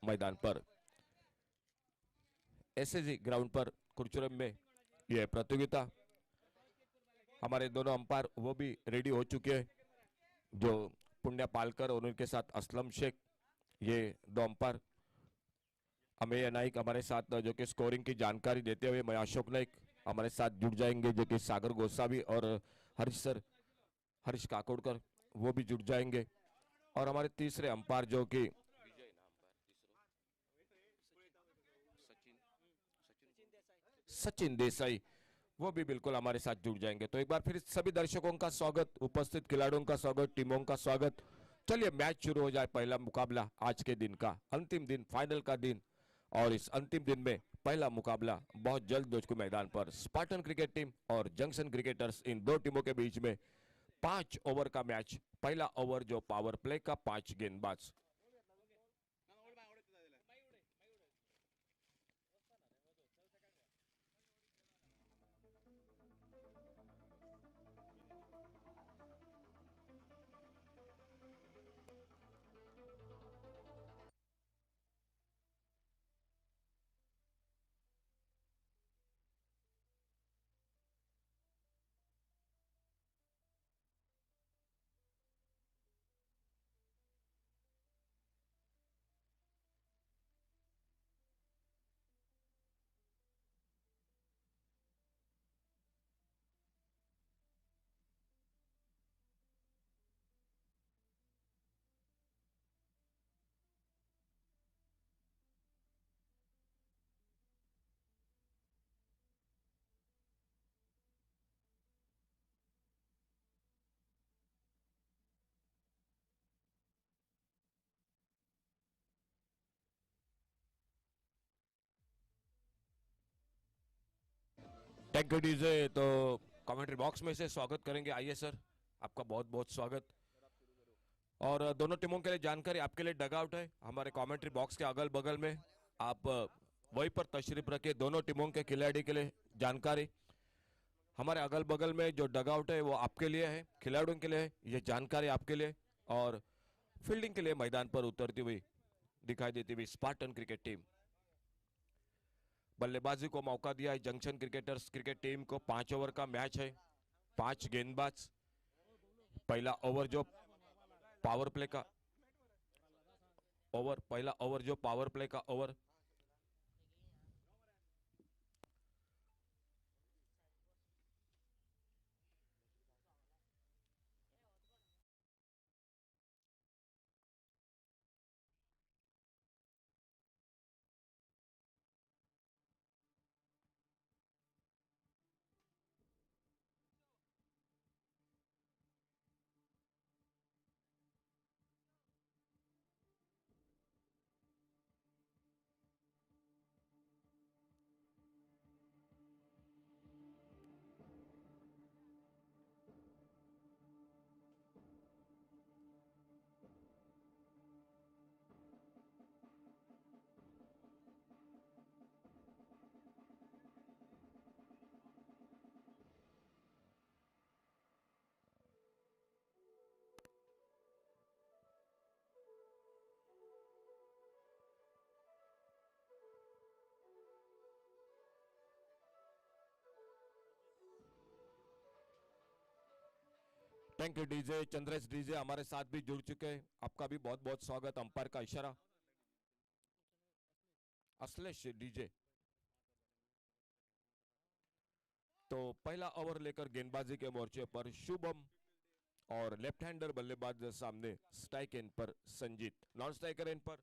मैदान पर SAG ground पर कुरचोरम में यह प्रतियोगिता। हमारे दोनों अंपायर वो भी रेडी हो चुके हैं, जो पुण्य पालकर और उनके साथ असलम शेख, ये दो अंपायर। अमेय नाइक हमारे साथ जो कि स्कोरिंग की जानकारी देते हुए, मैं अशोक नाइक हमारे साथ जुड़ जाएंगे, जो कि सागर गोसावी और हर्ष काकोड़कर वो भी जुड़ जाएंगे। और हमारे तीसरे अंपायर जो कि सचिन देसाई, वो भी बिल्कुल हमारे साथ जुड़ जाएंगे। तो एक बार फिर सभी दर्शकों का स्वागत, उपस्थित खिलाड़ियों का स्वागत, टीमों का स्वागत। चलिए मैच शुरू हो जाए। पहला मुकाबला आज के दिन का, अंतिम दिन, फाइनल का दिन, और इस अंतिम दिन में पहला मुकाबला बहुत जल्द दोस्तों मैदान पर स्पार्टन क्रिकेट टीम और जंक्शन क्रिकेटर्स, इन दो टीमों के बीच में 5 ओवर का मैच। पहला ओवर जो पावर प्ले का, 5 गेंदबाज। Thank you DJ. तो कमेंट्री बॉक्स में से स्वागत करेंगे। आइए सर, आपका बहुत बहुत स्वागत। और दोनों टीमों के लिए जानकारी आपके लिए डग आउट है हमारे कमेंट्री बॉक्स के अगल बगल में। आप वहीं पर तशरीफ रखिए। दोनों टीमों के खिलाड़ी के लिए जानकारी हमारे अगल बगल में जो डग आउट है वो आपके लिए है, खिलाड़ियों के लिए है, ये जानकारी आपके लिए। और फील्डिंग के लिए मैदान पर उतरती हुई दिखाई देती हुई स्पार्टन क्रिकेट टीम। बल्लेबाजी को मौका दिया है जंक्शन क्रिकेटर्स क्रिकेट टीम को। 5 ओवर का मैच है, 5 गेंदबाज। पहला ओवर जो पावर प्ले का ओवर, पहला ओवर जो पावर प्ले का over. Thank you DJ. Chandresh DJ हमारे साथ भी जुड़ चुके हैं, आपका भी बहुत बहुत स्वागत। अंपायर का इशारा अश्लेष डीजे। तो पहला ओवर लेकर गेंदबाजी के मोर्चे पर शुभम और लेफ्ट हैंडर बल्लेबाज सामने। स्ट्राइक एंड पर संजीत, नॉन स्ट्राइकर एंड पर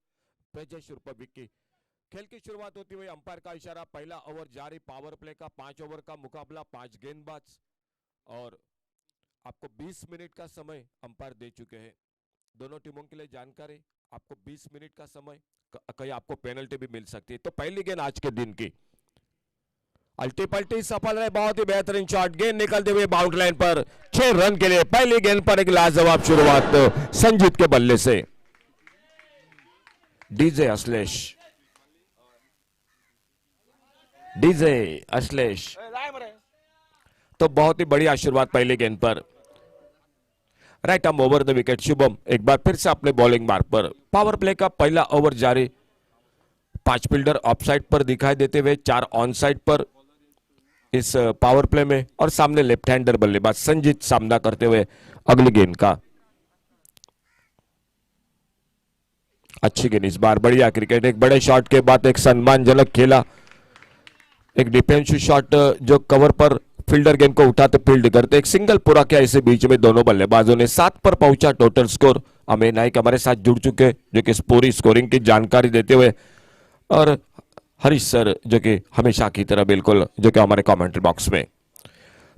तेजस उर्फ विक्की। खेल की शुरुआत होती हुई अंपायर का इशारा। पहला ओवर जारी, पावर प्ले का 5 ओवर का मुकाबला, 5 गेंदबाज। और आपको 20 मिनट का समय अंपायर दे चुके हैं। दोनों टीमों के लिए जानकारी, आपको 20 मिनट का समय, कहीं आपको पेनल्टी भी मिल सकती है। तो पहली गेंद आज के दिन की अल्टी पल्टी सफल रहे, बहुत ही बेहतरीन शॉट, गेंद निकलते हुए बाउंड्री लाइन पर 6 रन के लिए। पहली गेंद पर एक लाजवाब शुरुआत संजीत के बल्ले से। डीजे अश्लेष, डीजे अश्लेष, तो बहुत ही बढ़िया शुरुआत पहली गेंद पर। Right arm over the wicket Shubham एक बार फिर से अपने बॉलिंग मार्ग पर। पावर प्ले का पहला ओवर जारी, 5 फील्डर ऑफ साइड पर दिखाई देते हुए, 4 ऑन साइड पर इस पावर प्ले में, और सामने लेफ्ट हैंडर बल्लेबाज संजीत सामना करते हुए अगली गेंद का। अच्छी गेंद इस बार, बढ़िया क्रिकेट, एक बड़े शॉट के बाद एक सम्मानजनक खेला, एक डिफेंसिव शॉट जो कवर पर फील्डर गेंद को उठाते फील्ड करते, एक सिंगल पूरा किया इसे बीच में दोनों बल्लेबाजों ने। 7 पर पहुंचा टोटल स्कोर। अमेय नाइक हमारे साथ जुड़ चुके जो कि इस पूरी स्कोरिंग की जानकारी देते हुए, और हरीश सर जो कि हमेशा की तरह बिल्कुल जो कि हमारे कमेंट्री बॉक्स में।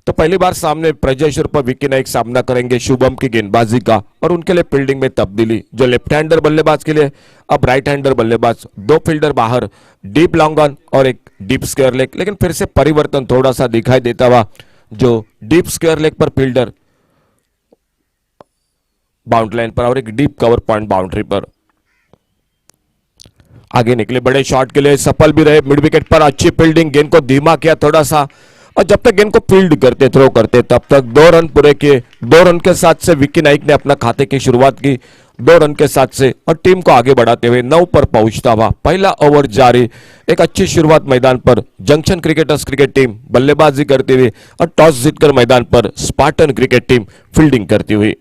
तो पहली बार सामने प्रजेश्वर पर विक्की नाइक सामना करेंगे शुभम की गेंदबाजी का, और उनके लिए फील्डिंग में तब्दीली, जो लेफ्ट हैंडर बल्लेबाज के लिए अब राइट हैंडर बल्लेबाज, 2 फील्डर बाहर, डीप लॉन्ग ऑन और एक डीप स्क्वायर लेग, लेकिन फिर से परिवर्तन थोड़ा सा दिखाई देता हुआ, जो डीप स्क्वायर लेग पर फील्डर बाउंड्री लाइन पर और एक डीप कवर पॉइंट बाउंड्री पर आगे निकले, बड़े शॉट के लिए सफल भी रहे, मिड विकेट पर अच्छी फील्डिंग, गेंद को धीमा किया थोड़ा सा, और जब तक गेंद को फील्ड करते थ्रो करते तब तक 2 रन पूरे किए। 2 रन के साथ से विक्की नाइक ने अपना खाते की शुरुआत की, 2 रन के साथ से, और टीम को आगे बढ़ाते हुए 9 पर पहुंचता हुआ पहला ओवर जारी। एक अच्छी शुरुआत मैदान पर जंक्शन क्रिकेटर्स क्रिकेट टीम बल्लेबाजी करती हुई, और टॉस जीतकर मैदान पर स्पार्टन क्रिकेट टीम फील्डिंग करती हुई।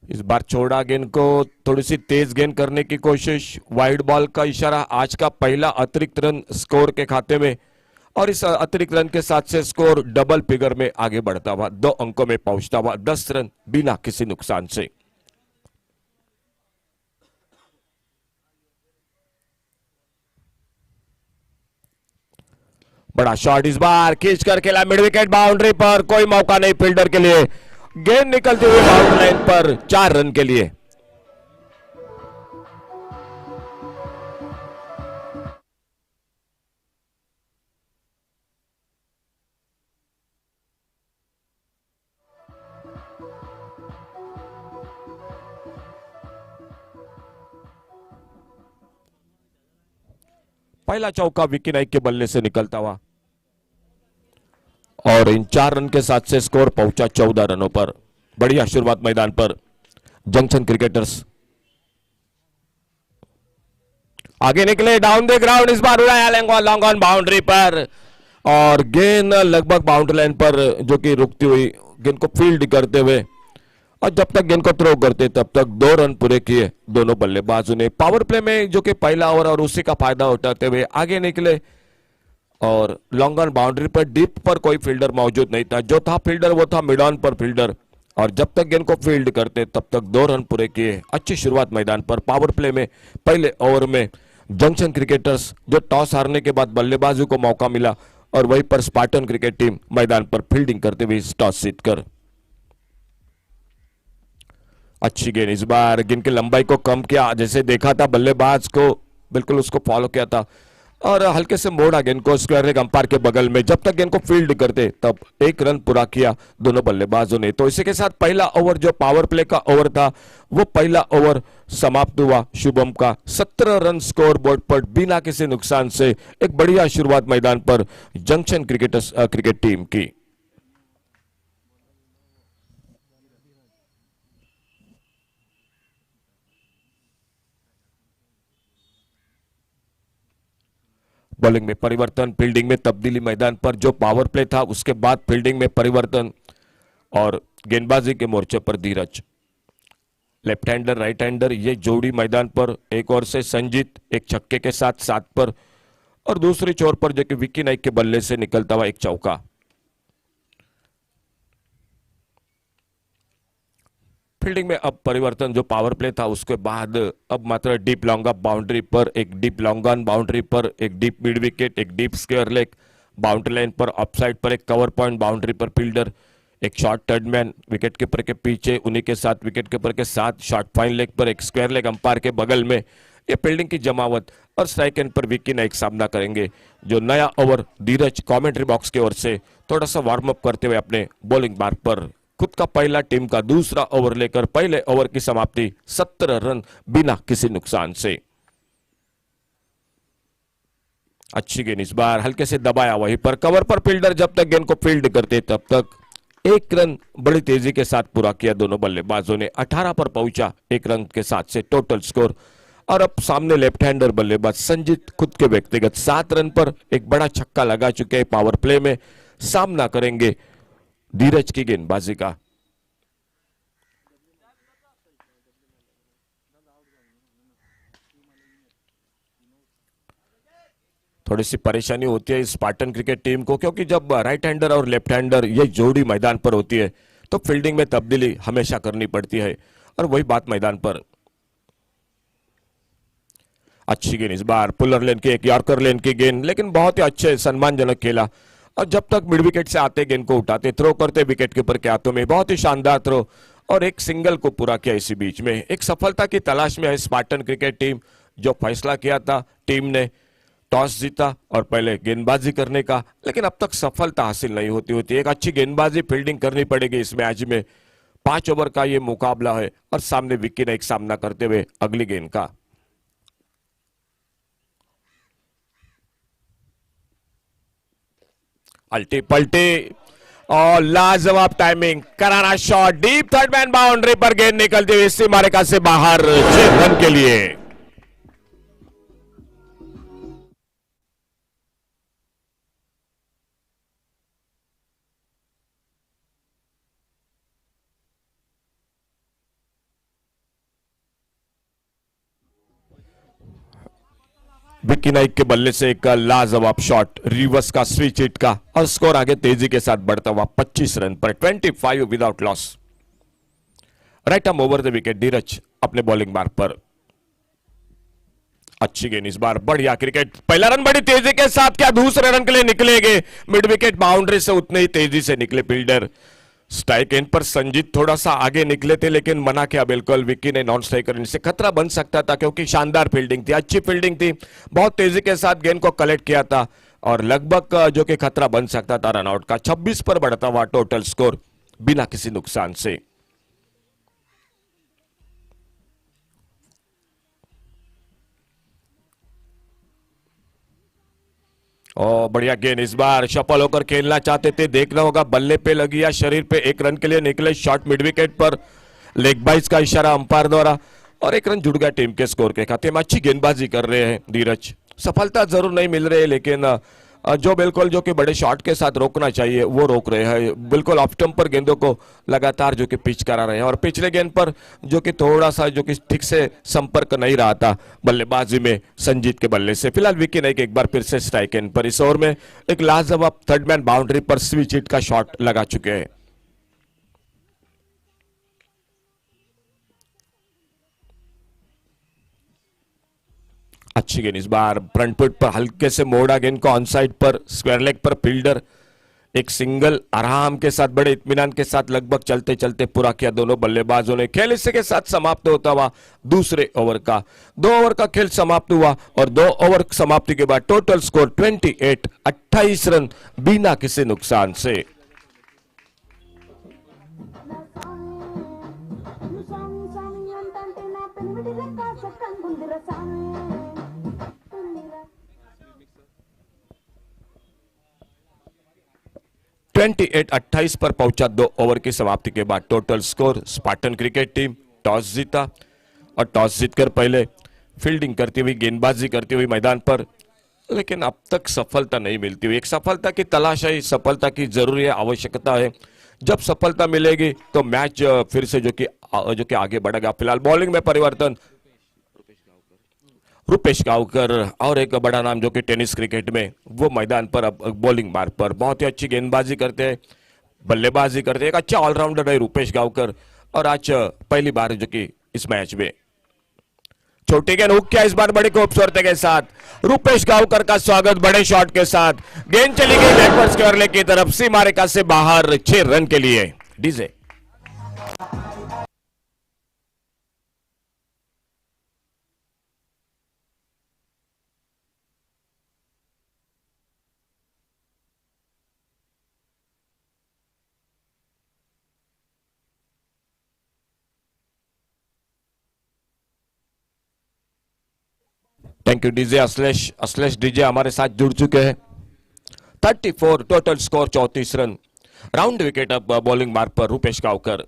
इस बार छोड़ा गेंद को, थोड़ी सी तेज गेंद करने की कोशिश, वाइड बॉल का इशारा, आज का पहला अतिरिक्त रन स्कोर के खाते में, और इस अतिरिक्त रन के साथ से स्कोर डबल फिगर में आगे बढ़ता हुआ 2 अंकों में पहुंचता हुआ 10 रन बिना किसी नुकसान से। बड़ा शॉट इस बार खींच कर खेला, मिड विकेट बाउंड्री पर, कोई मौका नहीं फील्डर के लिए, गेंद निकलती हुई बाउंड्री लाइन पर 4 रन के लिए। पहला चौका विक्की नाइक के बल्ले से निकलता हुआ, और इन 4 रन के साथ से स्कोर पहुंचा 14 रनों पर। बढ़िया शुरुआत मैदान पर जंक्शन क्रिकेटर्स। आगे निकले डाउन द ग्राउंड, इस बार उड़ाया लॉन्ग ऑन बाउंड्री पर, और गेंद लगभग बाउंड्री लाइन पर जो कि रुकती हुई गेंद को फील्ड करते हुए, और जब तक गेंद को थ्रो करते तब तक 2 रन पूरे किए दोनों बल्लेबाजों ने। पावर प्ले में जो कि पहला ओवर और उसी का फायदा उठाते हुए आगे निकले, और लॉन्ग ऑन बाउंड्री पर डीप पर कोई फील्डर मौजूद नहीं था, जो था फील्डर वो था मिड ऑन पर फील्डर, और जब तक गेंद को फील्ड करते तब तक 2 रन पूरे किए। अच्छी शुरुआत मैदान पर पावर प्ले में पहले ओवर में जंक्शन क्रिकेटर्स, जो टॉस हारने के बाद बल्लेबाजों को मौका मिला, और वहीं पर स्पार्टन क्रिकेट टीम मैदान पर फील्डिंग करते हुए टॉस जीतकर। अच्छी गेंद इस बार, गेंद की लंबाई को कम किया, जैसे देखा था बल्लेबाज को, बिल्कुल उसको फॉलो किया था, और हल्के से मोड़ा गेंद को स्क्वायर लेग अंपायर के बगल में, जब तक गेंद को फील्ड करते तब 1 रन पूरा किया दोनों बल्लेबाजों ने। तो इसी के साथ पहला ओवर जो पावर प्ले का ओवर था वो पहला ओवर समाप्त हुआ शुभम का 17 रन स्कोर बोर्ड पर बिना किसी नुकसान से। एक बढ़िया शुरुआत मैदान पर जंक्शन क्रिकेटर्स क्रिकेट टीम की। बॉलिंग में परिवर्तन, फील्डिंग में तब्दीली मैदान पर, जो पावर प्ले था उसके बाद फील्डिंग में परिवर्तन, और गेंदबाजी के मोर्चे पर धीरज। लेफ्ट हैंडर राइट हैंडर ये जोड़ी मैदान पर, एक ओर से संजीत एक छक्के के साथ 7 पर, और दूसरी छोर पर जो कि विक्की नाइक के बल्ले से निकलता हुआ एक चौका। फील्डिंग में अब परिवर्तन, जो पावर प्ले था उसके बाद अब मात्र डीप लॉन्ग ऑफ बाउंड्री पर, एक डीप लॉन्ग ऑन बाउंड्री पर, एक डीप मिड विकेट, एक deep square leg boundary line पर, ऑफ साइड पर एक कवर पॉइंट बाउंड्री पर फील्डर, एक short third man wicket keeper के पीछे, उन्हीं के साथ विकेट कीपर के साथ शॉर्ट फाइन लेग पर एक स्क्वायर लेग अंपायर के बगल में, ये फील्डिंग की जमावट। और स्ट्राइक एंड पर विक्की नाइक सामना करेंगे, जो नया ओवर धीरज कमेंट्री बॉक्स की ओर से थोड़ा सा वार्म अप करते हुए अपने बॉलिंग मार्ग पर खुद का पहला टीम का दूसरा ओवर लेकर पहले ओवर की समाप्ति 17 रन बिना किसी नुकसान से। अच्छी गेंद इस बार हल्के से दबाया, वहीं पर कवर पर फील्डर जब तक गेंद को फील्ड करते तब तक एक रन बड़ी तेजी के साथ पूरा किया दोनों बल्लेबाजों ने। 18 पर पहुंचा एक रन के साथ से टोटल स्कोर। और अब सामने लेफ्ट हैंडर बल्लेबाज संजीत खुद के व्यक्तिगत 7 रन पर एक बड़ा छक्का लगा चुके हैं। पावर प्ले में सामना करेंगे धीरज की गेंदबाजी का। थोड़ी सी परेशानी होती है स्पार्टन क्रिकेट टीम को, क्योंकि जब राइट हैंडर और लेफ्ट हैंडर ये जोड़ी मैदान पर होती है तो फील्डिंग में तब्दीली हमेशा करनी पड़ती है। और वही बात मैदान पर। अच्छी गेंद इस बार पुलर लेन की, एक यॉर्कर लेन की गेंद, लेकिन बहुत ही अच्छे सम्मानजनक खेला। और जब तक मिड विकेट से आते गेंद को उठाते, थ्रो करते विकेट के ऊपर के हाथों में, बहुत ही शानदार थ्रो और एक सिंगल को पूरा किया। इसी बीच में एक सफलता की तलाश में है स्पार्टन क्रिकेट टीम। जो फैसला किया था टीम ने टॉस जीता और पहले गेंदबाजी करने का, लेकिन अब तक सफलता हासिल नहीं होती। एक अच्छी गेंदबाजी फील्डिंग करनी पड़ेगी इस मैच में। 5 ओवर का ये मुकाबला है और सामने विक्की ने एक सामना करते हुए अगली गेंद का। अल्टी पल्टी और लाजवाब टाइमिंग, करारा shot, deep third man boundary पर गेंद निकलती हुई इसी मारिका से बाहर 6 रन के लिए। विक्की नाइक के बल्ले से एक लाजवाब शॉट, रिवर्स का स्विच हिट का, और स्कोर आगे तेजी के साथ बढ़ता हुआ 25 रन पर, 25 without loss. Right arm over the wicket Dheeraj अपने बॉलिंग मार्ग पर। अच्छी गेंद इस बार, बढ़िया क्रिकेट। पहला रन बड़ी तेजी के साथ, क्या दूसरे रन के लिए निकलेंगे? मिड विकेट बाउंड्री से उतने ही तेजी से निकले फील्डर। स्ट्राइक एंड पर संजीत थोड़ा सा आगे निकले थे, लेकिन मना किया बिल्कुल विक्की ने। नॉन स्ट्राइकर से खतरा बन सकता था, क्योंकि शानदार फील्डिंग थी, अच्छी फील्डिंग थी, बहुत तेजी के साथ गेंद को कलेक्ट किया था और लगभग जो कि खतरा बन सकता था रनआउट का। 26 पर बढ़ता हुआ टोटल स्कोर बिना किसी नुकसान से। और बढ़िया गेंद इस बार, सफल होकर खेलना चाहते थे, देखना होगा बल्ले पे लगी या शरीर पे। एक रन के लिए निकले, शॉट मिड विकेट पर, लेग बाइस का इशारा अंपायर द्वारा, और एक रन जुड़ गया टीम के स्कोर के खाते में। अच्छी गेंदबाजी कर रहे हैं धीरज, सफलता जरूर नहीं मिल रही, लेकिन जो बिल्कुल जो कि बड़े शॉट के साथ रोकना चाहिए वो रोक रहे हैं। बिल्कुल ऑफ स्टंप पर गेंदों को लगातार जो कि पिच करा रहे हैं, और पिछले गेंद पर जो कि थोड़ा सा जो कि ठीक से संपर्क नहीं रहा था बल्लेबाजी में संजीत के बल्ले से। फिलहाल विक्की ने एक बार फिर से स्ट्राइक एंड पर इस ओवर में एक लाजवाब थर्ड मैन बाउंड्री पर स्विच हिट का शॉट लगा चुके हैं। अच्छी गेंद इस बार, फ्रंट फुट पर हल्के से मोड़ा गेंद को, ऑन साइड पर स्क्वायर लेग पर फील्डर एक सिंगल आराम के साथ, बड़े इत्मीनान के साथ लगभग चलते चलते पूरा किया दोनों बल्लेबाजों ने। खेल इसी के साथ समाप्त होता हुआ दूसरे ओवर का। 2 ओवर का खेल समाप्त हुआ और 2 ओवर समाप्ति के बाद टोटल स्कोर 28, 28 रन बिना किसी नुकसान से। ट्वेंटी 28 पर पहुंचा 2 ओवर की समाप्ति के बाद total score. Spartan cricket team toss जीता और टॉस जीतकर पहले फील्डिंग करती हुई, गेंदबाजी करती हुई मैदान पर, लेकिन अब तक सफलता नहीं मिलती हुई। एक सफलता की तलाश है, सफलता की जरूरी है, आवश्यकता है। जब सफलता मिलेगी तो मैच फिर से जो कि आगे बढ़ेगा। फिलहाल बॉलिंग में परिवर्तन, रुपेश गावकर और एक बड़ा नाम जो कि टेनिस क्रिकेट में, वो मैदान पर अब बॉलिंग मार्ग पर बहुत ही अच्छी गेंदबाजी करते हैं, बल्लेबाजी करते हैं। एक अच्छा ऑलराउंडर है रुपेश गावकर, और आज पहली बार जो कि इस मैच में छोटी गेंद हुक किया इस बार बड़ी खूबसूरती के साथ। रुपेश गावकर का स्वागत बड़े शॉट के साथ। गेंद चली गई बैकवर्ड स्क्वायर लेग की तरफ, सीमा रेखा से बाहर 6 रन के लिए। DJ thank you DJ Aslesh DJ हमारे साथ जुड़ चुके हैं। 34 total score 34 run. Round wicket अब बॉलिंग मार्ग पर रूपेश गावकर।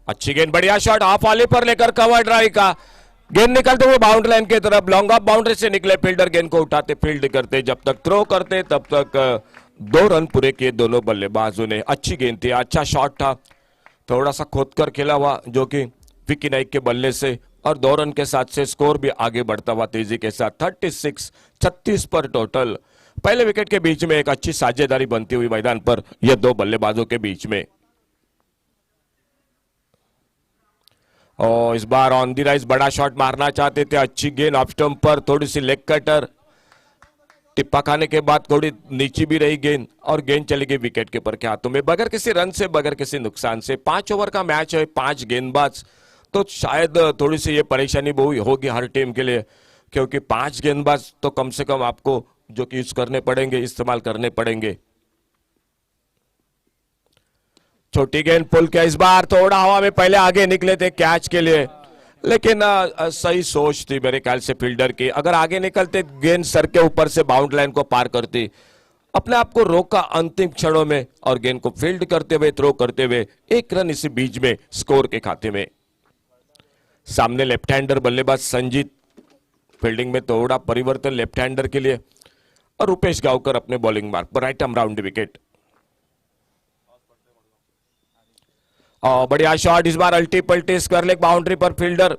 अच्छी गेंद, बढ़िया शॉट, ऑफ वाले पर लेकर कवर ड्राइव का गेंद निकलते हुए बाउंड्री लाइन की तरफ, लॉन्ग ऑफ बाउंड्री से निकले फील्डर गेंद को उठाते, फील्ड करते, जब तक थ्रो करते तब तक 2 रन पूरे किए दोनों बल्लेबाजों ने। अच्छी गेंद थी, अच्छा शॉट था, थोड़ा सा खोदकर खेला हुआ जो कि विकी नाइक के बल्ले से, और 2 रन के साथ से स्कोर भी आगे बढ़ता हुआ तेजी के साथ 36 पर टोटल। पहले विकेट के बीच में एक अच्छी साझेदारी बनती हुई मैदान पर यह 2 बल्लेबाजों के बीच में। और इस बार ऑन दी राइज बड़ा शॉट मारना चाहते थे, अच्छी गेंद ऑफ स्टंप पर, थोड़ी सी लेग कटर, टिप्पा खाने के बाद थोड़ी नीचे भी रही गेंद और गेंद चली गई विकेट कीपर के हाथों में, बगैर किसी रन से, बगैर किसी नुकसान से। 5 ओवर का मैच है, 5 गेंदबाज, तो शायद थोड़ी सी ये परेशानी होगी हर टीम के लिए, क्योंकि 5 गेंदबाज तो कम से कम आपको जो कि यूज करने पड़ेंगे, इस्तेमाल करने पड़ेंगे। छोटी गेंद पुल किया, इस बार थोड़ा हवा में पहले आगे निकले थे कैच के लिए, लेकिन सही सोच थी मेरे ख्याल से फील्डर की, अगर आगे निकलते गेंद सर के ऊपर से बाउंड्री लाइन को पार करती, अपने आप को रोका अंतिम क्षणों में और गेंद को फील्ड करते हुए, थ्रो करते हुए 1 रन इसी बीच में स्कोर के खाते में। सामने लेफ्ट हैंडर बल्लेबाज संजीत, फील्डिंग में थोड़ा परिवर्तन लेफ्ट हैंडर के लिए, और रूपेश गावकर अपने बॉलिंग मार्ग पर राइट आर्म राउंड विकेट। और बढ़िया शॉट, इस बार अल्टी पल्टी स्क्वायर लेग बाउंड्री पर फील्डर,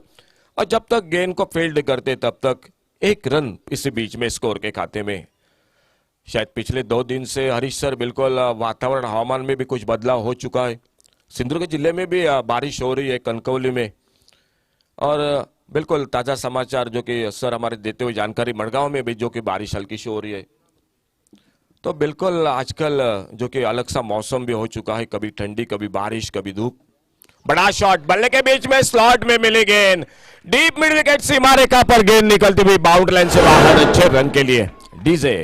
और जब तक गेंद को फील्ड करते तब तक 1 रन इसी बीच में स्कोर के खाते में। शायद पिछले 2 दिन से हरीश सर बिल्कुल वातावरण हवामान में भी कुछ बदलाव हो चुका है, सिंधुदुर्ग जिले में भी बारिश हो रही है, कनकौली में, और बिल्कुल ताजा समाचार जो कि सर हमारे देते हुए जानकारी, मड़गांव में भी जो कि बारिश हल्की सी हो रही है, तो बिल्कुल आजकल जो कि अलग सा मौसम भी हो चुका है, कभी ठंडी, कभी बारिश, कभी धूप। बड़ा शॉट, बल्ले के बीच में स्लॉट में मिली गेंद, डीप मिड विकेट सीमा रेखा पर गेंद निकलती हुई बाउंड्री लाइन से बाहर, अच्छे रन के लिए DJ.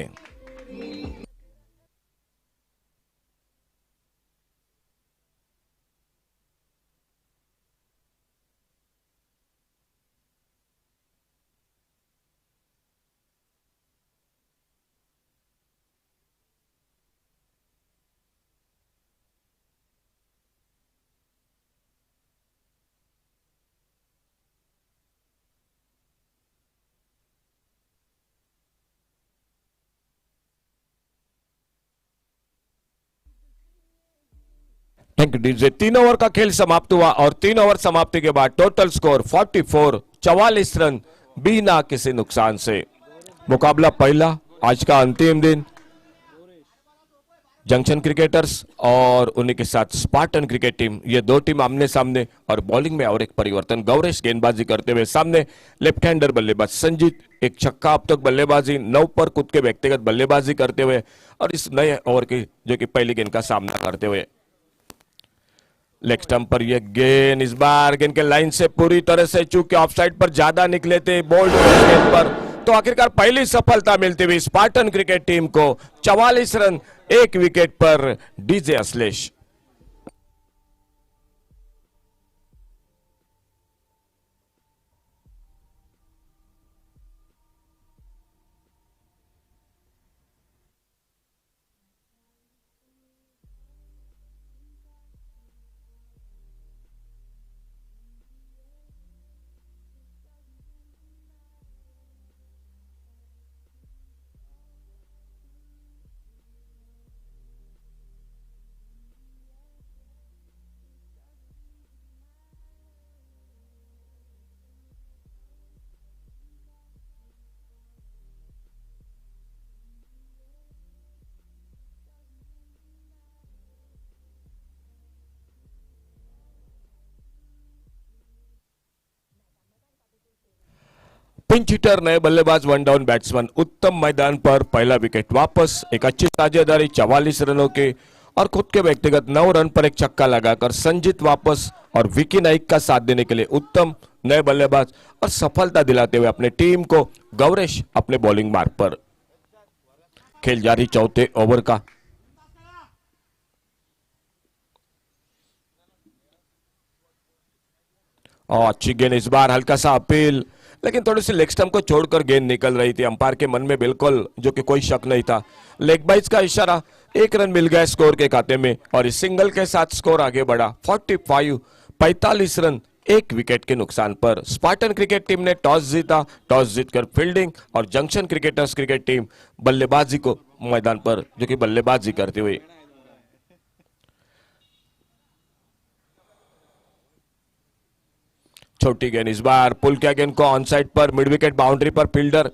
Thank you DJ. 3 over का खेल समाप्त हुआ और 3 ओवर समाप्ति के बाद टोटल स्कोर 44 रन बिना किसी नुकसान से। मुकाबला पहला, आज का अंतिम दिन, जंक्शन क्रिकेटर्स और उन्हीं के साथ स्पार्टन क्रिकेट टीम, ये 2 टीम आमने सामने। और बॉलिंग में और एक परिवर्तन, गौरेश गेंदबाजी करते हुए सामने, लेफ्ट हैंडर बल्लेबाज संजीत एक छक्का अब तक बल्लेबाजी, 9 पर खुद के व्यक्तिगत बल्लेबाजी करते हुए और इस नए ओवर की जो कि पहली गेंद का सामना करते हुए। लेग स्टंप पर यह गेंद, इस बार गेंद के लाइन से पूरी तरह से चूक, ऑफसाइड पर ज्यादा निकले थे, बोल्ड गेंद पर, तो आखिरकार पहली सफलता मिलती हुई स्पार्टन क्रिकेट टीम को 44 रन 1 विकेट पर डीजे अश्लेष। पिंच हिटर नए बल्लेबाज, 1 डाउन बैट्समैन, उत्तम मैदान पर पहला विकेट वापस, एक अच्छी साझेदारी 44 रनों के और खुद के व्यक्तिगत 9 रन पर एक छक्का लगाकर संजीत वापस और विकी नाइक का साथ देने के लिए उत्तम नए बल्लेबाज और सफलता दिलाते हुए अपने टीम को गौरेश अपने बॉलिंग मार्ग पर। खेल जारी चौथे ओवर का। और अच्छी गेंद, इस बार हल्का सा अपील, लेकिन थोड़ी सी लेग स्टंप को छोड़कर गेंद निकल रही थी। अंपायर के मन में बिल्कुल जो कि कोई शक नहीं था। लेग बाइज का इशारा, 1 रन मिल गया स्कोर के खाते में और इस सिंगल के साथ स्कोर आगे बढ़ा 45 रन 1 विकेट के नुकसान पर। स्पार्टन क्रिकेट टीम ने टॉस जीता, टॉस जीतकर फील्डिंग और जंक्शन क्रिकेटर्स क्रिकेट टीम बल्लेबाजी को मैदान पर जो कि बल्लेबाजी करती हुई। छोटी गेंद, इस बार पुल किया गेंद को ऑन साइड पर, मिड विकेट बाउंड्री पर। फील्डर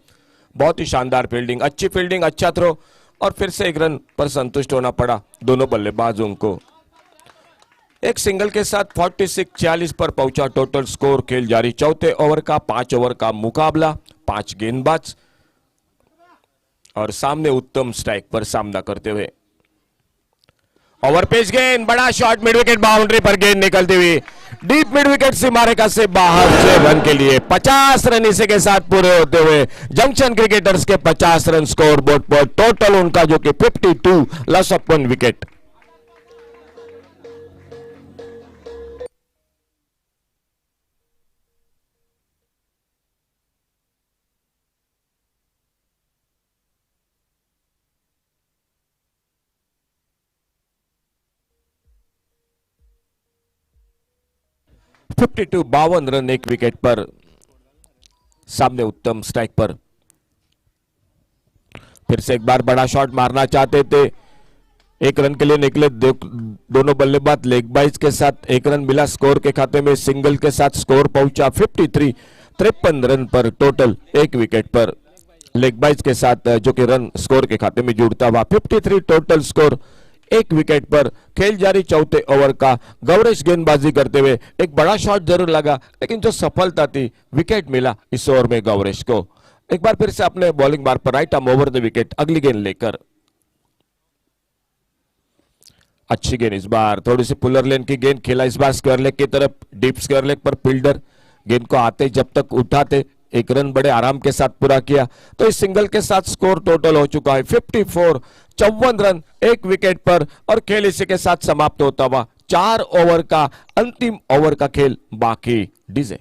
बहुत ही शानदार फील्डिंग, अच्छी फील्डिंग, अच्छा थ्रो और फिर से 1 रन पर संतुष्ट होना पड़ा दोनों बल्लेबाजों को। एक सिंगल के साथ 46-40 पर पहुंचा टोटल स्कोर। खेल जारी, चौथे ओवर का 5 ओवर का मुकाबला, 5 गेंदबाज और सामने उत्तम स्ट्राइक पर सामना करते हुए। ओवर पेज गेंद, बड़ा शॉट, मिड विकेट बाउंड्री पर गेंद निकलती हुई डीप मिड विकेट सीमारेखा से बाहर 6 रन के लिए। 50 रन इसी के साथ पूरे होते हुए जंक्शन क्रिकेटर्स के 50 रन स्कोर बोर्ड पर। टोटल उनका जो कि 52, loss of 1 wicket. Fifty 52 run 1 wicket पर, सामने उत्तम स्ट्राइक पर। फिर से एक बार बड़ा शॉट मारना चाहते थे, 1 रन के लिए निकले दोनों बल्लेबाज। लेग बाइज के साथ 1 रन मिला स्कोर के खाते में। सिंगल के साथ स्कोर पहुंचा 53 रन पर टोटल 1 विकेट पर। लेग बाइज के साथ जो कि रन स्कोर के खाते में जुड़ता हुआ 53 टोटल स्कोर 1 विकेट पर। खेल जारी, चौथे ओवर का गौरेश गेंदबाजी करते हुए। एक बड़ा शॉट जरूर लगा लेकिन जो सफलता थी, विकेट मिला इस ओवर में गौरेश को। एक बार फिर से अपने बॉलिंग बार पर right arm over the wicket, अगली गेंद लेकर। अच्छी गेंद, इस बार थोड़ी सी पुलर लेन की गेंद खेला, इस बार स्क्वायर लेग की तरफ, डीप स्क्वायर लेग पर। फील्डर गेंद को आते जब तक उठाते 1 रन बड़े आराम के साथ पूरा किया। तो इस सिंगल के साथ स्कोर टोटल हो चुका है 54 रन 1 विकेट पर और खेल इसी के साथ समाप्त होता हुआ। 4 ओवर का अंतिम ओवर का खेल बाकी। डीजे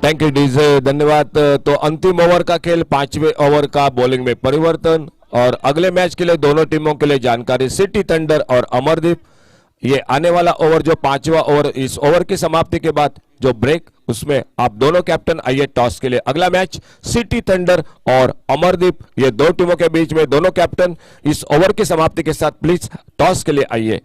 थैंक यू डीजे, धन्यवाद। तो अंतिम ओवर का खेल, 5वें ओवर का बॉलिंग में परिवर्तन और अगले मैच के लिए दोनों टीमों के लिए जानकारी। सिटी थंडर और अमरदीप, ये आने वाला ओवर जो 5वां ओवर, इस ओवर की समाप्ति के बाद जो ब्रेक, उसमें आप दोनों कैप्टन आइए टॉस के लिए। अगला मैच सिटी थंडर और अमरदीप, ये 2 टीमों के बीच में। दोनों कैप्टन इस ओवर की समाप्ति के साथ प्लीज टॉस के लिए आइए।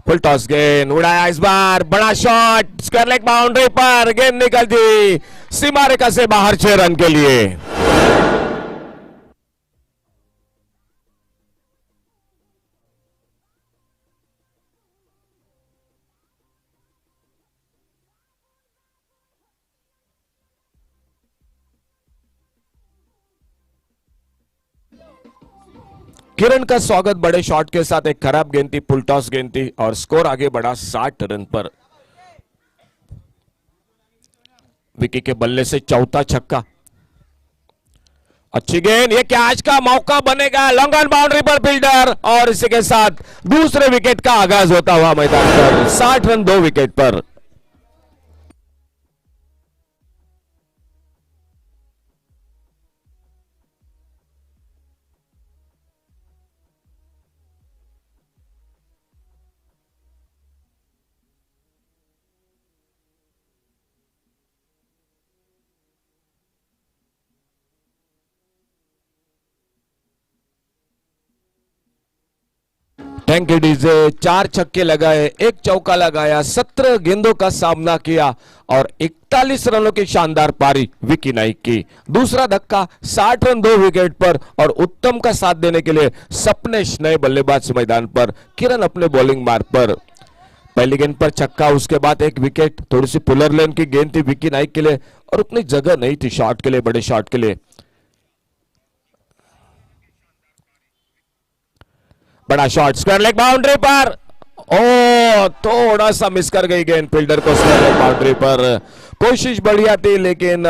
फुल टॉस, गेंद उड़ाया, इस बार बड़ा शॉट, स्क्वायर लेग बाउंड्री पर गेंद निकलती सीमा रेखा से बाहर 6 रन के लिए। किरण का स्वागत बड़े शॉट के साथ। एक खराब गेंद थी, फुल टॉस गेंद थी और स्कोर आगे बढ़ा 60 रन पर। विकी के बल्ले से चौथा छक्का, अच्छी गेंद, ये कैच का मौका बनेगा, लॉन्ग ऑन बाउंड्री पर फील्डर और इसी के साथ दूसरे विकेट का आगाज होता हुआ मैदान पर। 60 रन 2 विकेट पर। Thank you DJ. 4 छक्के लगाए, 1 चौका लगाया, 17 गेंदों का सामना किया और 41 रनों की शानदार पारी विकी नाइक की। दूसरा धक्का 60 रन 2 विकेट पर और उत्तम का साथ देने के लिए सपनेश नए बल्लेबाज मैदान पर। किरण अपने बॉलिंग मार्ग पर। पहली गेंद पर छक्का, उसके बाद 1 विकेट। थोड़ी सी पुलर लेन की गेंद थी विकी नाइक के लिए और उतनी जगह नहीं थी शॉट के लिए, बड़े शॉट के लिए। बड़ा शॉट स्क्वायर लेग बाउंड्री पर, ओ थोड़ा सा मिस कर गई गेंद फील्डर को स्क्वायर लेग बाउंड्री पर। कोशिश बढ़िया थी लेकिन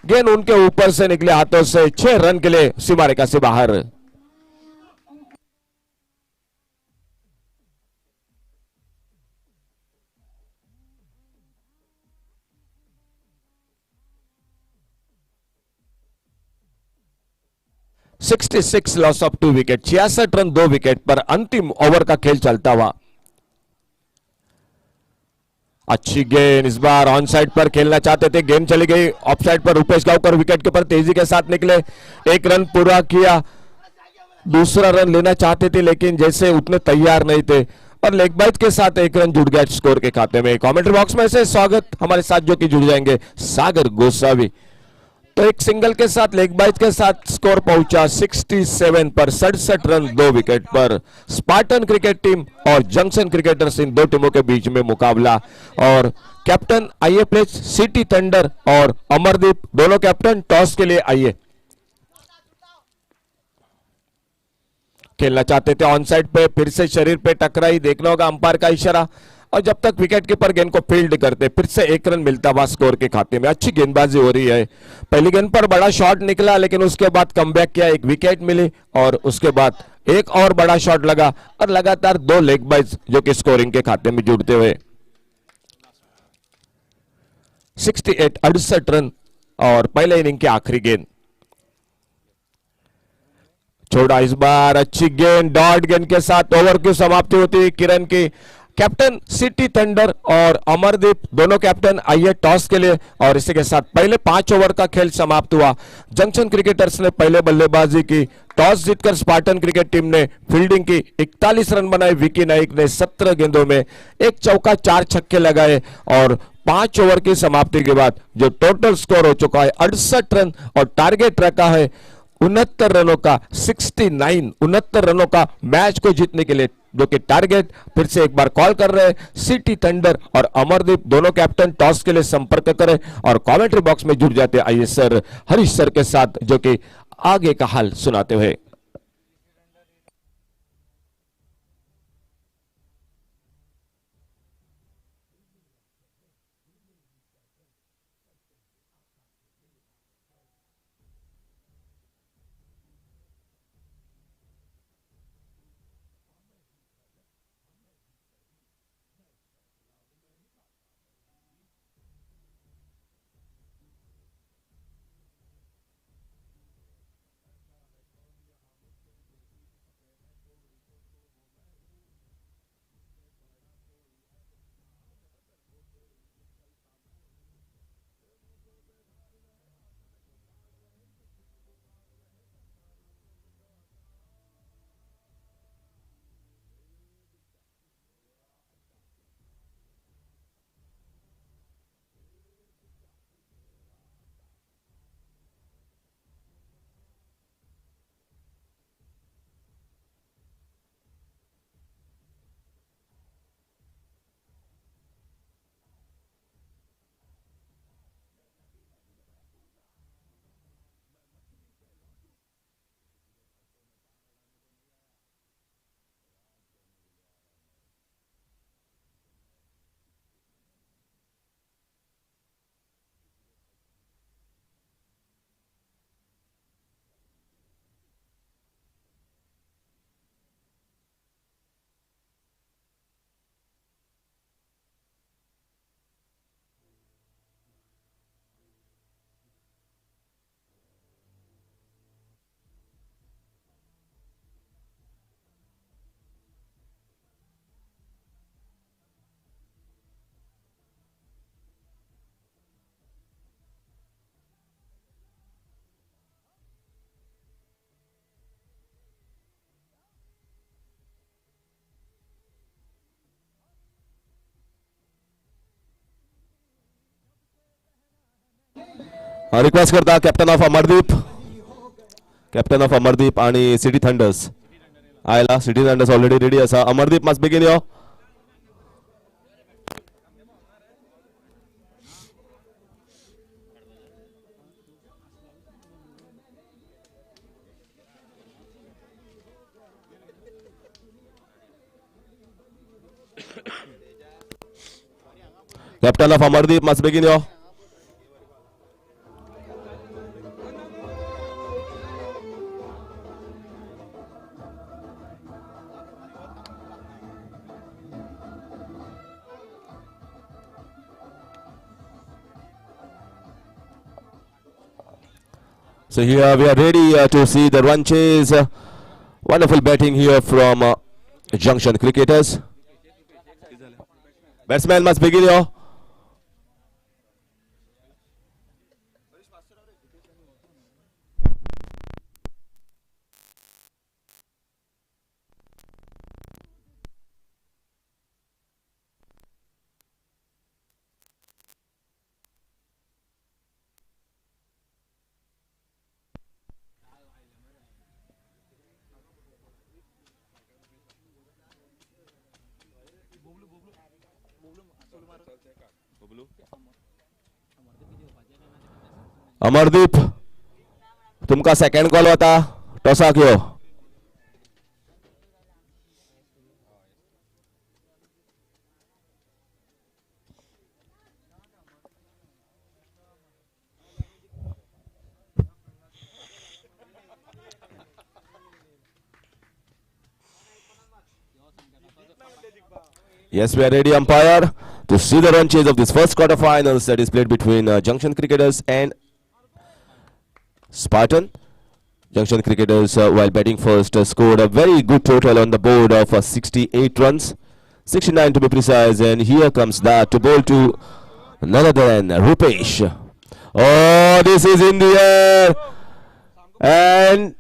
गेंद उनके ऊपर से निकले हाथों से। 6 रन के लिए सीमा रेखा से बाहर। Sixty six loss of 2 wicket, 66 run 2 wicket पर अंतिम ओवर का खेल चलता हुआ। अच्छी गेंद, इस बार ऑन साइड पर खेलना चाहते थे, गेंद चली गई ऑफ साइड पर। रूपेश गांवकर विकेट के ऊपर तेजी के साथ निकले, 1 रन पूरा किया। दूसरा रन लेना चाहते थे लेकिन जैसे उतने तैयार नहीं थे और लेग बाइट के साथ 1 रन जुड़ गया स्कोर के खाते में। कमेंट्री बॉक्स में से स्वागत हमारे साथ जो कि जुड़ जाएंगे सागर गोसावी। तो एक सिंगल के साथ लेग बाइट के साथ स्कोर पहुंचा 67 पर, 67 रन 2 विकेट पर। स्पार्टन क्रिकेट टीम और जंक्शन क्रिकेटर्स, इन दो टीमों के बीच में मुकाबला। और कैप्टन आइए प्लीज, सिटी थंडर और अमरदीप दोनों कैप्टन टॉस के लिए आइए। खेलना चाहते थे ऑन साइड पे, फिर से शरीर पे टकराई, देखना होगा अंपायर का इशारा। और जब तक विकेट कीपर गेंद को फील्ड करते, फिर से 1 रन मिलता हुआ स्कोर के खाते में। अच्छी गेंदबाजी हो रही है। पहली गेंद पर बड़ा शॉट निकला लेकिन उसके बाद कमबैक किया, 1 विकेट मिली और उसके बाद एक और बड़ा शॉट लगा और लगातार 2 लेग बाइज जो कि स्कोरिंग के खाते में जुड़ते हुए। 68 रन और पहले इनिंग की आखिरी गेंद। छोड़ा इस बार, अच्छी गेंद, डॉट गेंद के साथ ओवर की समाप्ति होती है किरण की। कैप्टन सिटी थंडर और अमरदीप दोनों कैप्टन आइए टॉस के लिए। और इसी के साथ पहले 5 ओवर का खेल समाप्त हुआ। जंक्शन क्रिकेटर्स ने पहले बल्लेबाजी की, टॉस जीतकर स्पार्टन क्रिकेट टीम ने फील्डिंग की, 41 रन बनाए। विकी नाइक ने 17 गेंदों में 1 चौका 4 छक्के लगाए और 5 ओवर की समाप्ति के बाद जो टोटल स्कोर हो चुका है 68 रन और टारगेट रखा है 69 रनों का। 69 रनों का मैच को जीतने के लिए जो कि टारगेट फिर से एक बार कॉल कर रहे हैं सिटी थंडर और अमरदीप दोनों कैप्टन। टॉस के लिए संपर्क करें और कमेंट्री बॉक्स में जुड़ जाते आइए सर हरीश सर के साथ जो कि आगे का हाल सुनाते हुए। रिक्वेस्ट करता कॅप्टन ऑफ अमरदीप आणि सिटी थंडर्स आयला. सिटी थंडर्स ऑलरेडी रेडी असा. Amardeep must begin yo. Captain of Amardeep must begin your. So here we are ready to see the run chase. Wonderful batting here from Junction cricketers. Batsman must begin here. Amardeep तुमका second call होता टॉसा क्यों Yes, we are ready, umpire, to see the run chase of this first quarterfinals that is played between Junction cricketers and Spartan. Junction cricketers, while batting first, scored a very good total on the board of 68 runs, 69 to be precise, and here comes that to bowl to none other than Rupesh. Oh, this is in the air, and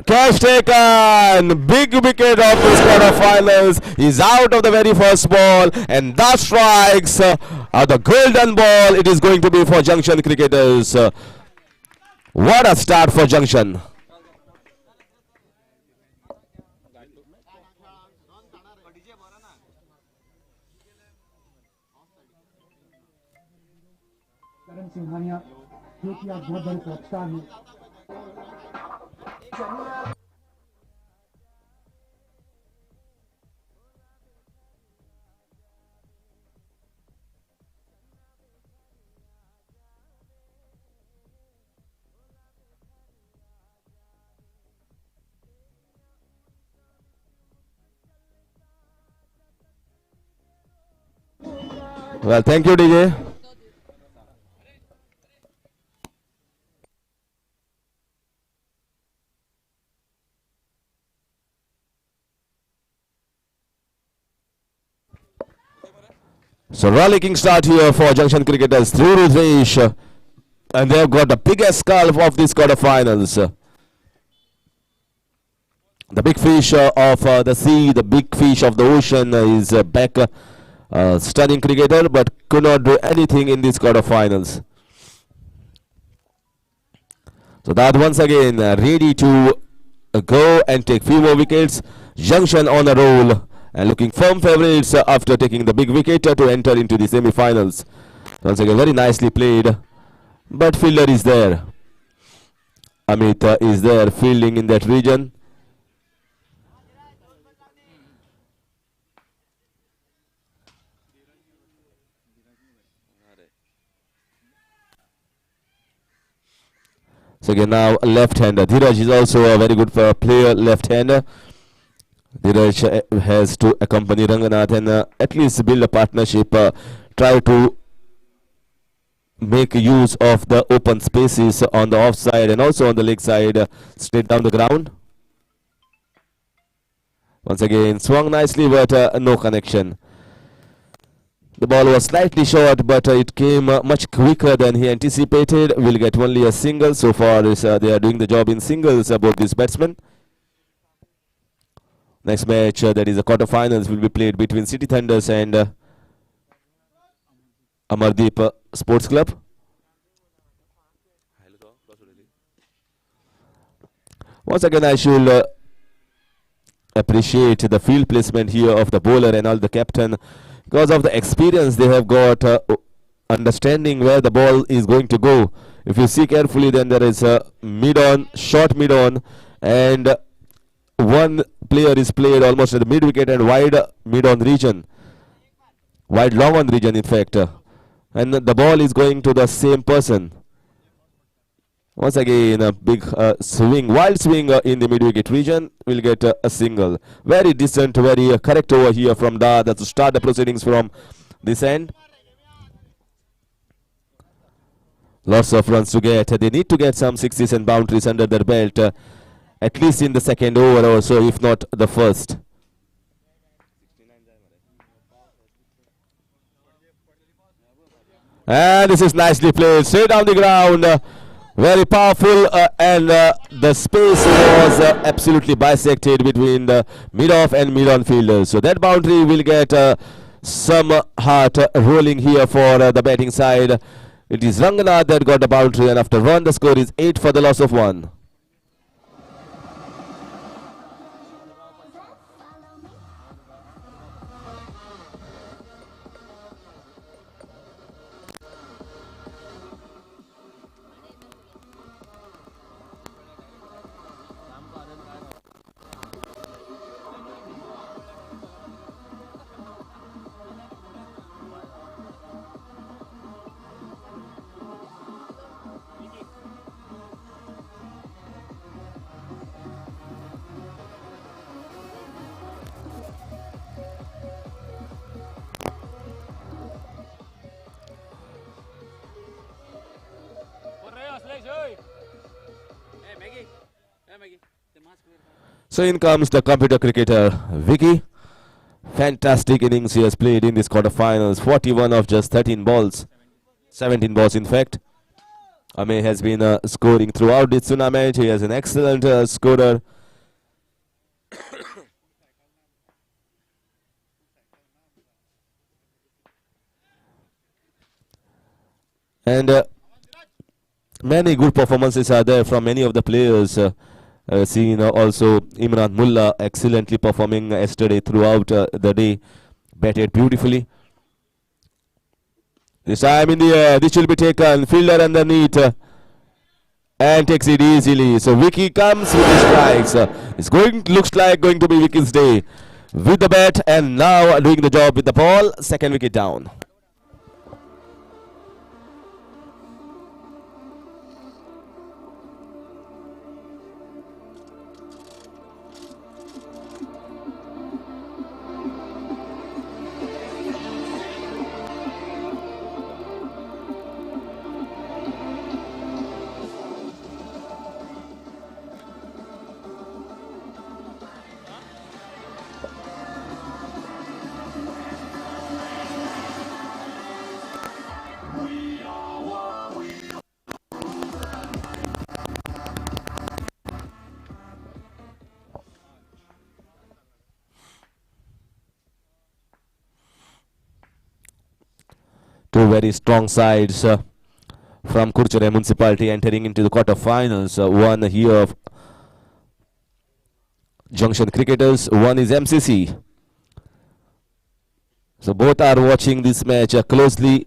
catch taken, big wicket of this quarterfinals. He's out of the very first ball, and that strikes are the golden ball. It is going to be for Junction cricketers. What a start for Junction. Singhania जो कि आज बहुत बड़े प्रोत्साहन है Well, thank you, DJ. So rollicking start here for Junction cricketers through Rudresh, and they've got the biggest scalp of this quarterfinals. The big fish of the sea, the big fish of the ocean is back. Stunning cricketer, but could not do anything in these quarterfinals. So that once again ready to go and take few more wickets. Junction on a roll and looking firm favourites after taking the big wicket to enter into the semi-finals. Once again very nicely played, but fielder is there. Amit is there fielding in that region. So again now left-hander. Dhiraj is also a very good player, left-hander. Dhiraj has to accompany Ranganath and at least build a partnership. Try to make use of the open spaces on the offside and also on the leg side, straight down the ground. Once again swung nicely, but no connection. The ball was slightly short, but it came much quicker than he anticipated. Will get only a single. So far, they are doing the job in singles, both these batsmen. Next match, that is the quarterfinals, will be played between City Thunders and Amardeep Sports Club. Once again, I should appreciate the field placement here of the bowler and all the captain. Because of the experience they have got, understanding where the ball is going to go. If you see carefully, then there is a mid-on, short mid-on, and one player is played almost at the mid-wicket and wide mid-on region. Wide long-on region, in fact. and the ball is going to the same person. Once again, a big swing, wild swing in the mid-wicket region. Will get a single. Very decent, very correct over here from Dada to start the proceedings from this end. Lots of runs to get. They need to get some sixes and boundaries under their belt, at least in the second over or so, if not the first. And this is nicely played, straight down the ground. Very powerful, and the space was absolutely bisected between the mid-off and mid-on fielders. So that boundary will get some heart rolling here for the batting side. It is Ranganath that got the boundary, and after one, the score is 8 for the loss of 1. So in comes the computer cricketer Vicky. Fantastic innings he has played in this quarterfinals. 41 of just 13 balls. 17 balls in fact. Ame has been scoring throughout this tournament. He is an excellent scorer. And many good performances are there from many of the players. Seen also Imran Mullah excellently performing yesterday throughout the day. Batted beautifully. This time in the air, this will be taken. Fielder underneath and takes it easily. So Vicky comes with the strikes. Looks like going to be Vicky's day with the bat, and now doing the job with the ball. Second wicket down. Two very strong sides from Curchorem municipality entering into the quarterfinals. One here of Junction cricketers, one is MCC. So both are watching this match closely,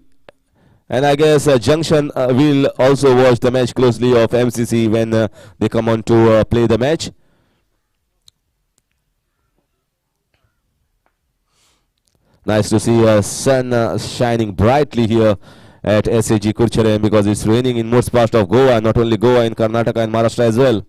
and I guess Junction will also watch the match closely of MCC when they come on to play the match. Nice to see sun shining brightly here at SAG Curchorem, because it's raining in most parts of Goa, not only Goa, in Karnataka and Maharashtra as well.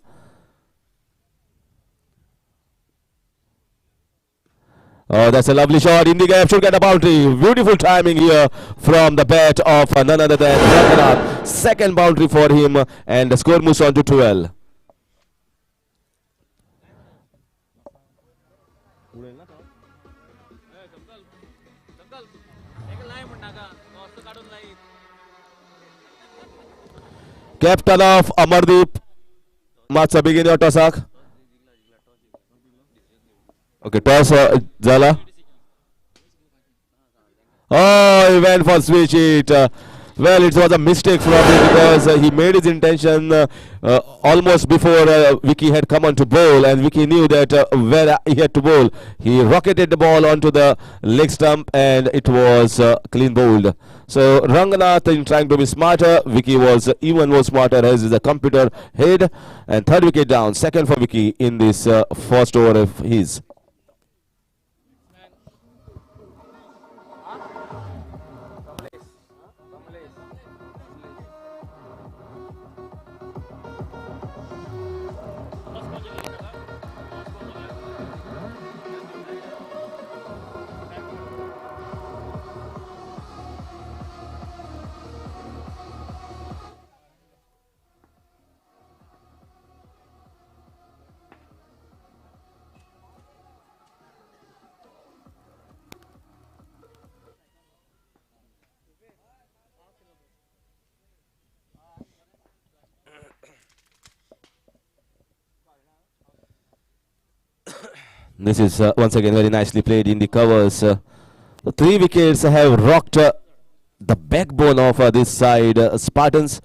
Oh, that's a lovely shot in the gap, should get a boundary. Beautiful timing here from the bat of none other than Ranganath. Second boundary for him, and the score moves on to 12. Captain of Amardeep, Matsa begin your tossak. Okay, toss Zala. Oh, he went for switch it. Well, it was a mistake from him, because he made his intention almost before Vicky had come on to bowl, and Vicky knew that where he had to bowl. He rocketed the ball onto the leg stump, and it was clean bowled. So Ranganath, in trying to be smarter, Vicky was even more smarter, as is a computer head. And third wicket down, second for Vicky in this first over of his. This is once again very nicely played in the covers. The 3 wickets have rocked the backbone of this side. Spartans,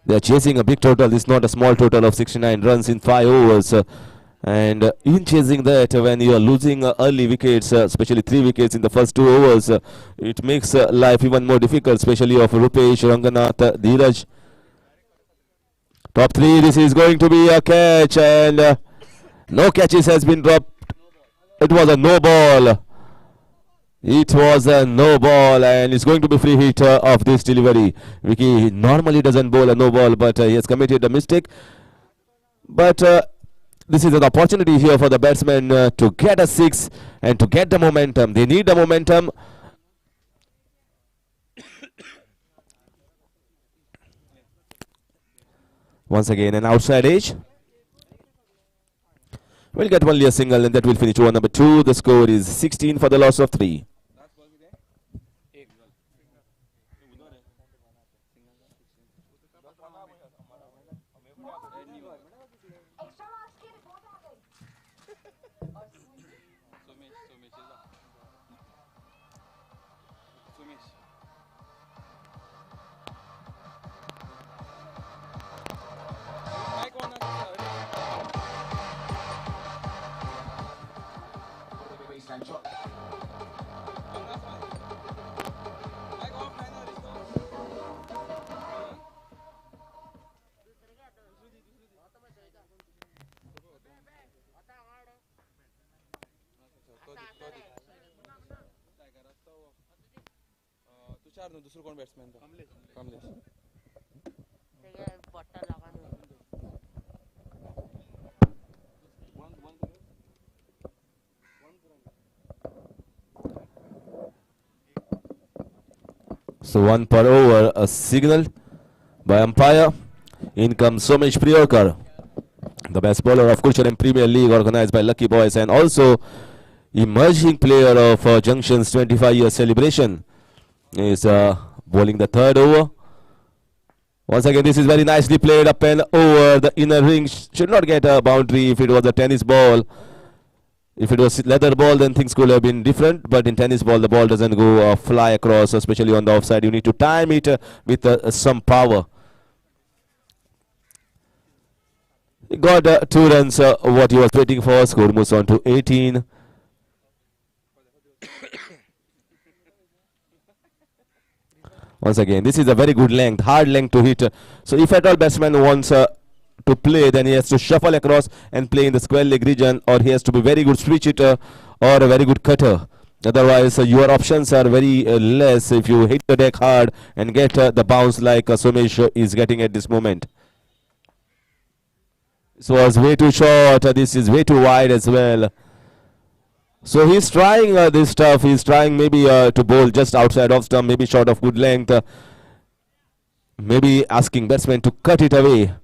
they are chasing a big total. This is not a small total of 69 runs in 5 overs. And in chasing that, when you are losing early wickets, especially 3 wickets in the first 2 overs, it makes life even more difficult, especially of Rupesh, Ranganath, Dheeraj. Top 3, this is going to be a catch, and no catches has been dropped. It was a no ball. It was a no ball, and it's going to be free hit of this delivery. Vicky normally doesn't bowl a no ball, but he has committed a mistake. But this is an opportunity here for the batsmen to get a 6 and to get the momentum. They need the momentum. Once again, an outside edge. We'll get only a single, and that will finish over number 2. The score is 16 for the loss of 3. दुसरं कोण batsman Kamlesh So 1 per over, a signal by umpire. In comes Somesh Priyorkar, the best bowler of Curchorem Premier League, organized by Lucky Boys, and also emerging player of Junction's 25-year celebration. Is bowling the 3rd over. Once again, this is very nicely played up and over the inner ring. Should not get a boundary if it was a tennis ball. If it was leather ball, then things could have been different. But in tennis ball, the ball doesn't go fly across, especially on the offside. You need to time it with some power. He got 2 runs, what he was waiting for. Score moves on to 18. Once again, this is a very good length, hard length to hit. So if at all batsman wants to play, then he has to shuffle across and play in the square leg region, or he has to be very good switch hitter or a very good cutter. Otherwise, your options are very less if you hit the deck hard and get the bounce like Somesh is getting at this moment. This was way too short. This is way too wide as well. So he's trying this stuff. He's trying maybe to bowl just outside off stump, maybe short of good length. Maybe asking batsman to cut it away.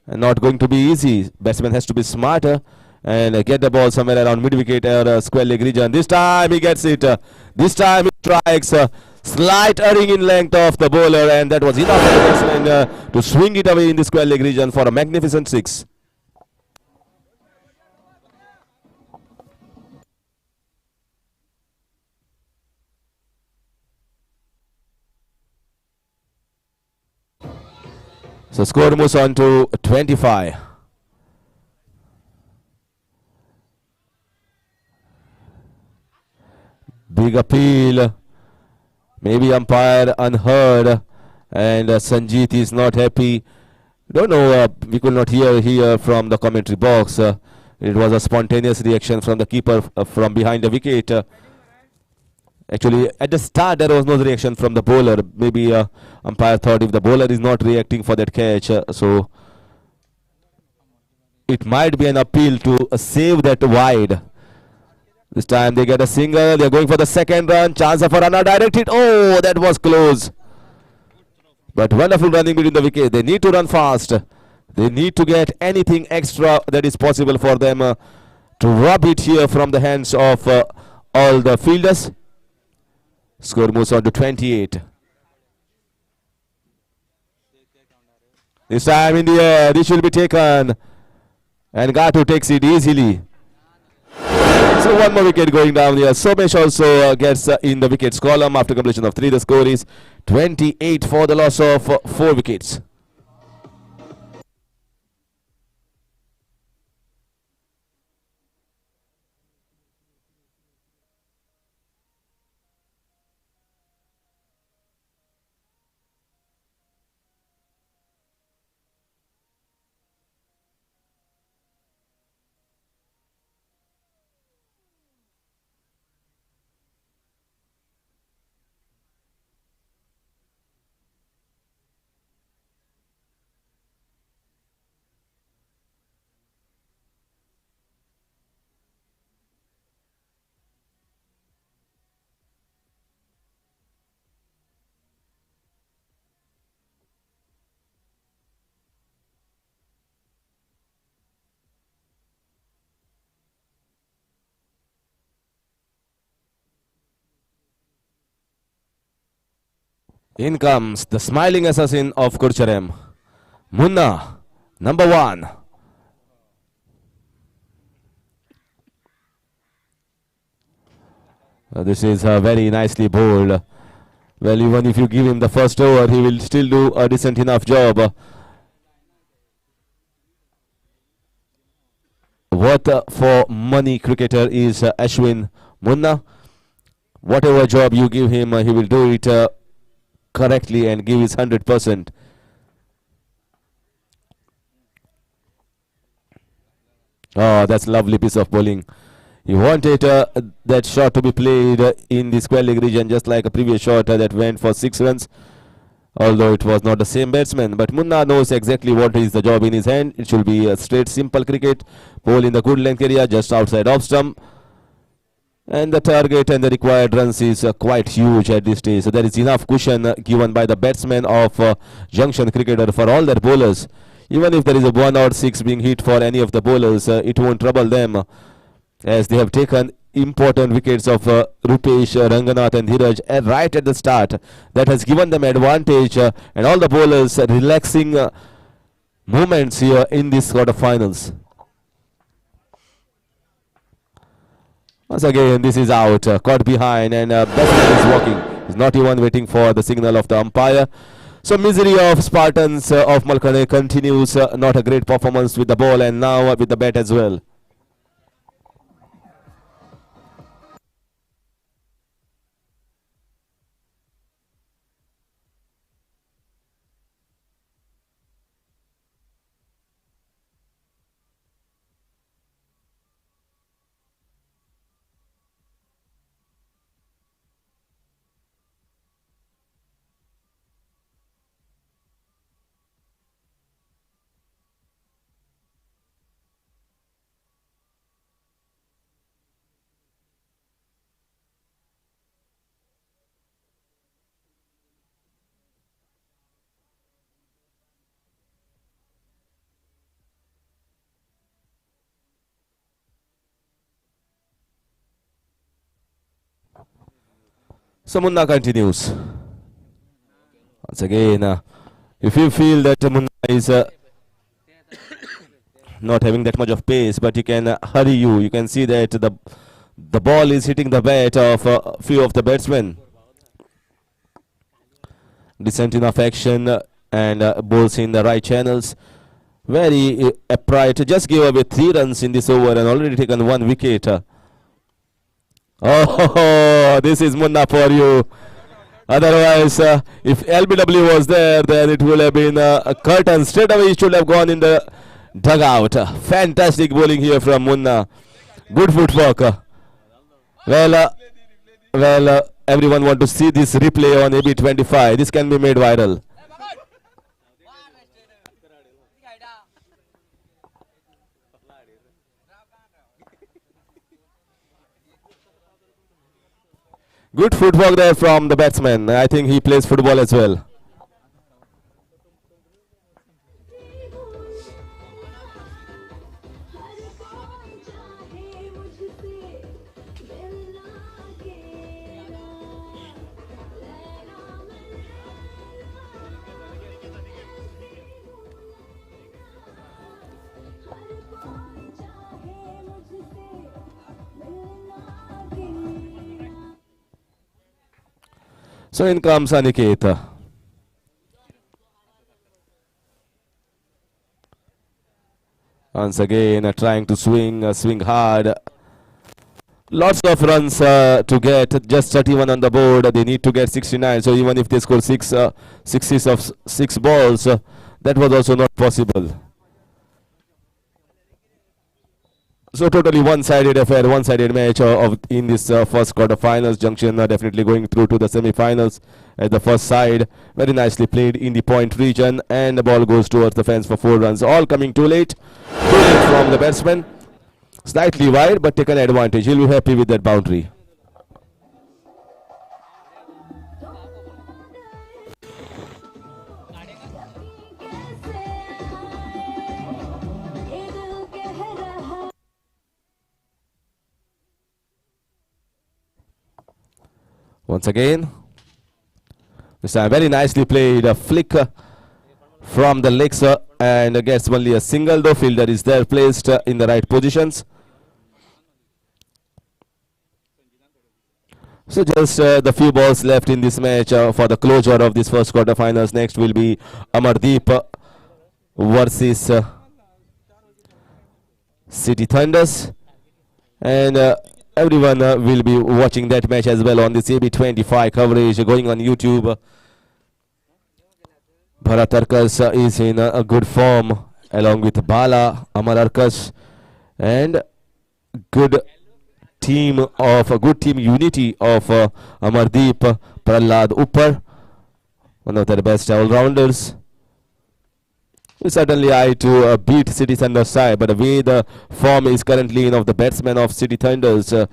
Not going to be easy. Batsman has to be smarter and get the ball somewhere around mid wicket or square leg region. This time he gets it. This time he strikes. Slight erring in length of the bowler, and that was enough for the batsman to swing it away in the square leg region for a magnificent 6. So score moves on to 25. Big appeal. Maybe umpire unheard, and Sanjeet is not happy. Don't know, we could not hear from the commentary box. It was a spontaneous reaction from the keeper from behind the wicket. Actually, at the start, there was no reaction from the bowler. Maybe umpire thought if the bowler is not reacting for that catch, so it might be an appeal to save that wide. This time they get a single. They're going for the 2nd run. Chance for another direct hit. Oh, that was close. But wonderful running between the wicket. They need to run fast. They need to get anything extra that is possible for them to rub it here from the hands of all the fielders. Score moves on to 28. This time in the air, this will be taken. And Gatu takes it easily. So one more wicket going down here. Somesh also gets in the wickets column after completion of 3. The score is 28 for the loss of 4 wickets. In comes the smiling assassin of Curchorem, Munna, number 1. This is very nicely bowled. Well, even if you give him the first over, he will still do a decent enough job. Worth for money cricketer is Ashwin Munna. Whatever job you give him, he will do it correctly and give his 100%. Oh, that's a lovely piece of bowling. He wanted that shot to be played in the square leg region, just like a previous shot that went for 6 runs. Although it was not the same batsman, but Munna knows exactly what is the job in his hand. It should be a straight, simple cricket. Ball in the good length area, just outside off stump. And the target and the required runs is quite huge at this stage. So there is enough cushion given by the batsmen of Junction Cricketer for all their bowlers. Even if there is a 1 or 6 being hit for any of the bowlers, it won't trouble them, as they have taken important wickets of Rupesh, Ranganath and Dhiraj right at the start. That has given them advantage, and all the bowlers relaxing moments here in this quarterfinals. Once again, this is out, caught behind, and batsman is walking. He's not even waiting for the signal of the umpire. So misery of Spartans of Malkane continues. Not a great performance with the ball, and now with the bat as well. So Munna continues. Once again, if you feel that Munna is not having that much of pace, but he can hurry you, you can see that the ball is hitting the bat of a few of the batsmen. Decent enough action and balls in the right channels. Very upright. Just gave away 3 runs in this over and already taken 1 wicket. Oh, this is Munna for you. Otherwise, if LBW was there, then it would have been a curtain. Straight away, he should have gone in the dugout. Fantastic bowling here from Munna. Good footwork. Well, everyone want to see this replay on AB25. This can be made viral. Good footwork there from the batsman. I think he plays football as well. So in comes Aniket. Once again, trying to swing hard. Lots of runs to get, just 31 on the board. They need to get 69. So even if they score sixes of 6 balls, that was also not possible. So totally one-sided affair, one-sided match of in this first quarter-finals. Junction definitely going through to the semi-finals as the first side. Very nicely played in the point region, and the ball goes towards the fence for 4 runs. All coming too late. Too late from the batsman. Slightly wide, but taken advantage. He'll be happy with that boundary. Once again, this time very nicely played. A flick from the legs and gets only a single. Though fielder is there placed in the right positions. So just the few balls left in this match for the closure of this first quarter-finals. Next will be Amardeep versus City Thunders, and everyone will be watching that match as well on this AB25 coverage going on YouTube. Bharat Arkas is in a good form along with Bala, Amar Arkas, and good team of a good team unity of Amardeep, Prahlad Uppar, one of their best all-rounders. We certainly eye to beat City Thunders side, but the way the form is currently of the batsmen of City Thunders, they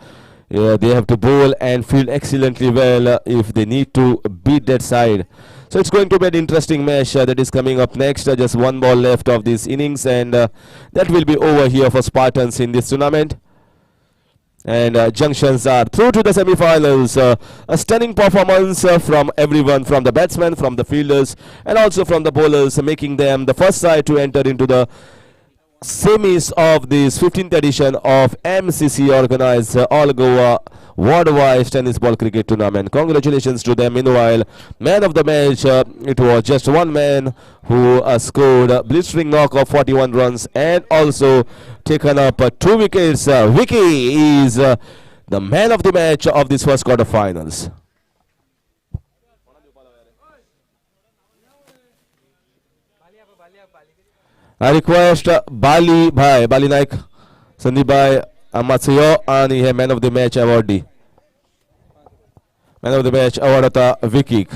have to bowl and field excellently well if they need to beat that side. So it's going to be an interesting match that is coming up next. Just 1 ball left of this innings, and that will be over here for Spartans in this tournament. And Junctions are through to the semi-finals. A stunning performance from everyone, from the batsmen, from the fielders, and also from the bowlers, making them the first side to enter into the semis of this 15th edition of MCC organized All Goa Worldwide Tennis Ball Cricket Tournament. Congratulations to them. Meanwhile, man of the match, it was just one man who scored a blistering knock of 41 runs and also taken up 2 wickets. Vicky is the man of the match of this first quarter finals. I request Bali Naik, Sandeep Bhai, Matsuyo, and he man of the match awardee. Man of the match award आता Vicky.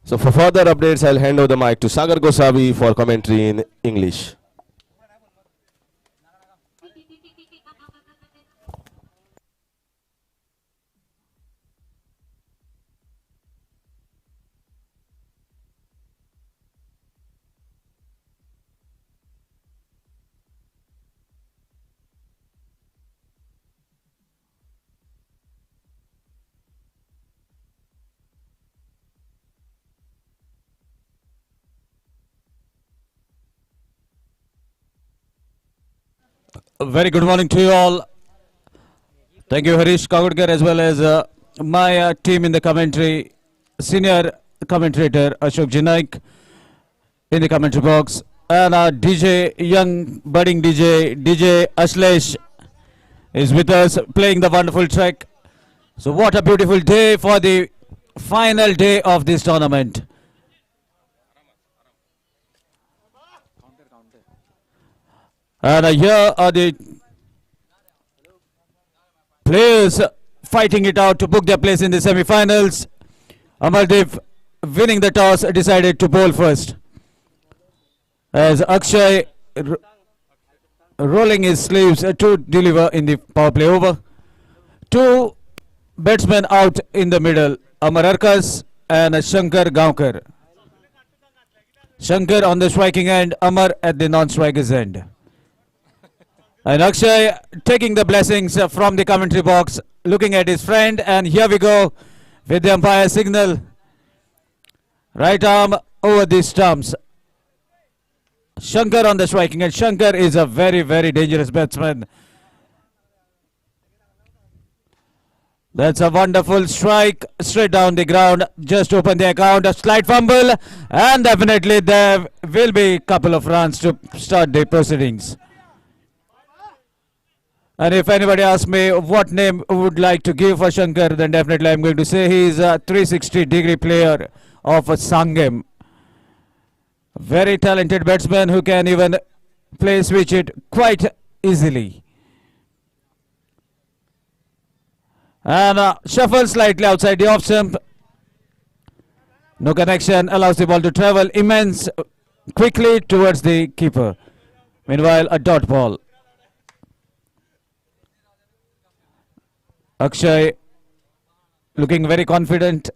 So for further updates, I'll hand over the mic to Sagar Gosavi for commentary in English. A very good morning to you all. Thank you, Harish Kagodkar, as well as my team in the commentary, senior commentator Ashok Jinaik in the commentary box, and our DJ, young budding DJ Ashlesh is with us playing the wonderful track. So what a beautiful day for the final day of this tournament. And here are the players fighting it out to book their place in the semi-finals. Amardeep, winning the toss, decided to bowl first, as Akshay rolling his sleeves to deliver in the power play over. Two batsmen out in the middle, Amar Arkas and Shankar Gaonkar. Shankar on the striking end, Amar at the non-striker's end. And Akshay taking the blessings from the commentary box, looking at his friend, and here we go with the umpire signal. Right arm over the stumps. Shankar on the striking end. Shankar is a very, very dangerous batsman. That's a wonderful strike straight down the ground. Just open the account. A slight fumble, and definitely there will be a couple of runs to start the proceedings. And if anybody asks me what name would like to give for Shankar, then definitely I'm going to say he is a 360-degree player of a Sangam. Very talented batsman who can even play switch it quite easily. And shuffle slightly outside the off stump. No connection, allows the ball to travel immense quickly towards the keeper. Meanwhile, a dot ball. Akshay looking very confident.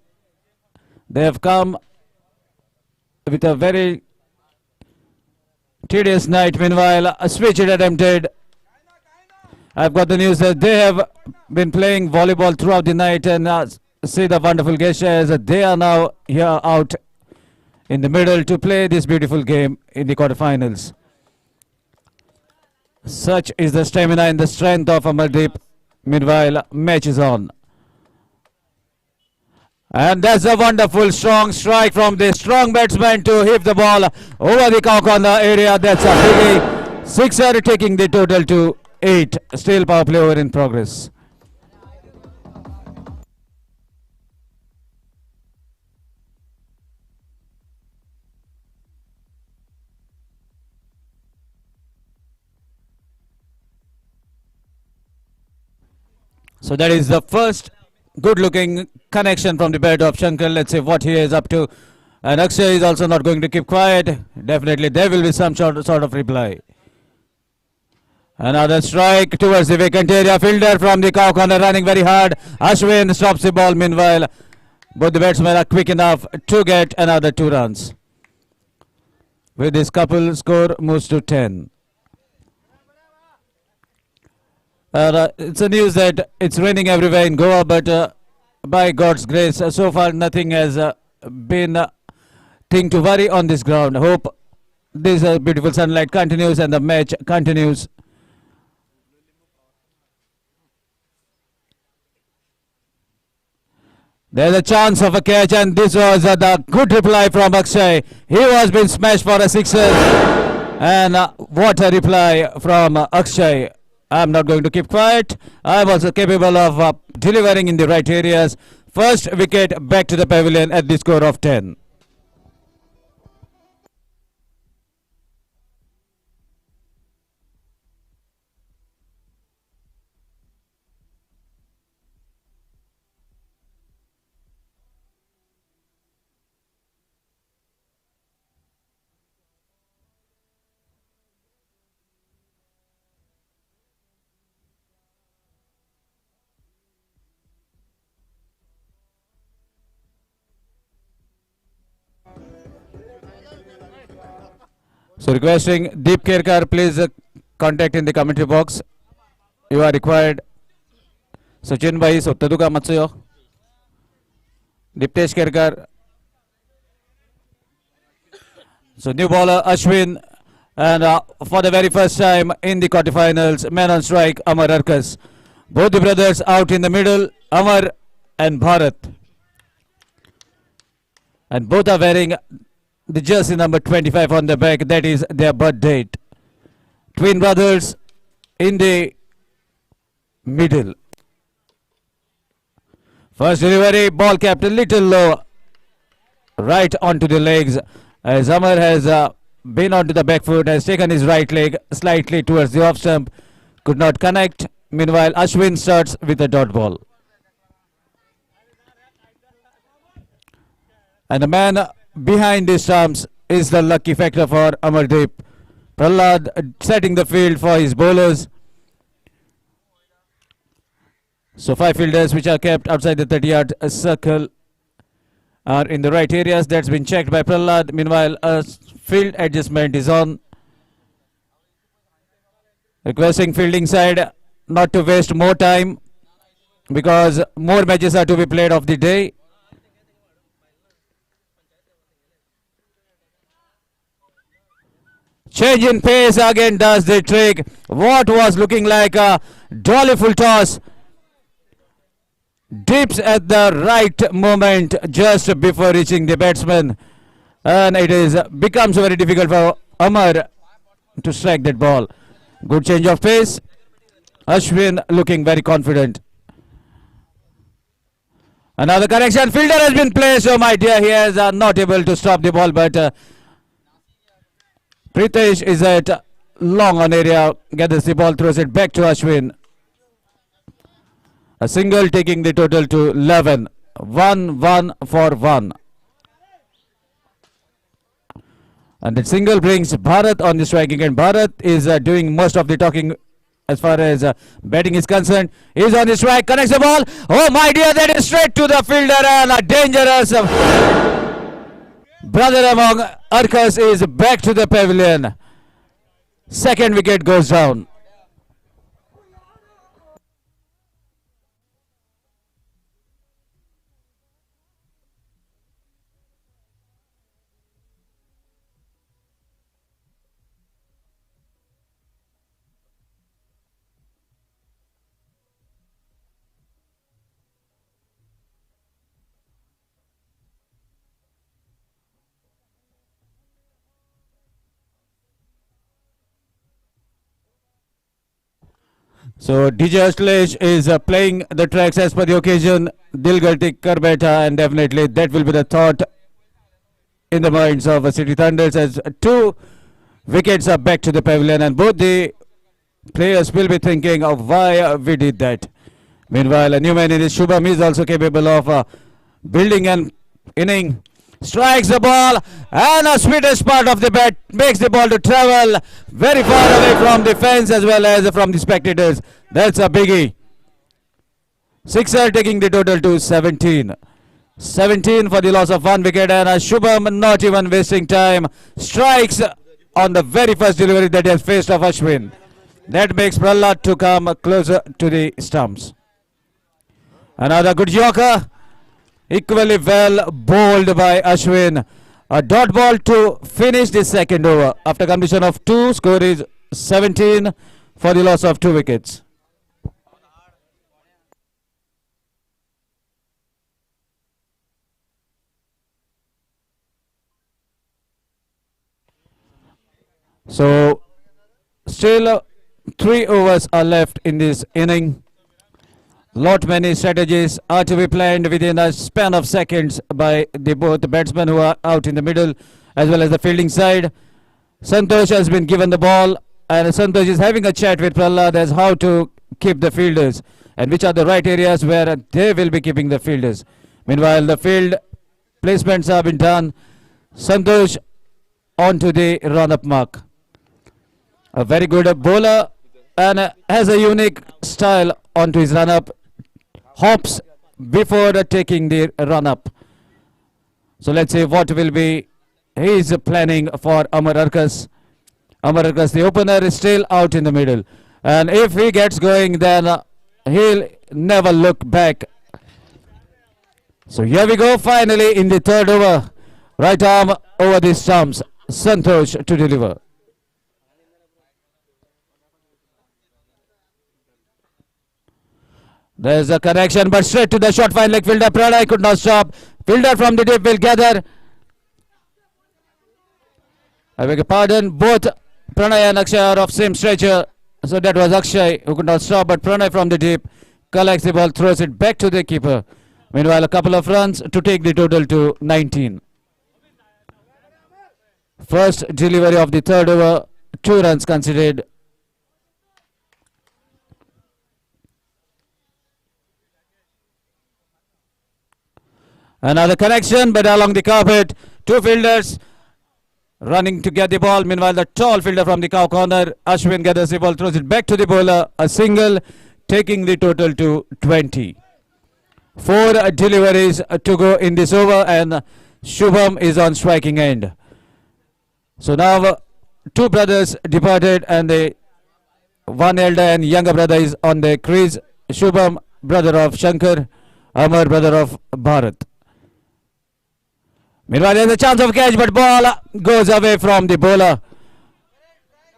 They have come with a very tedious night. Meanwhile, a switch is attempted. I've got the news that they have been playing volleyball throughout the night, and see the wonderful gestures. They are now here out in the middle to play this beautiful game in the quarterfinals. Such is the stamina and the strength of Amardeep. Meanwhile, match is on. And that's a wonderful strong strike from the strong batsman to hit the ball over the cow corner area. That's a biggie. Sixer taking the total to 8. Still power play over in progress. So that is the first good looking connection from the bat of Shankar. Let's see what he is up to. And Akshay is also not going to keep quiet. Definitely there will be some sort of reply. Another strike towards the vacant area. Fielder from the cow corner running very hard. Ashwin stops the ball. Meanwhile, both the batsmen are quick enough to get another 2 runs. With this couple, score moves to 10. It's a news that it's raining everywhere in Goa, but by God's grace, so far nothing has been thing to worry on this ground. Hope this beautiful sunlight continues and the match continues. There's a chance of a catch, and this was the good reply from Akshay. He was being smashed for a sixer, and what a reply from Akshay. I'm not going to keep quiet. I'm also capable of delivering in the right areas. First wicket back to the pavilion at the score of 10. So requesting Deep Kerkar, please contact in the commentary box. You are required. Sachin bhai sottadu ka matsuyo. Diptesh Kerkar. So new bowler Ashwin, and for the very first time in the quarterfinals, man on strike Amar Arkas. Both the brothers out in the middle, Amar and Bharat. And both are wearing the jersey number 25 on the back. That is their birth date. Twin brothers in the middle. First delivery, ball kept a little low, right onto the legs, as Amar has been onto the back foot, has taken his right leg slightly towards the off stump, could not connect. Meanwhile, Ashwin starts with a dot ball. And the man behind the stumps is the lucky factor for Amardeep. Prahlad setting the field for his bowlers. So 5 fielders which are kept outside the 30-yard circle are in the right areas. That's been checked by Prahlad. Meanwhile, a field adjustment is on. Requesting fielding side not to waste more time, because more matches are to be played of the day. Change in pace again does the trick. What was looking like a dollyful toss dips at the right moment just before reaching the batsman, and it is becomes very difficult for Amar to strike that ball. Good change of pace. Ashwin looking very confident. Another correction. Fielder has been placed. Oh my dear, he is not able to stop the ball, but Pritesh is at long on area, gathers the ball, throws it back to Ashwin. A single taking the total to 11. 1-1 for 1. And that single brings Bharat on the striking end. Bharat is doing most of the talking as far as batting is concerned. He's on the strike, connects the ball. Oh my dear, that is straight to the fielder, and a dangerous brother among Arkas is back to the pavilion. Second wicket goes down. So DJ Ashlesh is playing the tracks as per the occasion. Dil Galti Kar Baitha, and definitely that will be the thought in the minds of City Thunders, as 2 wickets are back to the pavilion, and both the players will be thinking of why we did that. Meanwhile, a new man in his Shubham is also capable of building an inning. Strikes the ball, and a sweetest part of the bat makes the ball to travel very far away from the fence as well as from the spectators. That's a biggie. Sixer taking the total to 17. 17 for the loss of 1 wicket, and Shubham not even wasting time strikes on the very first delivery that he has faced of Ashwin. That makes Prahlad to come closer to the stumps. Another good yorker. Equally well bowled by Ashwin. A dot ball to finish the second over. After completion of 2, score is 17 for the loss of 2 wickets. So still 3 overs are left in this inning. Lot many strategies are to be planned within a span of seconds by the both batsmen who are out in the middle as well as the fielding side. Santosh has been given the ball, and Santosh is having a chat with Prahlad as how to keep the fielders and which are the right areas where they will be keeping the fielders. Meanwhile, the field placements have been done. Santosh onto the run-up mark. A very good bowler, and has a unique style onto his run-up. Hops before taking the run-up. So let's see what will be his planning for Amar Arkas. Amar Arkas, the opener, is still out in the middle. And if he gets going, then he'll never look back. So here we go, finally in the third over. Right arm over the stumps. Santosh to deliver. There's a correction, but straight to the short fine leg fielder. Pranay could not stop. Fielder from the deep will gather. I beg your pardon, both Pranay and Akshay are of same stature. So that was Akshay who could not stop, but Pranay from the deep collects the ball, throws it back to the keeper. Meanwhile, a couple of runs to take the total to 19. First delivery of the third over, 2 runs considered. Another connection, but along the carpet, 2 fielders running to get the ball. Meanwhile, the tall fielder from the cow corner, Ashwin, gathers the ball, throws it back to the bowler. A single, taking the total to 20. 4 deliveries to go in this over, and Shubham is on striking end. So now 2 brothers departed, and the one elder and younger brother is on the crease. Shubham, brother of Shankar, Amar, brother of Bharat. Meanwhile, there's a chance of catch, but ball goes away from the bowler.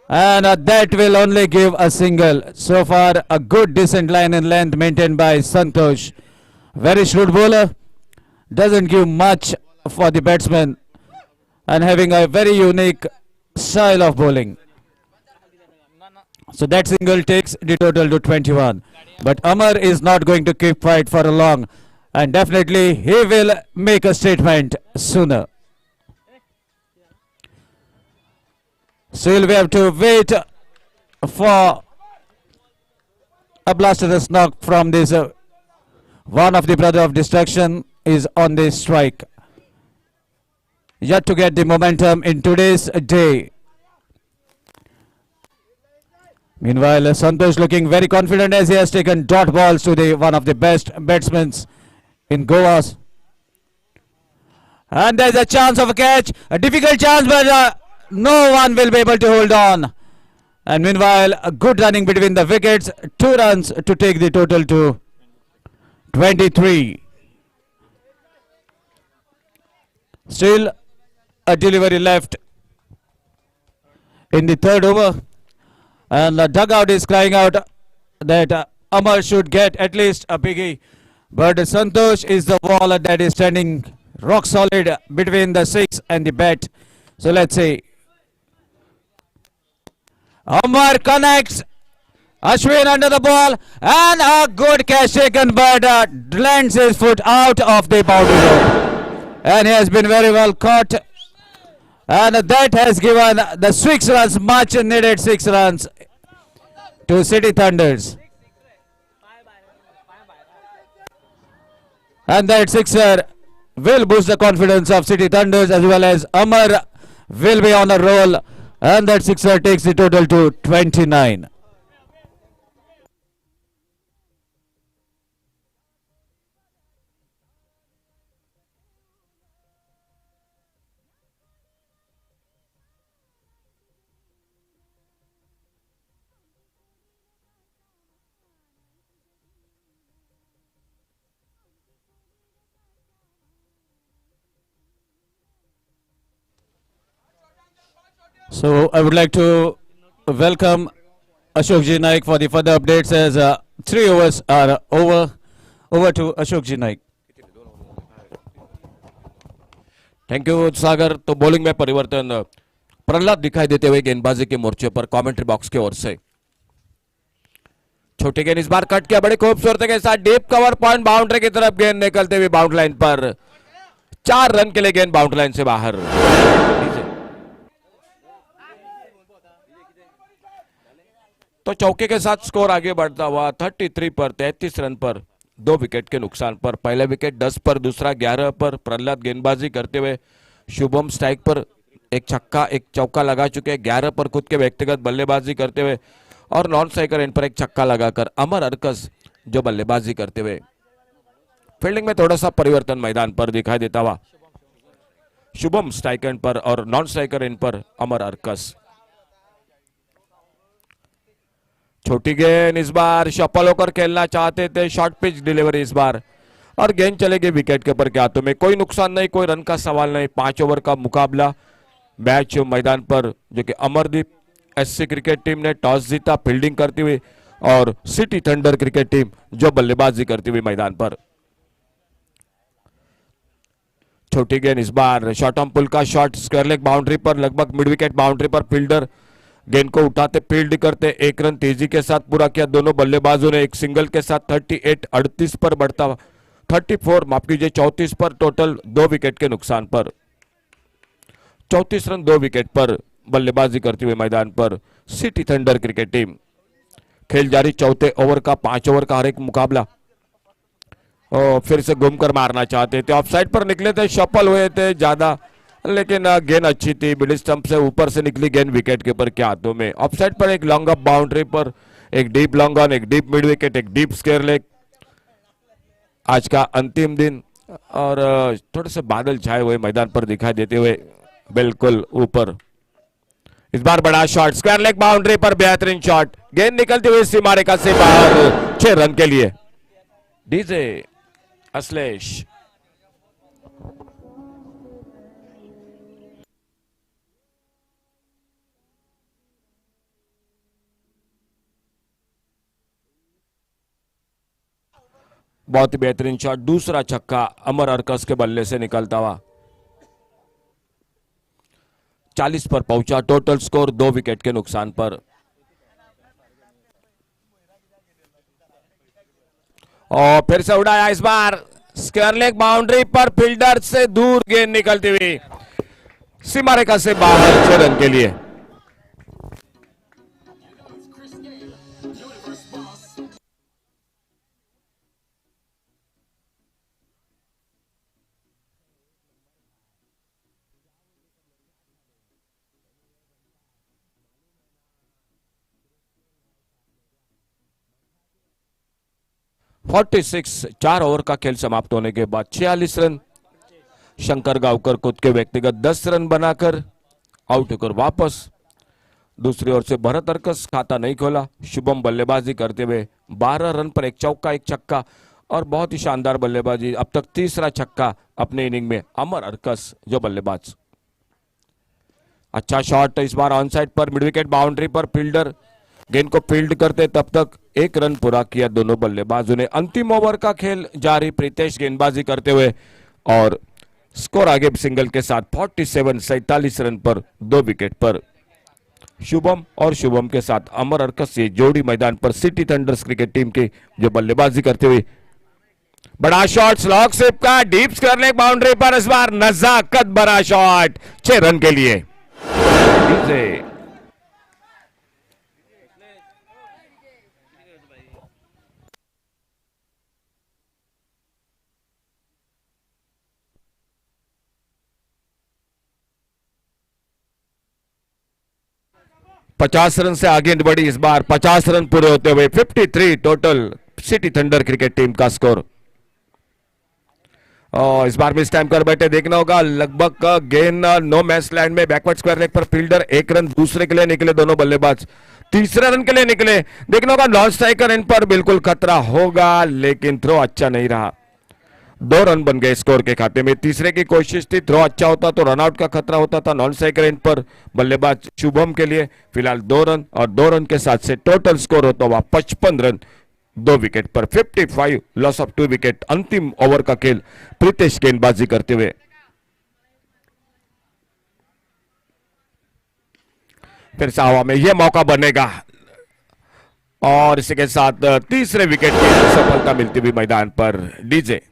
And that will only give a single. So far, a good decent line and length maintained by Santosh. Very shrewd bowler. Doesn't give much for the batsman. And having a very unique style of bowling. So that single takes the total to 21. But Amar is not going to keep quiet for a long. And definitely he will make a statement sooner. Still we have to wait for a blasterous knock from this. One of the brother of destruction is on the strike. Yet to get the momentum in today's day. Meanwhile, Santosh looking very confident as he has taken dot balls to the one of the best batsmen in Goa. And there's a chance of a catch. A difficult chance, but no one will be able to hold on. And meanwhile, a good running between the wickets. 2 runs to take the total to 23. Still a delivery left in the third over. And the dugout is crying out that Amar should get at least a biggie. But Santosh is the wall that is standing rock solid between the 6 and the bat. So let's see. Amar connects. Ashwin under the ball. And a good catch taken, but lands his foot out of the boundary zone. And he has been very well caught. And that has given the 6 runs, much needed 6 runs to City Thunders. And that sixer will boost the confidence of City Thunders, as well as Amar will be on a roll. And that sixer takes the total to 29. So I would like to welcome Ashokji Naik for the further updates, as 3 overs are over. Over to Ashokji Naik. Thank you Sagar. तो bowling में परिवर्तन प्रहलाद दिखाई देते हुए गेंदबाजी के मोर्चे पर कमेंट्री बॉक्स की ओर से। छोटी गेंद इस बार कट किया बड़ी खूबसूरती के साथ, डीप कवर पॉइंट बाउंड्री की तरफ गेंद निकलते हुए बाउंड्री लाइन पर 4 रन के लिए गेंद बाउंड्री लाइन से बाहर। तो चौके के साथ स्कोर आगे बढ़ता हुआ 33 पर 33 रन पर 2 विकेट के नुकसान पर। पहला विकेट 10 पर, दूसरा 11 पर। प्रहलाद गेंदबाजी करते हुए, शुभम स्ट्राइक पर एक छक्का एक चौका लगा चुके, 11 पर खुद के व्यक्तिगत बल्लेबाजी करते हुए और नॉन स्ट्राइकर एंड पर एक छक्का लगाकर अमर अर्कस जो बल्लेबाजी करते हुए। फील्डिंग में थोड़ा सा परिवर्तन मैदान पर दिखाई देता हुआ, शुभम स्ट्राइक एंड पर और नॉन स्ट्राइकर एंड पर अमर अर्कस। छोटी गेंद इस बार शफल होकर खेलना चाहते थे, शॉर्ट पिच डिलीवरी इस बार और गेंद चलेगी विकेट के ऊपर के हाथों में। कोई नुकसान नहीं, कोई रन का सवाल नहीं। 5 ओवर का मुकाबला मैच मैदान पर, जो कि अमरदीप एससी क्रिकेट टीम ने टॉस जीता फील्डिंग करती हुई और सिटी थंडर क्रिकेट टीम जो बल्लेबाजी करती हुई मैदान पर। छोटी गेंद इस बार शॉर्ट ऑन पुल का शॉट स्क्वायर लेग बाउंड्री पर, लगभग मिड विकेट बाउंड्री पर। फील्डर गेंद को उठाते फील्ड करते 1 रन तेजी के साथ पूरा किया दोनों बल्लेबाजों ने। एक सिंगल के साथ 38 पर बढ़ता 34 माफ कीजिए 34 पर, टोटल 2 विकेट के नुकसान पर। 34 रन 2 विकेट पर बल्लेबाजी करती हुई मैदान पर सिटी थंडर क्रिकेट टीम। खेल जारी, चौथे ओवर का 5 ओवर का हर एक मुकाबला। फिर से घूमकर मारना चाहते थे, ऑफसाइड पर निकले थे, सफल हुए थे ज्यादा, लेकिन गेंद अच्छी थी। मिडिल स्टंप से ऊपर से निकली गेंद विकेट के ऊपर के हाथों में। ऑफसाइड पर एक लॉन्ग अप बाउंड्री पर, एक डीप लॉन्ग ऑन, एक डीप मिड विकेट, एक डीप स्क्वायर लेग। आज का अंतिम दिन और थोड़े से बादल छाए हुए मैदान पर दिखाई देते हुए बिल्कुल ऊपर। इस बार बड़ा शॉट स्क्वायर लेग बाउंड्री पर, बेहतरीन शॉट, गेंद निकलती हुई सीमा रेखा से बाहर 6 रन के लिए। डीजे अश्लेष बहुत ही बेहतरीन शॉट, दूसरा छक्का अमर अर्कस के बल्ले से निकलता हुआ 40 पर पहुंचा। टोटल स्कोर 2 विकेट के नुकसान पर। और फिर से उड़ाया इस बार स्क्वायर लेग बाउंड्री पर, फील्डर से दूर गेंद निकलती हुई सीमा रेखा से बाहर 6 रन के लिए। फोर्टी 4 ओवर का खेल समाप्त होने के बाद 46 रन। शंकर गांवकर खुद के व्यक्तिगत 10 रन बनाकर आउट होकर वापस। दूसरी ओर से भरत अर्कस खाता नहीं खोला। शुभम बल्लेबाजी करते हुए 12 रन पर 1 चौका 1 छक्का और बहुत ही शानदार बल्लेबाजी। अब तक तीसरा छक्का अपने इनिंग में अमर अर्कस जो बल्लेबाज। अच्छा शॉट इस बार ऑन साइड पर, मिड विकेट बाउंड्री पर, फील्डर गेंद को फील्ड करते तब तक 1 रन पूरा किया दोनों बल्लेबाजों ने। अंतिम ओवर का खेल जारी, प्रीतेश गेंदबाजी करते हुए और स्कोर आगे सिंगल के साथ 47 रन पर 2 विकेट पर। शुभम और शुभम के साथ अमर अर्कस ये जोड़ी मैदान पर सिटी थंडर्स क्रिकेट टीम के जो बल्लेबाजी करते हुए। बड़ा शॉट स्लॉग स्लिप का, डीप स्क्वायर लेग बाउंड्री पर, इस बार नजाकत भरा शॉट 6 रन के लिए। 50 रन से आगे बढ़ी इस बार। 50 रन पूरे होते हुए 53 total city thunder cricket team का स्कोर। और इस बार मिस टाइम कर बैठे, देखना होगा लगभग गेंद नो मैच लैंड में, बैकवर्ड स्क्वायर लेग पर, फील्डर 1 रन दूसरे के लिए निकले, दोनों बल्लेबाज तीसरे रन के लिए निकले। देखना होगा नॉन स्ट्राइकर इन पर बिल्कुल खतरा होगा, लेकिन थ्रो अच्छा नहीं रहा। 2 रन बन गए स्कोर के खाते में। तीसरे की कोशिश थी, थ्रो अच्छा होता तो रनआउट का खतरा होता था नॉन स्ट्राइकर एंड पर बल्लेबाज शुभम के लिए। फिलहाल 2 रन और 2 रन के साथ से टोटल स्कोर होता हुआ 55 रन 2 विकेट पर। 55 लॉस ऑफ 2 विकेट। अंतिम ओवर का खेल प्रीतेश गेंदबाजी करते हुए। फिर से हवा में यह मौका बनेगा और इसी के साथ तीसरे विकेट की सफलता मिलती हुई मैदान पर। डीजे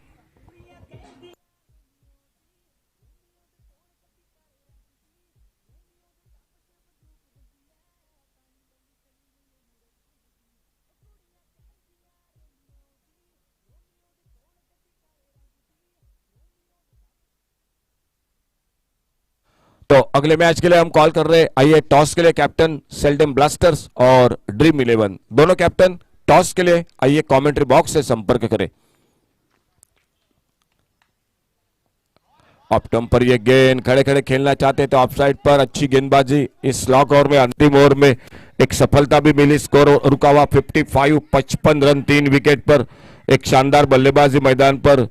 तो अगले मैच के लिए हम कॉल कर रहे हैं। आइए टॉस के लिए कैप्टन सेल्डम ब्लास्टर्स और ड्रीम 11 दोनों कैप्टन टॉस के लिए आइए कमेंट्री बॉक्स से संपर्क करें ऑफ टर्म पर ये गेंद खड़े खड़े खेलना चाहते तो ऑफ साइड पर अच्छी गेंदबाजी इस लॉक ओवर में अंतिम ओवर में एक सफलता भी मिली। स्कोर रुका हुआ 55 55 रन 3 विकेट पर। एक शानदार बल्लेबाजी मैदान पर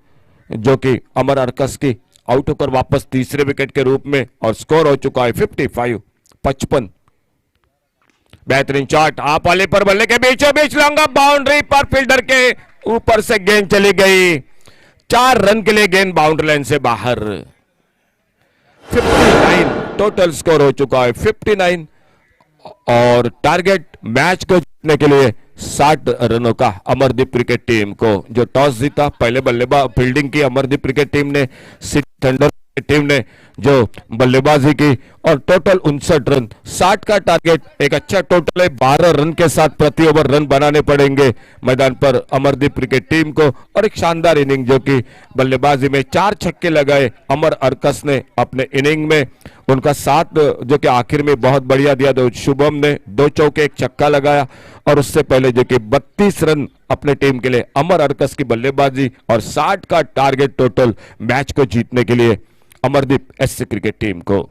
जो कि अमर अर्कस की आउट होकर वापस तीसरे विकेट के रूप में और स्कोर हो चुका है 55 55। बेहतरीन शॉट आप वाले पर बल्ले के बीचों बीच लॉन्ग बाउंड्री पर फील्डर के ऊपर से गेंद चली गई। 4 रन के लिए गेंद बाउंड्री लाइन से बाहर। 59 टोटल स्कोर हो चुका है 59 और टारगेट मैच को जीतने के लिए 60 रनों का अमरदीप क्रिकेट टीम को जो टॉस जीता पहले बल्लेबाज फील्डिंग की अमरदीप क्रिकेट टीम ने, सिटी थंडर टीम ने जो बल्लेबाजी की और टोटल 59 रन। 60 का टारगेट एक अच्छा टोटल है। 12 रन के साथ प्रति ओवर रन बनाने पड़ेंगे मैदान पर अमरदीप क्रिकेट टीम को। और एक शानदार इनिंग जो कि बल्लेबाजी में 4 छक्के लगाए अमर अर्कस ने अपने इनिंग में। उनका साथ जो कि आखिर में बहुत बढ़िया दिया। दो शुभम ने 2 चौके 1 छक्का लगाया और उससे पहले जो कि 32 रन अपने टीम के लिए अमर अर्कस की बल्लेबाजी और 60 का टारगेट टोटल मैच को जीतने के लिए अमरदीप एससी क्रिकेट टीम को।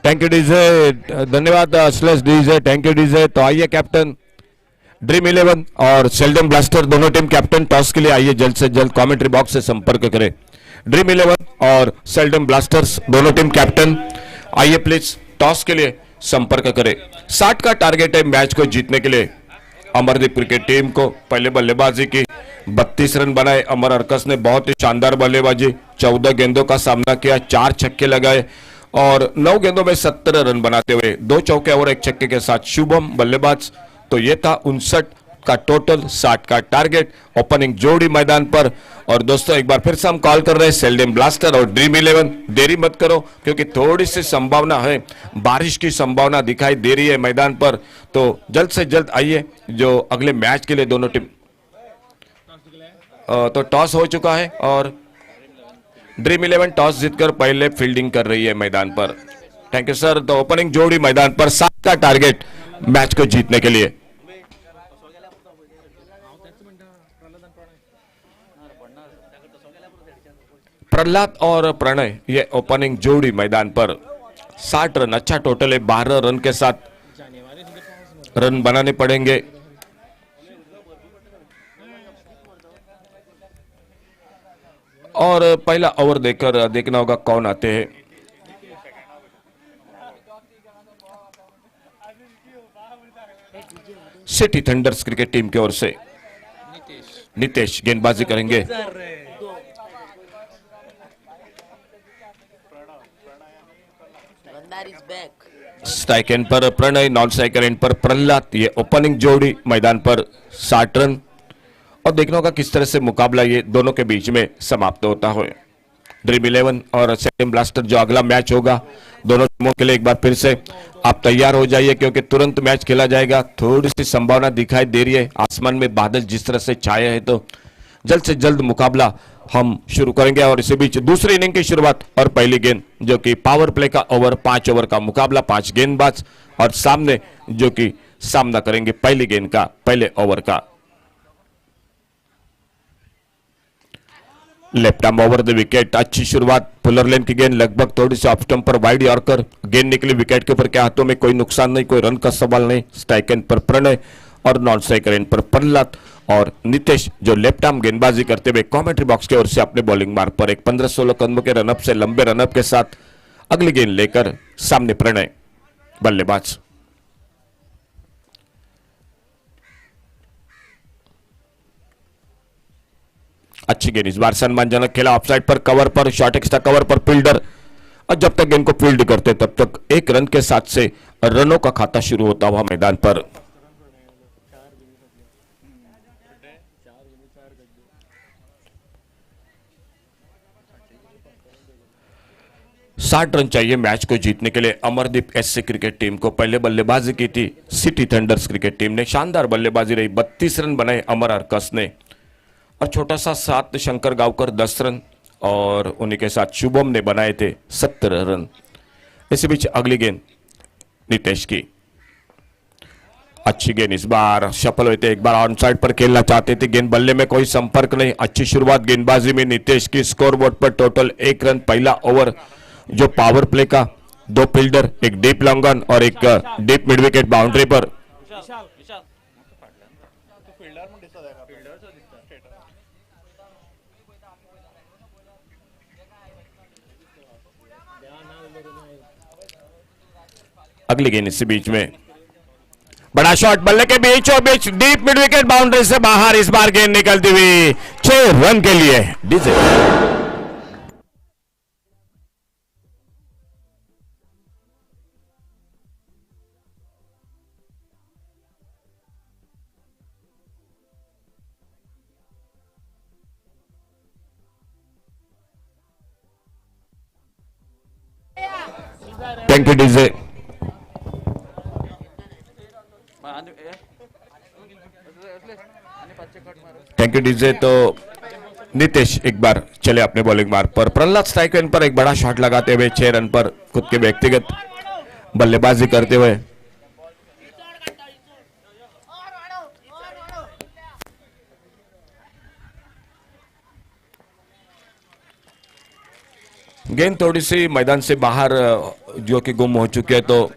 थैंक यू डीजे, धन्यवाद slash DJ, thank you DJ. तो आइए कैप्टन ड्रीम 11 और सेल्डम ब्लास्टर दोनों टीम कैप्टन टॉस के लिए आइए जल्द से जल्द कमेंट्री बॉक्स से संपर्क करें। ड्रीम 11 और सेल्डम ब्लास्टर्स दोनों टीम कैप्टन आइए प्लीज टॉस के लिए संपर्क करें। 60 का टारगेट है मैच को जीतने के लिए अमरदीप क्रिकेट टीम को। पहले बल्लेबाजी की 32 रन बनाए अमर अर्कस ने, बहुत ही शानदार बल्लेबाजी। 14 गेंदों का सामना किया, 4 छक्के लगाए और 9 गेंदों में 17 रन बनाते हुए 2 चौके और 1 छक्के के साथ शुभम बल्लेबाज। तो ये था 59 का टोटल, 60 का टारगेट। ओपनिंग जोड़ी मैदान पर। और दोस्तों एक बार फिर से हम कॉल कर रहे हैं सेल्डम ब्लास्टर और ड्रीम 11, देरी मत करो क्योंकि थोड़ी सी संभावना है, बारिश की संभावना दिखाई दे रही है मैदान पर। तो जल्द से जल्द आइए जो अगले मैच के लिए दोनों टीम। तो टॉस हो चुका है और ड्रीम 11 टॉस जीतकर पहले फील्डिंग कर रही है मैदान पर। Thank you sir. तो ओपनिंग जोड़ी मैदान पर, 7 का टारगेट मैच को जीतने के लिए। प्रहलाद और प्रणय ये ओपनिंग जोड़ी मैदान पर। 60 रन अच्छा टोटल है, 12 रन के साथ रन बनाने पड़ेंगे। और पहला ओवर देखकर देखना होगा कौन आते हैं। सिटी थंडर्स क्रिकेट टीम की ओर से नितेश गेंदबाजी करेंगे। स्ट्राइक एंड पर प्रणय, नॉन स्ट्राइकर एंड पर प्रहलाद। ये ओपनिंग जोड़ी मैदान पर 60 रन। और देखना होगा किस तरह से मुकाबला ये दोनों के बीच में समाप्त होता है। ड्रीम 11 और सेल्डम ब्लास्टर जो अगला मैच होगा दोनों टीमों के लिए एक बार फिर से आप तैयार हो जाइए क्योंकि तुरंत मैच खेला जाएगा। थोड़ी सी संभावना दिखाई दे रही है, आसमान में बादल जिस तरह से छाए हैं, तो जल्द से जल्द मुकाबला हम शुरू करेंगे। और इसी बीच दूसरी इनिंग की शुरुआत और पहली गेंद जो कि पावर प्ले का ओवर, 5 ओवर का मुकाबला, 5 गेंदबाज और सामने जो कि सामना करेंगे पहली गेंद का, पहले ओवर का। Left arm over the wicket, अच्छी शुरुआत, पुलर लेन की गेंद लगभग थोड़ी सी ऑफ स्टंप पर वाइड यॉर्कर, गेंद निकली विकेट के ऊपर के हाथों में, कोई नुकसान नहीं, कोई रन का सवाल नहीं। स्ट्राइक एंड पर प्रणय और नॉन स्ट्राइकर एंड पर प्रहलाद और नितेश जो लेफ्ट आर्म गेंदबाजी करते हुए कमेंट्री बॉक्स की ओर से अपने बॉलिंग मार्ग पर एक 15-16 कदमों के रनअप से लंबे रनअप के साथ अगली गेंद लेकर सामने प्रणय बल्लेबाज। अच्छी गेंद, इस बार सम्मानजनक खेला, ऑफसाइड पर, कवर पर, शॉर्ट एक्स्ट्रा कवर पर फील्डर, और जब तक गेंद को फील्ड करते तब तक एक रन के साथ से रनों का खाता शुरू होता हुआ मैदान पर। साठ रन चाहिए मैच को जीतने के लिए अमरदीप एससी क्रिकेट टीम को। पहले बल्लेबाजी की थी सिटी थंडर्स क्रिकेट टीम ने, शानदार बल्लेबाजी रही, 32 रन बनाए अमर अरकस ने, और छोटा सा सात शंकर गांवकर 10 रन, और उन्हीं के साथ शुभम ने बनाए थे 17 रन। इसी बीच अगली गेंद नितेश की, अच्छी गेंद, इस बार सफल हुए थे, एक बार ऑन साइड पर खेलना चाहते थे, गेंद बल्ले में कोई संपर्क नहीं। अच्छी शुरुआत गेंदबाजी में नितेश की, स्कोरबोर्ड पर टोटल 1 रन। पहला ओवर जो पावर प्ले का, 2 फील्डर, एक डीप लॉन्ग ऑन और एक डीप मिड विकेट बाउंड्री पर। अगली गेंद इसी बीच में, बड़ा शॉट बल्ले के बीचों बीच, डीप मिड विकेट बाउंड्री से बाहर, इस बार गेंद निकलती हुई 6 रन के लिए DJ. Thank you DJ. Thank you DJ. तो नितेश एक बार चले अपने बॉलिंग मार्ग पर, प्रहलाद स्ट्राइक रेंज पर एक बड़ा शॉट लगाते हुए 6 रन पर खुद के व्यक्तिगत बल्लेबाजी करते हुए। गेंद थोड़ी सी मैदान से बाहर जो कि गुम हो चुकी है, तो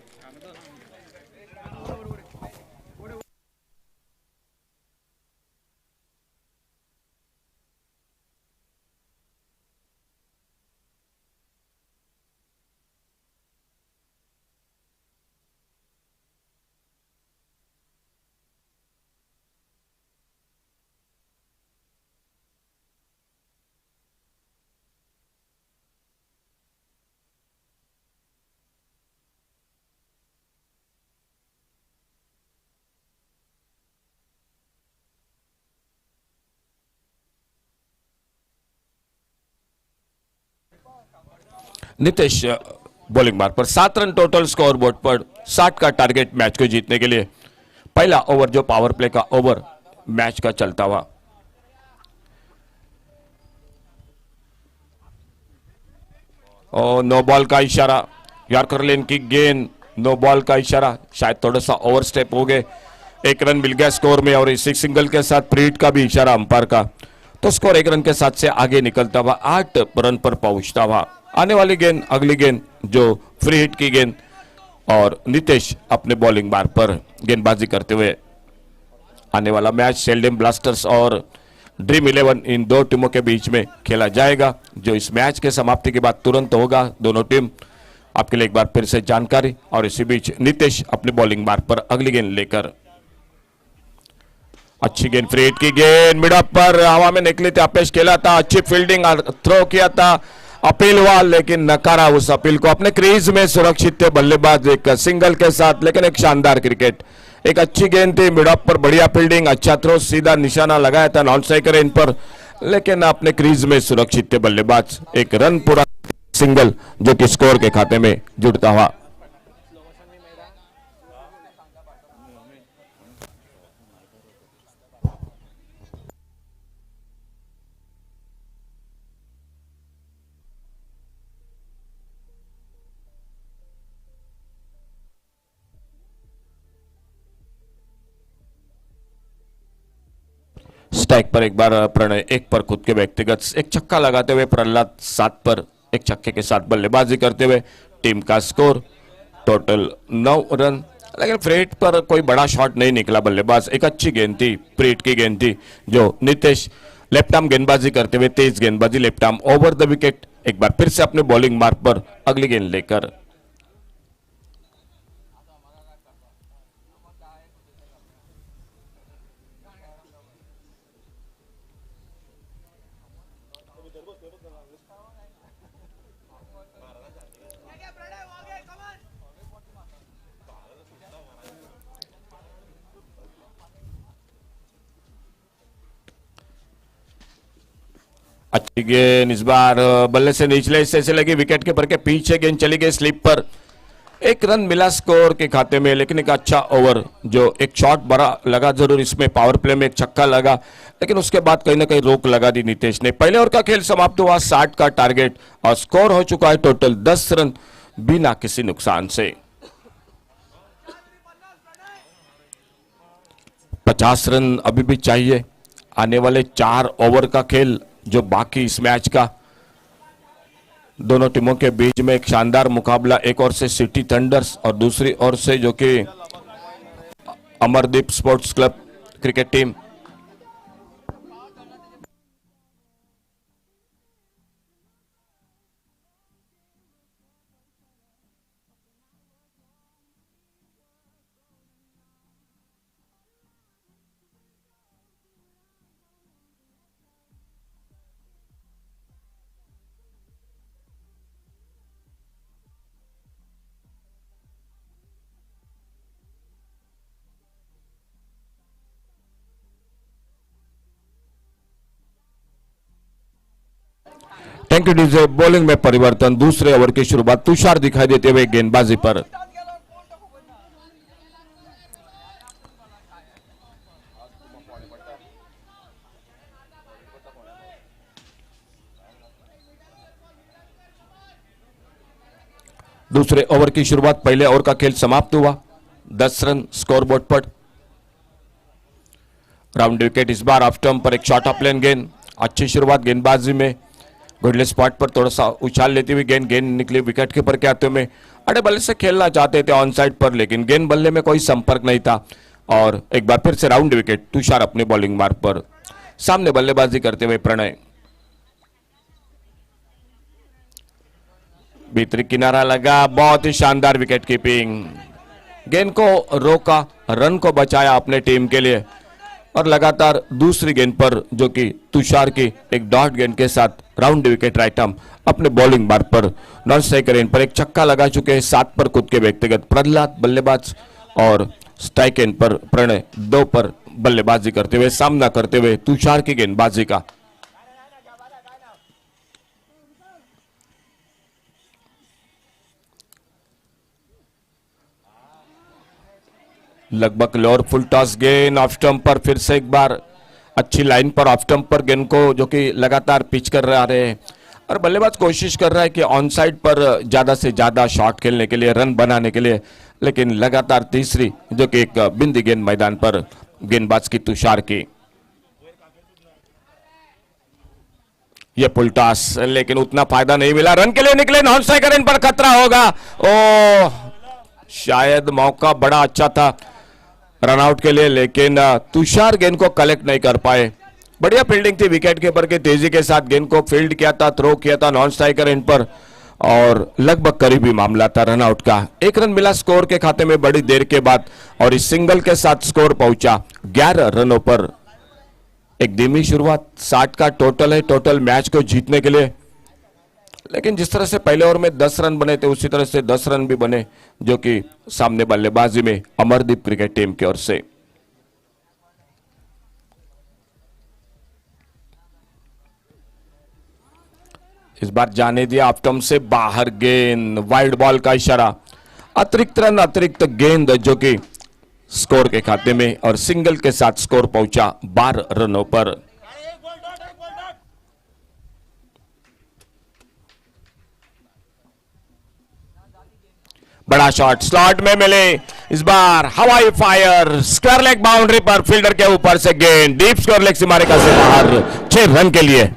नितेश बॉलिंग मार्ग पर, 7 रन टोटल स्कोर बोर्ड पर, 60 का टारगेट मैच को जीतने के लिए। पहला ओवर जो पावर प्ले का ओवर मैच का चलता हुआ, और नो बॉल का इशारा, यॉर्कर लेन की गेंद, नो बॉल का इशारा, शायद थोड़ा सा ओवर स्टेप हो गए, 1 रन मिल गया स्कोर में, और इसी सिंगल के साथ प्रीट का भी इशारा अंपायर का, तो स्कोर 1 रन के साथ से आगे निकलता हुआ 8 रन पर पहुंचता हुआ। आने वाली गेंद, अगली गेंद जो फ्री हिट की गेंद, और नितेश अपने बॉलिंग मार्ग पर गेंदबाजी करते हुए। आने वाला मैच सेल्डम ब्लास्टर्स और ड्रीम 11 इन 2 टीमों के बीच में खेला जाएगा, जो इस मैच के समाप्ति के बाद तुरंत होगा। दोनों टीम आपके लिए एक बार फिर से जानकारी, और इसी बीच नितेश अपने बॉलिंग मार्ग पर अगली गेंद लेकर, अच्छी गेंद, फ्री हिट की गेंद, मिड ऑफ पर हवा में निकली थी, अपेश खेला था, अच्छी फील्डिंग, थ्रो किया था, अपील हुआ लेकिन नकारा उस अपील को। अपने क्रीज में सुरक्षित थे बल्लेबाज एक सिंगल के साथ, लेकिन एक शानदार क्रिकेट, एक अच्छी गेंद थी, मिड ऑफ पर बढ़िया फील्डिंग, अच्छा थ्रो, सीधा निशाना लगाया था नॉन स्ट्राइकर इन पर, लेकिन अपने क्रीज में सुरक्षित थे बल्लेबाज। एक रन पूरा सिंगल जो कि स्कोर के खाते में जुड़ता हुआ। स्ट्राइक पर एक बार प्रणय 1 पर खुद के व्यक्तिगत एक छक्का लगाते हुए प्रहलाद 7 पर एक छक्के के साथ बल्लेबाजी करते हुए टीम का स्कोर टोटल 9 रन। लेकिन फ्रेट पर कोई बड़ा शॉट नहीं निकला बल्लेबाज, एक अच्छी गेंद थी, प्रीट की गेंद थी जो नितेश लेफ्ट आर्म गेंदबाजी करते हुए तेज गेंदबाजी left arm over the wicket एक बार फिर से अपने बॉलिंग मार्ग पर अगली गेंद लेकर। अच्छी गेंद इस बार बल्ले से निचले हिस्से से लगी, विकेट कीपर के पीछे गेंद चली गई स्लिप पर, 1 रन मिला स्कोर के खाते में। लेकिन एक अच्छा ओवर जो एक शॉट बड़ा लगा जरूर, इसमें पावर प्ले में एक छक्का लगा, लेकिन उसके बाद कहीं ना कहीं रोक लगा दी नितेश ने। पहले ओवर का खेल समाप्त हुआ 60 का टारगेट और स्कोर हो चुका है टोटल 10 रन बिना किसी नुकसान से। 50 रन अभी भी चाहिए। आने वाले 4 ओवर का खेल जो बाकी इस मैच का, दोनों टीमों के बीच में एक शानदार मुकाबला, एक ओर से सिटी थंडर्स और दूसरी ओर से जो कि Amardeep sports club cricket team. Thank you DJ. Bowling में परिवर्तन, दूसरे ओवर की शुरुआत तुषार दिखाई देते हुए गेंदबाजी पर। दूसरे ओवर की शुरुआत, पहले ओवर का खेल समाप्त हुआ 10 रन स्कोरबोर्ड पर। राउंड विकेट इस बार ऑफ स्टंप पर एक शॉर्ट ऑफ लेन गेंद, अच्छी शुरुआत गेंदबाजी में। गुडले स्पॉट पर थोड़ा सा उछाल लेती हुई गेंद निकली विकेट कीपर के हाथों में। अड़े बल्ले से खेलना चाहते थे ऑन साइड पर, लेकिन गेंद बल्ले में कोई संपर्क नहीं था और एक बार फिर से राउंड विकेट। तुषार अपने बॉलिंग मार्ग पर, सामने बल्लेबाजी करते हुए प्रणय। भीतरी किनारा लगा, बहुत ही शानदार विकेट कीपिंग, गेंद को रोका, रन को बचाया अपने टीम के लिए। और लगातार दूसरी गेंद पर जो कि तुषार की एक डॉट गेंद के साथ राउंड विकेट राइट आर्म अपने बॉलिंग मार्ग पर नॉन स्ट्राइकर एंड पर एक छक्का लगा चुके हैं। 7 पर खुद के व्यक्तिगत प्रहलाद बल्लेबाज और स्ट्राइक एंड पर प्रणय 2 पर बल्लेबाजी करते हुए सामना करते हुए तुषार की गेंदबाजी का। लगभग लोअर फुल टॉस गेंद ऑफ स्टंप पर, फिर से एक बार अच्छी लाइन पर ऑफ स्टंप पर गेंद को जो कि लगातार पिच कर रहे हैं और बल्लेबाज कोशिश कर रहा है कि ऑन साइड पर ज्यादा से ज्यादा शॉट खेलने के लिए, रन बनाने के लिए, लेकिन लगातार तीसरी जो कि एक बिंदी गेंद मैदान पर गेंदबाज की तुषार की। ये फुल टॉस, लेकिन उतना फायदा नहीं मिला, रन के लिए निकले, नॉन स्ट्राइकर इन पर खतरा होगा। ओ शायद मौका बड़ा अच्छा था रनआउट के लिए, लेकिन तुषार गेंद को कलेक्ट नहीं कर पाए। बढ़िया फील्डिंग थी विकेट कीपर के, तेजी के साथ गेंद को फील्ड किया था, थ्रो किया था नॉन स्ट्राइकर एंड पर और लगभग करीबी मामला था रनआउट का। 1 रन मिला स्कोर के खाते में बड़ी देर के बाद और इस सिंगल के साथ स्कोर पहुंचा 11 रनों पर। एक धीमी शुरुआत, 60 का टोटल है, टोटल मैच को जीतने के लिए, लेकिन जिस तरह से पहले ओवर में 10 रन बने थे उसी तरह से 10 रन भी बने जो कि सामने बल्लेबाजी में अमरदीप क्रिकेट टीम की ओर से। इस बार जाने दिया ऑफ स्टंप से बाहर गेंद, वाइड बॉल का इशारा, अतिरिक्त रन, अतिरिक्त गेंद जो कि स्कोर के खाते में और सिंगल के साथ स्कोर पहुंचा 12 रनों पर। बड़ा शॉट स्लॉट में मिले, इस बार हवाई फायर स्क्वायर लेग बाउंड्री पर फील्डर के ऊपर से गेंद डीप स्क्वायर लेग सीमारेखा से बाहर 6 रन के लिए.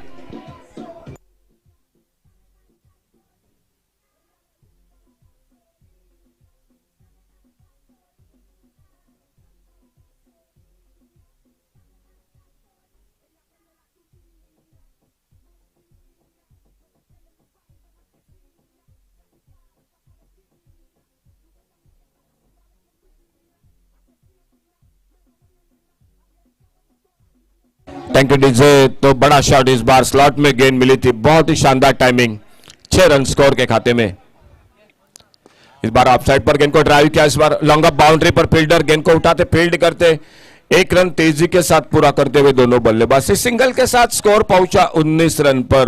Thank you DJ. तो बड़ा शॉट इस बार स्लॉट में गेंद मिली थी, बहुत ही शानदार टाइमिंग. 6 रन स्कोर के खाते में. इस बार ऑफ साइड पर गेंद को ड्राइव किया. इस बार लॉन्ग अप बाउंड्री पर फील्डर गेंद को उठाते फील्ड करते 1 रन तेजी के साथ पूरा करते हुए दोनों बल्लेबाज सिंगल के साथ स्कोर पहुंचा 19 रन पर.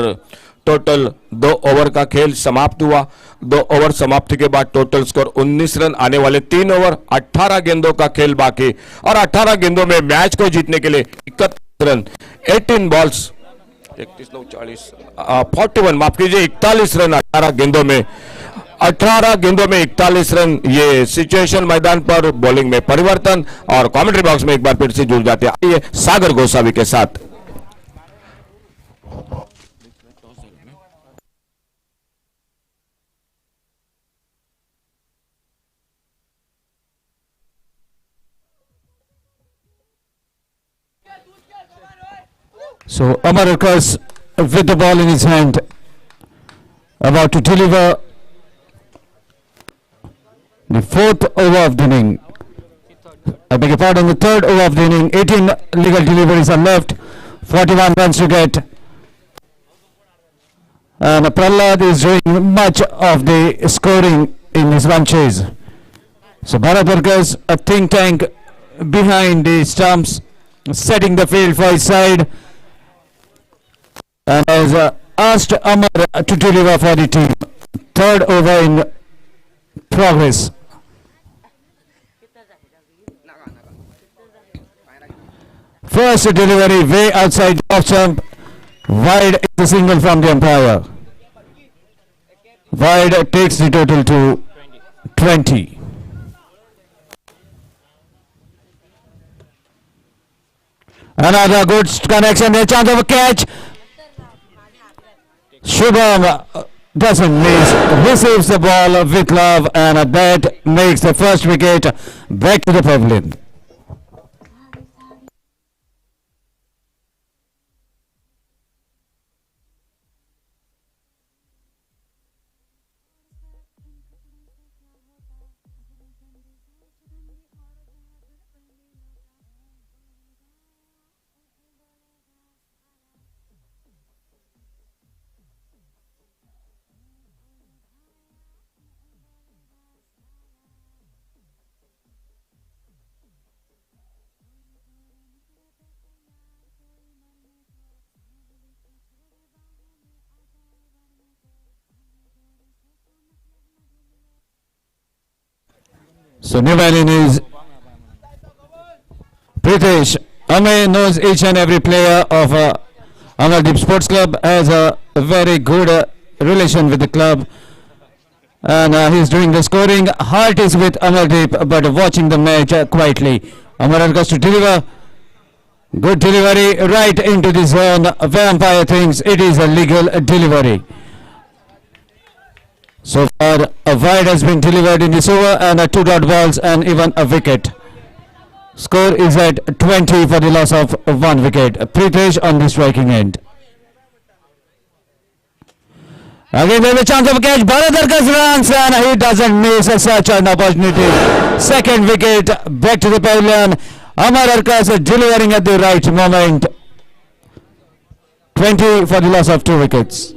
टोटल 2 ओवर का खेल समाप्त हुआ. 2 ओवर समाप्ति के बाद टोटल स्कोर 19 रन. आने वाले 3 ओवर 18 गेंदों का खेल बाकी और 18 गेंदों में मैच को जीतने के लिए 31 रन 18 बॉल्स 31 9 40 41 माफ कीजिए 41 रन 18 गेंदों में 41 रन. ये सिचुएशन मैदान पर बॉलिंग में परिवर्तन और कमेंट्री बॉक्स में एक बार फिर से जुड़ जाते हैं. आइए सागर गोसावी के साथ. So Amar Arkas with the ball in his hand, about to deliver the 4th over of the inning. I beg your pardon, the 3rd over of the inning. 18 legal deliveries are left, 41 runs to get. And Prahlad is doing much of the scoring in his run chase. So Bharat Arkas, a think tank behind the stumps, setting the field for his side, and has asked Amar to deliver for the team. 3rd over in progress. First delivery way outside off jump, wide is the single from the umpire. Wide takes the total to 20. Another good connection, a chance of a catch. Shubham doesn't miss, receives the ball with love, and that makes the first wicket back to the pavilion. So new bowling is Pritesh. Ame knows each and every player of Amardeep Sports Club, has a very good relation with the club, and he's doing the scoring. Heart is with Amardeep, but watching the match quietly. Amar Arkas to deliver. Good delivery right into the zone. The umpire thinks it is a legal delivery. So far, a wide has been delivered in this over, and 2 dot balls and even a wicket. Score is at 20 for the loss of 1 wicket. Pritesh on the striking end. Again there's a chance of a catch. Bharat Arkas runs and he doesn't miss such an opportunity. Second wicket back to the pavilion. Amar Arkas delivering at the right moment. 20 for the loss of 2 wickets.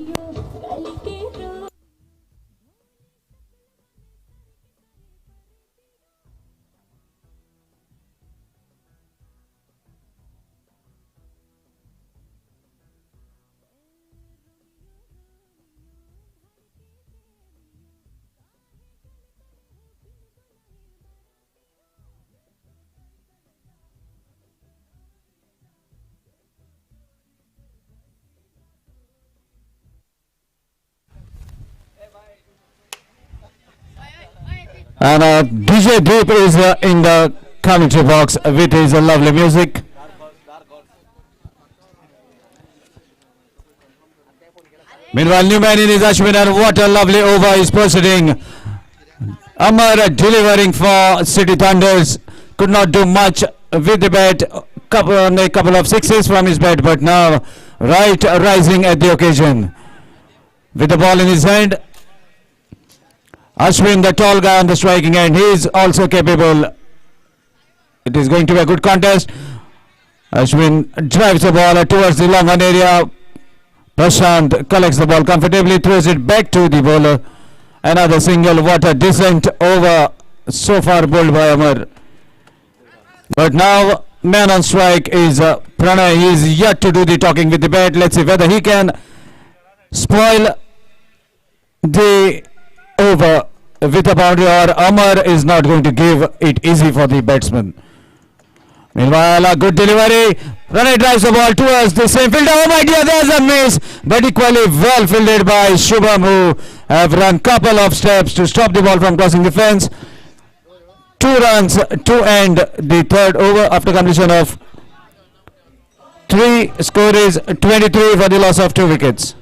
And DJ Deep is in the commentary box with his lovely music. Meanwhile, Newman in his Ashwin, and what a lovely over is proceeding. Amar delivering for City Thunders. Could not do much with the bat. A couple of sixes from his bat, but now right rising at the occasion. With the ball in his hand, Ashwin, the tall guy on the striking end, he is also capable. It is going to be a good contest. Ashwin drives the ball towards the long on area. Prashant collects the ball comfortably, throws it back to the bowler. Another single. What a decent over so far bowled by Amar. But now man on strike is Pranay. He is yet to do the talking with the bat. Let's see whether he can spoil the over with a boundary, or Amar is not going to give it easy for the batsman. Meanwhile, a good delivery. Pranay drives the ball towards the same fielder. Oh my dear, there's a miss. But equally well fielded by Shubham, who have run couple of steps to stop the ball from crossing the fence. 2 runs to end the third over after completion of 3. Score is 23 for the loss of 2 wickets.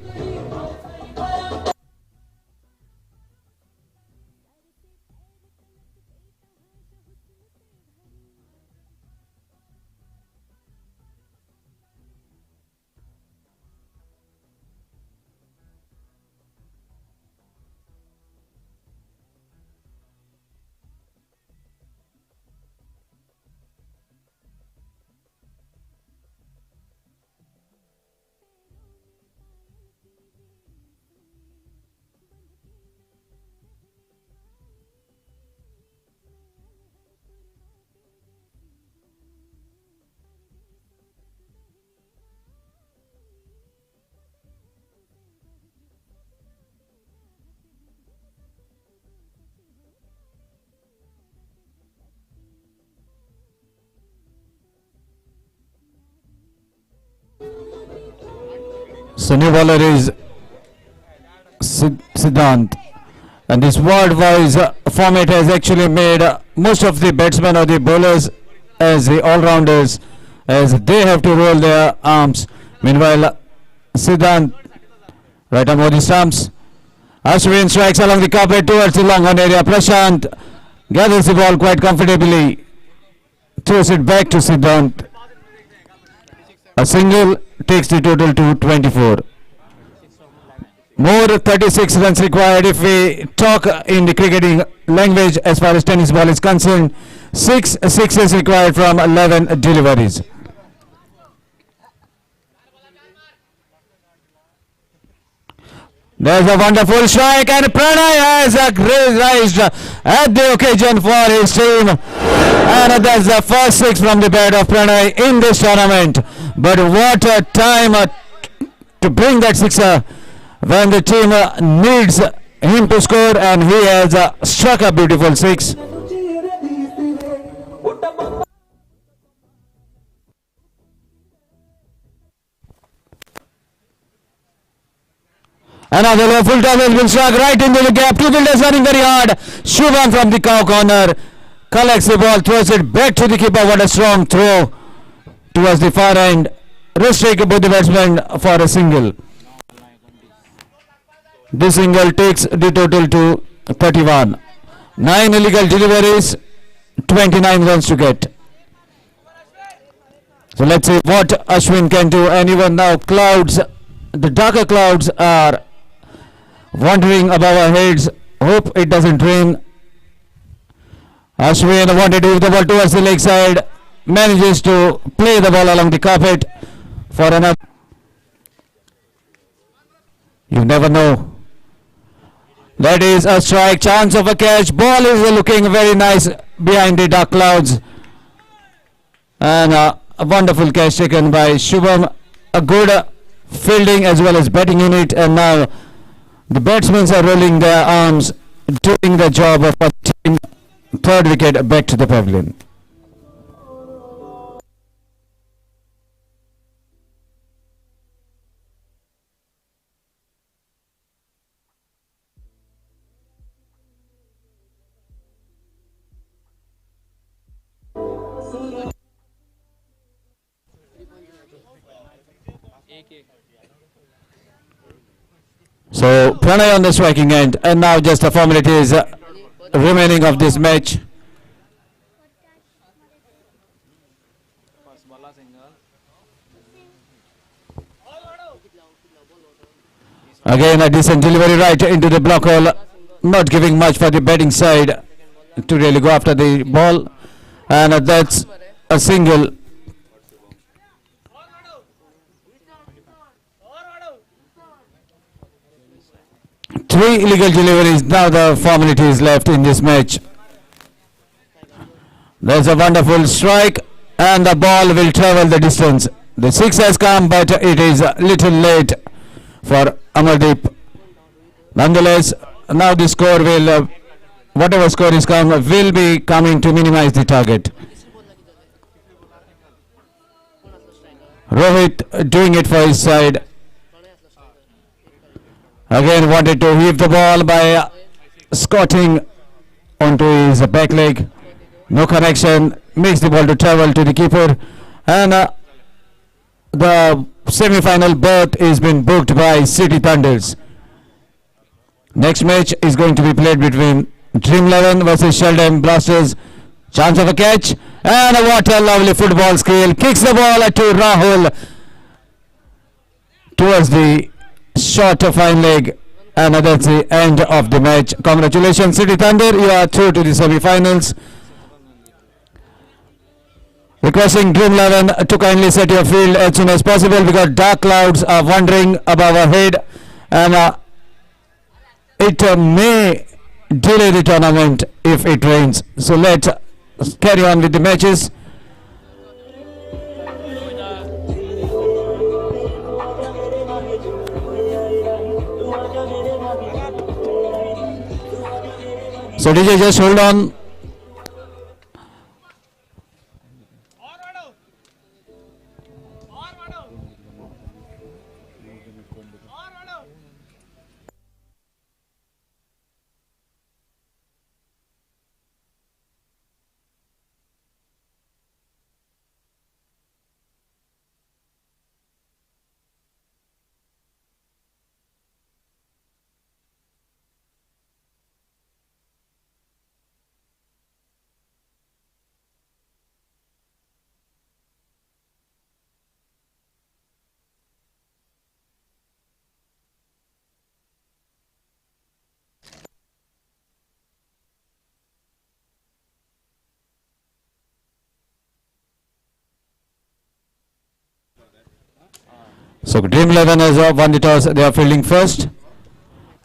So new bowler is Siddhant, and this word-wise format has actually made most of the batsmen or the bowlers as the all-rounders, as they have to roll their arms. Meanwhile, Siddhant right on the stumps. Ashwin strikes along the carpet towards the long on area. Prashant gathers the ball quite comfortably, throws it back to Siddhant. A single takes the total to 24. More 36 runs required if we talk in the cricketing language as far as tennis ball is concerned. 6 sixes required from 11 deliveries. There's a wonderful strike, and Pranay has raised at the occasion for his team. And that's the first 6 from the bat of Pranay in this tournament. But what a time to bring that sixer when the team needs him to score, and he has struck a beautiful 6. Another full toss has been struck right into the gap. 2 fielders running very hard. Shubham from the cow corner collects the ball, throws it back to the keeper. What a strong throw towards the far end. Restrict both the batsmen for a single. This single takes the total to 31. 9 illegal deliveries, 29 runs to get. So let's see what Ashwin can do. And even now clouds, the darker clouds are wandering above our heads. Hope it doesn't rain. Ashwin wanted to move the ball towards the leg side. Manages to play the ball along the carpet for another. You never know. That is a strike, chance of a catch. Ball is looking very nice behind the dark clouds. And a wonderful catch taken by Shubham. A good fielding as well as batting unit. And now the batsmen are rolling their arms, doing the job of a team. Third wicket back to the pavilion. So Pranay on the striking end, and now just the formalities remaining of this match. Again a decent delivery right into the block hole, not giving much for the batting side to really go after the ball, and that's a single. Three illegal deliveries, now the formalities left in this match. There's a wonderful strike and the ball will travel the distance. The six has come, but it is a little late for Amardeep. Nonetheless, now the score will, whatever score is come, will be coming to minimize the target. Rohit doing it for his side. Again wanted to heave the ball by squatting onto his back leg. No connection, makes the ball to travel to the keeper, and the semi-final berth is been booked by City Thunders. Next match is going to be played between Dream 11 versus Sheldon Blasters. Chance of a catch, and what a lovely football skill. Kicks the ball to Rahul towards the short fine leg, and that's the end of the match. Congratulations City Thunder, you are through to the semi-finals. Requesting Dream 11 to kindly set your field as soon as possible because dark clouds are wandering above our head, and it may delay the tournament if it rains. So let's carry on with the matches. So DJ, just hold on. So Dream 11 has won the toss, they are fielding first.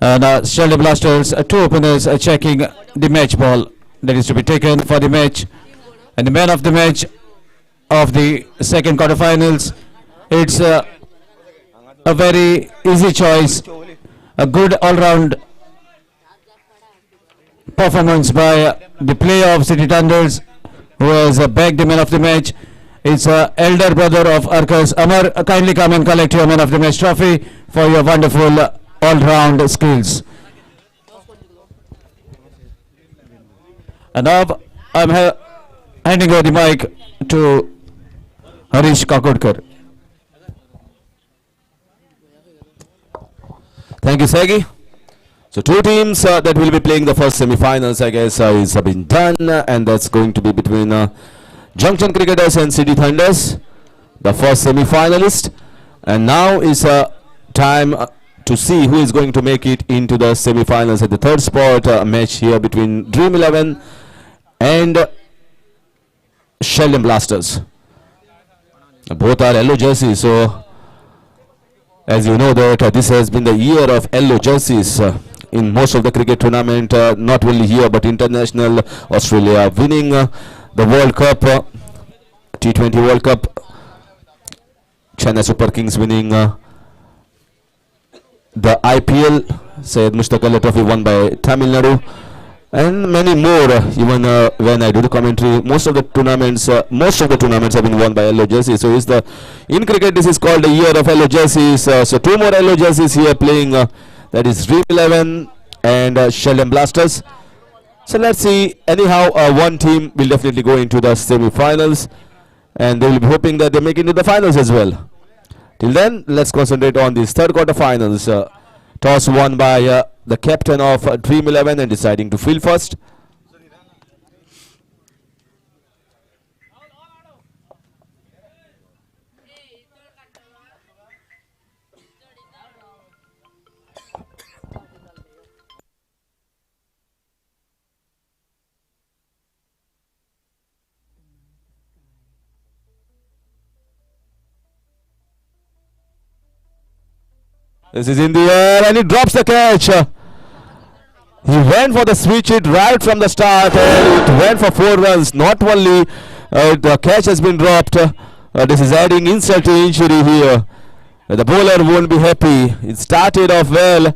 And Sheldon Blasters, two openers checking the match ball that is to be taken for the match. And the man of the match of the second quarterfinals, it's a very easy choice. A good all-round performance by the player of City Thunders, who has bagged the man of the match. It's elder brother of Arcus. Amar, kindly come and collect your man of the match trophy for your wonderful all-round skills. And now I'm handing over the mic to Harish Kakodkar. Thank you, Sagi. So two teams that will be playing the first semi-finals, I guess, is been done, and that's going to be between Junction Cricketers and City Thunders, the first semi-finalist. And now is time to see who is going to make it into the semi-finals at the third spot. Match here between Dream 11 and Sheldon Blasters. Both are yellow jerseys, so as you know that this has been the year of yellow jerseys in most of the cricket tournament, not only here but international. Australia winning the World Cup, T20 World Cup, Chennai Super Kings winning the IPL, Syed Mushtaq Ali Trophy won by Tamil Nadu, and many more. Even when I do the commentary, most of the tournaments have been won by yellow jerseys. So in cricket this is called the year of yellow jerseys. So two more yellow jerseys here playing, that is Dream 11 and Sheldon Blasters. So let's see. Anyhow, one team will definitely go into the semi-finals, and they will be hoping that they make it into the finals as well. Till then, let's concentrate on these third quarter finals. Toss won by the captain of Dream 11 and deciding to field first. This is in the air and he drops the catch. He went for the switch hit right from the start and it went for 4 runs. Not only the catch has been dropped, this is adding insult to injury here. The bowler won't be happy. It started off well,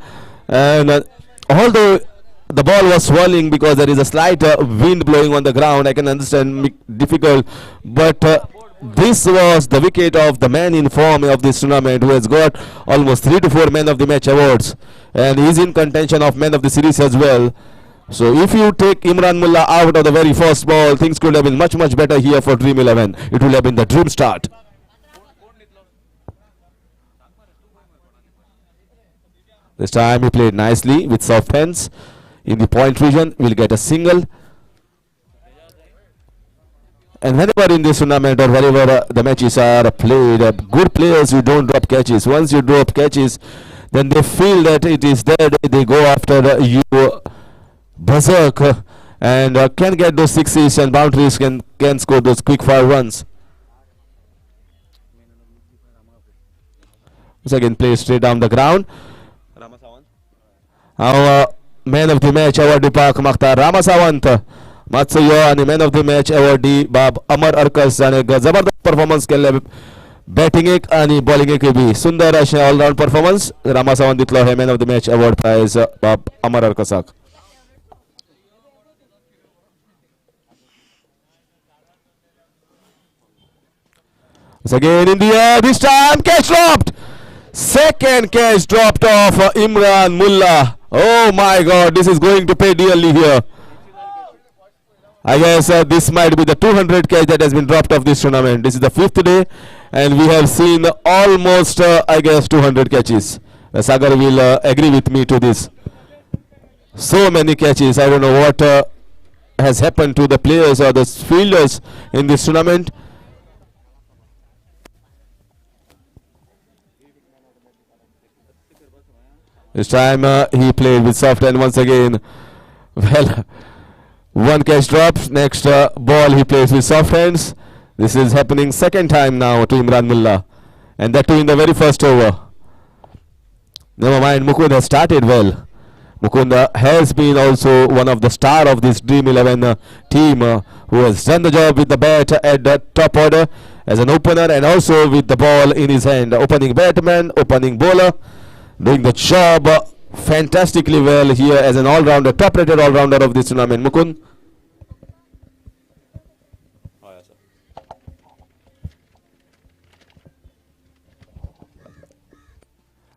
and although the ball was swirling because there is a slight wind blowing on the ground, I can understand difficult, but this was the wicket of the man in form of this tournament, who has got almost 3 to 4 man of the match awards, and he is in contention of man of the series as well. So if you take Imran Mullah out of the very first ball, things could have been much better here for Dream 11. It would have been the dream start. This time he played nicely with soft hands. In the point region, we'll get a single. And whenever in this tournament or wherever the matches are played, good players who don't drop catches. Once you drop catches, then they feel that it is dead. They go after you berserk and can get those sixes and boundaries, can score those quick fire runs. Once again, play straight down the ground. Our man of the match award pak magta Ramasawant Matsuyo आणि man of the match award बाब अमर अर्कस आणि जबरदस्त performance केले batting एक आणि bowling एक B सुंदर असे ऑलराउंड परफॉर्मन्स रामासावंत दितलो हे man of the match award prize बाब अमर अर्कसाक. Again in the air, this time catch dropped. Second catch dropped off Imran Mullah. Oh my God, this is going to pay dearly here. I guess this might be the 200 catch that has been dropped off this tournament. This is the 5th day and we have seen almost I guess 200 catches. Sagar will agree with me to this. So many catches. I don't know what has happened to the players or the fielders in this tournament. This time he played with soft hand once again. Well, one catch drops. Next ball he plays with soft hands. This is happening second time now to Imran Mullah, and that too in the very first over. Never mind, Mukund has started well. Mukunda has been also one of the star of this Dream 11 team who has done the job with the bat at the top order as an opener and also with the ball in his hand. Opening batsman, opening bowler, doing the job fantastically well here as an all-rounder, top-rated all-rounder of this tournament. Mukund.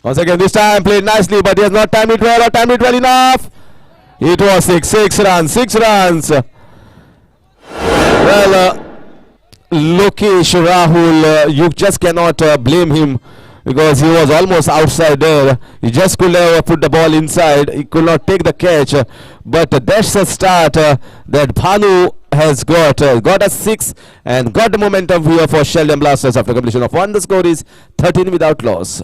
Once again, this time played nicely, but he has not timed it well or timed it well enough. It was 6 runs, 6 runs. Well, Lokesh Rahul, you just cannot blame him because he was almost outside there. He just could have put the ball inside. He could not take the catch. But that's a start that Bhanu has got a 6 and got the momentum here for Sheldon Blasters after completion of 1. The score is 13 without loss.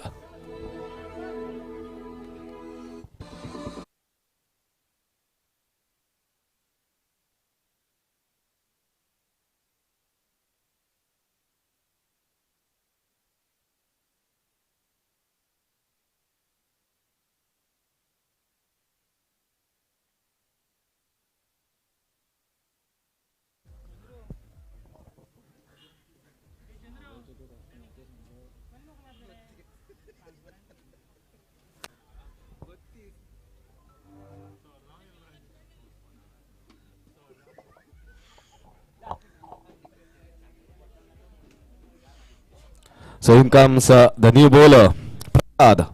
So in comes the new bowler, Prasad.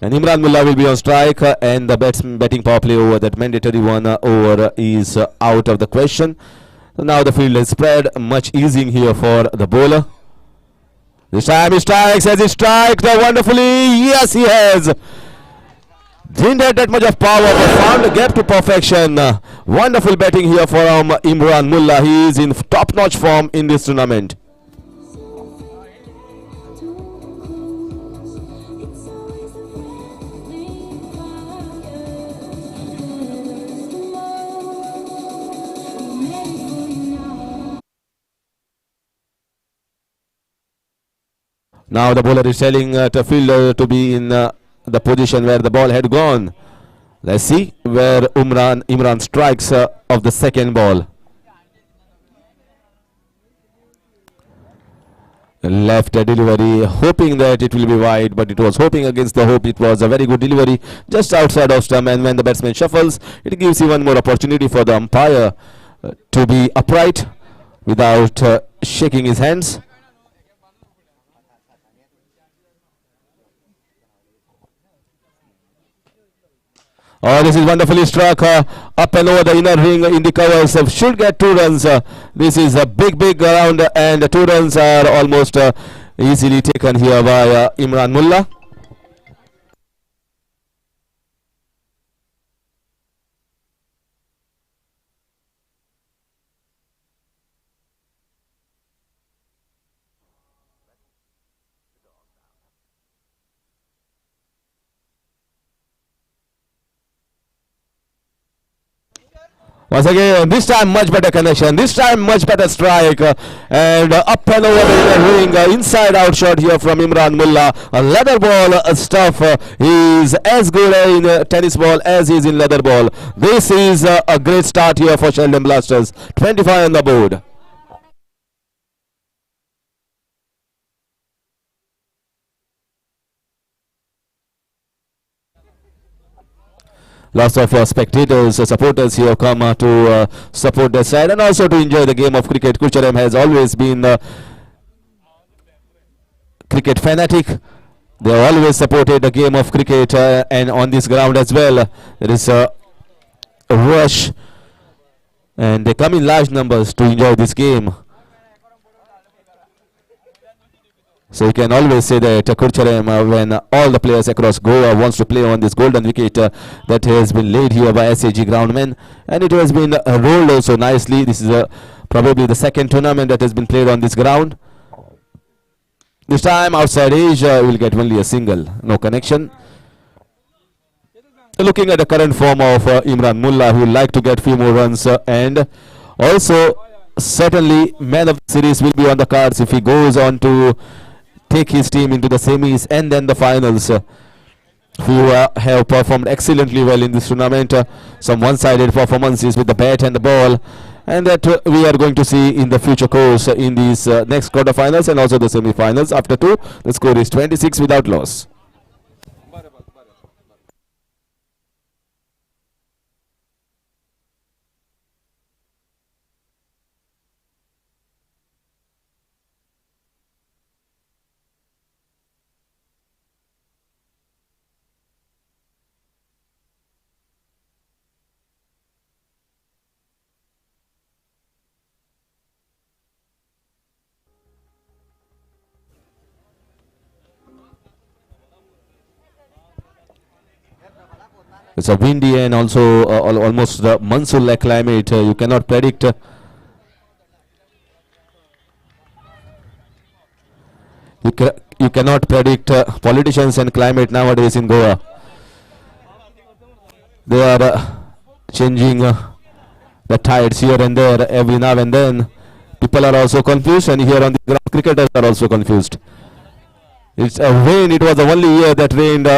And Imran Mullah will be on strike, and the batting power play over that mandatory one over is out of the question. So now the field is spread, much easing here for the bowler. This time he strikes. Has he struck wonderfully? Yes, he has. Didn't have that much of power, but found a gap to perfection. Wonderful batting here from Imran Mullah. He is in top-notch form in this tournament. Now the bowler is telling the fielder to be in the position where the ball had gone. Let's see where Imran strikes of the second ball. Left delivery, hoping that it will be wide, but it was hoping against the hope. It was a very good delivery just outside of stump, and when the batsman shuffles, it gives even more opportunity for the umpire to be upright without shaking his hands. Oh, this is wonderfully struck up and over the inner ring in the covers. Should get 2 runs. This is a big round, and 2 runs are almost easily taken here by Imran Mullah. Once again, this time much better connection, this time much better strike, and up and over the ring, inside out shot here from Imran Mullah. A leather ball stuff is as good in tennis ball as is in leather ball. This is a great start here for Sheldon Blasters. 25 on the board. Lots of spectators, supporters here come to support their side and also to enjoy the game of cricket. Curchorem has always been cricket fanatic. They have always supported the game of cricket, and on this ground as well there is a rush, and they come in large numbers to enjoy this game. So you can always say that Curchorem, when all the players across Goa wants to play on this golden wicket that has been laid here by SAG groundmen, and it has been rolled also nicely. This is probably the second tournament that has been played on this ground. This time outside edge will get only a single, no connection. Looking at the current form of Imran Mullah, who would like to get few more runs, and also certainly man of the series will be on the cards if he goes on to take his team into the semis and then the finals, who have performed excellently well in this tournament. Some one-sided performances with the bat and the ball, and that we are going to see in the future course in these next quarterfinals and also the semi-finals. After 2, the score is 26 without loss. It's a windy and also almost the monsoon-like climate. You cannot predict. You cannot predict politicians and climate nowadays in Goa. They are changing the tides here and there every now and then. People are also confused, and here on the ground, cricketers are also confused. It's a rain. It was the only year that rained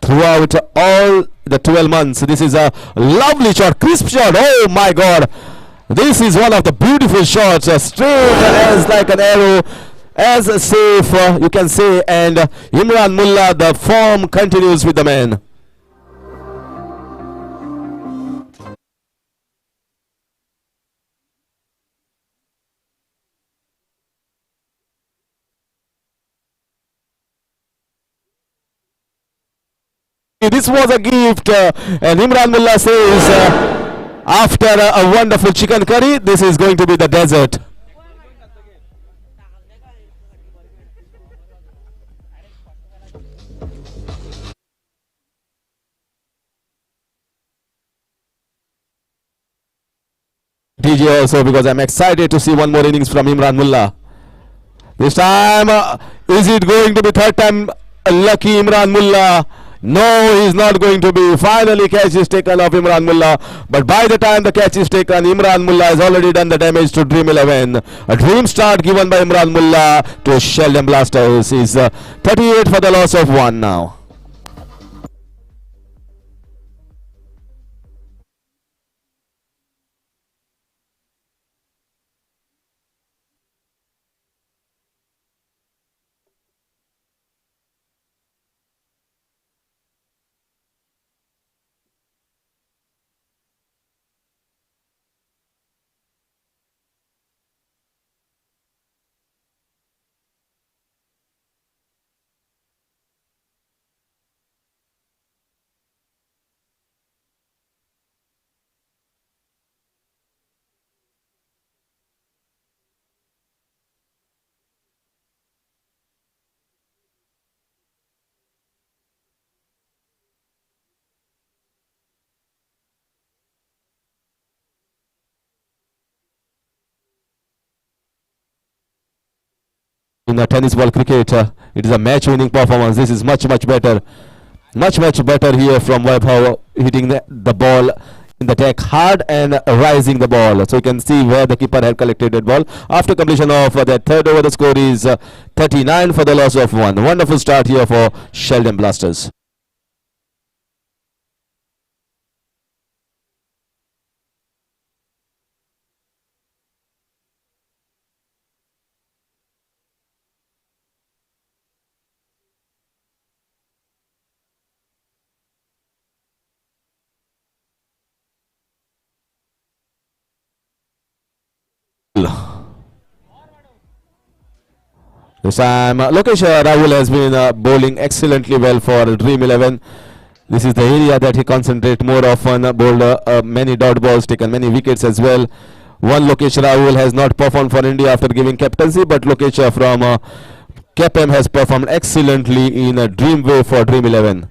throughout all the 12 months. This is a lovely shot, crisp shot. Oh my God, this is one of the beautiful shots, straight as like an arrow, as safe you can say, and Imran Mullah, the form continues with the man. This was a gift, and Imran Mullah says, after a wonderful chicken curry, this is going to be the dessert. DJ also, because I'm excited to see one more innings from Imran Mullah. This time, is it going to be third time lucky Imran Mullah? No, he's not going to be. Finally, catch is taken off Imran Mullah. But by the time the catch is taken, Imran Mullah has already done the damage to Dream 11. A dream start given by Imran Mullah to Sheldon Blasters is 38 for the loss of 1 now. In a tennis ball cricket, it is a match winning performance. This is much better. Much better here from Vaibhav, hitting the ball in the deck hard and rising the ball. So you can see where the keeper had collected that ball. After completion of that third over, the score is 39 for the loss of 1. Wonderful start here for Sheldon Blasters. This time, Lokesh Rahul has been bowling excellently well for Dream 11. This is the area that he concentrates more often. Bowled many dot balls, taken many wickets as well. One Lokesh Rahul has not performed for India after giving captaincy, but Lokesh from KPM has performed excellently in a dream way for Dream 11.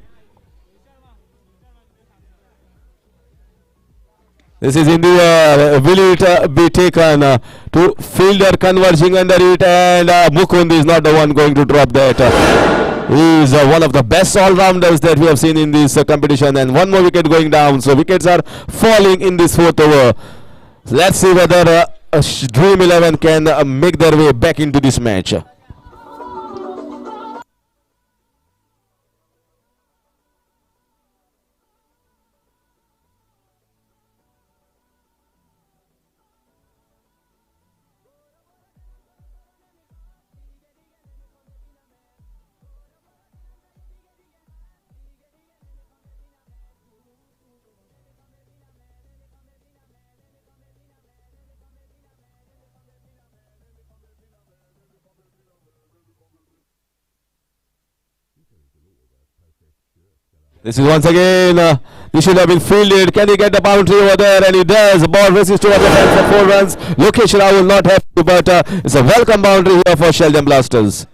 This is in the air. Will it be taken to fielder converging under it, and Mukund is not the one going to drop that. He is one of the best all-rounders that we have seen in this competition, and one more wicket going down. So wickets are falling in this fourth over. So let's see whether Dream 11 can make their way back into this match. This is once again, this should have been fielded. Can he get the boundary over there? And he does. Ball races towards the fence for 4 runs. Lokesh Rahul not happy, but it's a welcome boundary here for Sheldon Blasters.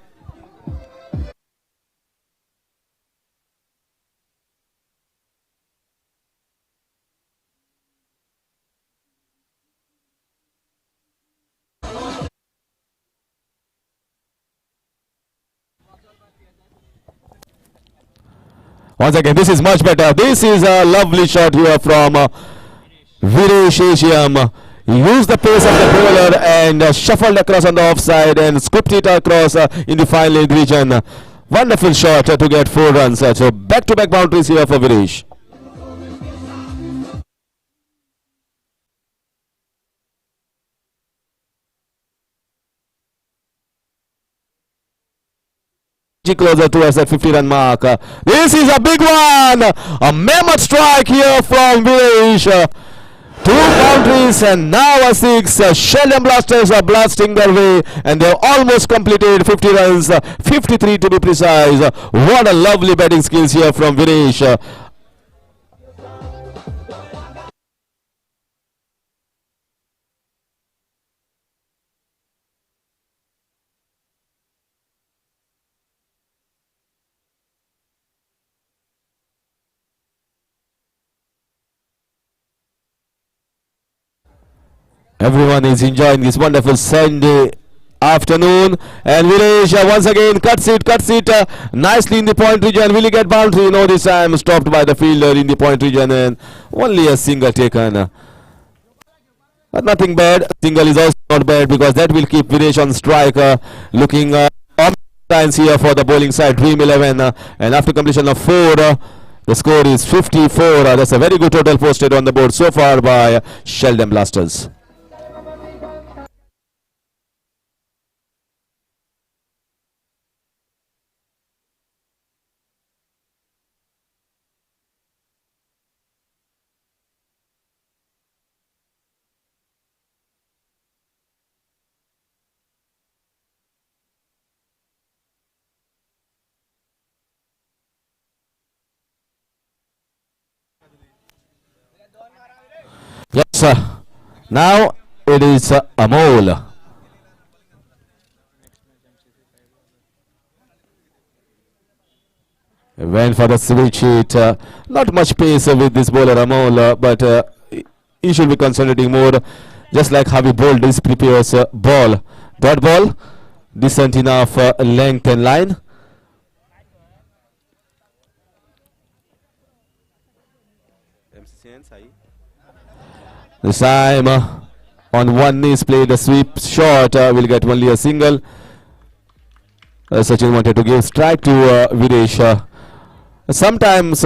Once again, this is much better. This is a lovely shot here from Viresh Asiam. He used the pace of the bowler and shuffled across on the offside and scooped it across in the fine leg region. Wonderful shot to get 4 runs. So back-to-back boundaries here for Viresh. Closer towards that 50-run mark. This is a big one. A mammoth strike here from Viresh. Two boundaries and now a six. Sheldon Blasters are blasting their way and they've almost completed 50 runs, 53 to be precise. What a lovely batting skills here from Vinesh. Everyone is enjoying this wonderful Sunday afternoon, and Vinesh once again cuts it nicely in the point region. Will he get boundary? No, this time stopped by the fielder in the point region and only a single taken. But nothing bad. Single is also not bad because that will keep Vinesh on strike. Looking on lines here for the bowling side, Dream 11, and after completion of 4. The score is 54. That's a very good total posted on the board so far by Sheldon Blasters. Yes, sir. Now it is Amol. Went for the switch hit. Not much pace with this bowler Amol, but he should be concentrating more. Just like how he bowled this previous ball. Dot ball, decent enough length and line. This time on one knee played a sweep short. Will get only a single. Sachin wanted to give strike to Videsh. Sometimes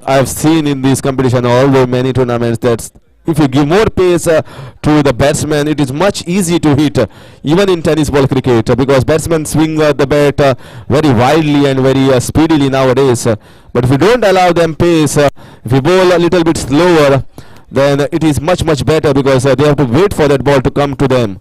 I've seen in this competition, although many tournaments, that if you give more pace to the batsman, it is much easy to hit, even in tennis ball cricket, because batsmen swing the bat very wildly and very speedily nowadays. But if you don't allow them pace, if you bowl a little bit slower, then it is much better because they have to wait for that ball to come to them.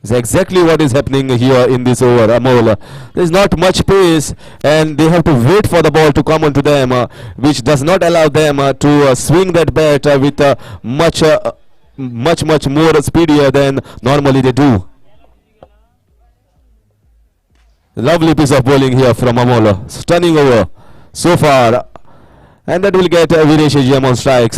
It's exactly what is happening here in this over. Amol, there is not much pace and they have to wait for the ball to come onto them, which does not allow them to swing that bat with much more speedier than normally they do. Lovely piece of bowling here from Amol. Stunning over so far. And that will get Vinesh GM on strikes.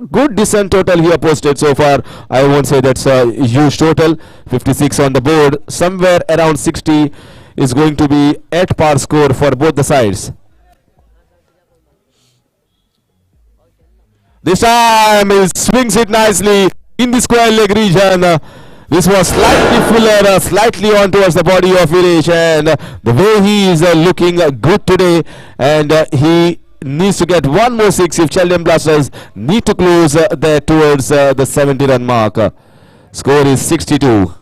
Good decent total here posted so far. I won't say that's a huge total. 56 on the board. Somewhere around 60 is going to be at par score for both the sides. This time he swings it nicely in the square leg region. This was slightly fuller, slightly on towards the body of Vinesh, and the way he is looking good today, and he needs to get one more six if Sheldon Blasters need to close there towards the 70-run mark. Score is 62.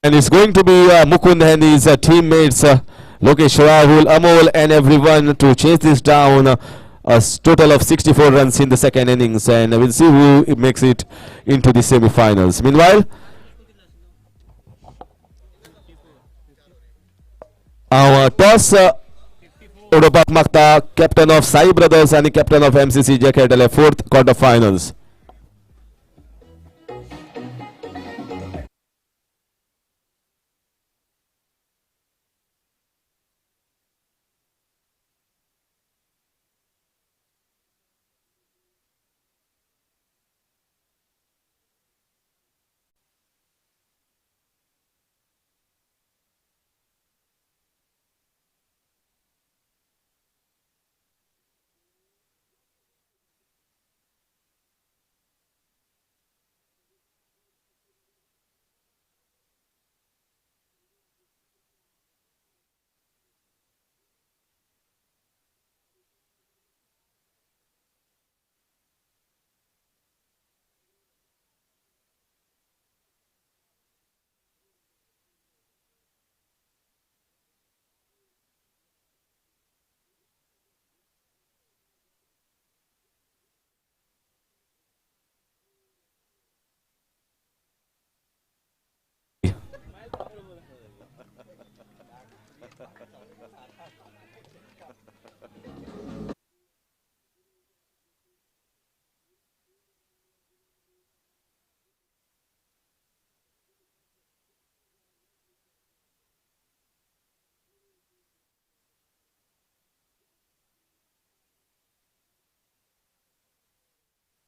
And it's going to be Mukund and his teammates Lokesh, Rahul, Amol and everyone to chase this down. A total of 64 runs in the second innings, and we'll see who makes it into the semi-finals. Meanwhile, our toss Udopak Makta, captain of Sai Brothers and captain of MCC Jacket, fourth quarter-finals.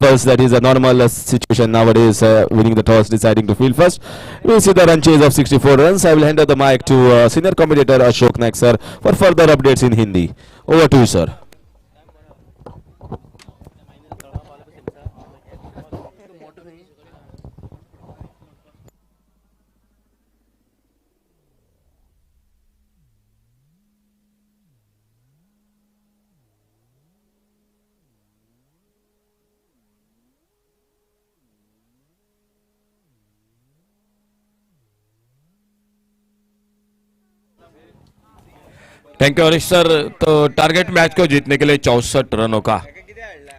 First, that is a normal situation nowadays, winning the toss, deciding to field first. We'll see the run chase of 64 runs. I will hand over the mic to senior commentator Ashok Naik sir for further updates in Hindi. Over to you, sir. Thank you Harish sir. तो target match को जीतने के लिए 64 रनों का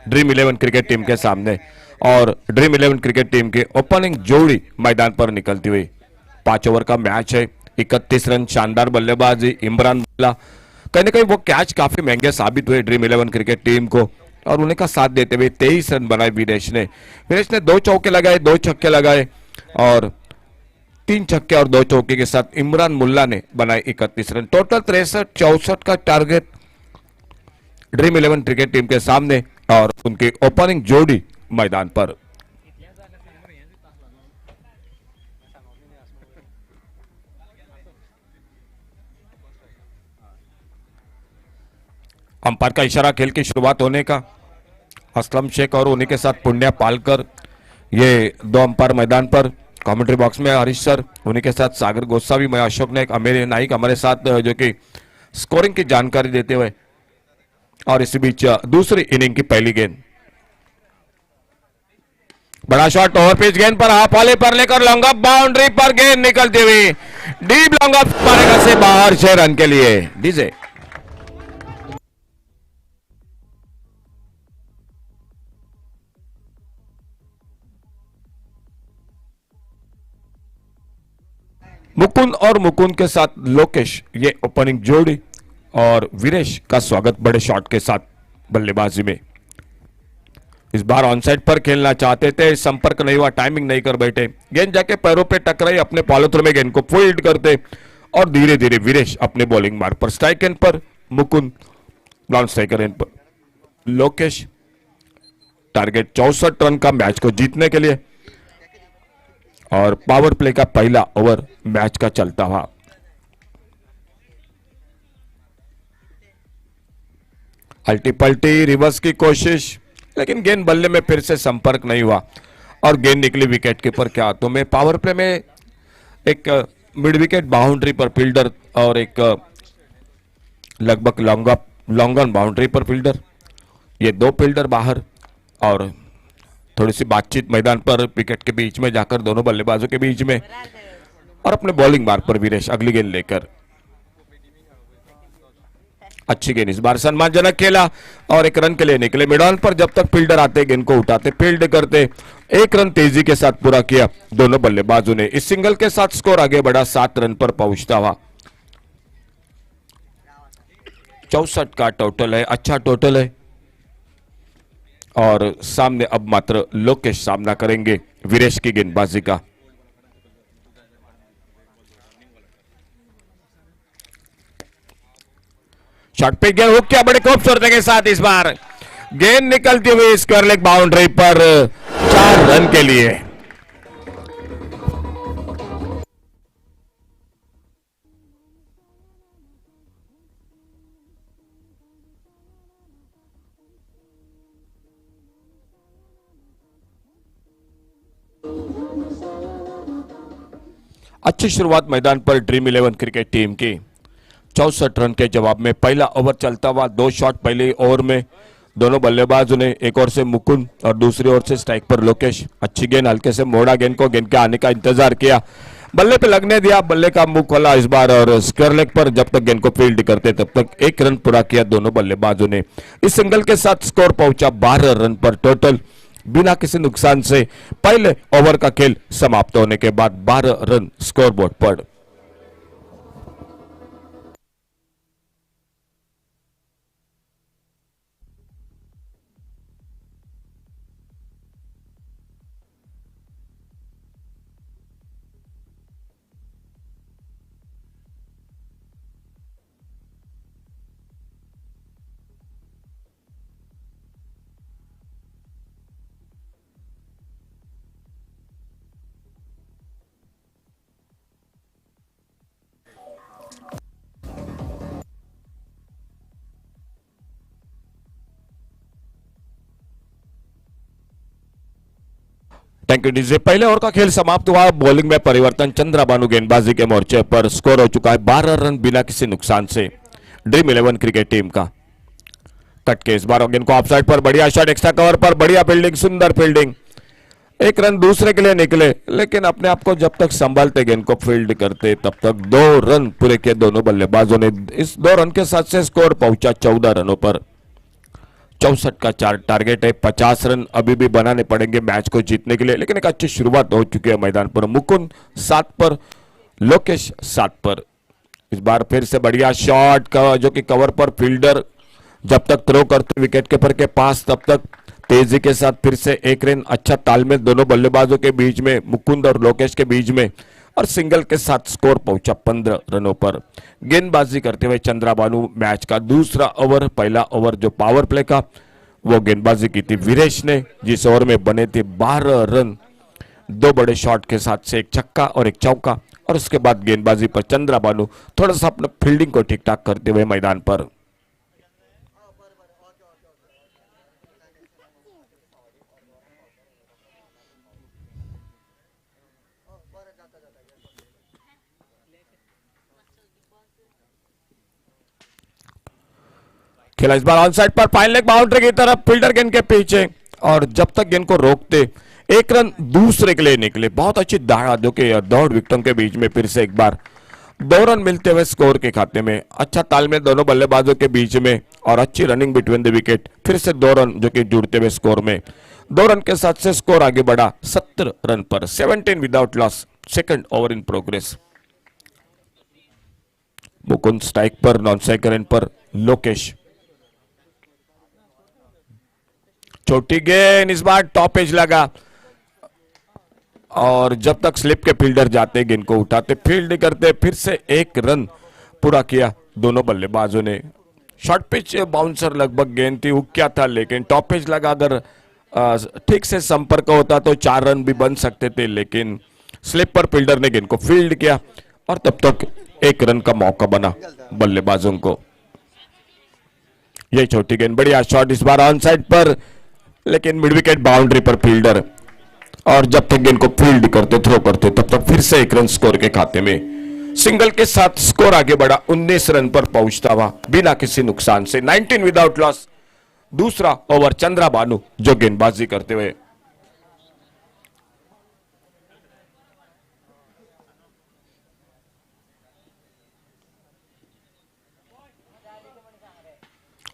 dream 11 cricket team के सामने, और ड्रीम 11 क्रिकेट टीम की ओपनिंग जोड़ी मैदान पर निकलती हुई। 5 ओवर का मैच है, 31 रन, शानदार बल्लेबाजी इमरान मुल्ला। कहीं ना कहीं वो कैच काफी महंगे साबित हुए ड्रीम 11 क्रिकेट टीम को, और उन्हें का साथ देते हुए 23 रन बनाए विरेश ने। 2 चौके लगाए, 2 छक्के लगाए, और 3 छक्के और 2 चौके के साथ इमरान मुल्ला ने बनाए 31 रन। टोटल 63-64 का टारगेट ड्रीम 11 क्रिकेट टीम के सामने, और उनकी ओपनिंग जोड़ी मैदान पर। अंपायर का इशारा खेल की शुरुआत होने का। असलम शेख और उन्हीं के साथ पुण्या पालकर, ये 2 अंपायर मैदान पर। कमेंट्री बॉक्स में हरीश सर, उन्हीं के साथ सागर गोस्वामी, मैं अशोक नाइक हमारे साथ, जो कि स्कोरिंग की जानकारी देते हुए। और इसी बीच दूसरी इनिंग की पहली गेंद, बड़ा शॉट ओवर पिच गेंद पर हाफ वाले पर लेकर लॉन्ग अप, बाउंड्री पर गेंद निकलती हुई डीप लॉन्ग अप मारेगा से बाहर 6 रन के लिए डीजे। मुकुंद और मुकुंद के साथ लोकेश, ये ओपनिंग जोड़ी, और वीरेश का स्वागत बड़े शॉट के साथ बल्लेबाजी में। इस बार ऑनसाइड पर खेलना चाहते थे, संपर्क नहीं हुआ, टाइमिंग नहीं कर बैठे, गेंद जाके पैरों पे टकराई, अपने पॉलोथ्रो में गेंद को फील्ड करते, और धीरे धीरे वीरेश अपने बॉलिंग मार्ग पर। स्ट्राइक एंड पर मुकुंद, नॉन स्ट्राइकर एंड पर लोकेश। टारगेट 64 रन का मैच को जीतने के लिए, और पावर प्ले का पहला ओवर मैच का चलता हुआ। अल्टी पल्टी रिवर्स की कोशिश, लेकिन गेंद बल्ले में फिर से संपर्क नहीं हुआ, और गेंद निकली विकेट कीपर के हाथों में। पावर प्ले में एक मिड विकेट बाउंड्री पर फील्डर, और एक लगभग लॉन्ग ऑन बाउंड्री पर फील्डर, ये 2 फील्डर बाहर, और थोड़ी सी बातचीत मैदान पर विकेट के बीच में जाकर दोनों बल्लेबाजों के बीच में, और अपने बॉलिंग मार्ग पर वीरेश अगली गेंद लेकर। अच्छी गेंद, इस बार सम्मानजनक खेला, और 1 रन के लिए निकले मिडॉन पर। जब तक फील्डर आते गेंद को उठाते, फील्ड करते, 1 रन तेजी के साथ पूरा किया दोनों बल्लेबाजों ने। इस सिंगल के साथ स्कोर आगे बढ़ा 7 रन पर पहुंचता हुआ। 64 का टोटल है, अच्छा टोटल है, और सामने अब मात्र लोकेश सामना करेंगे वीरेश की गेंदबाजी का। शॉट पे गेंद हुक किया बड़े खूबसूरती के साथ, इस बार गेंद निकलती हुई स्क्वायर लेग बाउंड्री पर 4 रन के लिए। अच्छी शुरुआत मैदान पर ड्रीम 11 क्रिकेट टीम की। 64 रन के जवाब में पहला ओवर चलता हुआ, 2 शॉट पहले ओवर में दोनों बल्लेबाजों ने, एक ओर से मुकुंद और दूसरी ओर से स्ट्राइक पर लोकेश। अच्छी गेंद, हल्के से मोड़ा गेंद को, गेंद के आने का इंतजार किया, बल्ले पे लगने दिया, बल्ले का मुंह खोला इस बार, और स्क्वायर लेग पर जब तक गेंद को फील्ड करते तब तक 1 रन पूरा किया दोनों बल्लेबाजों ने। इस सिंगल के साथ स्कोर पहुंचा 12 रन पर टोटल, बिना किसी नुकसान से पहले ओवर का खेल समाप्त होने के बाद 12 रन स्कोर बोर्ड पर। Thank you DJ. पहले ओवर का खेल समाप्त हुआ। बॉलिंग में परिवर्तन, चंद्राबानु गेंदबाजी के मोर्चे पर। स्कोर हो चुका है 12 रन बिना किसी नुकसान से ड्रीम 11 क्रिकेट टीम का। कट के इस बार ऑर्गन को ऑफसाइड पर, बढ़िया शॉट एक्स्ट्रा कवर पर, बढ़िया फील्डिंग, सुंदर फील्डिंग। एक रन दूसरे के लिए निकले, लेकिन अपने आप को जब तक संभालते गेंद को फील्ड करते तब तक 2 रन पूरे किए दोनों बल्लेबाजों ने। इस 2 रन के साथ से स्कोर पहुंचा 14 रनों पर। 64 का टारगेट है। 50 रन अभी भी बनाने पड़ेंगे मैच को जीतने के लिए, लेकिन एक अच्छी शुरुआत हो चुकी है मैदान पर। मुकुंद 7 पर, लोकेश 7 पर। इस बार फिर से बढ़िया शॉट का, जो कि कवर पर फील्डर जब तक थ्रो करते विकेट कीपर के पास तब तक तेजी के साथ फिर से एक रन। अच्छा तालमेल दोनों बल्लेबाजों के बीच में, मुकुंद और लोकेश के बीच में, और सिंगल के साथ स्कोर पहुंचा 15 रनों पर। गेंदबाजी करते हुए चंद्राबानु मैच का दूसरा ओवर। पहला ओवर जो पावर प्ले का, वो गेंदबाजी की थी वीरेश ने, जिस ओवर में बने थे 12 रन। 2 बड़े शॉट के साथ से एक छक्का और एक चौका, और उसके बाद गेंदबाजी पर चंद्राबानु थोड़ा सा अपना फील्डिंग को ठीक ठाक करते हुए मैदान पर। खेला इस बार ऑन साइड पर, फाइन लेग बाउंड्री की तरफ, फील्डर गेंद के पीछे, और जब तक गेंद को रोकते 1 रन दूसरे के लिए निकले। बहुत अच्छी दौड़, जो कि दौड़ विकेटों के बीच में फिर से एक बार 2 रन मिलते हुए स्कोर के खाते में। अच्छा तालमेल दोनों बल्लेबाजों के बीच में, और अच्छी रनिंग बिटवीन द विकेट। फिर से 2 रन जो कि जुड़ते हुए स्कोर में। 2 रन के साथ से स्कोर आगे बढ़ा 70 रन पर। 17 without loss, second over in progress. Mukund strike पर, नॉन स्ट्राइकर एंड पर लोकेश। छोटी गेंद, इस बार टॉप एज लगा, और जब तक स्लिप के फील्डर जाते गेंद को उठाते फील्ड करते, फिर से 1 रन पूरा किया दोनों बल्लेबाजों ने। शॉर्ट पिच बाउंसर लगभग गेंद थी, हुक क्या था, लेकिन टॉप एज लगा। अगर ठीक से संपर्क होता तो 4 रन भी बन सकते थे, लेकिन स्लिप पर फील्डर ने गेंद को फील्ड किया, और तब तक 1 रन का मौका बना बल्लेबाजों को। यही छोटी गेंद, बढ़िया शॉट इस बार ऑन साइड पर, लेकिन मिड विकेट बाउंड्री पर फील्डर, और जब तक गेंद को फील्ड करते, थ्रो करते, तब तक फिर से 1 रन स्कोर के खाते में। सिंगल के साथ स्कोर आगे बढ़ा 19 रन पर पहुंचता हुआ बिना किसी नुकसान से। 19 विदाउट लॉस। दूसरा ओवर चंद्राबानु जो गेंदबाजी करते हुए।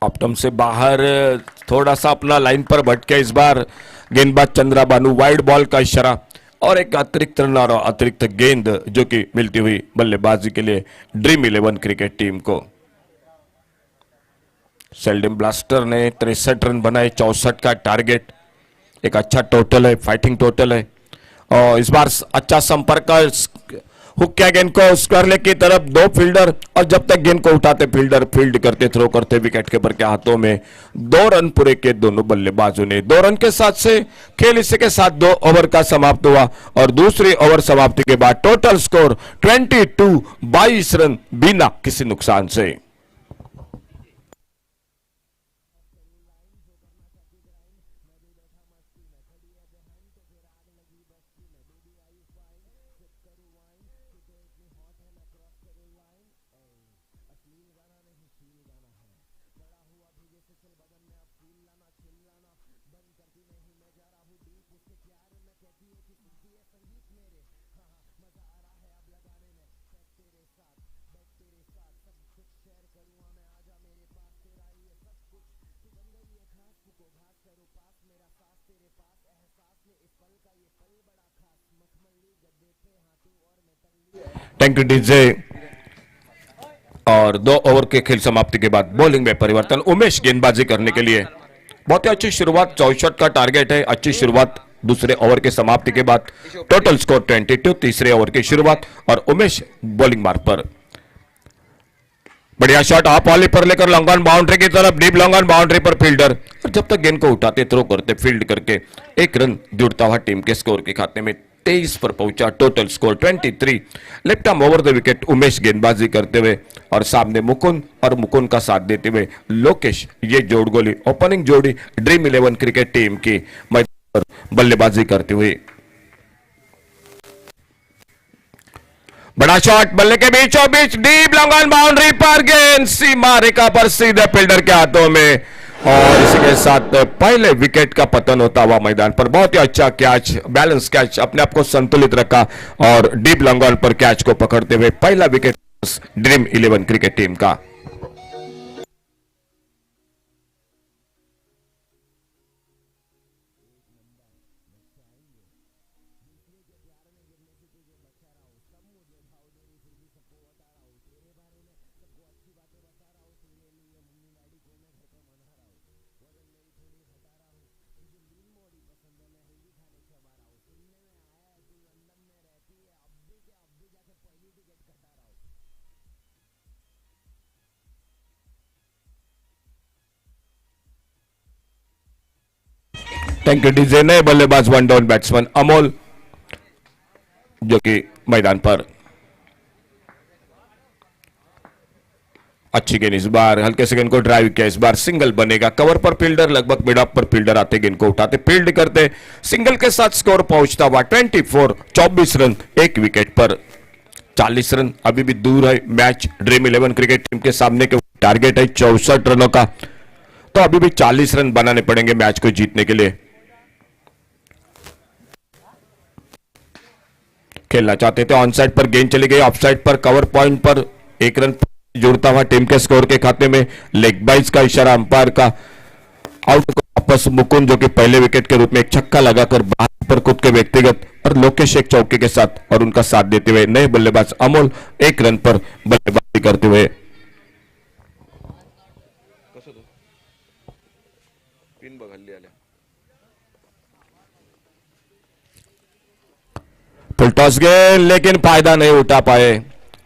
ऑप्टम से बाहर, थोड़ा सा अपना लाइन पर भटके इस बार गेंदबाज चंद्राबानु। वाइड बॉल का इशारा, और एक अतिरिक्त रन और अतिरिक्त गेंद जो कि मिलती हुई बल्लेबाजी के लिए ड्रीम 11 क्रिकेट टीम को। सेल्डम ब्लास्टर ने 63 रन बनाए, 64 का टारगेट। एक अच्छा टोटल है, फाइटिंग टोटल है। और इस बार अच्छा संपर्क, हुक क्या गेंद को स्क्वायर लेग की तरफ, 2 फील्डर, और जब तक गेंद को उठाते फील्डर फील्ड करते, थ्रो करते विकेट कीपर के हाथों में। 2 रन पूरे के दोनों बल्लेबाजों ने। 2 रन के साथ से खेल इसी के साथ 2 ओवर का समाप्त हुआ, और दूसरी ओवर समाप्ति के बाद टोटल स्कोर 22, 22 रन बिना किसी नुकसान से। Thank you DJ. और 2 ओवर के खेल समाप्ति के बाद बॉलिंग में परिवर्तन, उमेश गेंदबाजी करने के लिए। बहुत ही अच्छी शुरुआत, 64 का टारगेट है। अच्छी शुरुआत दूसरे ओवर के समाप्ति के बाद। टोटल स्कोर 22, तीसरे ओवर की शुरुआत, और उमेश बॉलिंग मार्ग पर। बढ़िया शॉट ऑफ वॉली पर लेकर लॉन्ग ऑन बाउंड्री की तरफ, डीप लॉन्ग ऑन बाउंड्री पर फील्डर, और जब तक गेंद को उठाते, थ्रो करते, फील्ड करके 1 रन जुड़ता हुआ टीम के स्कोर के खाते में। 23 पर पहुंचा, total score 23। Left arm over the wicket Umesh गेंदबाजी करते हुए, और सामने मुकुंद, और मुकुंद का साथ देते हुए लोकेश। ये जोड़ गोली ओपनिंग जोड़ी ड्रीम 11 क्रिकेट टीम की मैदान पर बल्लेबाजी करते हुए। बड़ा शॉट बल्ले के बीचों बीच, डीप लॉन्ग ऑन बाउंड्री पर, गेंद सीमा रेखा पर सीधे फील्डर के हाथों में, और इसी के साथ पहले विकेट का पतन होता हुआ मैदान पर। बहुत ही अच्छा कैच, बैलेंस कैच, अपने आप को संतुलित रखा और डीप लॉन्ग ऑन पर कैच को पकड़ते हुए पहला विकेट ड्रीम 11 क्रिकेट टीम का। Thank you DJ. नए बल्लेबाज वन डाउन बैट्समैन अमोल जो कि मैदान पर। अच्छी गेंद इस बार, हल्के से गेंद को ड्राइव किया, इस बार सिंगल बनेगा। कवर पर फील्डर, लगभग मिड ऑफ पर फील्डर आते, गेंद को उठाते, फील्ड करते, सिंगल के साथ स्कोर पहुंचता हुआ 24 रन, एक विकेट पर 40 रन। अभी भी दूर है मैच ड्रीम 11 क्रिकेट टीम के सामने के। टारगेट है 64 रनों का, तो अभी भी 40 रन बनाने पड़ेंगे मैच को जीतने के लिए। खेलना चाहते थे, ऑन साइड पर गेंद चली गई, ऑफ साइड पर कवर पॉइंट पर एक रन जुड़ता हुआ टीम के स्कोर के खाते में। लेग बाइज का इशारा अंपायर का। आउट को वापस मुकुंद जो कि पहले विकेट के रूप में एक छक्का लगाकर बाहर पर खुद के व्यक्तिगत, और लोकेश एक चौके के साथ और उनका साथ देते हुए नए बल्लेबाज अमोल एक रन पर बल्लेबाजी करते हुए। फुल टॉस गेंद, लेकिन फायदा नहीं उठा पाए।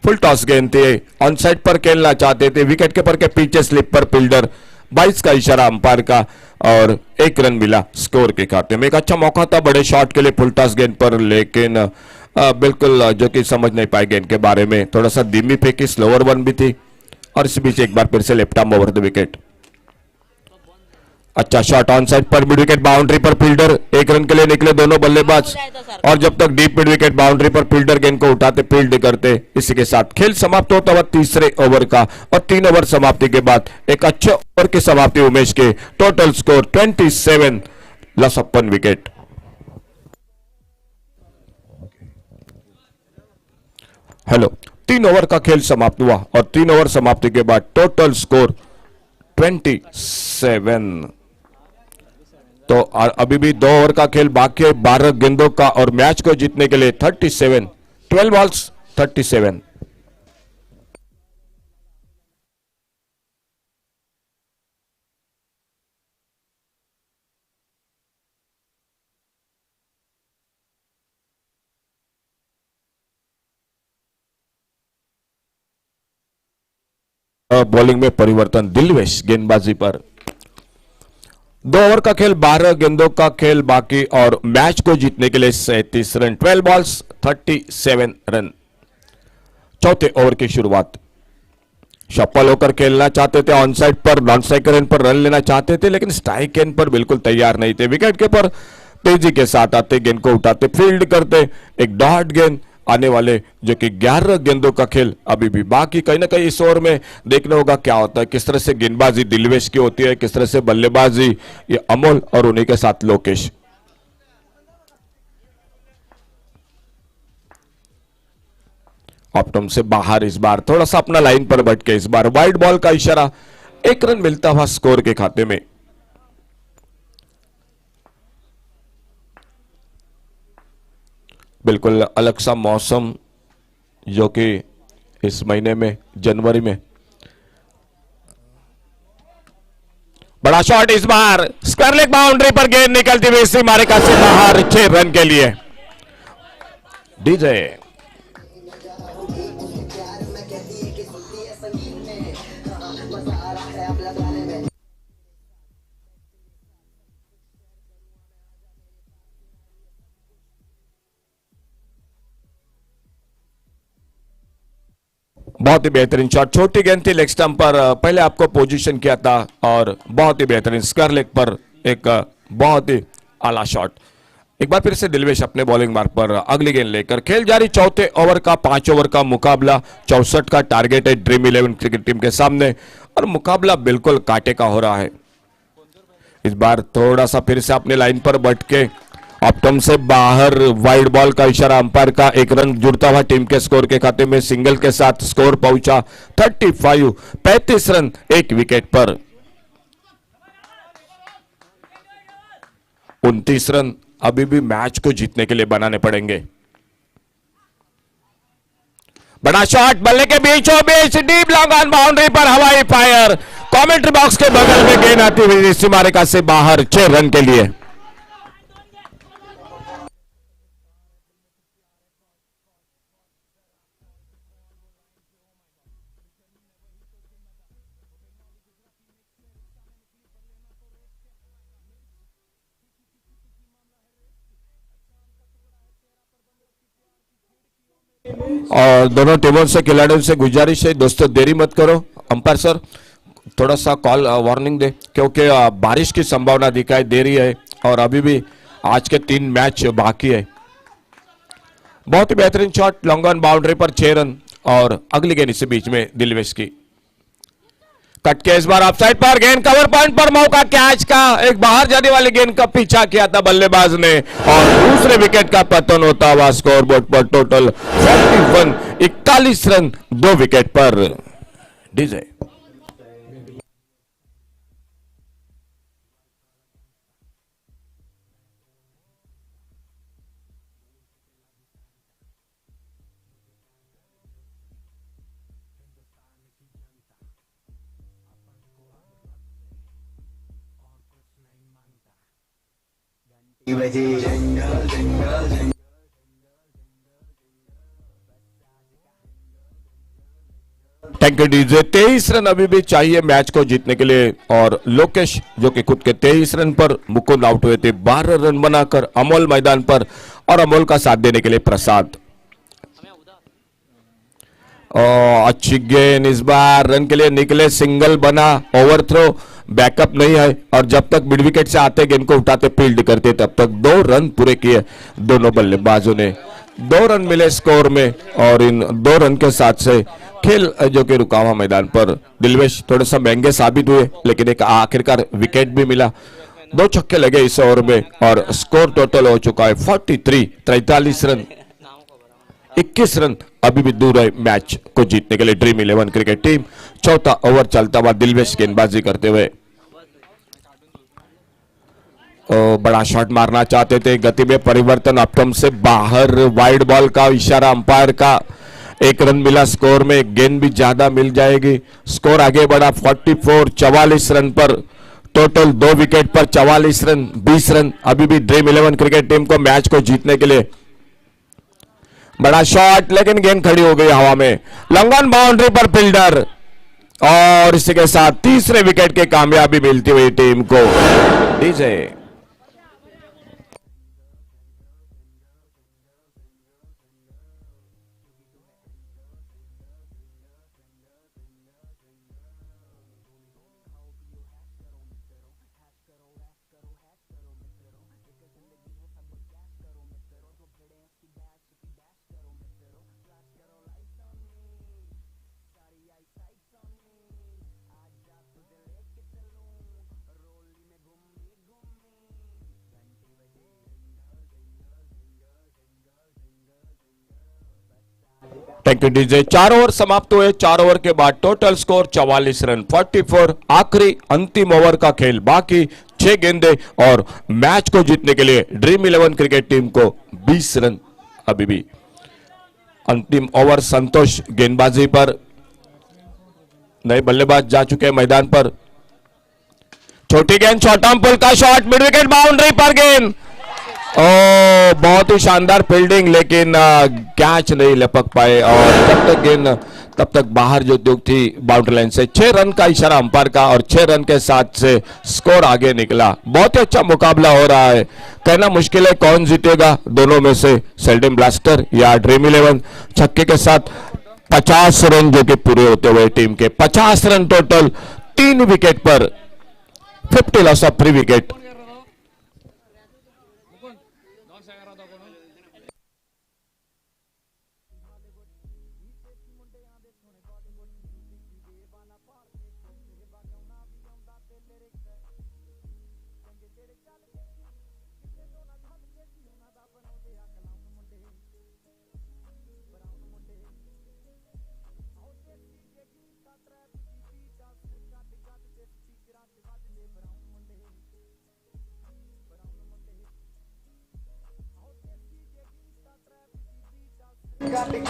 फुल टॉस गेंद थी, ऑन साइड पर खेलना चाहते थे, विकेट कीपर के पीछे स्लिप पर फील्डर, 22 का इशारा अंपायर का, और एक रन मिला स्कोर के खाते में। एक अच्छा मौका था बड़े शॉट के लिए फुल टॉस गेंद पर, लेकिन बिल्कुल जो कि समझ नहीं पाए गेंद के बारे में। थोड़ा सा धीमी फेंकी, स्लोअर वन भी थी, और इस बीच एक बार फिर से left arm over the wicket. अच्छा शॉट ऑन साइड पर, मिड विकेट बाउंड्री पर फील्डर, एक रन के लिए निकले दोनों बल्लेबाज, और जब तक डीप मिड विकेट बाउंड्री पर फील्डर गेंद को उठाते, फील्ड करते, इसी के साथ खेल समाप्त होता हुआ तीसरे ओवर का। और 3 ओवर समाप्ति के बाद एक अच्छे ओवर की समाप्ति उमेश के। Total score 27, loss of 1 wicket. Hello, 3 over का खेल समाप्त हुआ और 3 ओवर समाप्ति के बाद टोटल स्कोर 27। तो अभी भी 2 ओवर का खेल बाकी है, 12 गेंदों का, और मैच को जीतने के लिए 37, 12 बॉल्स 37। बॉलिंग में परिवर्तन, दिलवेश गेंदबाजी पर। 2 ओवर का खेल, 12 गेंदों का खेल बाकी, और मैच को जीतने के लिए 37 रन, 12 बॉल्स 37 रन। चौथे ओवर की शुरुआत, शफल होकर खेलना चाहते थे, ऑन साइड पर नॉन स्ट्राइकर एंड पर रन लेना चाहते थे, लेकिन स्ट्राइक एंड पर बिल्कुल तैयार नहीं थे। विकेट के पर तेजी के साथ आते, गेंद को उठाते, फील्ड करते, एक डॉट गेंद आने वाले, जो कि 11 गेंदों का खेल अभी भी बाकी। कहीं ना कहीं इस ओवर में देखना होगा क्या होता है, किस तरह से गेंदबाजी दिलवेश की होती है, किस तरह से बल्लेबाजी ये अमोल और उन्हीं के साथ लोकेश। ऑप्टम से बाहर, इस बार थोड़ा सा अपना लाइन पर बैठ के, इस बार वाइड बॉल का इशारा, एक रन मिलता हुआ स्कोर के खाते में। बिल्कुल अलग सा मौसम जो कि इस महीने में, जनवरी में। बड़ा शॉट इस बार, स्क्वायर लेग बाउंड्री पर गेंद निकलती हुई सीमा रेखा से बाहर, 6 रन के लिए। डीजे बहुत ही बेहतरीन शॉट, छोटी गेंद थी, लेग स्टंप पर पहले आपको पोजीशन किया था, और बहुत ही बेहतरीन स्क्वायर लेग पर एक बहुत ही आला शॉट। एक बार फिर से दिलवेश अपने बॉलिंग मार्ग पर अगली गेंद लेकर खेल जारी। चौथे ओवर का 5 ओवर का मुकाबला, 64 का टारगेट है ड्रीम 11 क्रिकेट टीम के सामने और मुकाबला बिल्कुल कांटे का हो रहा है। इस बार थोड़ा सा फिर से अपने लाइन पर बैठ के ऑप्टम से बाहर वाइड बॉल का इशारा अंपायर का, 1 रन जुड़ता हुआ टीम के स्कोर के खाते में सिंगल के साथ स्कोर पहुंचा 35, 35 रन 1 विकेट पर। 29 रन अभी भी मैच को जीतने के लिए बनाने पड़ेंगे। बड़ा शॉट बल्ले के बीचों बीच, डीप लॉन्ग ऑन बाउंड्री पर हवाई फायर, कमेंट्री बॉक्स के बगल में गेंद आती हुई सीमा रेखा से बाहर 6 रन के लिए। और दोनों टीमों से खिलाड़ियों से गुजारिश है दोस्तों, देरी मत करो। अंपायर सर थोड़ा सा कॉल वार्निंग दे, क्योंकि बारिश की संभावना दिखाई दे रही है और अभी भी आज के 3 मैच बाकी है। बहुत ही बेहतरीन शॉट लॉन्ग ऑन बाउंड्री पर 6 रन और अगली गेंद इसी बीच में दिलवेश की कट के इस बार ऑफसाइड पर गेंद कवर पॉइंट पर मौका कैच का, एक बाहर जाने वाली गेंद का पीछा किया था बल्लेबाज ने और दूसरे विकेट का पतन होता हुआ स्कोर बोर्ड पर टोटल 41, 41 रन 2 विकेट पर। DJ thank you DJ. 23 run अभी भी चाहिए मैच को जीतने के लिए और लोकेश जो कि खुद के 23 रन पर मुकुंद आउट हुए थे, 12 रन बनाकर अमोल मैदान पर और अमोल का साथ देने के लिए प्रसाद। अच्छी गेंद इस बार रन के लिए निकले, सिंगल बना, ओवर थ्रो, बैकअप नहीं है और जब तक मिड विकेट से आते गेंद को उठाते फील्ड करते तब तक 2 रन पूरे किए दोनों बल्लेबाजों ने। 2 रन मिले स्कोर में और इन 2 रन के साथ से खेल जो कि रुका हुआ मैदान पर। दिलवेश थोड़ा सा महंगे साबित हुए लेकिन एक आखिरकार विकेट भी मिला, 2 छक्के लगे इस ओवर में और स्कोर टोटल हो चुका है 43, 43 रन, 21 रन अभी भी दूर है मैच को जीतने के लिए ड्रीम 11 क्रिकेट टीम। चौथा ओवर चलता हुआ दिलवेश गेंदबाजी करते हुए बड़ा शॉट मारना चाहते थे, गति में परिवर्तन, ऑप्टम से बाहर वाइड बॉल का इशारा अंपायर का, 1 रन मिला स्कोर में, गेंद भी ज्यादा मिल जाएगी, स्कोर आगे बढ़ा 44, 44 रन पर टोटल 2 विकेट पर 44 रन, 20 रन अभी भी ड्रीम 11 क्रिकेट टीम को मैच को जीतने के लिए। बड़ा शॉट लेकिन गेंद खड़ी हो गई हवा में, लॉन्ग ऑन बाउंड्री पर फील्डर और इसी के साथ तीसरे विकेट की कामयाबी मिलती हुई टीम को। DJ thank you DJ. 4 over समाप्त हुए, 4 ओवर के बाद टोटल स्कोर 44 रन, 44। आखिरी अंतिम ओवर का खेल बाकी, 6 गेंदे और मैच को जीतने के लिए ड्रीम 11 क्रिकेट टीम को 20 रन अभी भी। अंतिम ओवर संतोष गेंदबाजी पर, नए बल्लेबाज जा चुके हैं मैदान पर। छोटी गेंद, शॉर्ट आर्म पुल का शॉट, मिड विकेट बाउंड्री पर गेंद, बहुत ही शानदार फील्डिंग लेकिन कैच नहीं लपक पाए और जब तक गेंद तब तक बाहर जो दुख थी बाउंड्री लाइन से। 6 रन का इशारा अंपायर का और 6 रन के साथ से स्कोर आगे निकला। बहुत ही अच्छा मुकाबला हो रहा है, कहना मुश्किल है कौन जीतेगा दोनों में से, सेल्डम ब्लास्टर या ड्रीम 11। छक्के के साथ 50 रन जो कि पूरे होते हुए टीम के 50 रन टोटल, 3 विकेट पर 50 loss of 3 wicket.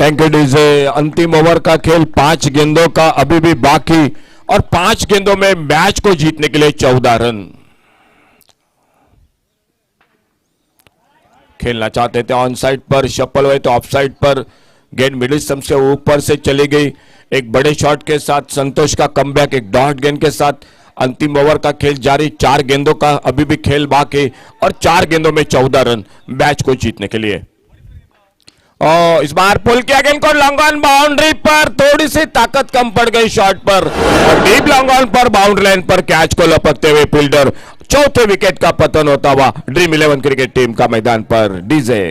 Thank you DJ. अंतिम ओवर का खेल 5 गेंदों का अभी भी बाकी और 5 गेंदों में मैच को जीतने के लिए 14 रन खेलना चाहते थे। ऑन साइड पर शफल हुए तो ऑफ साइड पर गेंद मिडिल स्टंप से ऊपर से चली गई। एक बड़े शॉट के साथ संतोष का कमबैक एक डॉट गेंद के साथ अंतिम ओवर का खेल जारी। 4 गेंदों का अभी भी खेल बाकी और 4 गेंदों में 14 रन मैच को जीतने के लिए। और इस बार पुल किया गेंद को लॉन्ग ऑन बाउंड्री पर थोड़ी सी ताकत कम पड़ गई शॉट पर और डीप लॉन्ग ऑन पर बाउंड्री लाइन पर कैच को लपकते हुए फील्डर चौथे विकेट का पतन होता हुआ ड्रीम 11 क्रिकेट टीम का मैदान पर डीजे।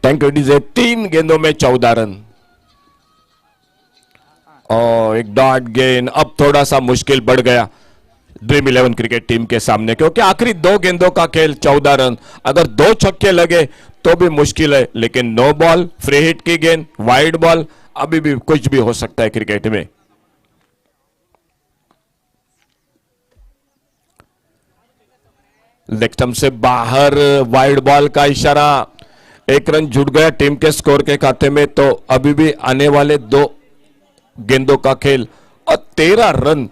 Thank you DJ. 3 गेंदों में 14 रन और एक डॉट गेंद अब थोड़ा सा मुश्किल बढ़ गया ड्रीम 11 क्रिकेट टीम के सामने क्योंकि आखिरी 2 गेंदों का खेल 14 रन। अगर 2 छक्के लगे तो भी मुश्किल है लेकिन नो बॉल फ्री हिट की गेंद वाइड बॉल अभी भी कुछ भी हो सकता है क्रिकेट में। लेग स्टंप से बाहर वाइड बॉल का इशारा। 1 रन जुट गया टीम के स्कोर के खाते में तो अभी भी आने वाले 2 गेंदों का खेल और 13 रन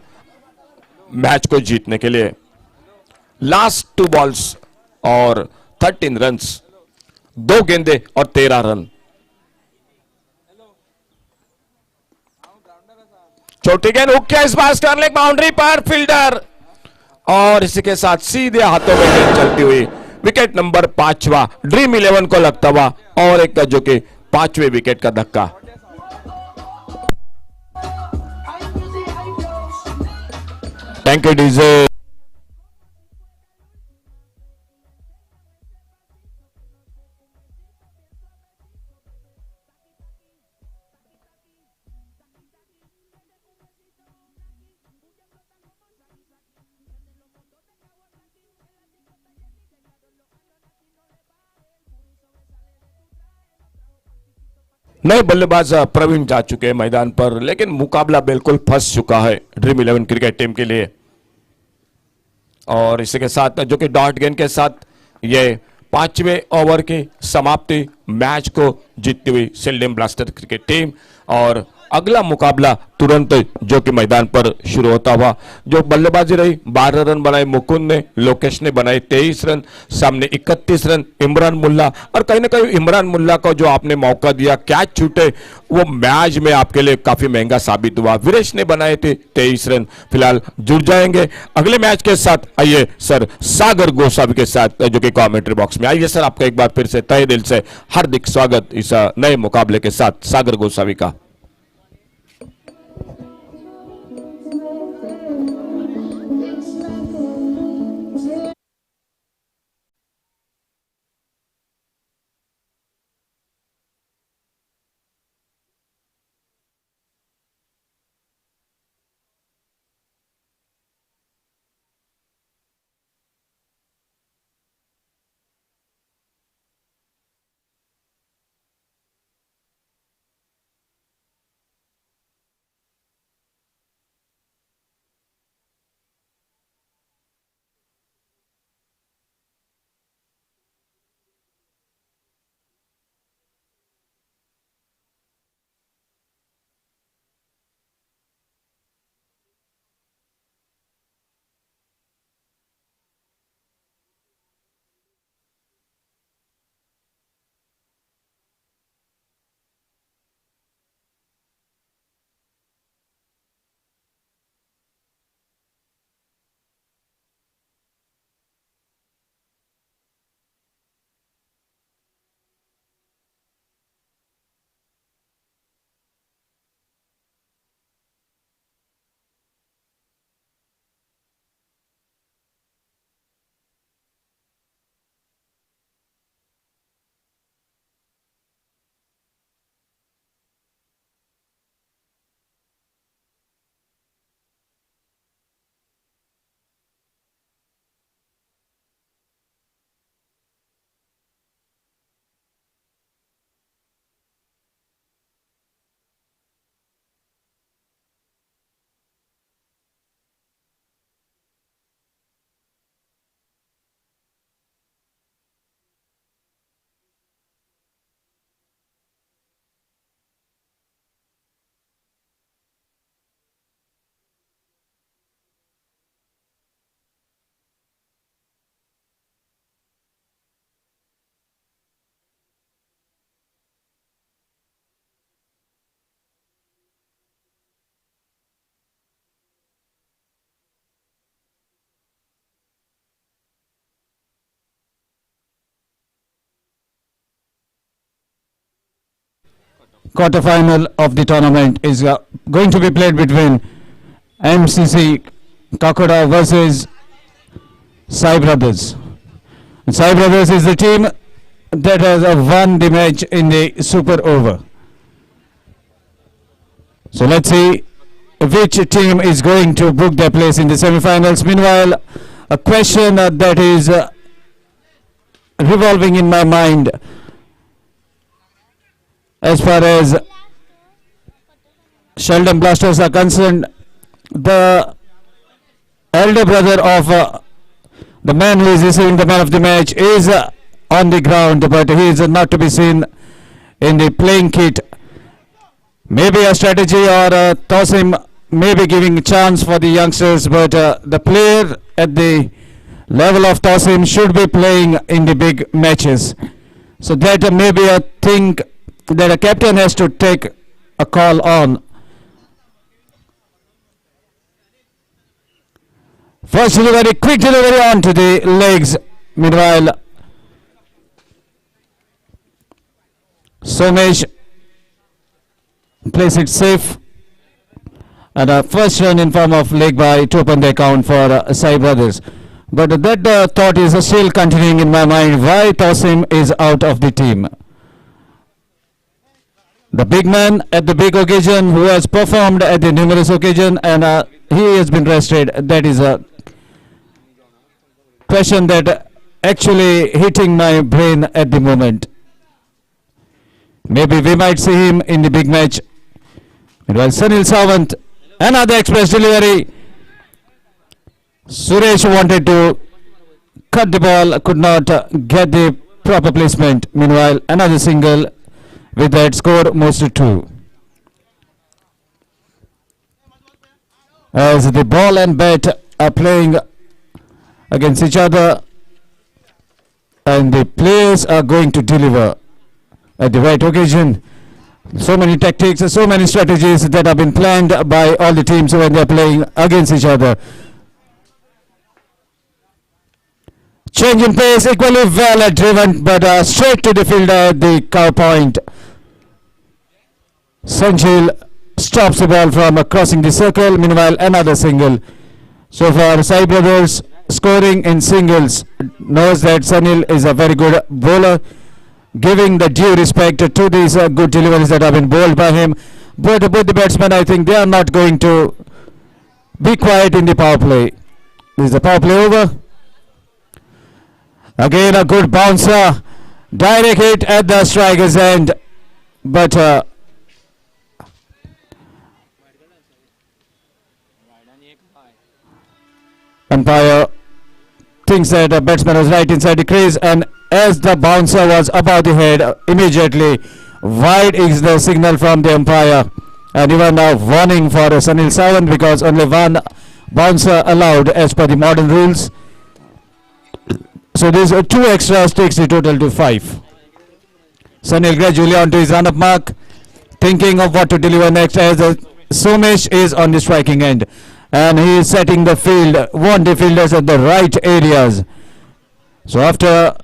मैच को जीतने के लिए। लास्ट 2 बॉल्स और 13 रन 2 गेंदे और 13 रन। छोटी गेंद हुक किया इस बार स्टर्लिंग बाउंड्री पर फील्डर और इसी के साथ सीधे हाथों में गेंद चलती हुई विकेट नंबर 5वां ड्रीम 11 को लगता हुआ और एक जो कि 5वें विकेट का धक्का। Thank you DJ. नए बल्लेबाज प्रवीण जा चुके हैं मैदान पर लेकिन मुकाबला बिल्कुल फंस चुका है ड्रीम 11 क्रिकेट टीम के लिए और इसी के साथ जो कि डॉट गेंद के साथ ये 5वें ओवर की समाप्ति मैच को जीतती हुई सिल्डिम ब्लास्टर क्रिकेट टीम और अगला मुकाबला तुरंत जो कि मैदान पर शुरू होता हुआ। जो बल्लेबाजी रही 12 रन बनाए मुकुंद ने, लोकेश ने बनाए 23 रन, सामने 31 रन इमरान मुल्ला और कहीं ना कहीं इमरान मुल्ला को जो आपने मौका दिया कैच छूटे वो मैच में आपके लिए काफी महंगा साबित हुआ। वीरेश ने बनाए थे 23 रन। फिलहाल जुड़ जाएंगे अगले मैच के साथ। आइए सर सागर गोसावी के साथ जो कि कमेंट्री बॉक्स में आइए सर, आपका एक बार फिर से तहे दिल से हार्दिक स्वागत इस नए मुकाबले के साथ सागर गोसावी का। quarter-final of the tournament is going to be played between MCC Kakoda versus Sai Brothers. Sai Brothers is the team that has won the match in the super over. So let's see which team is going to book their place in the semi-finals. Meanwhile, a question that is revolving in my mind as far as Sheldon Blasters are concerned. The elder brother of the man who is receiving the man of the match is on the ground, but he is not to be seen in the playing kit. Maybe a strategy or Tosim may be giving a chance for the youngsters, but the player at the level of Tosim should be playing in the big matches. So that may be a thing that a captain has to take a call on. First delivery, quick delivery onto the legs. Meanwhile, Somesh plays it safe. And a first run in form of leg by to open the account for Sai Brothers. But that thought is still continuing in my mind. Why Tosim is out of the team? The big man at the big occasion who has performed at the numerous occasion and he has been rested. That is a question that actually hitting my brain at the moment. Maybe we might see him in the big match. Meanwhile, Sanil Sawant, another express delivery. Suresh wanted to cut the ball, could not get the proper placement. Meanwhile, another single. With that score moves to 2. As the ball and bat are playing against each other and the players are going to deliver at the right occasion. So many tactics, so many strategies that have been planned by all the teams when they are playing against each other. Change in pace, equally well driven, but straight to the fielder at the cow point. Sanjil stops the ball from crossing the circle. Meanwhile, another single. So far, Sai Brothers scoring in singles. Knows that Sanil is a very good bowler, giving the due respect to these good deliveries that have been bowled by him. But both the batsmen, I think they are not going to be quiet in the power play. This is the power play over. Again, a good bouncer. Direct hit at the striker's end. But umpire thinks that the batsman was right inside the crease, and as the bouncer was above the head, immediately wide is the signal from the umpire, and even now warning for Sanil Sawant because only one bouncer allowed as per the modern rules. So these 2 extras takes the total to 5. Sanil gradually onto his run-up mark, thinking of what to deliver next as Somesh is on the striking end. And he is setting the field, want the fielders at the right areas. So after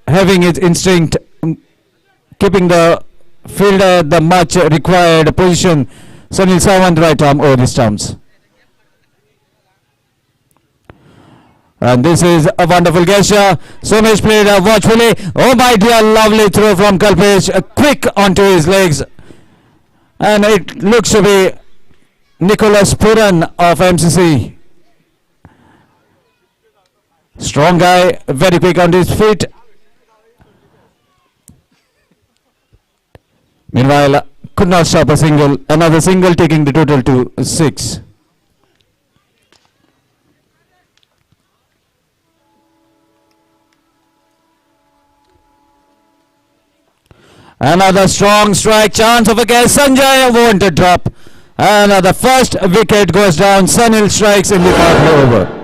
having his instinct, keeping the fielder at the much required position, Sanil Sawant right arm over the stumps. And this is a wonderful gesture. Somesh played watchfully. Oh my dear, lovely throw from Kalpesh. Quick onto his legs. And it looks to be Nicholas Puran of MCC. Strong guy, very quick on his feet. Meanwhile, could not stop a single. Another single taking the total to 6. Another strong strike, chance of a catch. Sanjay won't drop. And the first wicket goes down. Sanil strikes in the power play over.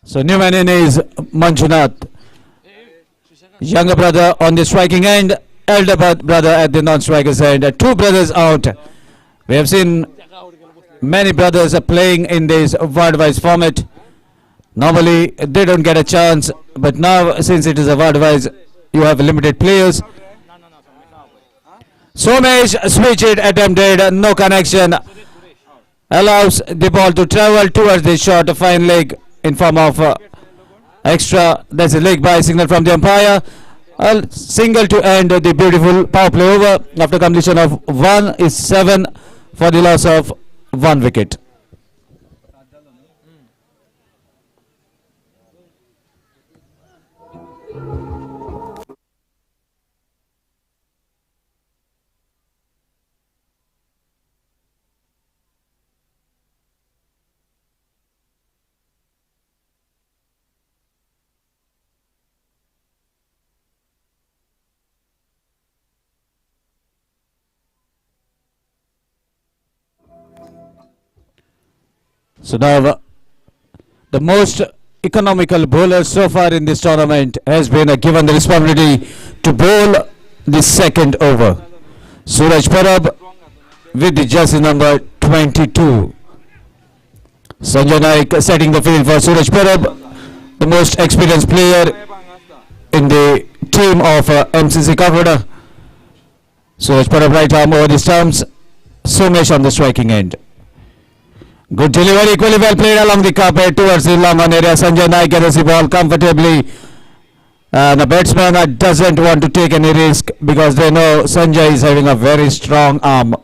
So new man in is Manjunath. Younger brother on the striking end, elder brother at the non-striker's end. Two brothers out. We have seen many brothers are playing in this ward-wise format. Normally they don't get a chance, but now since it is a ward-wise, you have limited players. Somesh switch it attempted, no connection. Allows the ball to travel towards the short fine leg in form of extra. That's a leg by signal from the umpire. A single to end the beautiful power play over. After completion of 1 is 7 for the loss of 1 wicket. So now the most economical bowler so far in this tournament has been given the responsibility to bowl the second over. Suraj Parab with the jersey number 22. Sanjay Naik setting the field for Suraj Parab, the most experienced player in the team of MCC Kakoda. Suraj Parab right arm over the stumps, Somesh on the striking end. Good delivery, equally well played along the carpet towards the long on area. Sanjay Naik gets the ball comfortably. The batsman doesn't want to take any risk because they know Sanjay is having a very strong arm.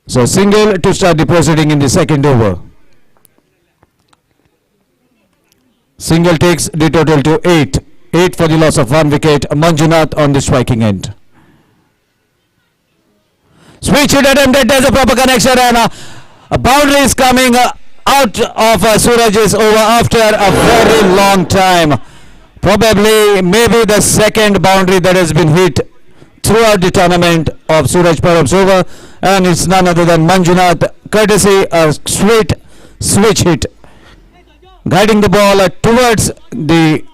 So single to start the proceeding in the second over. Single takes the total to 8. 8 for the loss of 1 wicket. Manjunath on the striking end. Switch it attempted. There's a proper connection and a boundary is coming out of Suraj's over after a very long time. Probably maybe the second boundary that has been hit throughout the tournament of Suraj Parab's over, and it's none other than Manjunath, courtesy a sweet switch hit, guiding the ball towards the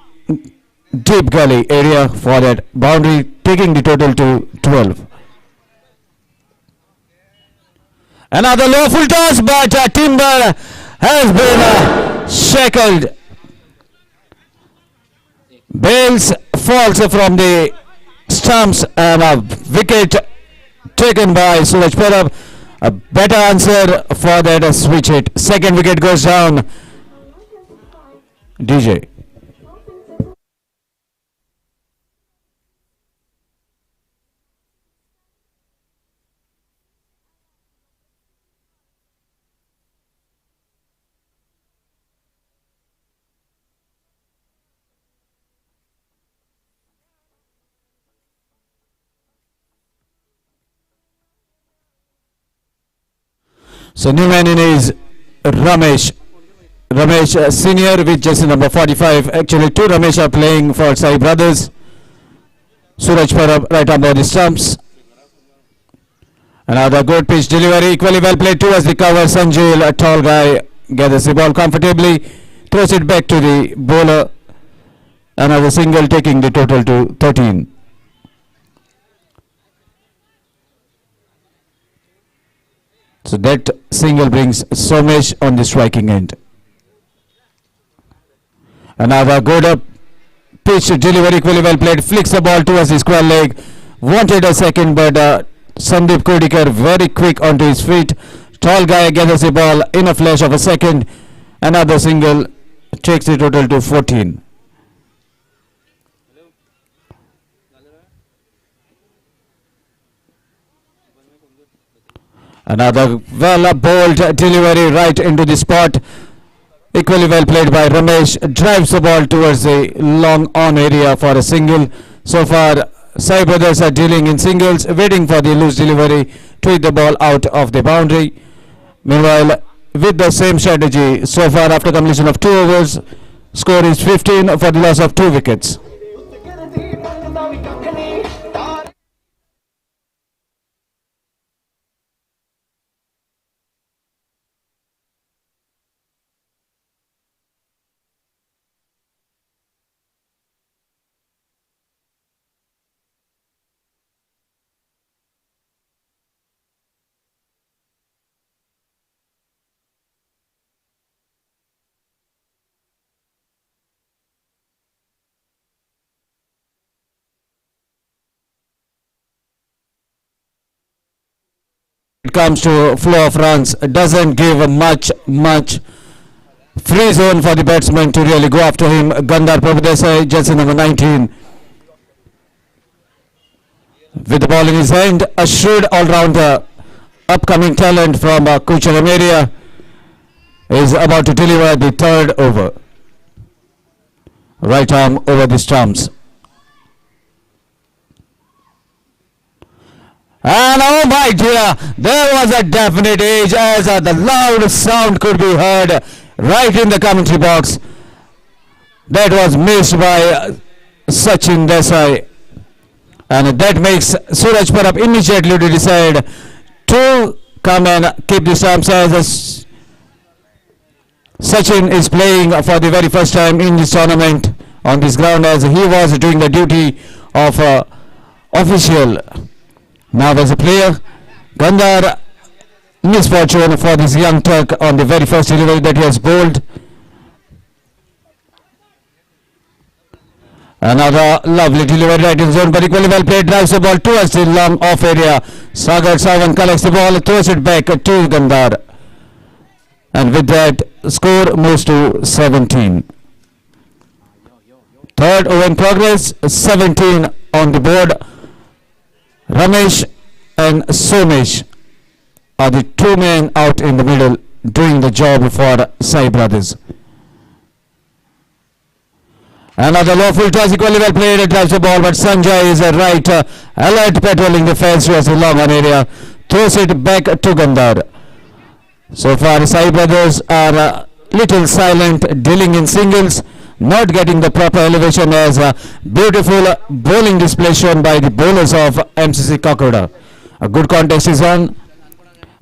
deep gully area for that boundary, taking the total to 12. Another low full toss, but Timber has been shackled. Bales falls from the stumps and a wicket taken by Suraj Parab. A better answer for that switch hit. Second wicket goes down. DJ. So new man in is Ramesh. Ramesh senior with jersey number 45. Actually two Ramesh are playing for Sai Brothers. Suraj Parab right on the stumps. Another good pitch delivery, equally well played towards the cover. Sanjay, a tall guy, gathers the ball comfortably, throws it back to the bowler. Another single taking the total to 13. So that single brings Somesh on the striking end. Another good pitch delivery, equally well played, flicks the ball towards the square leg. Wanted a second, but Sandeep Kodikar very quick onto his feet. Tall guy gathers the ball in a flash of a second. Another single takes the total to 14. Another well bowled delivery right into the spot. Equally well played by Ramesh. Drives the ball towards the long on area for a single. So far, Sai Brothers are dealing in singles, waiting for the loose delivery to hit the ball out of the boundary. Meanwhile, with the same strategy, so far after completion of 2 overs, score is 15 for the loss of 2 wickets. comes to flow of runs. Doesn't give a much free zone for the batsman to really go after him. Gandhar Prabhudesai, jersey number 19. With the ball in his hand, a shrewd all-rounder, upcoming talent from Curchorem area, is about to deliver the third over. Right arm over the stumps. And oh my dear, there was a definite edge as the loud sound could be heard right in the commentary box. That was missed by Sachin Desai. And that makes Suraj Parab immediately to decide to come and keep the stumps as Sachin is playing for the very first time in this tournament on this ground, as he was doing the duty of official. Now as a player, Gandhar, misfortune for this young Turk on the very first delivery that he has bowled. Another lovely delivery right in zone, but equally well played, drives the ball towards the long off area. Sagar Sawan collects the ball, throws it back to Gandhar. And with that, score moves to 17. Third over in progress, 17 on the board. Ramesh and Somesh are the two men out in the middle doing the job for Sai Brothers. Another low full toss, equally well played, drives the ball, but Sanjay is right alert, patrolling the fence towards the long on area, throws it back to Gandhar. So far, Sai Brothers are little silent, dealing in singles, not getting the proper elevation, as a beautiful bowling display shown by the bowlers of MCC Kakoda. A good contest is on,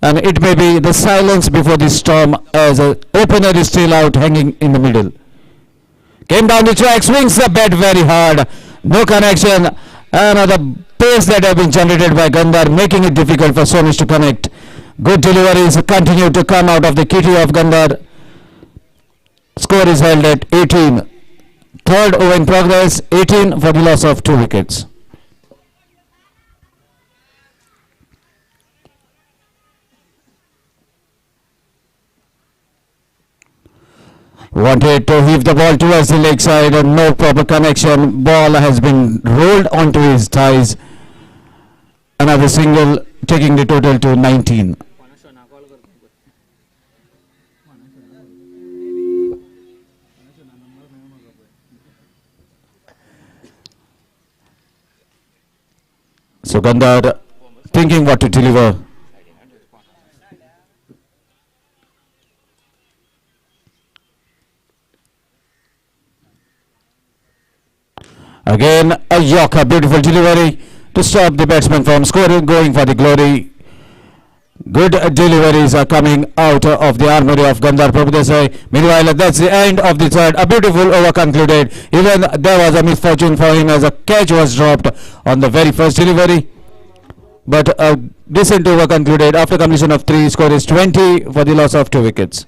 and it may be the silence before the storm, as an opener is still out hanging in the middle. Came down the track, swings the bat very hard, no connection, and the pace that have been generated by Gandhar making it difficult for Somesh to connect. Good deliveries continue to come out of the kitty of Gandhar. Score is held at 18. Third over in progress, 18 for the loss of 2 wickets. Wanted to heave the ball towards the leg side and no proper connection. Ball has been rolled onto his thighs. Another single, taking the total to 19. So Gandhar thinking what to deliver. Again a Yorker, beautiful delivery to stop the batsman from scoring, going for the glory. Good deliveries are coming out of the armory of Gandhar Prabhudesai. Meanwhile, that's the end of the third. A beautiful over concluded. Even there was a misfortune for him as a catch was dropped on the very first delivery. But a decent over concluded after completion of 3. Score is 20 for the loss of 2 wickets.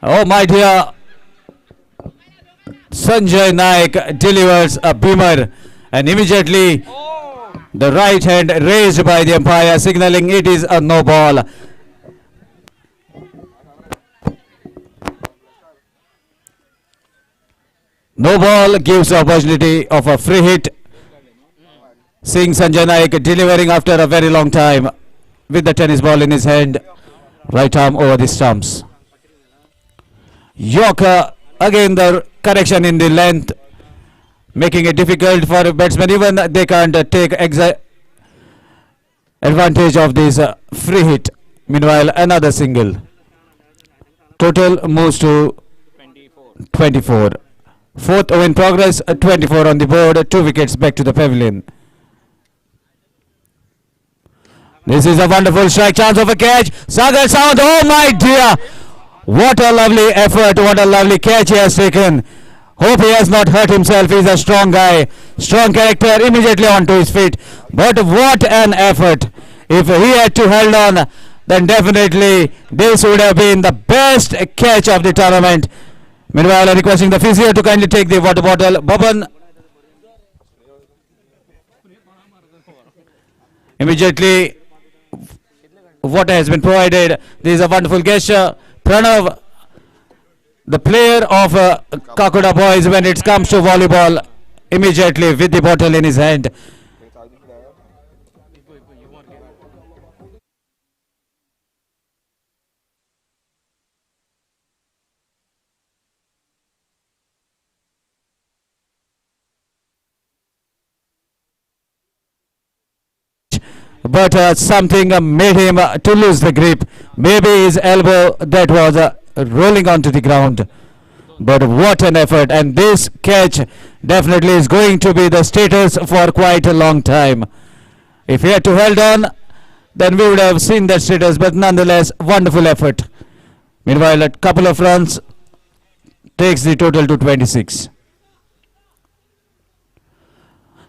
Oh my dear, Sanjay Naik delivers a beamer, and immediately the right hand raised by the umpire signalling it is a no ball. No ball gives the opportunity of a free hit. Seeing Sanjay Naik delivering after a very long time with the tennis ball in his hand, right arm over the stumps. Yorker, again the correction in the length making it difficult for batsmen. Even they can't take advantage of this free hit. Meanwhile, another single. Total moves to 24. Fourth over in progress, 24 on the board, 2 wickets back to the pavilion. This is a wonderful strike, chance of a catch. Sagar Sound, oh my dear! What a lovely effort, what a lovely catch he has taken. Hope he has not hurt himself. He's a strong guy, strong character, immediately onto his feet. But what an effort. If he had to hold on, then definitely this would have been the best catch of the tournament. Meanwhile, requesting the physio to kindly take the water bottle. Bhavan immediately water has been provided. This is a wonderful gesture. Pranav, the player of Kakuda boys when it comes to volleyball, immediately with the bottle in his hand. But something made him to lose the grip. Maybe his elbow that was rolling onto the ground. But what an effort, and this catch definitely is going to be the status for quite a long time. If he had to hold on, then we would have seen that status, but nonetheless, wonderful effort. Meanwhile, a couple of runs takes the total to 26.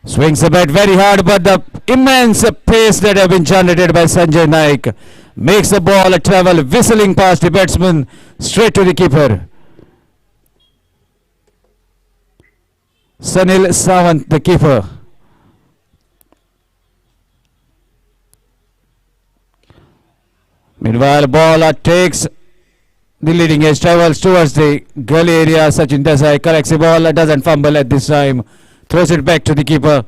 Swings the bat very hard, but the immense pace that have been generated by Sanjay Naik makes the ball travel whistling past the batsman straight to the keeper. Sunil Sawant, the keeper. Meanwhile, ball takes the leading edge, travels towards the gully area. Sachin Desai corrects the ball, doesn't fumble at this time. Throws it back to the keeper,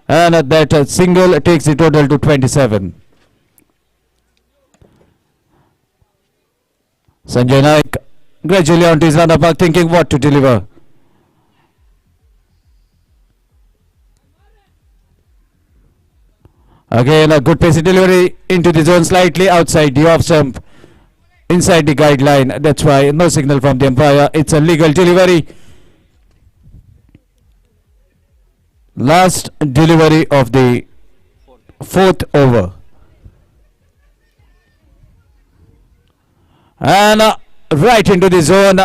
and that single takes the total to 27. Sanjay Naik gradually onto his run-up mark, thinking what to deliver. Again, a good pacey delivery into the zone, slightly outside the off stump, inside the guideline. That's why no signal from the umpire. It's a legal delivery. Last delivery of the fourth over. And right into the zone.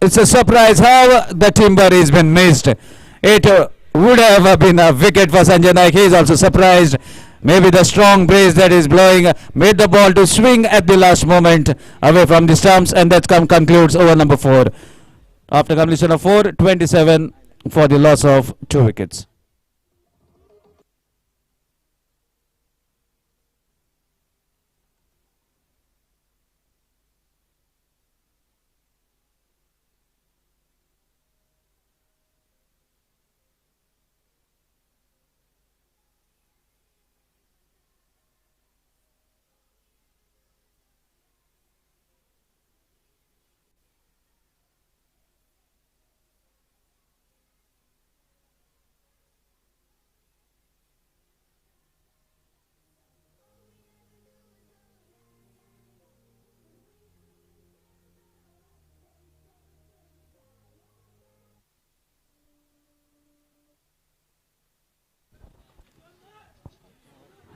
It's a surprise how the timber has been missed. It would have been a wicket for Sanjay Naik. He is also surprised. Maybe the strong breeze that is blowing made the ball to swing at the last moment away from the stumps, and that concludes over number 4. After completion of 4, 27 for the loss of 2 wickets.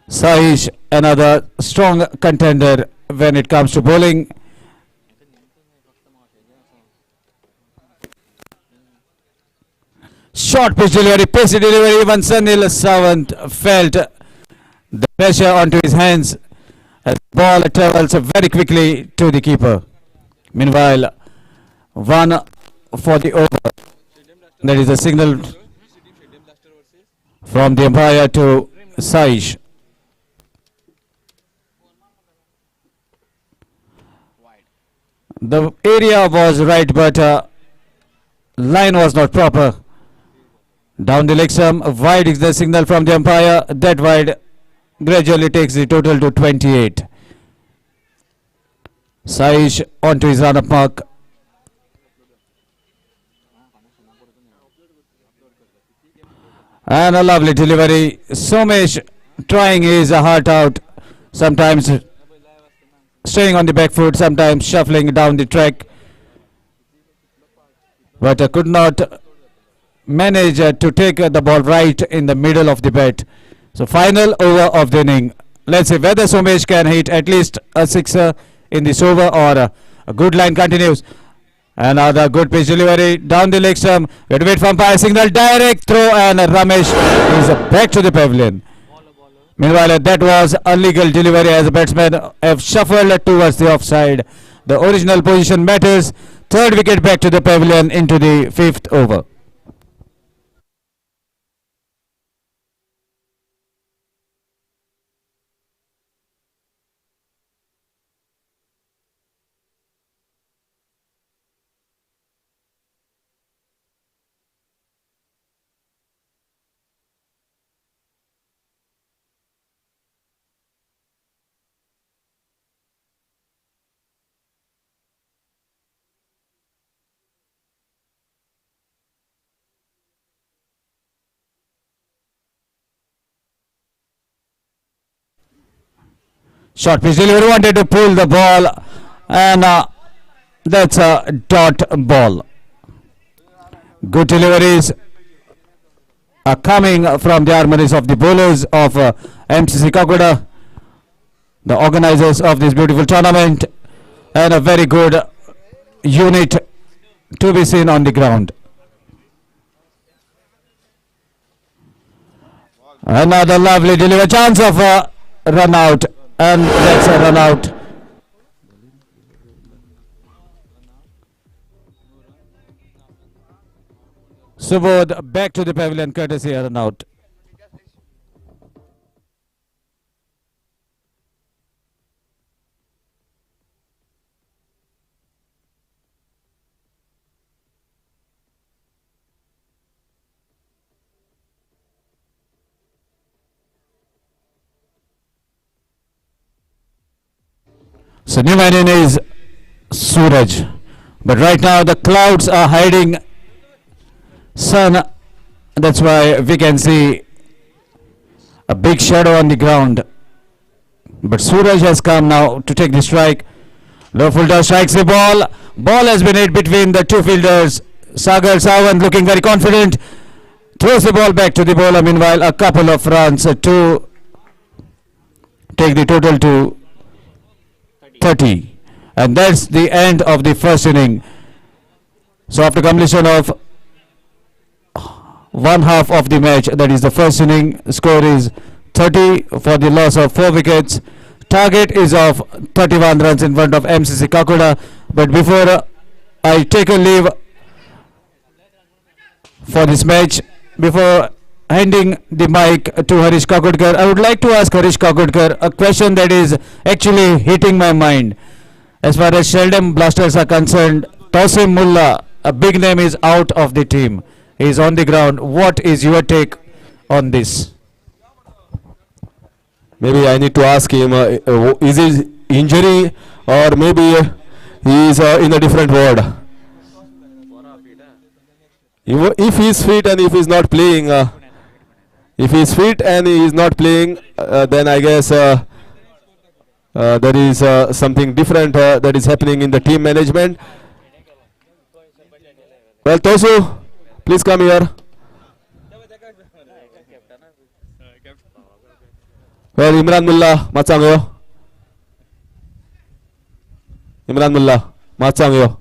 Sahish, another strong contender when it comes to bowling. Short pitch delivery, pacey delivery. Even Sunil Sawant felt the pressure onto his hands as the ball travels very quickly to the keeper. Meanwhile, 1 for the over. That is a signal from the umpire to Sahish. The area was right, but line was not proper. Down the leg stump, wide is the signal from the umpire. That wide gradually takes the total to 28. Sahish onto his run-up mark. And a lovely delivery. Somesh trying his heart out. Sometimes staying on the back foot, sometimes shuffling down the track. But could not manage to take the ball right in the middle of the bat. So final over of the inning. Let's see whether Somesh can hit at least a sixer in this over or a good line continues. Another good pitch delivery down the leg stump. We wait for umpire signal. Direct throw and Ramesh is back to the pavilion. Meanwhile, that was a legal delivery as the batsmen have shuffled towards the offside. The original position matters. Third wicket back to the pavilion into the fifth over. Short pitch delivery, wanted to pull the ball, and that's a dot ball. Good deliveries are coming from the armories of the bowlers of MCC Kakoda, the organizers of this beautiful tournament, and a very good unit to be seen on the ground. Another lovely delivery, chance of a run out, and that's a run out. Subodh back to the pavilion, courtesy a run out. So new man in is Suraj, but right now the clouds are hiding sun. That's why we can see a big shadow on the ground. But Suraj has come now to take the strike. Low fielder strikes the ball. Ball has been hit between the two fielders. Sagar Sawant looking very confident. Throws the ball back to the bowler. Meanwhile, a couple of runs to take the total to 30. And that's the end of the first inning. So after completion of one half of the match, that is the first inning, score is 30 for the loss of 4 wickets. Target is of 31 runs in front of MCC Kakoda. But before I take a leave for this match, before handing the mic to Harish Kakodkar, I would like to ask Harish Kakodkar a question that is actually hitting my mind. As far as Sheldon Blasters are concerned, Tausim Mullah, a big name, is out of the team. He is on the ground. What is your take on this? Maybe I need to ask him, is it injury or maybe he is in a different ward? If he is fit and if he is not playing, if he is fit and he is not playing, then I guess there is something different that is happening in the team management. Well, Tosu, please come here. Well, Imran Mullah, matsango. Imran Mullah, matsango.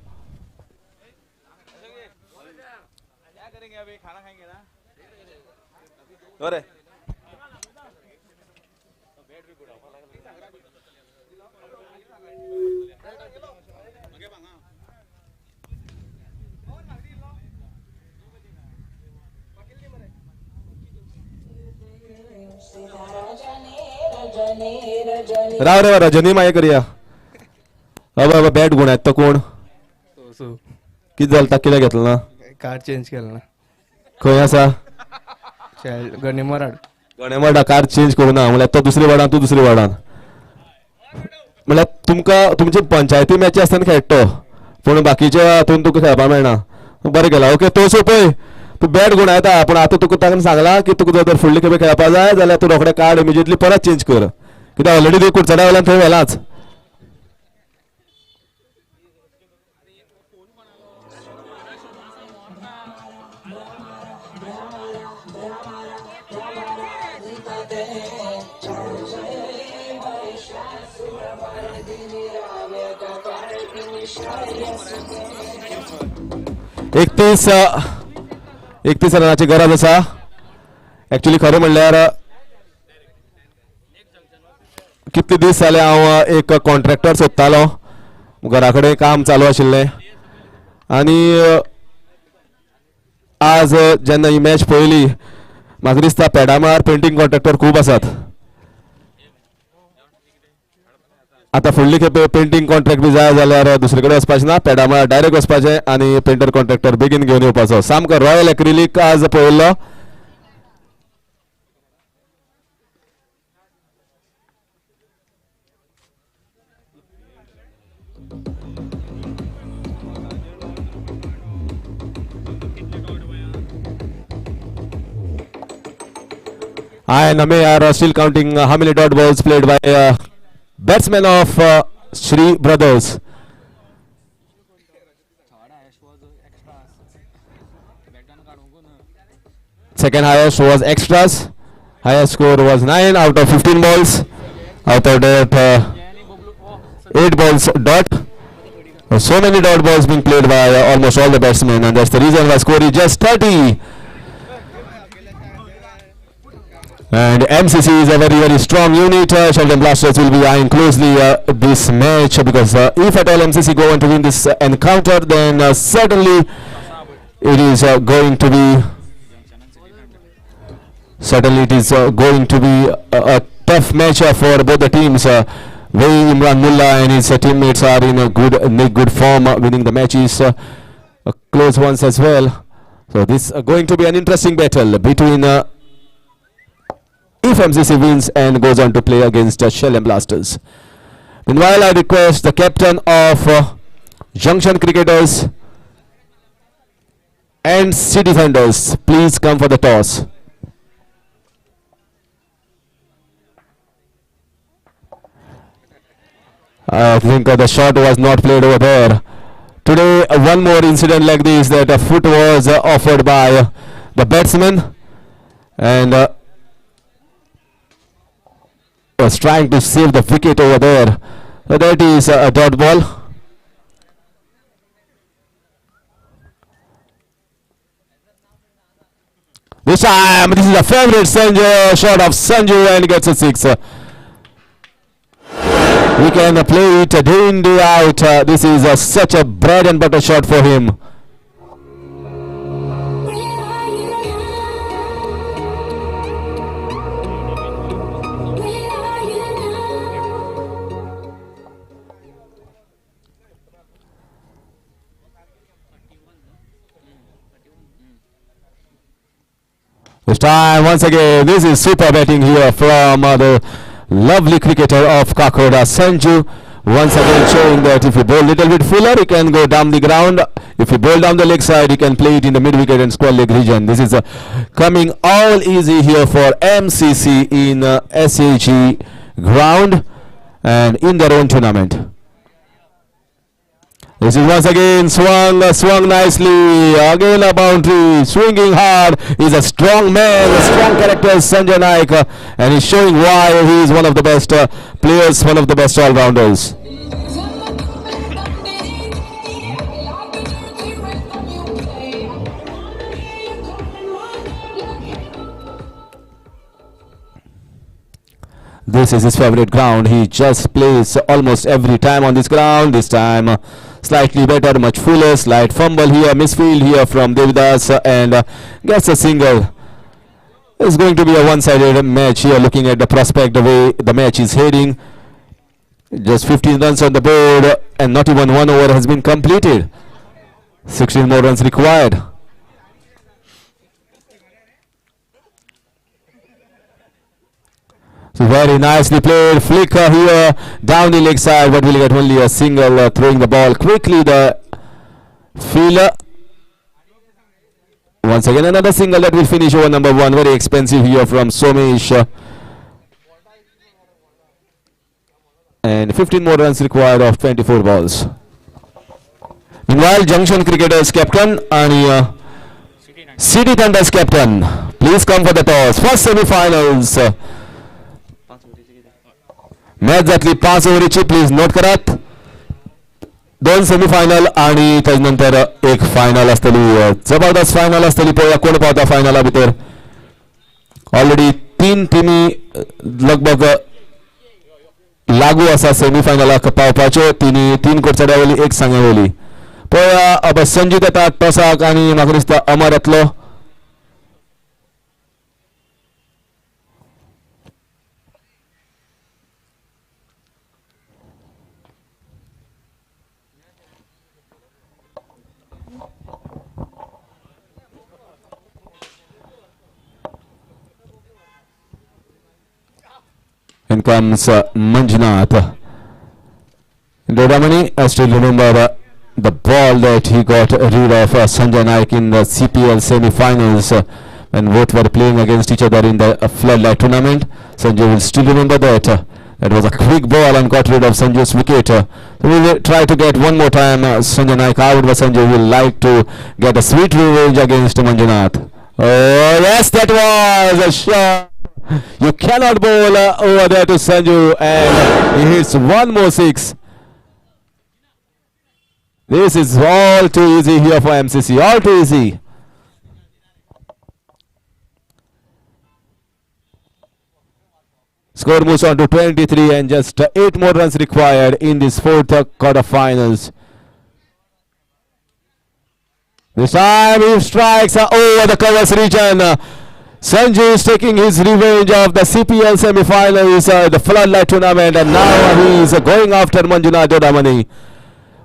अरे राव रे रजनी माये करूया अब bat कोण आहेत तो कोण किती झालं किती घेतलं ना कार चेंज केलं ना खंय आसा गणे मराड गणेमाडा कार चेंज करू ना म्हळ्यार तो दुसरी वार्डान तू दुसरी वार्डान म्हळ्यार तुमकां तुमची पंचायती मॅची आसतना खेळटा तो पूण बाकीच्या हातून तुका खेळपाक मेळना बरें केला ओके तोसो पळय तूं बॅट गुण येता पूण आतां तुका ताणें सांगलां की तुका जर फुडले खेपे खेळपा जाय जाल्यार तूं रोखडें कार्ड इमिजिएटली परत चेंज कर कित्याक ऑलरेडी तूं कुडचड्या वयल्यान थंय व्हेलाच. एकतीस रनाची गरज आसा. एक्चुली खरें म्हणल्यार कितले दीस जाले हांव एक कॉन्ट्रॅक्टर सोदतालो घरा कडेन काम चालू आशिल्लें आनी आज जेन्ना ही मॅच पळयली म्हाका दिसता पेडामार पेंटींग कॉन्ट्रॅक्टर खूब आसात. आता फुडली खेपे पेंटींग कॉन्ट्रॅक्ट बी जाय जाल्यार दुसरे कडेन वचपाचें ना पेडामार डायरेक्ट वचपाचें आनी पेंटर कॉन्ट्रॅक्टर बेगीन घेवन येवपाचो. सामको रॉयल एक्रिलीक आज पळयल्लो. And we are still counting how many dot balls played by batsmen of Shri Brothers. Second highest was extras. Highest score was 9 out of 15 balls. Out of that 8 balls dot. So many dot balls being played by almost all the batsmen, and that's the reason why score is just 30. And MCC is a very strong unit. Sheldon Blasters will be eyeing closely this match because if at all MCC go on to win this encounter, then certainly it is going to be a tough match for both the teams. Imran Mullah and his teammates are in a good form, winning the matches, close ones as well. So this is going to be an interesting battle between if MCC wins and goes on to play against Sheldon Blasters. Meanwhile, I request the captain of Junction Cricketers and City Thunders, please come for the toss. I think the shot was not played over there. Today, one more incident like this, that a foot was offered by the batsman and was trying to save the wicket over there. So that is a dot ball. This time, this is a favorite Sanju shot of Sanju and gets a six. We can play it day in, day out. This is such a bread and butter shot for him. This time, once again, this is super batting here from the lovely cricketer of Kakoda, Sanju. Once again showing that if you bowl a little bit fuller, he can go down the ground. If you bowl down the leg side, he can play it in the mid-wicket and square leg region. This is coming all easy here for MCC in SAG ground and in their own tournament. This is once again swung nicely, again a boundary, swinging hard. He's a strong man, a strong character, Sanjay Naik, and he's showing why he is one of the best players, one of the best all-rounders. This is his favorite ground. He just plays almost every time on this ground. This time slightly better, much fuller, slight fumble here, misfield here from Devidas and gets a single. It's going to be a one-sided match here, looking at the prospect, the way the match is heading. Just 15 runs on the board and not even 1 over has been completed. 16 more runs required. So very nicely played, flicker here down the leg side, but will get only a single, throwing the ball quickly. The fielder Once again, another single that will finish over number 1. Very expensive here from Somesh. And 15 more runs required of 24 balls. Meanwhile, Junction Cricketers captain and City Thunders captain, please come for the toss. First semi-finals. Match जातली 5 ओव्हरीची. Please note करात. 2 semifinal आणि त्यानंतर एक final असतली. जबरदस्त final असतली. पळोवया कोण पावता फायनला भितर. ऑलरेडी 3 टिमी लगभग लागू असा सेमीफायनलाक पावपाच्यो. 3 कोटचड्या वयली 1 सांग्या वयली. पळोवया अब संजीत येता टॉसाक आणि म्हाका दिसता अमर येतलो. In comes Manjunath. Dodamani, I still remember the ball that he got rid of Sanjay Naik in the CPL semi-finals when both were playing against each other in the floodlight tournament. Sanjay will still remember that. That was a quick ball and got rid of Sanjay's wicket. So we will try to get one more time Sanjay Naik out, but Sanjay will like to get a sweet revenge against Manjunath. Oh yes, that was a shot. You cannot bowl over there to Sanju, and he hits one more 6. This is all too easy here for MCC, all too easy. Score moves on to 23 and just 8 more runs required in this 4th quarterfinals. This time he strikes over the covers region. Sanju is taking his revenge of the CPL semi-finals, the floodlight tournament, and now he is going after Manjunath Dodamani.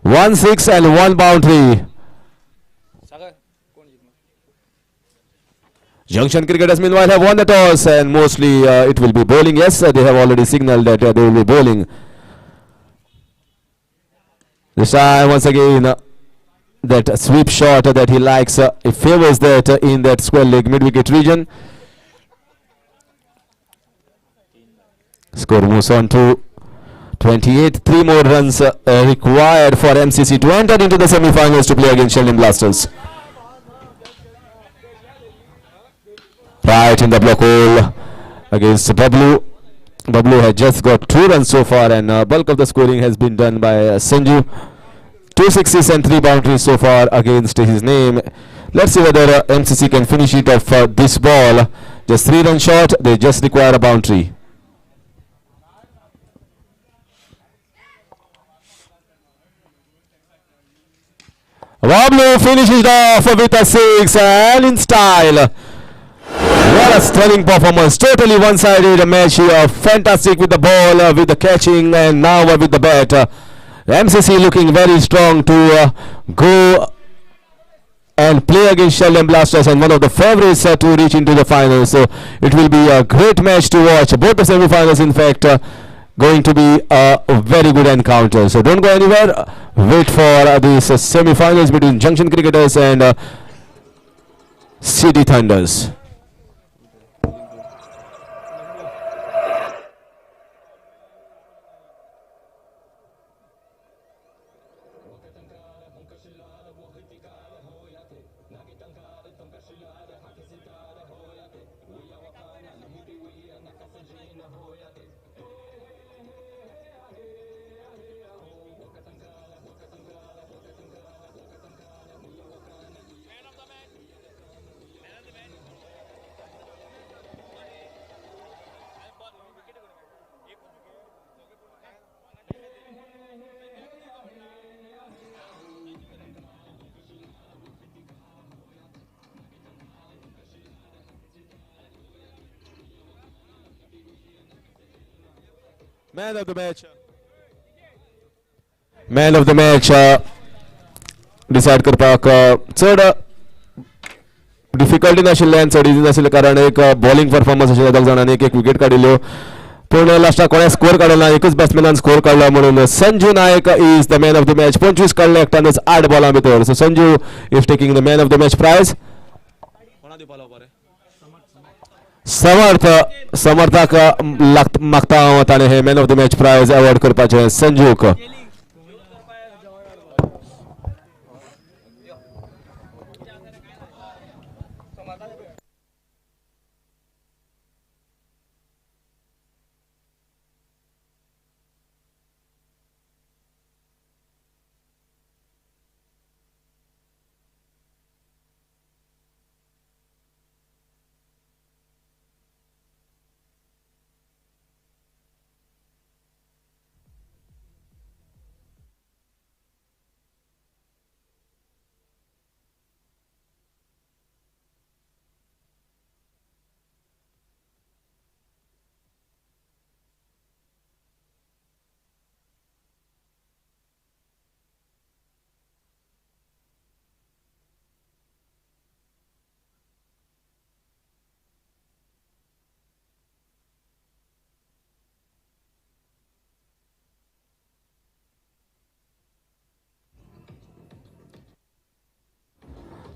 1 6 and 1 boundary. Junction Cricketers meanwhile have won the toss, and mostly it will be bowling. Yes, they have already signaled that they will be bowling. This time once again that sweep shot that he likes, it favors that in that square leg mid-wicket region. Score moves on to 28. 3 more runs required for MCC to enter into the semi-finals to play against Sheldon Blasters. Right in the block hole against Bablu. Bablu has just got 2 runs so far, and bulk of the scoring has been done by Sanju. 2 sixes and 3 boundaries so far against his name. Let's see whether MCC can finish it off this ball. Just 3 runs short. They just require a boundary. Bablu finishes off with a 6 and in style. What a stunning performance. Totally one-sided match here. Fantastic with the ball, with the catching, and now with the bat. MCC looking very strong to go and play against Sheldon Blasters, and one of the favorites to reach into the finals. So it will be a great match to watch. Both the semi-finals, in fact, going to be a very good encounter. So don't go anywhere. Wait for these semi-finals between Junction Cricketers and City Thunders. Man of the match. Man of the match decide करपाक चड difficulty नाशिल्ल्यान चड easy नाशिल्लें कारण एक bowling performance आशिल्लो. दोग जाणांनी एक विकेट काडिल्ल्यो, पूण लास्टाक कोणें स्कोर काडलो ना. एकूच बॅट्समॅनान स्कोर काडलो, म्हणून Sanju Naik is the man of the match. 25 काडले एकट्यानच 8 बॉलां भितर. So Sanju is taking the man of the match prize. Samarth समर्थाक मागता हांव ताणें हे man of the match prize award करपाचें संजूक.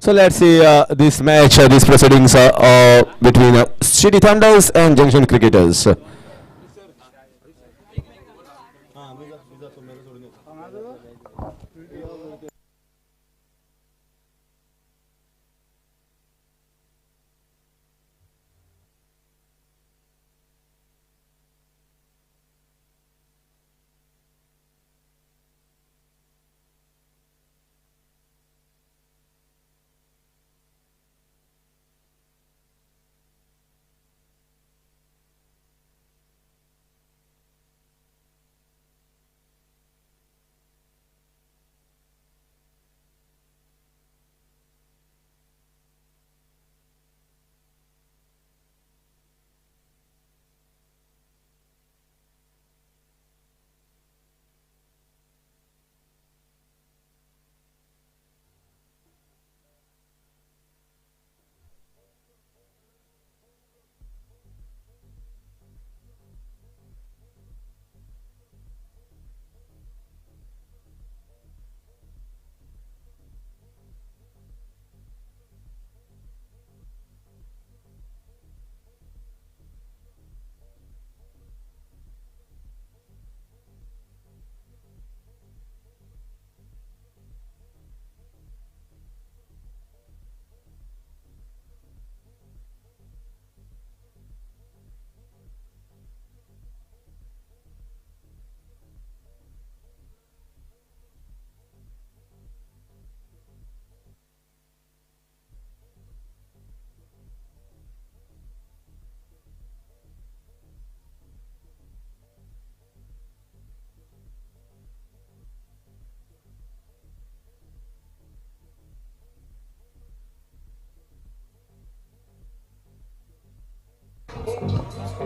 So let's see this match, these proceedings between City Thunders and Junction Cricketers.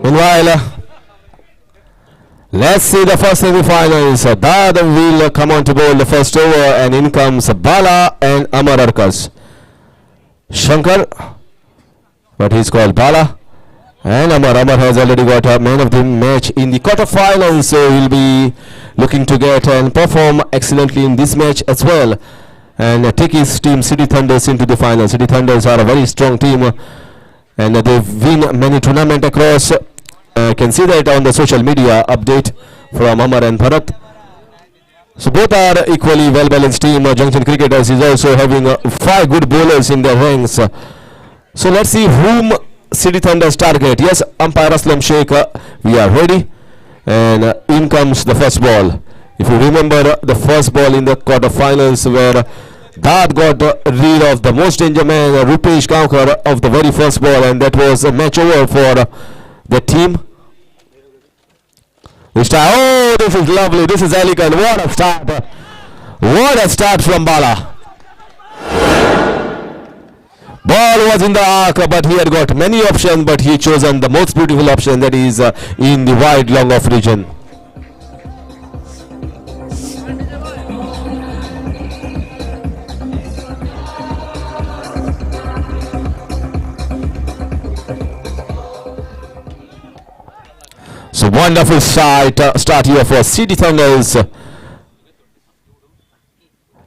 Meanwhile, let's see the first semi-finals. Dad will come on to bowl the first over, and in comes Bala and Amar Arkas. Shankar, but he's called Bala, and Amar has already got a man of the match in the quarter-finals, so he'll be looking to get and perform excellently in this match as well, and take his team City Thunders into the final. City Thunders are a very strong team, and they've won many tournaments across. Can see that on the social media update from Amar and Bharat. So both are equally well-balanced team. Junction Cricketers is also having 5 good bowlers in their ranks. So let's see whom City Thunders target. Yes, umpire Aslam Sheikh, we are ready, and in comes the first ball. If you remember the first ball in the quarter-finals where Dad got rid of the most danger man, Rupesh Kaukar, of the very first ball, and that was a match over for the team. Oh, this is lovely. This is elegant. What a start. What a start from Bala. Ball was in the arc, but he had got many options, but he chosen the most beautiful option, that is in the wide long off region. So wonderful start here for City Thunders.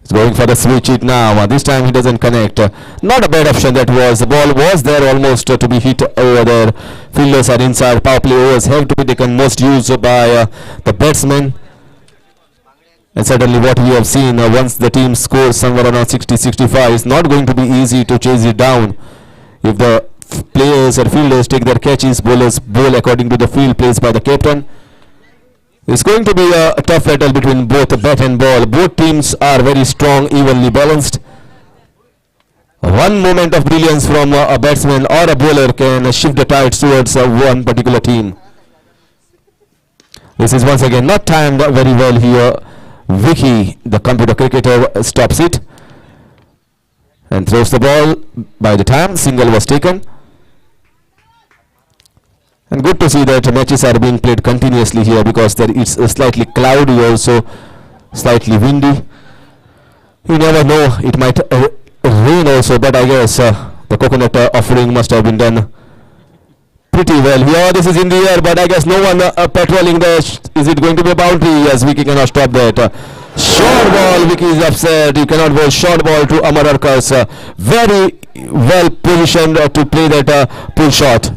It's Going for the switch it now. This time he doesn't connect. Not a bad option that was. The ball was there almost to be hit over there. Fielders are inside. Power play overs have to be taken most use by the batsmen. And certainly what we have seen, once the team scores somewhere around 60-65, it's not going to be easy to chase it down. If the players or fielders take their catches, bowlers bowl according to the field placed by the captain. It's going to be a tough battle between both bat and ball. Both teams are very strong, evenly balanced. One moment of brilliance from a batsman or a bowler can shift the tides towards one particular team. This is once again not timed very well here. Vicky, the computer cricketer, stops it and throws the ball. By the time single was taken. And good to see that matches are being played continuously here, because there it's slightly cloudy, also slightly windy. You never know, it might rain also, but I guess the coconut offering must have been done pretty well. Here this is in the air, but I guess no one patrolling there. Is it going to be a boundary? Yes, Vicky cannot stop that. Short ball, Vicky is upset. You cannot bowl short ball to Amar Arkas. Very well positioned to play that pull shot.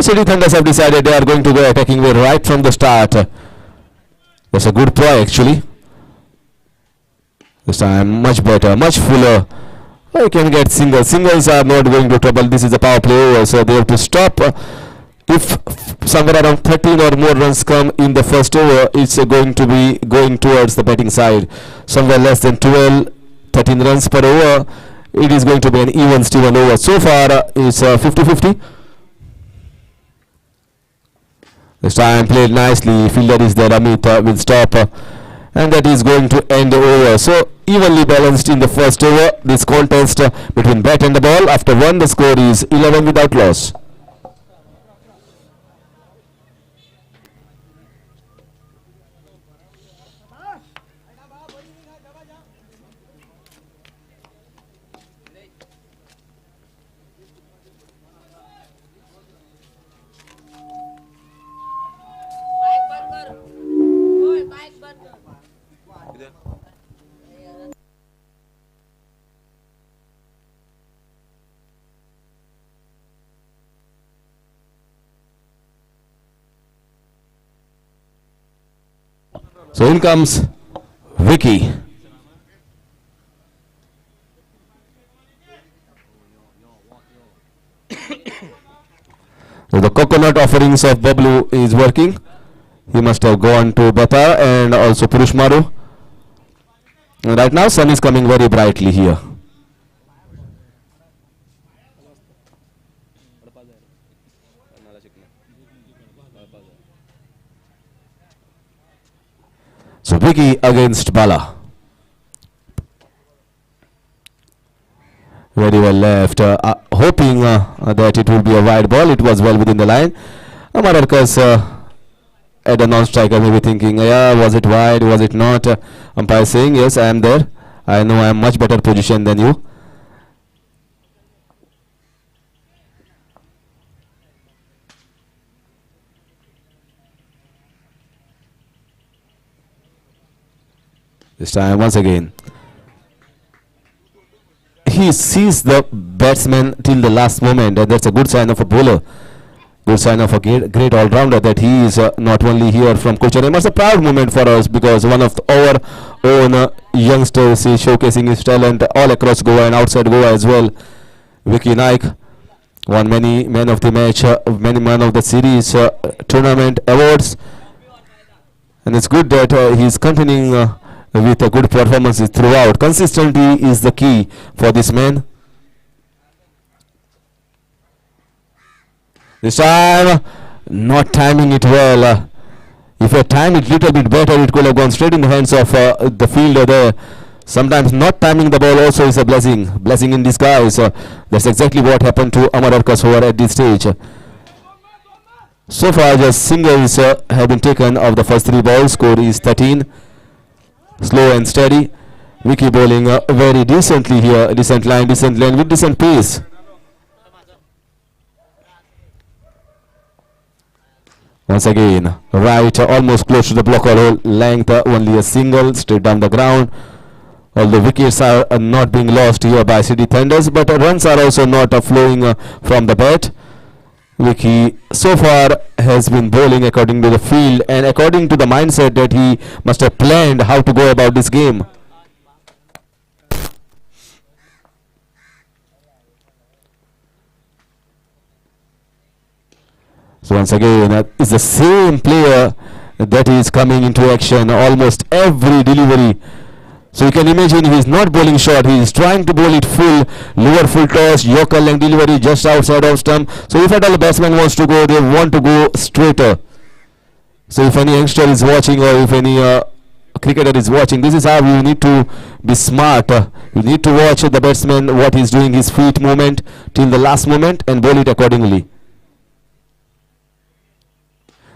City Thunders have decided they are going to go attacking way right from the start. That's a good play actually. This time much better, much fuller. You can get singles. Singles are not going to trouble. This is a power play over, so they have to stop. If somewhere around 13 or more runs come in the first over, it's going to be going towards the batting side. Somewhere less than 12, 13 runs per over, it is going to be an even Steven over. So far it's 50-50. This time played nicely. Fielder is there. Amit will stop. And that is going to end the over. So evenly balanced in the first over. This contest between bat and the ball. After one, the score is 11 without loss. So in comes Vicky. So the coconut offerings of Bablu is working. He must have gone to Bata and also Purush Maru. And right now sun is coming very brightly here. So Vicky against Bala. Very well left. Hoping that it will be a wide ball. It was well within the line. Amar Arkas at a non-striker maybe thinking, yeah, was it wide, was it not? Umpire saying, yes, I am there. I know I am much better position than you. This time once again. He sees the batsman till the last moment, and that's a good sign of a bowler. Good sign of a great all-rounder, that he is not only here from Curchorem. It's a proud moment for us, because one of our own youngsters is showcasing his talent all across Goa and outside Goa as well. Vicky Naik won many man of the match, many man of the series tournament awards, and it's good that he is continuing with good performances throughout. Consistency is the key for this man. This time not timing it well. If I timed it little bit better, it could have gone straight in the hands of the fielder there. Sometimes not timing the ball also is a blessing in disguise. That's exactly what happened to Amar Arkas over at this stage. So far just singles have been taken of the first three balls. Score is 13. Slow and steady. Vicky bowling very decently here. Decent line with decent pace. Once again, right, almost close to the blocker hole. Length, only a single, straight down the ground. Although wickets are not being lost here by City Thunders, but runs are also not flowing from the bat. Vicky so far has been bowling according to the field and according to the mindset that he must have planned how to go about this game. So once again, it's the same player that is coming into action almost every delivery. So you can imagine he is not bowling short, he is trying to bowl it full, lower full toss, yorker length delivery just outside of stump. So if at all a batsman wants to go, they want to go straighter. So if any youngster is watching or if any cricketer is watching, this is how you need to be smart. You need to watch the batsman, what he is doing, his feet movement till the last moment and bowl it accordingly.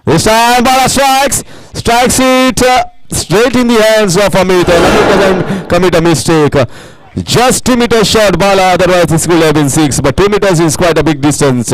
This time Bala strikes it straight in the hands of Amit. Amit doesn't commit a mistake. Just 2 meters short Bala, otherwise this could have been 6, but 2 meters is quite a big distance.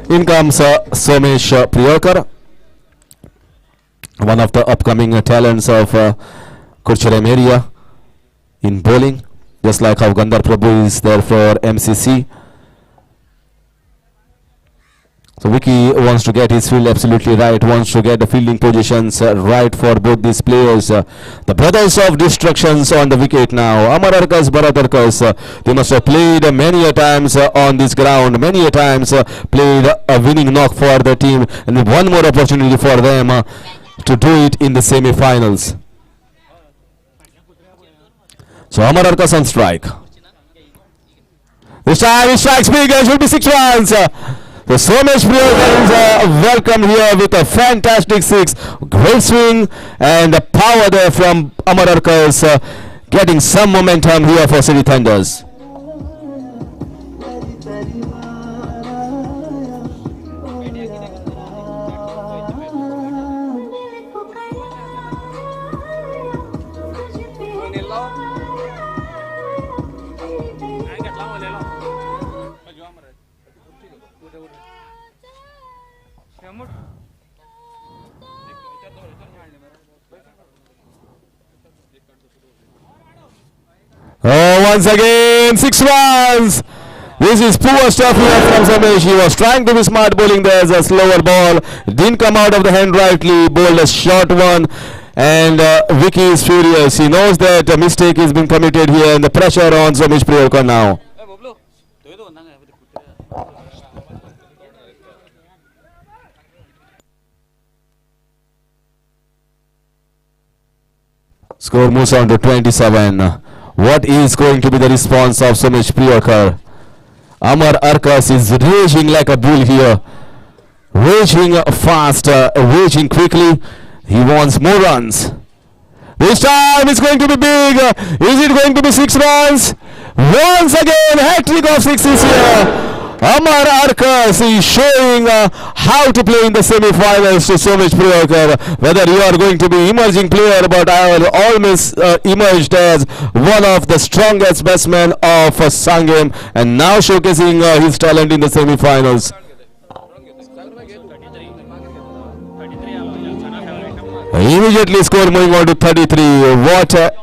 In comes Somesh Priyakar, one of the upcoming talents of Curchorem area in bowling, just like how Gandhar Prabhu is there for MCC. So Vicky wants to get his field absolutely right, wants to get the fielding positions right for both these players. The brothers of destructions on the wicket now. Amar Arkas, Bharat Arkas. They must have played many a times on this ground, many a times played a winning knock for the team, and one more opportunity for them to do it in the semi-finals. So Amar Arkas on strike. This time he strikes big and should be 6 runs. So Somesh Priyakar is welcome here with a fantastic 6. Great swing and the power there from Amar Arkas, getting some momentum here for City Thunders. Oh, once again, 6 runs. This is poor stuff here from Somesh. He was trying to be smart bowling there as a slower ball. Didn't come out of the hand rightly. Bowled a short one. And Vicky is furious. He knows that a mistake has been committed here and the pressure on Somesh Priyakar now. Score moves on to 27. What is going to be the response of Somesh Priyakar? Amar Arkas is raging like a bull here. Raging fast, raging quickly. He wants more runs. This time it's going to be big. Is it going to be 6 runs? Once again, hat-trick of 6s here. Amar Arkas is showing how to play in the semi-finals to Somesh Priyakar. Whether you are going to be emerging player, but I will always emerged as one of the strongest batsmen of Sangam, and now showcasing his talent in the semi-finals. Immediately score moving on to 33. What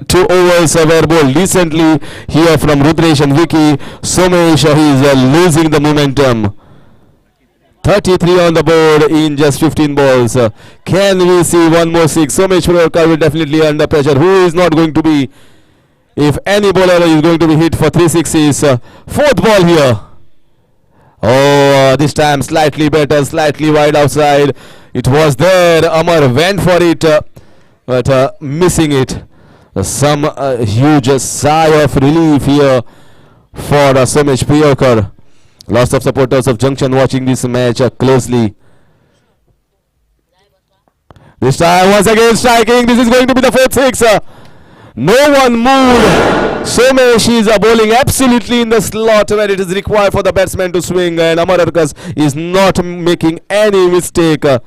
2 overs were bowled decently here from Rudresh and Vicky. Somesh is losing the momentum. 33 on the board in just 15 balls. Can we see one more 6? Somesh Priyakar will definitely under pressure. Who is not going to be If any bowler is going to be hit for 3 sixes, fourth ball here. Oh, this time slightly better, slightly wide outside. It was there. Amar went for it, but missing it. Some huge sigh of relief here for Somesh Priyakar. Lots of supporters of Junction watching this match closely. This time once again striking. This is going to be the fourth six. No one moved. Somesh is bowling absolutely in the slot where it is required for the batsman to swing, and Amar Arkas is not making any mistake. The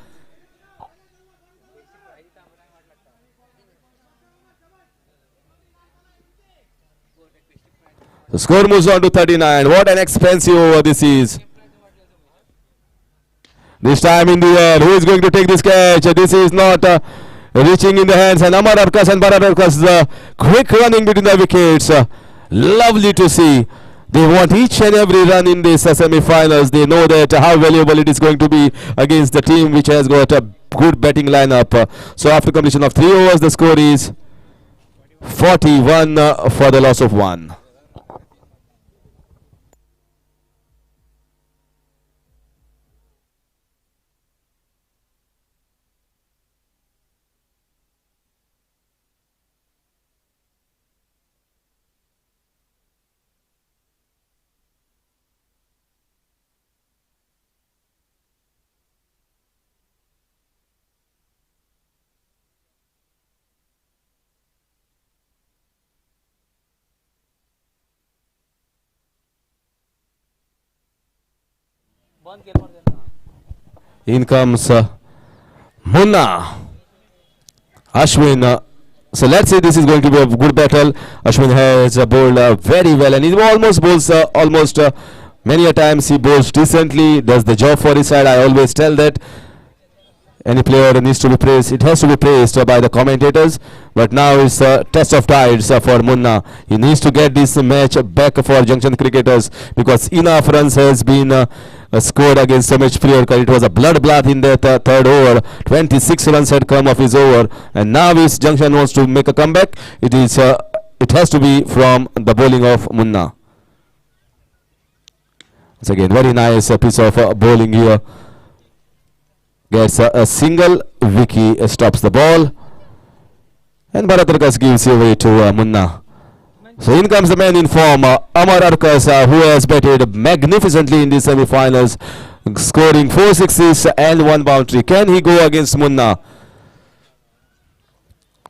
score moves on to 39. What an expensive over this is. This time in the air. Who is going to take this catch? This is not reaching in the hands, and Amar Arkas and Bharat Arkas quick running between the wickets. Lovely to see. They want each and every run in this semi-finals. They know that how valuable it is going to be against the team which has got a good batting lineup. So after completion of 3 overs, the score is 41 for the loss of 1. In comes Munna. Ashwin. So let's say this is going to be a good battle. Ashwin has bowled very well, and he almost bowls many a times he bowls decently, does the job for his side. I always tell that any player needs to be praised. It has to be praised by the commentators. But now it's a test of tides for Munna. He needs to get this match back for Junction cricketers, because enough runs has been scored against Somesh Priyakar. It was a bloodbath in that third over. 26 runs had come off his over, and now if Junction wants to make a comeback, it has to be from the bowling of Munna. Once again, very nice piece of bowling here. Gets a single. Vicky stops the ball, and Bharat Arkas gives away to Munna. So in comes the man in form, Amar Arkas, who has batted magnificently in the semi-finals, scoring 4 sixes and 1 boundary. Can he go against Munna?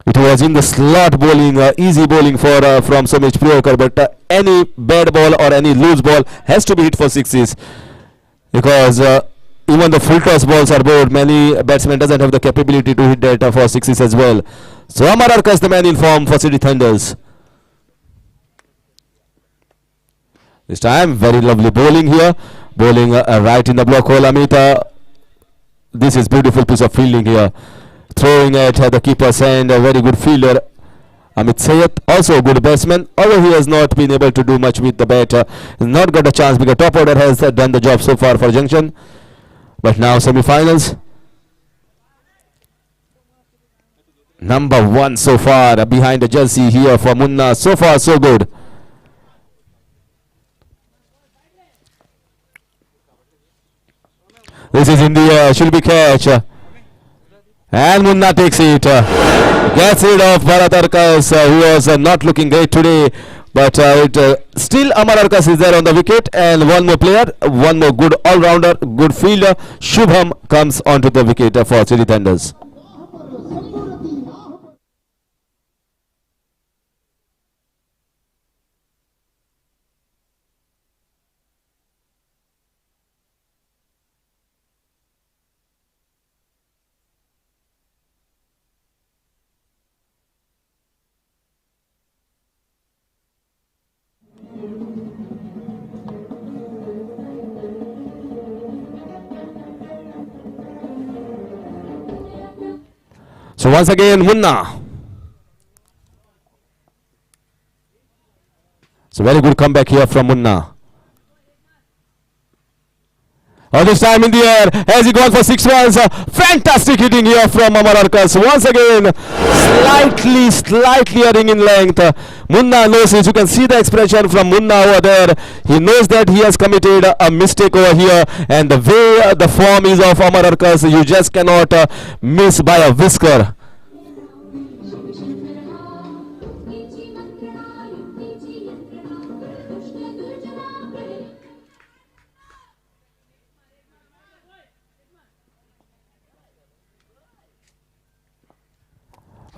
It was in the slot bowling, easy bowling for from Somesh Priyakar, but any bad ball or any loose ball has to be hit for sixes, because even the full toss balls are bowled. Many batsmen doesn't have the capability to hit that for sixes as well. So Amar Arkas, the man in form for City Thunders. This time very lovely bowling here, bowling right in the block hole. Amita, this is beautiful piece of fielding here, throwing at the keeper's hand. A very good fielder, Amit Sayed, also a good batsman, although he has not been able to do much with the bat. Not got a chance because top order has done the job so far for Junction. But now semi-finals, number 1 so far behind the jersey here for Munna. So far so good. This is in the air, should be catch, and Munna takes it, gets rid of Bharat Arkas, who was not looking great today, but still Amar Arkas is there on the wicket, and one more player, one more good all-rounder, good fielder, Shubham comes onto the wicket for City Thunders. So once again Munna. So very good comeback here from Munna. This time in the air, has he gone for 6 runs? Fantastic hitting here from Amar Arkas. Once again, slightly erring in length. Munna knows it. You can see the expression from Munna over there. He knows that he has committed a mistake over here, and the way the form is of Amar Arkas, you just cannot miss by a whisker.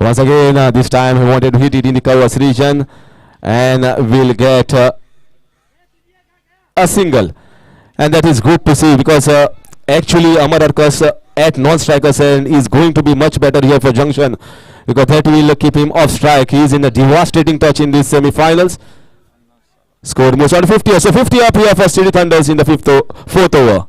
Once again, this time he wanted to hit it in the covers region, and will get a single, and that is good to see, because actually Amar Arkas at non-strikers end is going to be much better here for Junction, because that will keep him off strike. He is in a devastating touch in these semi-finals. Score moves on 50, so 50 up here for City Thunders in the fourth over.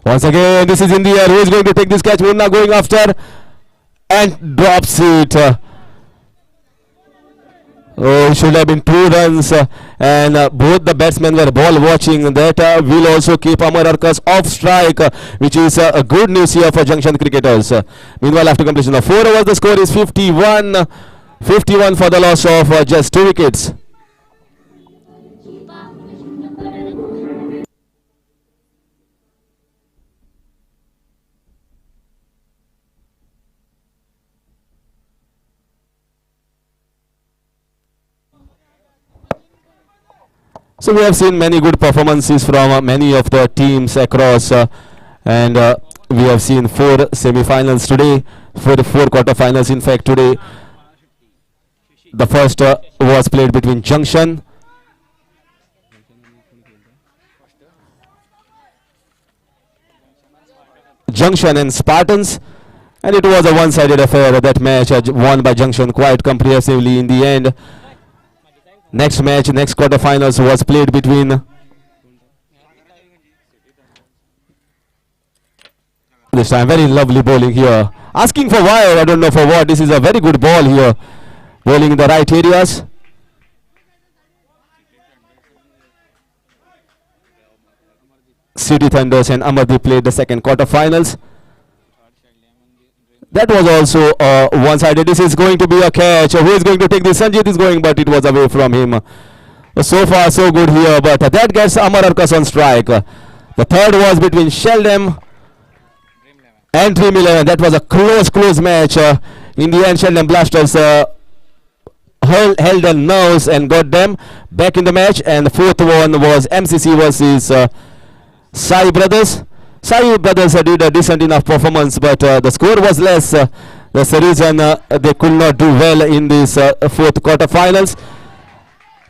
Once again, this is in the air. Who is going to take this catch? Munna going after and drops it. Oh, it should have been 2 runs, and both the batsmen were ball watching. That will also keep Amar Arkas off strike, which is good news here for Junction cricketers. Meanwhile, after completion of 4 overs, the score is 51. 51 for the loss of just 2 wickets. So we have seen many good performances from many of the teams across, and we have seen 4 semi-finals today, 4 quarter-finals in fact today. The first was played between Junction and Spartans, and it was a one-sided affair. That match won by Junction quite comprehensively in the end. Next match, next quarterfinals was played between this time. Very lovely bowling here. Asking for wire, I don't know for what. This is a very good ball here. Bowling in the right areas. City Thunders and Amardeep played the second quarterfinals. That was also one-sided. This is going to be a catch. Who is going to take this? Sanjit is going, but it was away from him. So far, so good here, but that gets Amar Arkas on strike. The third was between Sheldon and Dream 11. That was a close match. In the end, Sheldon Blasters held their nerves and got them back in the match. And the fourth one was MCC versus Sai Brothers. Sai Brothers did a decent enough performance, but the score was less. That's the reason they could not do well in this fourth quarterfinals.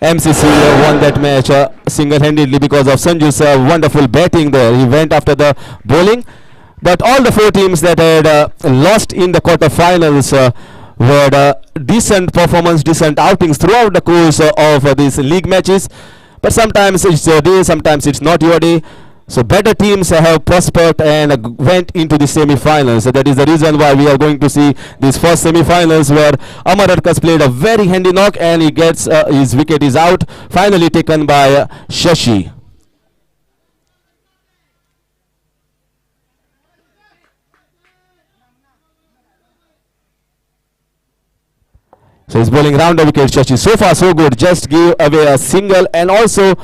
MCC won that match single-handedly because of Sanju's wonderful batting there. He went after the bowling. But all the 4 teams that had lost in the quarterfinals were decent performance, decent outings throughout the course of these league matches. But sometimes it's your day, sometimes it's not your day. So better teams have prospered and went into the semi-finals. So that is the reason why we are going to see these first semi-finals where Amar Arkas played a very handy knock and he gets his wicket is out, finally taken by Shashi. So he's bowling round the wicket, Shashi. So far so good, just gave away a single and also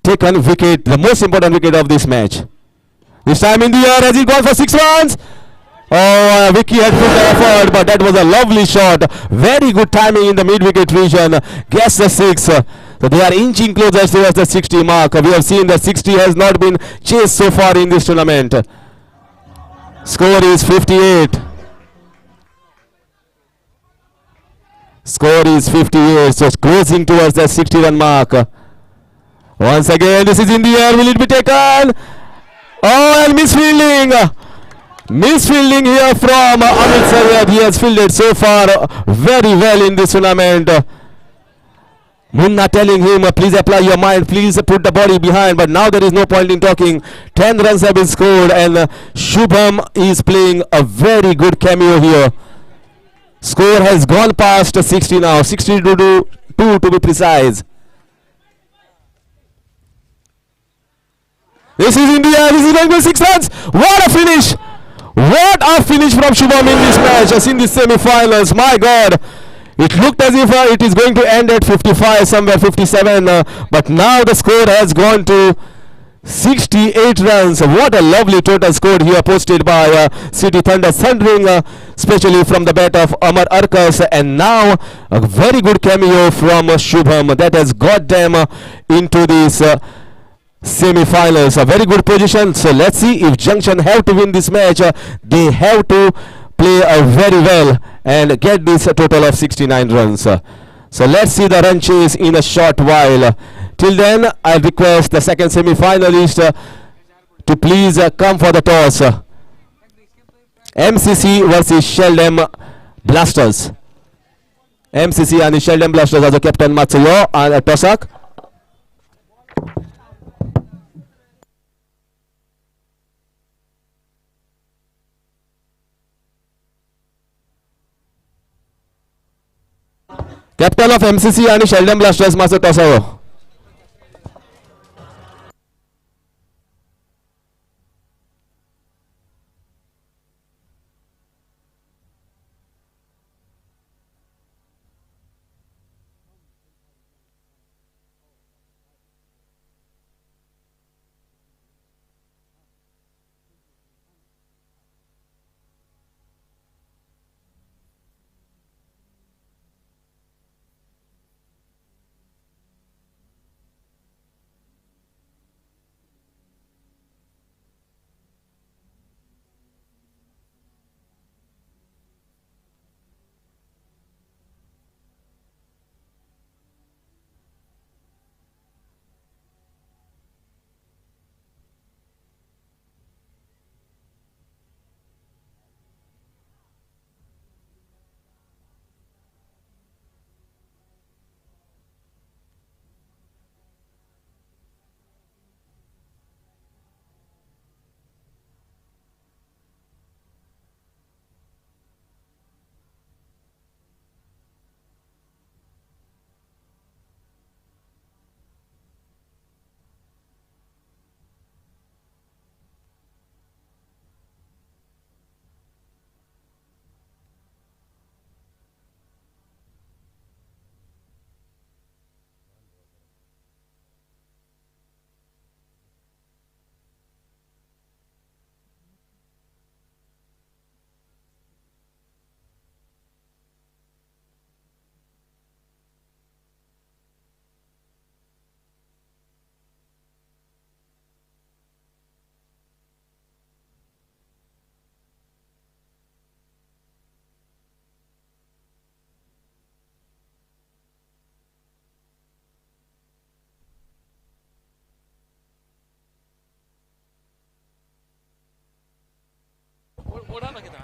taken wicket, the most important wicket of this match. This time in the air, has he gone for 6 runs? Oh, Vicky had put the effort, but that was a lovely shot. Very good timing in the mid-wicket region. Guess the 6. So they are inching closer towards the 60 mark. We have seen that 60 has not been chased so far in this tournament. Score is 58. Score is 58, so it's closing towards the 60-run mark. Once again, this is in the air. Will it be taken? Oh, and misfielding. Misfielding here from Amit Saryad. He has fielded so far very well in this tournament. Munna telling him, please apply your mind, please put the body behind, but now there is no point in talking. 10 runs have been scored, and Shubham is playing a very good cameo here. Score has gone past 60 now, 62 to 2 to be precise. This is India, this is going to 6 runs. What a finish! What a finish from Shubham in this match, in the semi-finals. My God, it looked as if it is going to end at 55, somewhere 57, but now the score has gone to 68 runs. What a lovely total score here posted by City Thunder, thundering especially from the bat of Amar Arkas, and now a very good cameo from Shubham that has got them into this semi-finals. A very good position. So let's see if Junction have to win this match. They have to play very well and get this total of 69 runs. So let's see the run chase in a short while. Till then, I request the second semi-finalist to please come for the toss. MCC versus Sheldon Blasters. MCC and the Sheldon Blasters as a captain Matsuyo and Tosak. Captain of MCC and Sheldon Blasters Master Tosayo.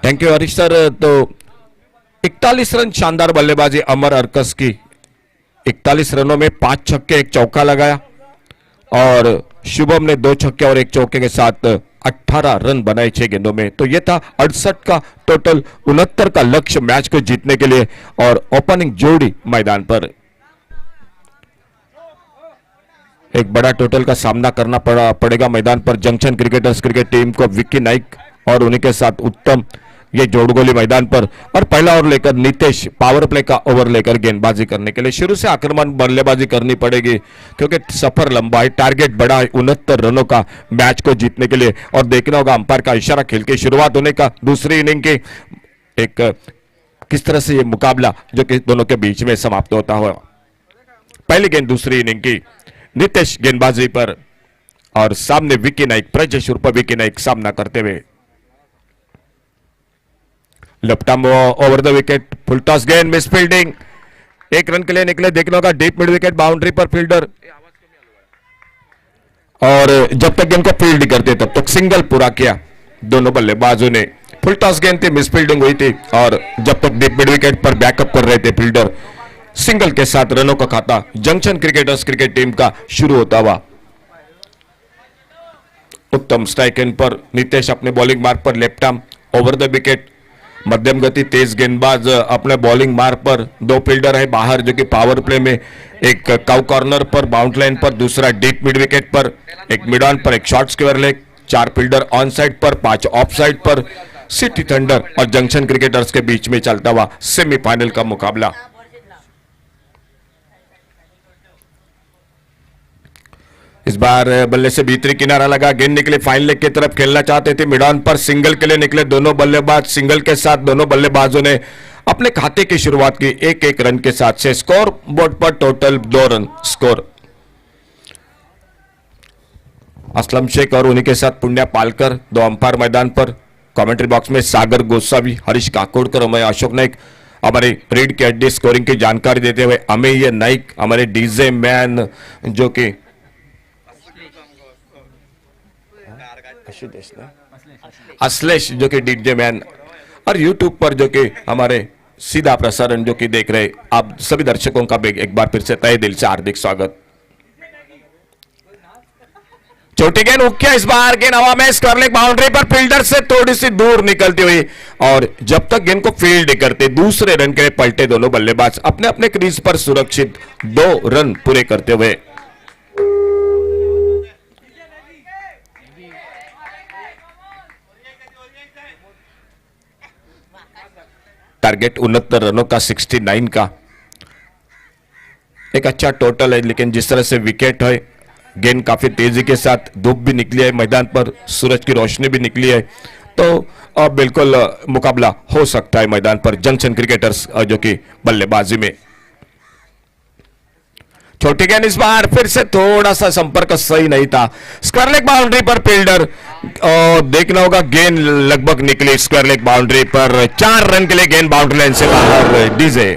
Thank you Harish sir. तो 41 run शानदार बल्लेबाजी अमर अरकस की। 41 रनों में 5 छक्के 1 चौका लगाया और शुभम ने 2 छक्के और 1 चौके के साथ 18 रन बनाए 6 गेंदों में। तो यह था 68 का टोटल, 69 का लक्ष्य मैच को जीतने के लिए। और ओपनिंग जोड़ी मैदान पर एक बड़ा टोटल का सामना करना पड़ेगा मैदान पर जंक्शन क्रिकेटर्स क्रिकेट टीम को। विक्की नाइक और उन्हीं के साथ उत्तम ये जोड़गोली मैदान पर। और पहला ओवर लेकर नीतीश पावर प्ले का ओवर लेकर गेंदबाजी करने के लिए शुरू से आक्रमण बल्लेबाजी करनी पड़ेगी क्योंकि सफर लंबा है, टारगेट बड़ा है 69 रनों का मैच को जीतने के लिए। और देखना होगा अंपायर का इशारा खेल के शुरुआत होने का दूसरी इनिंग की। एक किस तरह से ये मुकाबला जो कि दोनों के बीच में समाप्त होता हुआ। पहली गेंद दूसरी इनिंग की, नीतीश गेंदबाजी पर और सामने विक्की नाइक, प्रजेश उर्फ विक्की नाइक सामना करते हुए। Left arm over the wicket, full toss गेंद, मिस फील्डिंग, 1 रन के लिए निकले। देखना होगा डीप मिड विकेट बाउंड्री पर फील्डर, और जब तक गेंद को फील्ड करते तब तक सिंगल पूरा किया दोनों बल्लेबाजों ने। फुल टॉस गेंद थी, मिस फील्डिंग हुई थी और जब तक डीप मिड विकेट पर बैकअप कर रहे थे फील्डर, सिंगल के साथ रनों का खाता जंक्शन क्रिकेटर्स क्रिकेट टीम का शुरू होता हुआ। उत्तम स्ट्राइक एंड पर नितेश अपने बॉलिंग मार्ग पर left arm over the wicket. मध्यम गति तेज गेंदबाज अपने बॉलिंग मार्ग पर, दो फील्डर है बाहर जो कि पावर प्ले में, एक काउ कॉर्नर पर बाउंड्री लाइन पर, दूसरा डीप मिड विकेट पर, एक मिड ऑन पर, एक शॉर्ट स्क्वायर लेग, चार फील्डर ऑन साइड पर, पांच ऑफ साइड पर। सिटी थंडर और जंक्शन क्रिकेटर्स के बीच में चलता हुआ सेमीफाइनल का मुकाबला। इस बार बल्ले से भीतरी किनारा लगा, गेंद निकले फाइन लेग की तरफ, खेलना चाहते थे मिड ऑन पर, सिंगल के लिए निकले दोनों बल्लेबाज। सिंगल के साथ दोनों बल्लेबाजों ने अपने खाते की शुरुआत की एक एक रन के साथ से। स्कोर बोर्ड पर total 2 run score. Aslam Shaikh और उन्हीं के साथ पुण्या पालकर, दो अंपायर मैदान पर। कमेंट्री बॉक्स में सागर गोस्वामी, हरीश काकोड़कर और मैं अशोक नाइक हमारे रीड के अड्डे स्कोरिंग की जानकारी देते हुए अमेय नाइक हमारे डीजे मैन जो कि अश्लेष जो कि डीजे मैन, और यूट्यूब पर जो कि हमारे सीधा प्रसारण जो कि देख रहे आप सभी दर्शकों का भी एक बार फिर से तहे दिल से हार्दिक स्वागत। छोटी गेंद उक्या, इस बार गेंद हवा में स्क्वायर बाउंड्री पर, फील्डर से थोड़ी सी दूर निकलती हुई, और जब तक गेंद को फील्ड करते दूसरे रन के लिए पलटे दोनों बल्लेबाज अपने अपने क्रीज पर सुरक्षित 2 रन पूरे करते हुए। टारगेट 69 रनों का, 69 का एक अच्छा टोटल है, लेकिन जिस तरह से विकेट है, गेंद काफी तेजी के साथ, धूप भी निकली है मैदान पर, सूरज की रोशनी भी निकली है, तो अब बिल्कुल मुकाबला हो सकता है मैदान पर जंक्शन क्रिकेटर्स जो कि बल्लेबाजी में। छोटी गेंद इस बार फिर से थोड़ा सा संपर्क सही नहीं था, स्क्वायर लेग बाउंड्री पर फील्डर, और देखना होगा गेंद लगभग निकली स्क्वायर लेग बाउंड्री पर। 4 रन के लिए गेंद बाउंड्री लाइन से बाहर। DJ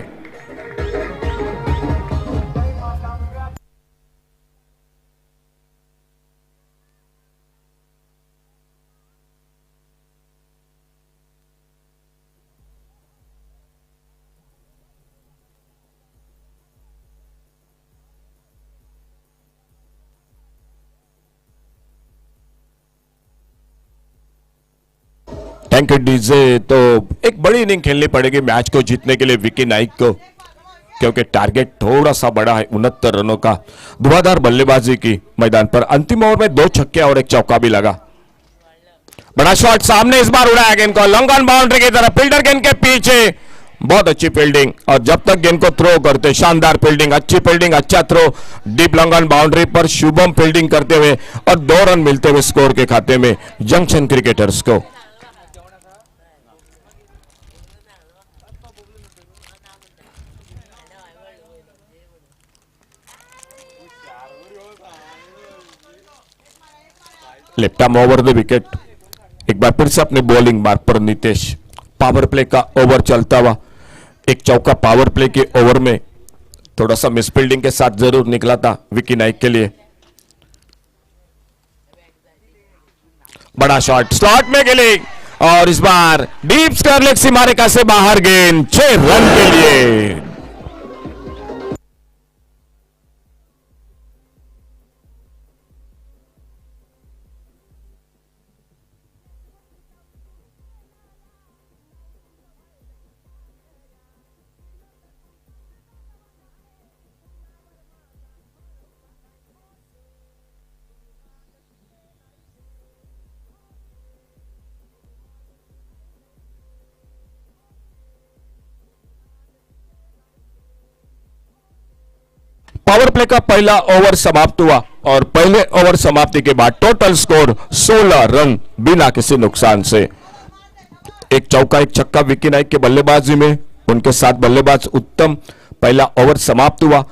thank you DJ. तो एक बड़ी इनिंग खेलनी पड़ेगी मैच को जीतने के लिए विकी नाइक को, क्योंकि टारगेट थोड़ा सा बड़ा है 69 रनों का। धुआंधार बल्लेबाजी की मैदान पर, अंतिम ओवर में 2 छक्के और एक चौका भी लगा। बड़ा शॉट सामने इस बार उड़ाया गेंद को लॉन्ग ऑन बाउंड्री की तरफ, फील्डर गेंद के पीछे, बहुत अच्छी फील्डिंग, और जब तक गेंद को थ्रो करते शानदार फील्डिंग, अच्छी फील्डिंग, अच्छा throw, deep long on boundary पर शुभम फील्डिंग करते हुए, और 2 रन मिलते हुए स्कोर के खाते में जंक्शन क्रिकेटर्स को। Left arm over the wicket, एक बार फिर से अपने बॉलिंग मार्ग पर नितेश। पावर प्ले का ओवर चलता हुआ, एक चौका पावर प्ले के ओवर में थोड़ा सा मिसफील्डिंग के साथ जरूर निकला था विकी नाइक के लिए। बड़ा शॉट स्लॉट में गेली, और इस बार डीप स्क्वायर लेग सीमा रेखा से बाहर गेंद 6 रन के लिए। पावर प्ले का पहला ओवर समाप्त हुआ, और पहले ओवर समाप्ति के बाद टोटल स्कोर 16 रन बिना किसी नुकसान से। एक चौका एक छक्का विकी नाइक के बल्लेबाजी में, उनके साथ बल्लेबाज उत्तम। पहला ओवर समाप्त हुआ,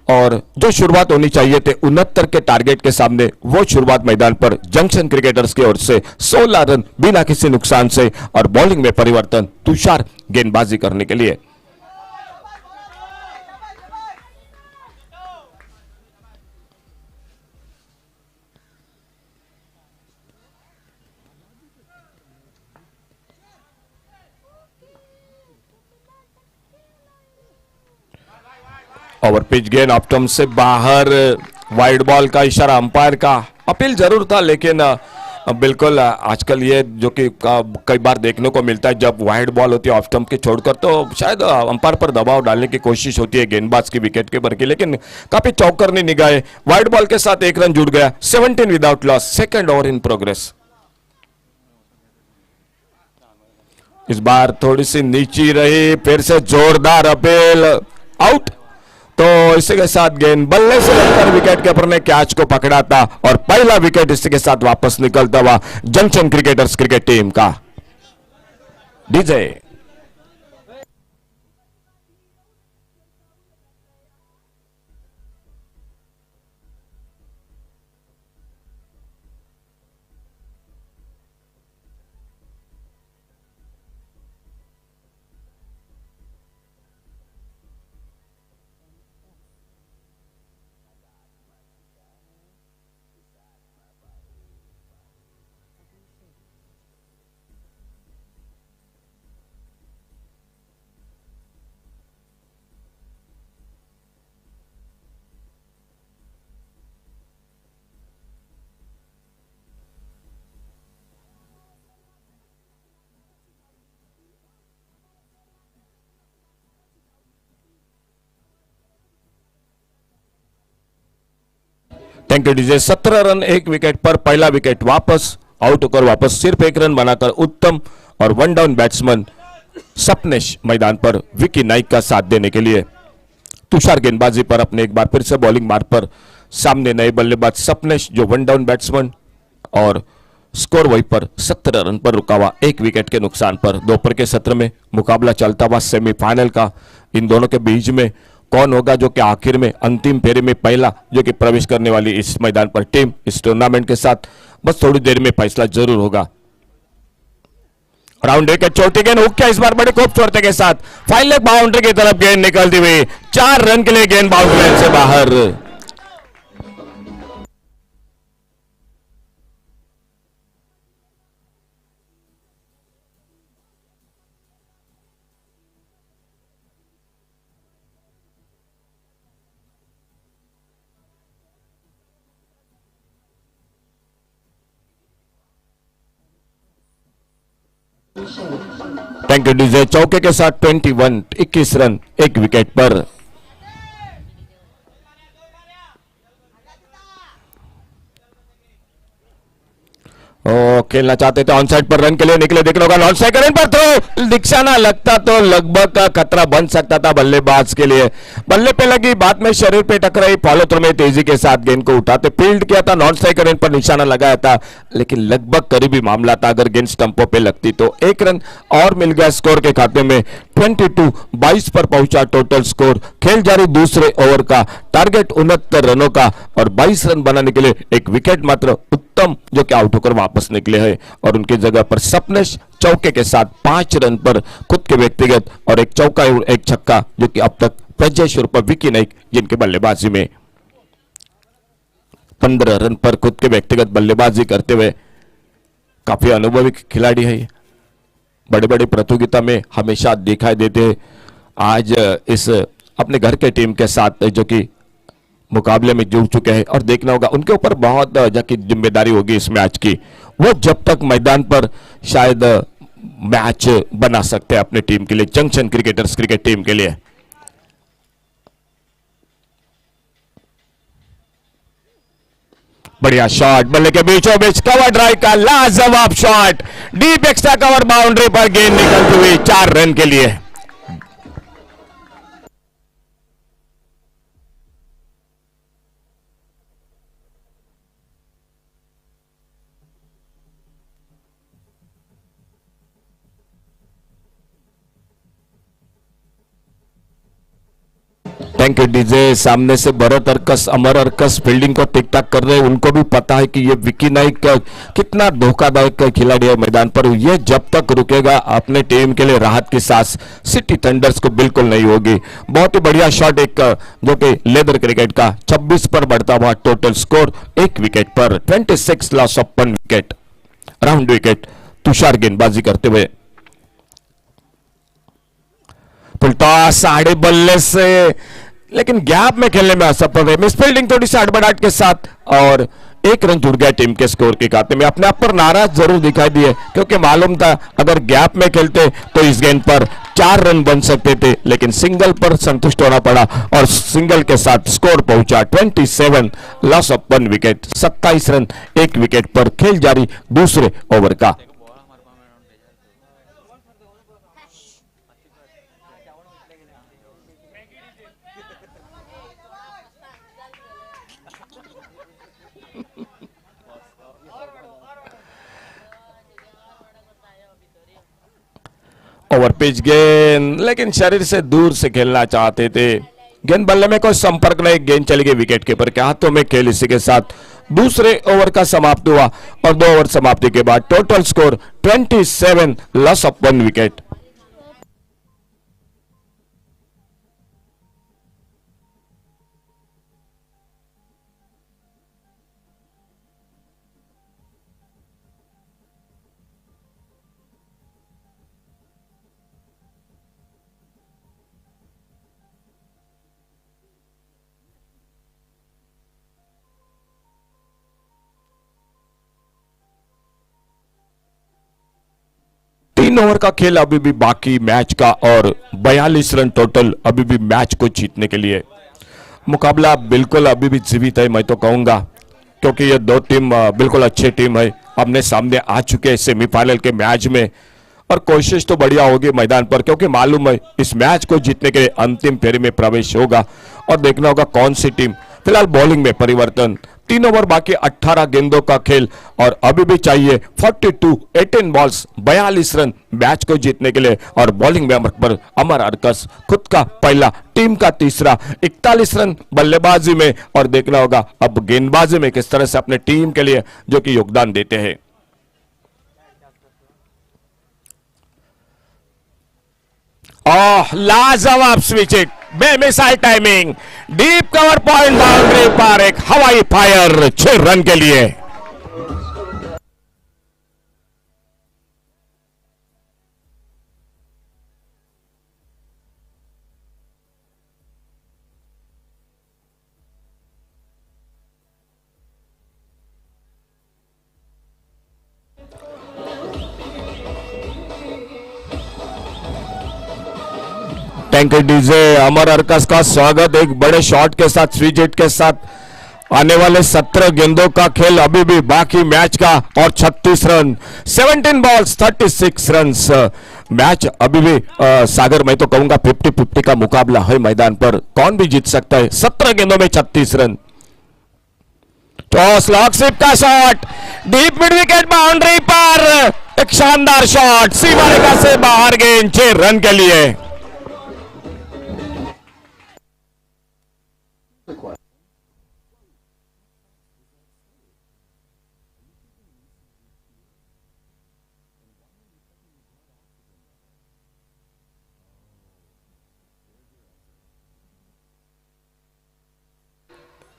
और जो शुरुआत होनी चाहिए थे 69 के टारगेट के सामने, वो शुरुआत मैदान पर जंक्शन क्रिकेटर्स की ओर से 16 रन बिना किसी नुकसान से। और बॉलिंग में परिवर्तन तुषार गेंदबाजी करने के लिए। ओवर पिच गेंद ऑफ स्टंप से बाहर, वाइड बॉल का इशारा अंपायर का, अपील जरूर था लेकिन बिल्कुल आजकल ये जो कि कई बार देखने को मिलता है जब वाइड बॉल होती है ऑफ स्टंप की छोड़कर, तो शायद अंपायर पर दबाव डालने की कोशिश होती है गेंदबाज की विकेट कीपर की, लेकिन काफी चौकरनी निगाहें, वाइड बॉल के साथ एक रन जुड़ गया। 17 without loss, second over in progress. इस बार थोड़ी सी नीची रही, फिर से जोरदार अपील, आउट। तो इसी के साथ गेंद बल्ले से लगकर विकेट कीपर ने कैच को पकड़ा था और पहला विकेट इसी के साथ वापस निकलता हुआ जंक्शन क्रिकेटर्स क्रिकेट टीम का। DJ thank you DJ. 17 run एक विकेट पर, पहला विकेट वापस, आउट होकर वापस सिर्फ एक रन बनाकर उत्तम और वन डाउन बैट्समैन सपनेश मैदान पर विकी नाइक का साथ देने के लिए। तुषार गेंदबाजी पर अपने एक बार फिर से बॉलिंग मार्ग पर सामने नए बल्लेबाज सपनेश जो वन डाउन बैट्समैन, और स्कोर वहीं पर 17 रन पर रुका हुआ, एक विकेट के नुकसान पर। दोपहर के सत्र में मुकाबला चलता हुआ सेमीफाइनल का, इन दोनों के बीच में कौन होगा जो कि आखिर में अंतिम फेरे में पहला जो कि प्रवेश करने वाली इस मैदान पर टीम इस टूर्नामेंट के साथ, बस थोड़ी देर में फैसला जरूर होगा। राउंड विकेट चौथी गेंद हुक किया इस बार बड़ी खूबसूरती के साथ, फाइन लेग बाउंड्री की तरफ गेंद निकलती हुई, 4 रन के लिए गेंद बाउंड्री से बाहर। Thank you DJ. चौके के साथ 21, 21 रन एक विकेट पर। खेलना चाहते थे, ऑन साइड पर रन के लिए निकले, देखना होगा नॉन स्ट्राइकर पर थ्रो, निशाना लगता तो लगभग का खतरा बन सकता था बल्लेबाज के लिए। बल्ले पे लगी, बाद में शरीर पे टकराई, फॉलो थ्रो में तेजी के साथ गेंद को उठाते फील्ड किया था, नॉन स्ट्राइकर पर निशाना लगाया था, लेकिन लगभग करीबी मामला था। अगर गेंद स्टंपों पे लगती तो एक रन और मिल गया स्कोर के खाते में। 22 पर पहुंचा टोटल स्कोर। खेल जारी दूसरे ओवर का, टारगेट 69 रनों का और 22 रन बनाने के लिए एक विकेट मात्र उत्तम जो कि आउट होकर वापस निकले हैं, और उनकी जगह पर सपनेश चौके के साथ 5 रन पर खुद के व्यक्तिगत और एक चौका और एक छक्का जो कि अब तक प्रजेश्वर पर विकी नाइक जिनके बल्लेबाजी में 15 रन पर खुद के व्यक्तिगत बल्लेबाजी करते हुए काफी अनुभवी खिलाड़ी है। बड़े बड़े प्रतियोगिता में हमेशा दिखाई देते हैं। आज इस अपने घर के टीम के साथ जो कि मुकाबले में जुड़ चुके हैं, और देखना होगा उनके ऊपर बहुत की जिम्मेदारी होगी इस मैच की। वो जब तक मैदान पर शायद मैच बना सकते हैं अपने टीम के लिए, जंक्शन क्रिकेटर्स क्रिकेट टीम के लिए। बढ़िया शॉट, बल्ले के बीचों बीच कवर ड्राइव का लाजवाब shot, deep extra cover boundary पर गेंद निकलती हुई 4 रन के लिए। Thank you DJ. सामने से भरत अर्कस, अमर अर्कस फील्डिंग को टिक टाक कर रहे हैं। उनको भी पता है कि ये विकी नाइक कितना धोखादायक खिलाड़ी है मैदान पर। ये जब तक रुकेगा अपने टीम के लिए राहत की सांस सिटी थंडर्स को बिल्कुल नहीं होगी। बहुत ही बढ़िया शॉट एक जो कि लेदर क्रिकेट का 26 पर बढ़ता हुआ टोटल स्कोर, एक विकेट पर 26 loss of 1 wicket. Round wicket Tushar गेंदबाजी करते हुए, पुलटा साढ़े बल्ले से लेकिन गैप में खेलने में असफल रहे। मिस फील्डिंग थोड़ी सी हड़बड़ाहट के साथ और एक रन जुड़ गया टीम के स्कोर के खाते में। अपने आप पर नाराज जरूर दिखाई दिए क्योंकि मालूम था अगर गैप में खेलते तो इस गेंद पर 4 रन बन सकते थे, लेकिन सिंगल पर संतुष्ट होना पड़ा और सिंगल के साथ स्कोर पहुंचा 27, loss of 1 wicket. 27 run 1 wicket पर खेल जारी दूसरे ओवर का। ओवर पिच गेंद, लेकिन शरीर से दूर से खेलना चाहते थे। गेंद बल्ले में कोई संपर्क नहीं, गेंद चली गई विकेट कीपर के हाथों में। खेल इसी के साथ दूसरे ओवर का समाप्त हुआ और 2 ओवर समाप्ति के बाद total score 27, loss of 1 wicket. तीन ओवर का खेल अभी भी बाकी मैच का और 42 रन टोटल अभी भी मैच को जीतने के लिए। मुकाबला बिल्कुल अभी भी जीवित है मैं तो कहूंगा, क्योंकि ये दो टीम बिल्कुल अच्छी टीम है, अपने सामने आ चुके हैं सेमीफाइनल के मैच में और कोशिश तो बढ़िया होगी मैदान पर, क्योंकि मालूम है इस मैच को जीतने के लिए अंतिम फेरी में प्रवेश होगा और देखना होगा कौन सी टीम। फिलहाल बॉलिंग में परिवर्तन, 3 ओवर बाकी 18 गेंदों का खेल और अभी भी चाहिए 42, 18 बॉल्स 42 रन मैच को जीतने के लिए। और बॉलिंग में अमर अरकस खुद का पहला, टीम का तीसरा, 41 रन बल्लेबाजी में और देखना होगा अब गेंदबाजी में किस तरह से अपने टीम के लिए जो कि योगदान देते हैं। लाजवाब स्विचिंग, बेमिसाल timing, deep cover point boundary पर एक हवाई फायर 6 रन के लिए। Thank you DJ. अमर अरकस का स्वागत एक बड़े शॉट के साथ, स्विच हिट के साथ। आने वाले 17 गेंदों का खेल अभी भी बाकी मैच का और 36 रन, 17 बॉल्स 36 रन। मैच अभी भी सागर मैं तो कहूंगा 50-50 का मुकाबला है मैदान पर, कौन भी जीत सकता है। 17 गेंदों में 36 रन। टॉस लॉक स्लिप का shot, deep mid wicket boundary पर एक शानदार शॉट, सीमा रेखा से बाहर गेंद 6 रन के लिए।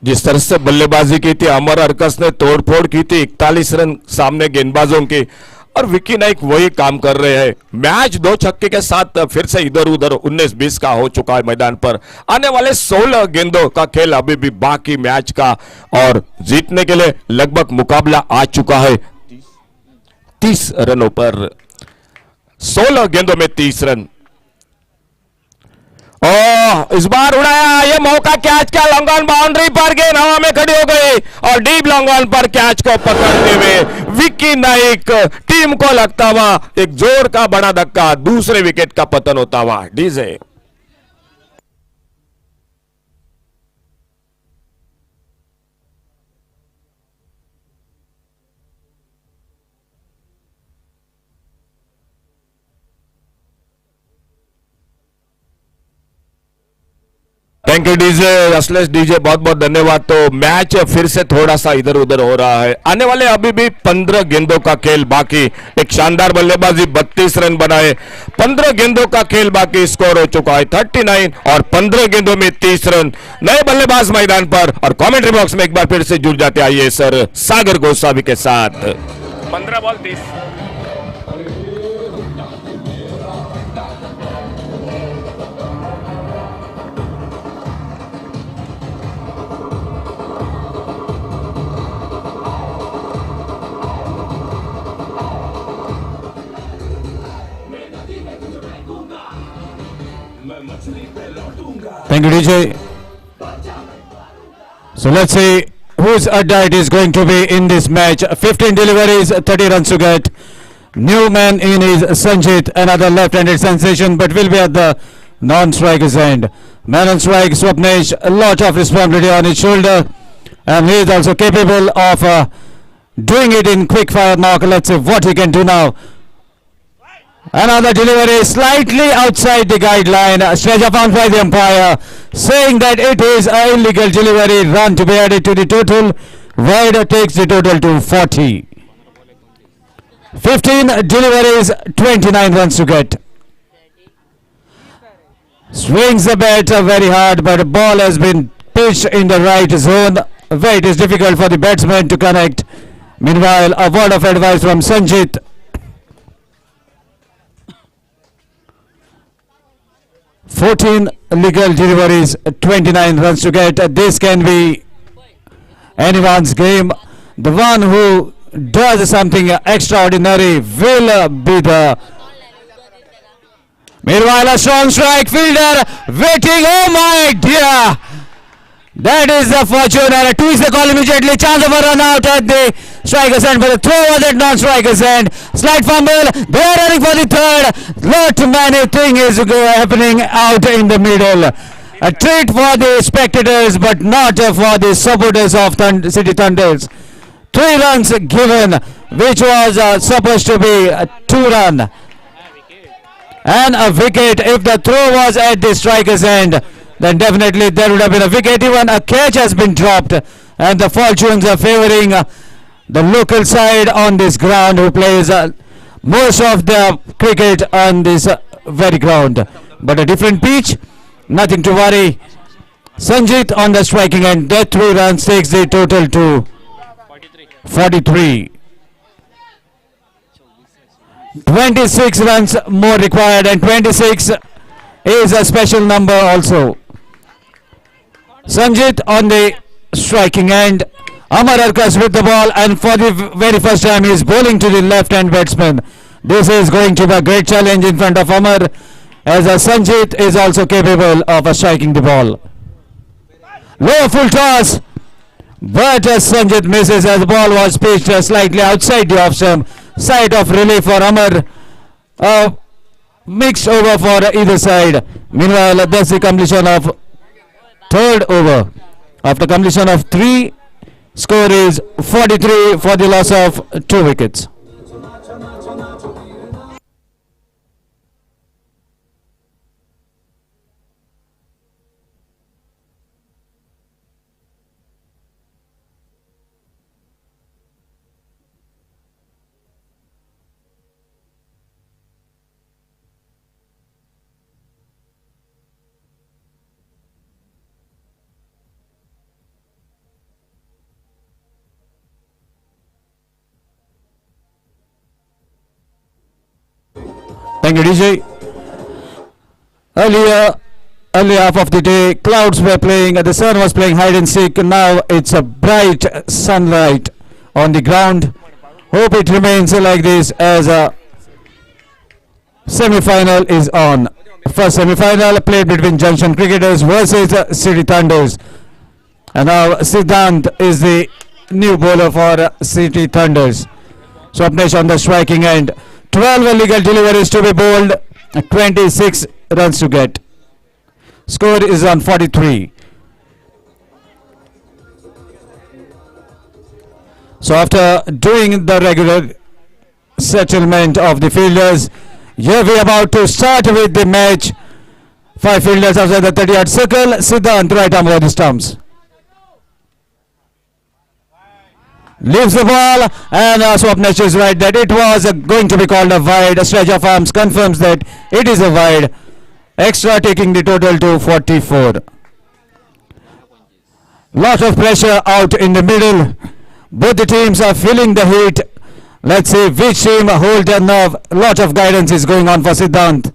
जिस तरह से बल्लेबाजी की थी अमर अरकस ने, तोड़फोड़ की थी, 41 रन सामने गेंदबाजों के, और विकी नाइक वही काम कर रहे हैं। मैच 2 छक्के के साथ फिर से इधर उधर 19-20 का हो चुका है मैदान पर। आने वाले 16 गेंदों का खेल अभी भी बाकी मैच का और जीतने के लिए लगभग मुकाबला आ चुका है 30 रनों पर। 16 गेंदों में 30 रन। इस बार उड़ाया, ये मौका कैच का, लॉन्ग ऑन बाउंड्री पर गेंद हवा में खड़ी हो गई और डीप लॉन्ग ऑन पर कैच को पकड़ते हुए विकी नाइक, टीम को लगता हुआ एक जोर का बड़ा धक्का, दूसरे विकेट का पतन होता हुआ। DJ thank you DJ, Aslesh DJ, बहुत बहुत धन्यवाद। तो मैच फिर से थोड़ा सा इधर उधर हो रहा है। आने वाले अभी भी 15 गेंदों का खेल बाकी। एक शानदार बल्लेबाजी, 32 रन बनाए। 15 गेंदों का खेल बाकी, स्कोर हो चुका है 39 और 15 गेंदों में 30 रन। नए बल्लेबाज मैदान पर और कमेंट्री बॉक्स में एक बार फिर से जुड़ जाते आइए सर सागर गोस्वामी के साथ। 15 ball 30। Thank you, DJ. So let's see whose diet is going to be in this match. 15 deliveries, 30 runs to get. New man in is Sanjit, another left-handed sensation, but will be at the non-striker's end. Man on strike, Swapnesh, a lot of responsibility on his shoulder, and he is also capable of doing it in quick fire mark. Let's see what he can do now. Another delivery slightly outside the guideline. Stretcher found by the umpire saying that it is an illegal delivery. Run to be added to the total. Wide takes the total to 40. 15 deliveries, 29 runs to get. Swings the bat very hard, but the ball has been pitched in the right zone where it is difficult for the batsman to connect. Meanwhile, a word of advice from Sanjit. 14 legal deliveries, 29 runs to get. This can be anyone's game. The one who does something extraordinary will be the. Meanwhile, a strong strike fielder waiting. Oh my dear! That is the fortune, and a twist the call immediately. Chance of a run out at the striker's end, but the throw was at non-striker's end. Slight fumble. They are running for the third. Lot many thing is happening out in the middle. A treat for the spectators, but not for the supporters of City Thunders. 3 runs given, which was supposed to be a 2-run. And a wicket. If the throw was at the striker's end, then definitely there would have been a wicket. Even a catch has been dropped, and the fortunes are favoring the local side on this ground, who plays most of the cricket on this very ground. But a different pitch, nothing to worry. Sanjit on the striking end. That 3 runs takes the total to 43. 26 runs more required, and 26 is a special number also. Sanjit on the striking end. Amar Arkas with the ball, and for the very first time he is bowling to the left-hand batsman. This is going to be a great challenge in front of Amar, as Sanjit is also capable of striking the ball. Low full toss, but Sanjit misses as the ball was pitched slightly outside the off-stump. Side of relief for Amar. Mixed over for either side. Meanwhile, that's the completion of third over. After completion of 3, score is 43 for the loss of 2 wickets. Thank you, DJ. Earlier half of the day, clouds were playing, the sun was playing hide and seek. Now it's a bright sunlight on the ground. Hope it remains like this as a semi-final is on. First semi-final played between Junction Cricketers versus City Thunders. And now Siddhant is the new bowler for City Thunders. Swapnesh on the striking end. 12 illegal deliveries to be bowled, 26 runs to get. Score is on 43. So after doing the regular settlement of the fielders, here we are about to start with the match. 5 fielders outside the 30-yard circle. Siddhant right arm over the stumps. Leaves the ball, and Swapnesh is right that it was going to be called a wide. A stretch of arms confirms that it is a wide. Extra taking the total to 44. Lot of pressure out in the middle. Both the teams are feeling the heat. Let's see which team hold their nerve. Lot of guidance is going on for Siddhant.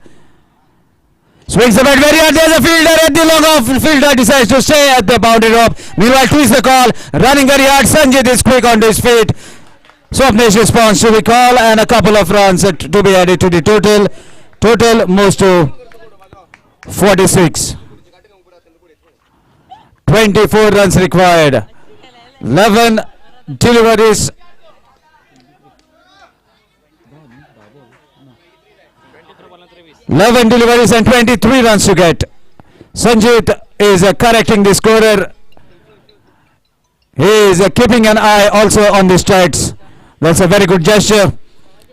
Swings the bat very hard. There's a fielder at the long off. Fielder decides to stay at the boundary rope. Meanwhile, twists the call. Running very hard. Sanjit is quick on his feet. Swapnesh responds to the call, and a couple of runs to be added to the total. Total moves to 46. 24 runs required. 11 deliveries. 11 deliveries and 23 runs to get. Sanjit is correcting the scorer. He is keeping an eye also on the stats. That's a very good gesture.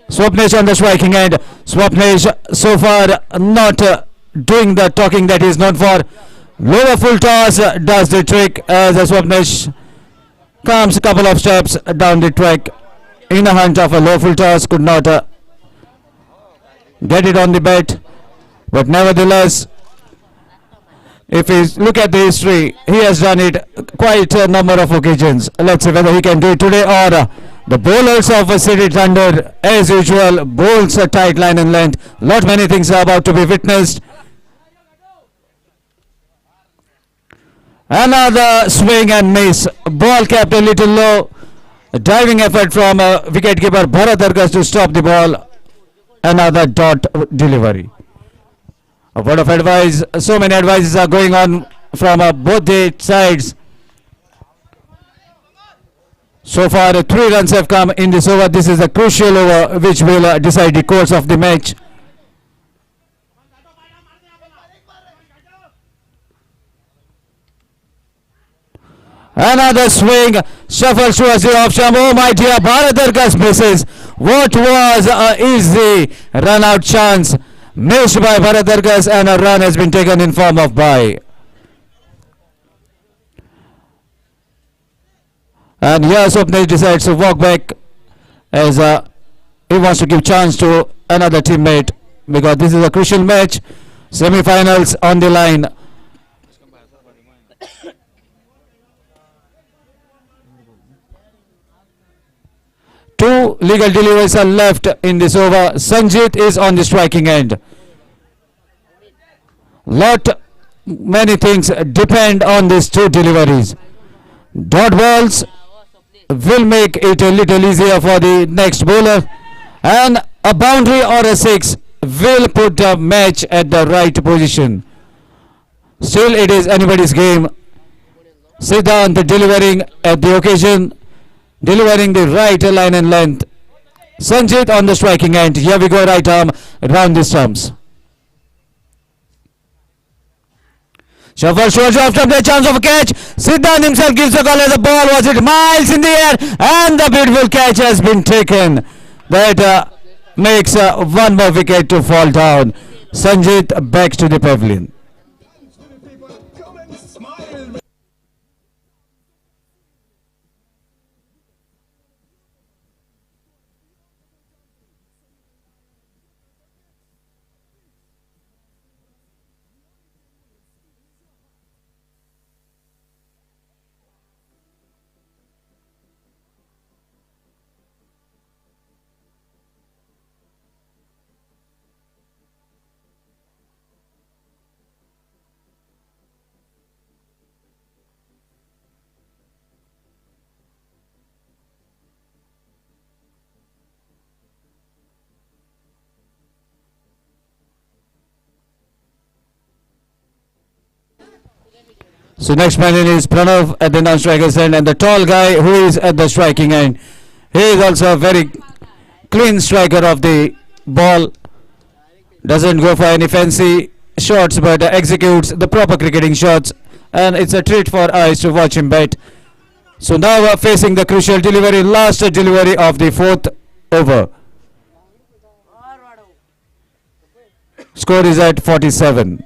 Swapnesh on the striking end. Swapnesh so far not doing the talking that he is known for. Lower full toss does the trick as Swapnesh comes a couple of steps down the track in a hunt of a low full toss. Could not get it on the bat. But nevertheless, if we look at the history, he has done it quite a number of occasions. Let's see whether he can do it today or the bowlers of City Thunder, as usual, bowls a tight line and length. Lot many things are about to be witnessed. Another swing and miss. Ball kept a little low. A diving effort from wicketkeeper Bharat Arkas to stop the ball. Another dot delivery. A word of advice. So many advices are going on from both the sides. So far, 3 runs have come in this over. This is a crucial over which will decide the course of the match. Another swing, shuffles towards the off stump. Oh my dear, Bharat Arkas misses. What was a easy run out chance missed by Bharat Arkas, and a run has been taken in form of bye. And here Swapnesh decides to walk back as he wants to give chance to another teammate because this is a crucial match. Semi-finals on the line. Two legal deliveries are left in this over. Sanjit is on the striking end. Many things depend on these 2 deliveries. Dot balls will make it a little easier for the next bowler, and a boundary or a 6 will put the match at the right position. Still, it is anybody's game. Siddhant delivering at the occasion, delivering the right line and length. Sanjit on the striking end. Here we go, right arm round the stumps. Shuffle shows off the chance of a catch. Siddhant himself gives a call as the ball was it miles in the air, and the beautiful catch has been taken. That makes 1 more wicket to fall down. Sanjit back to the pavilion. So next man in is Pranav at the non-striker's end, and the tall guy who is at the striking end. He is also a very clean striker of the ball. Doesn't go for any fancy shots, but executes the proper cricketing shots, and it's a treat for eyes to watch him bat. So now we're facing the crucial delivery, last delivery of the 4th over. Score is at 47.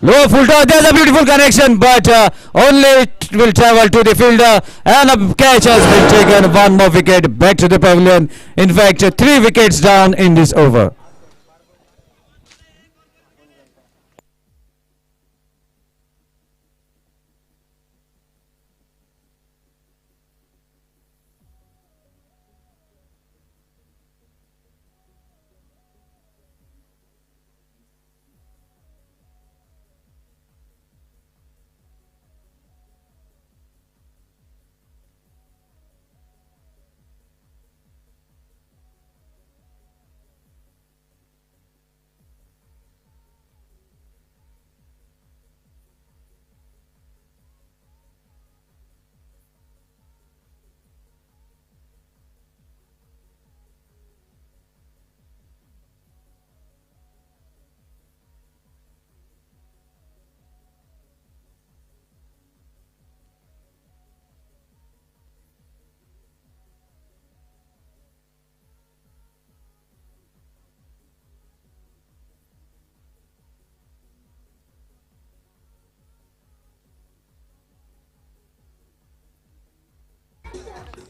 Low full toss, there's a beautiful connection, but only it will travel to the fielder, and a catch has been taken. 1 more wicket back to the pavilion. In fact, 3 wickets down in this over.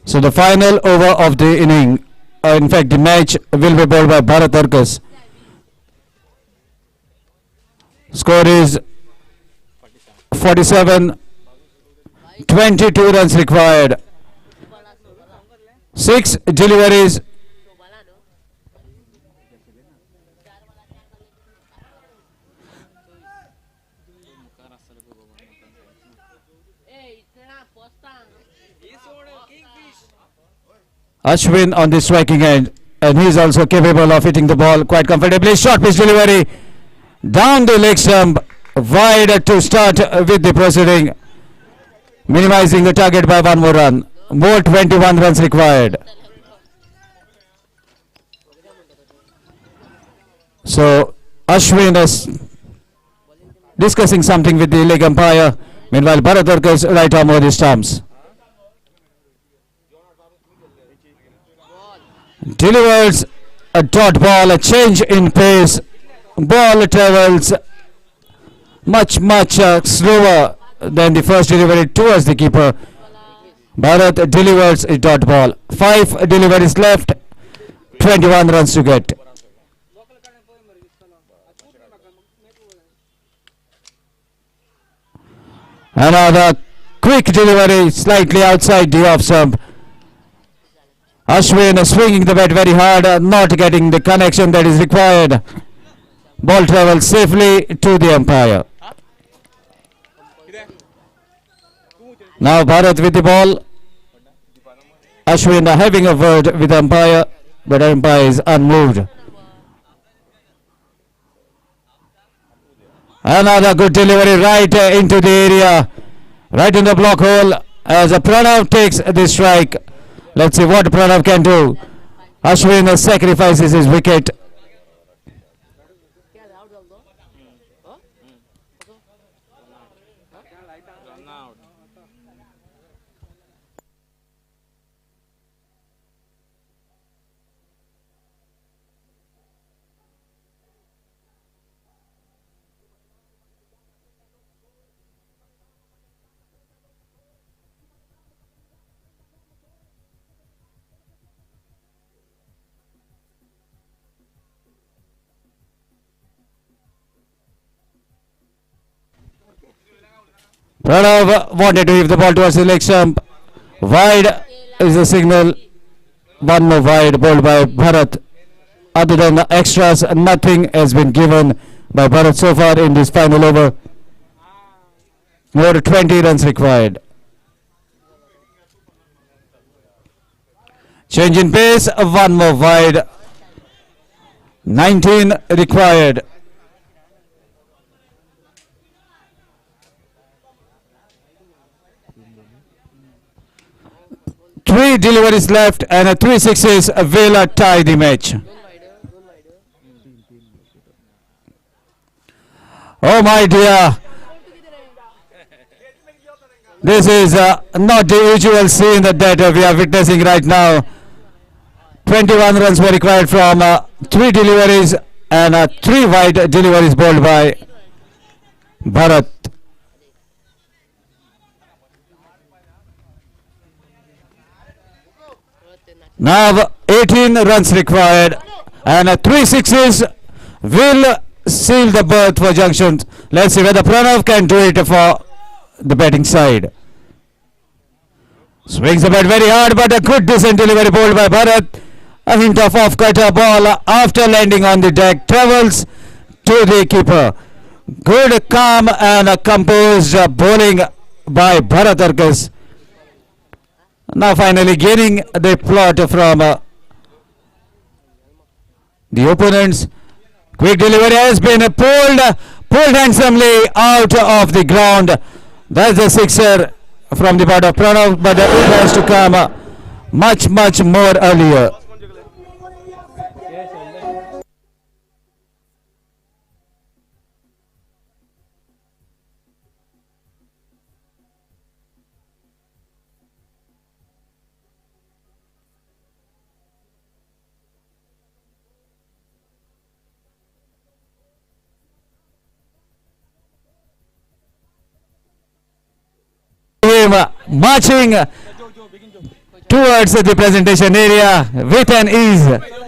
So the final over of the inning, in fact the match, will be bowled by Bharat Arkas. Score is 47, 22 runs required. 6 deliveries. Ashwin on the striking end, and he is also capable of hitting the ball quite comfortably. Short pitch delivery down the leg stump, wide to start with the proceeding, minimizing the target by one more run. More 21 runs required. So Ashwin is discussing something with the leg umpire. Meanwhile, Bharat Arkas right arm over the stumps. Delivers a dot ball, a change in pace. Ball travels much slower than the first delivery towards the keeper. Bharat delivers a dot ball. 5 deliveries left, 21 runs to get. Another quick delivery slightly outside the off stump. Ashwin swinging the bat very hard, not getting the connection that is required. Ball travels safely to the umpire. Now Bharat with the ball. Ashwin having a word with the umpire, but the umpire is unmoved. Another good delivery right into the area, right in the block hole, as Pranav takes the strike. Let's see what Pranav can do. Ashwin sacrifices his wicket. Pranav wanted to hit the ball towards the leg stump. Wide is the signal. One more wide, bowled by Bharat. Other than the extras, nothing has been given by Bharat so far in this final over. More 20 runs required. Change in pace, one more wide. 19 required. Three deliveries left and 3 sixes will tie the match. Oh my dear, this is not the usual scene that we are witnessing right now. 21 runs were required from 3 deliveries and 3 wide deliveries bowled by Bharat. Now 18 runs required and 3 sixes will seal the berth for Junction. Let's see whether Pranav can do it for the batting side. Swings the bat very hard, but a good decent delivery bowled by Bharat. A hint of off-cutter ball after landing on the deck travels to the keeper. Good, calm and composed bowling by Bharat Arkas. Now finally gaining the plot from the opponents. Quick delivery has been pulled handsomely out of the ground. That's a sixer from the part of Pranav, but it has to come much more earlier. Him marching towards the presentation area with an ease.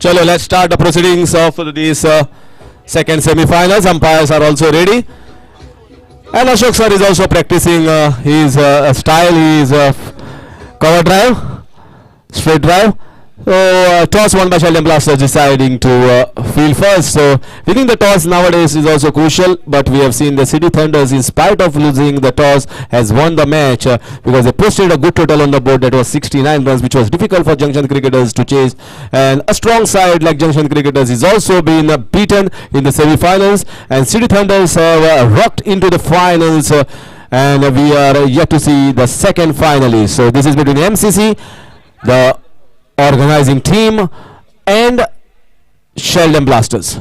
Chalo, let's start the proceedings of these second semi-finals. Umpires are also ready. And Ashok sir is also practicing his style, his cover drive, straight drive. So toss won by Sheldon Blasters deciding to field first. So winning the toss nowadays is also crucial, but we have seen the City Thunders, in spite of losing the toss, has won the match because they posted a good total on the board, that was 69 runs, which was difficult for Junction Cricketers to chase. And a strong side like Junction Cricketers is also been beaten in the semi-finals, and City Thunders have rocked into the finals. And we are yet to see the second finalist. So this is between MCC, the organizing team, and Sheldon Blasters.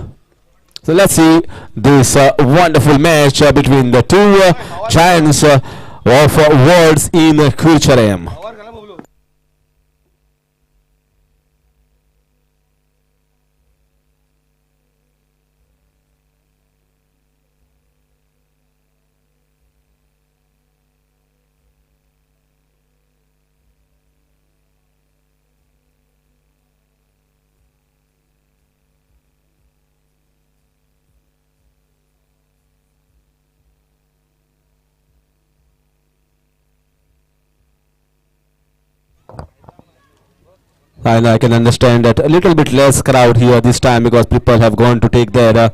So let's see this wonderful match between the two giants of worlds in Curchorem. And I can understand that a little bit less crowd here this time because people have gone to take their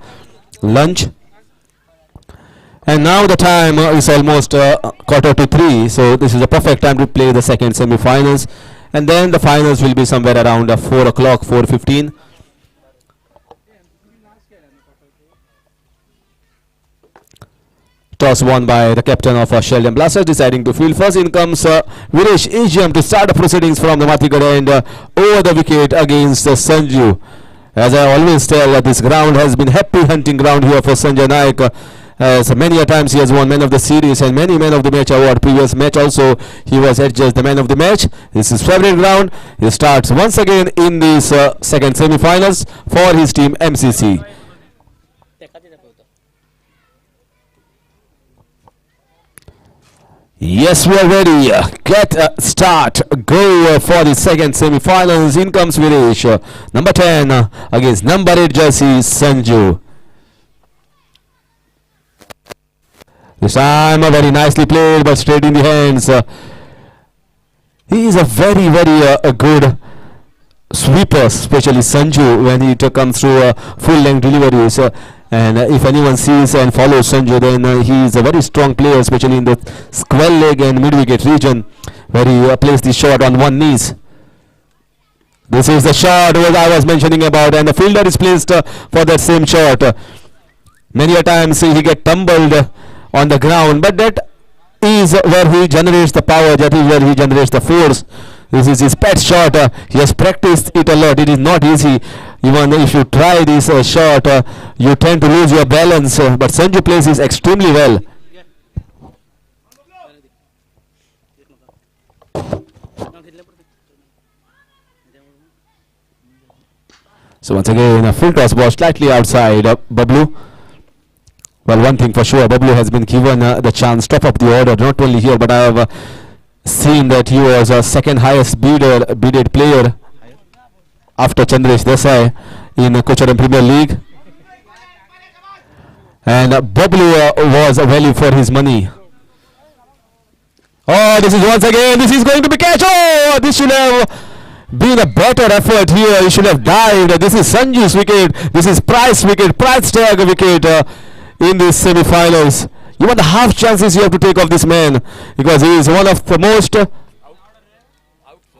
lunch. And now the time is almost 2:45, so this is a perfect time to play the second semi-finals. And then the finals will be somewhere around 4 o'clock, 4:15. Toss won by the captain of Sheldon Blasters deciding to field first. In comes Viresh Agiam to start the proceedings from the Madhegal end over the wicket against Sanju. As I always tell, this ground has been happy hunting ground here for Sanjay Naik. As many a times he has won man of the series and many man of the match award. Previous match also he was adjudged the man of the match. This is his favorite ground. He starts once again in these second semi-finals for his team MCC. Yes, we are ready. Get start. Go for the second semi-finals. In comes Viresh. Number 10 against number 8 jersey Sanju. This time very nicely played, but straight in the hands. He is a very good sweeper, especially Sanju, when he comes through full length deliveries. And if anyone sees and follows Sanju, then he is a very strong player, especially in the square leg and mid wicket region, where he plays the shot on one knees. This is the shot what I was mentioning about, and the fielder is placed for that same shot. Many a times he get tumbled on the ground, but that is where he generates the power, that is where he generates the force. This is his pet shot. He has practiced it a lot. It is not easy. Even if you try this shot, you tend to lose your balance. But Sanju plays this extremely well. So once again, a full toss ball slightly outside Bablu. Well, one thing for sure, Bablu has been given the chance top up the order, not only here, but I have seen that he was a second highest bidded player after Chandresh Desai in Curchorem Premier League. And Bablu was a value for his money. Oh, this is once again, this is going to be catch. Oh, this should have been a better effort here. He should have dived. This is Sanju's wicket. This is Price's wicket, Price tag wicket in these semi-finals. Even the half chances you have to take of this man, because he is one of the most.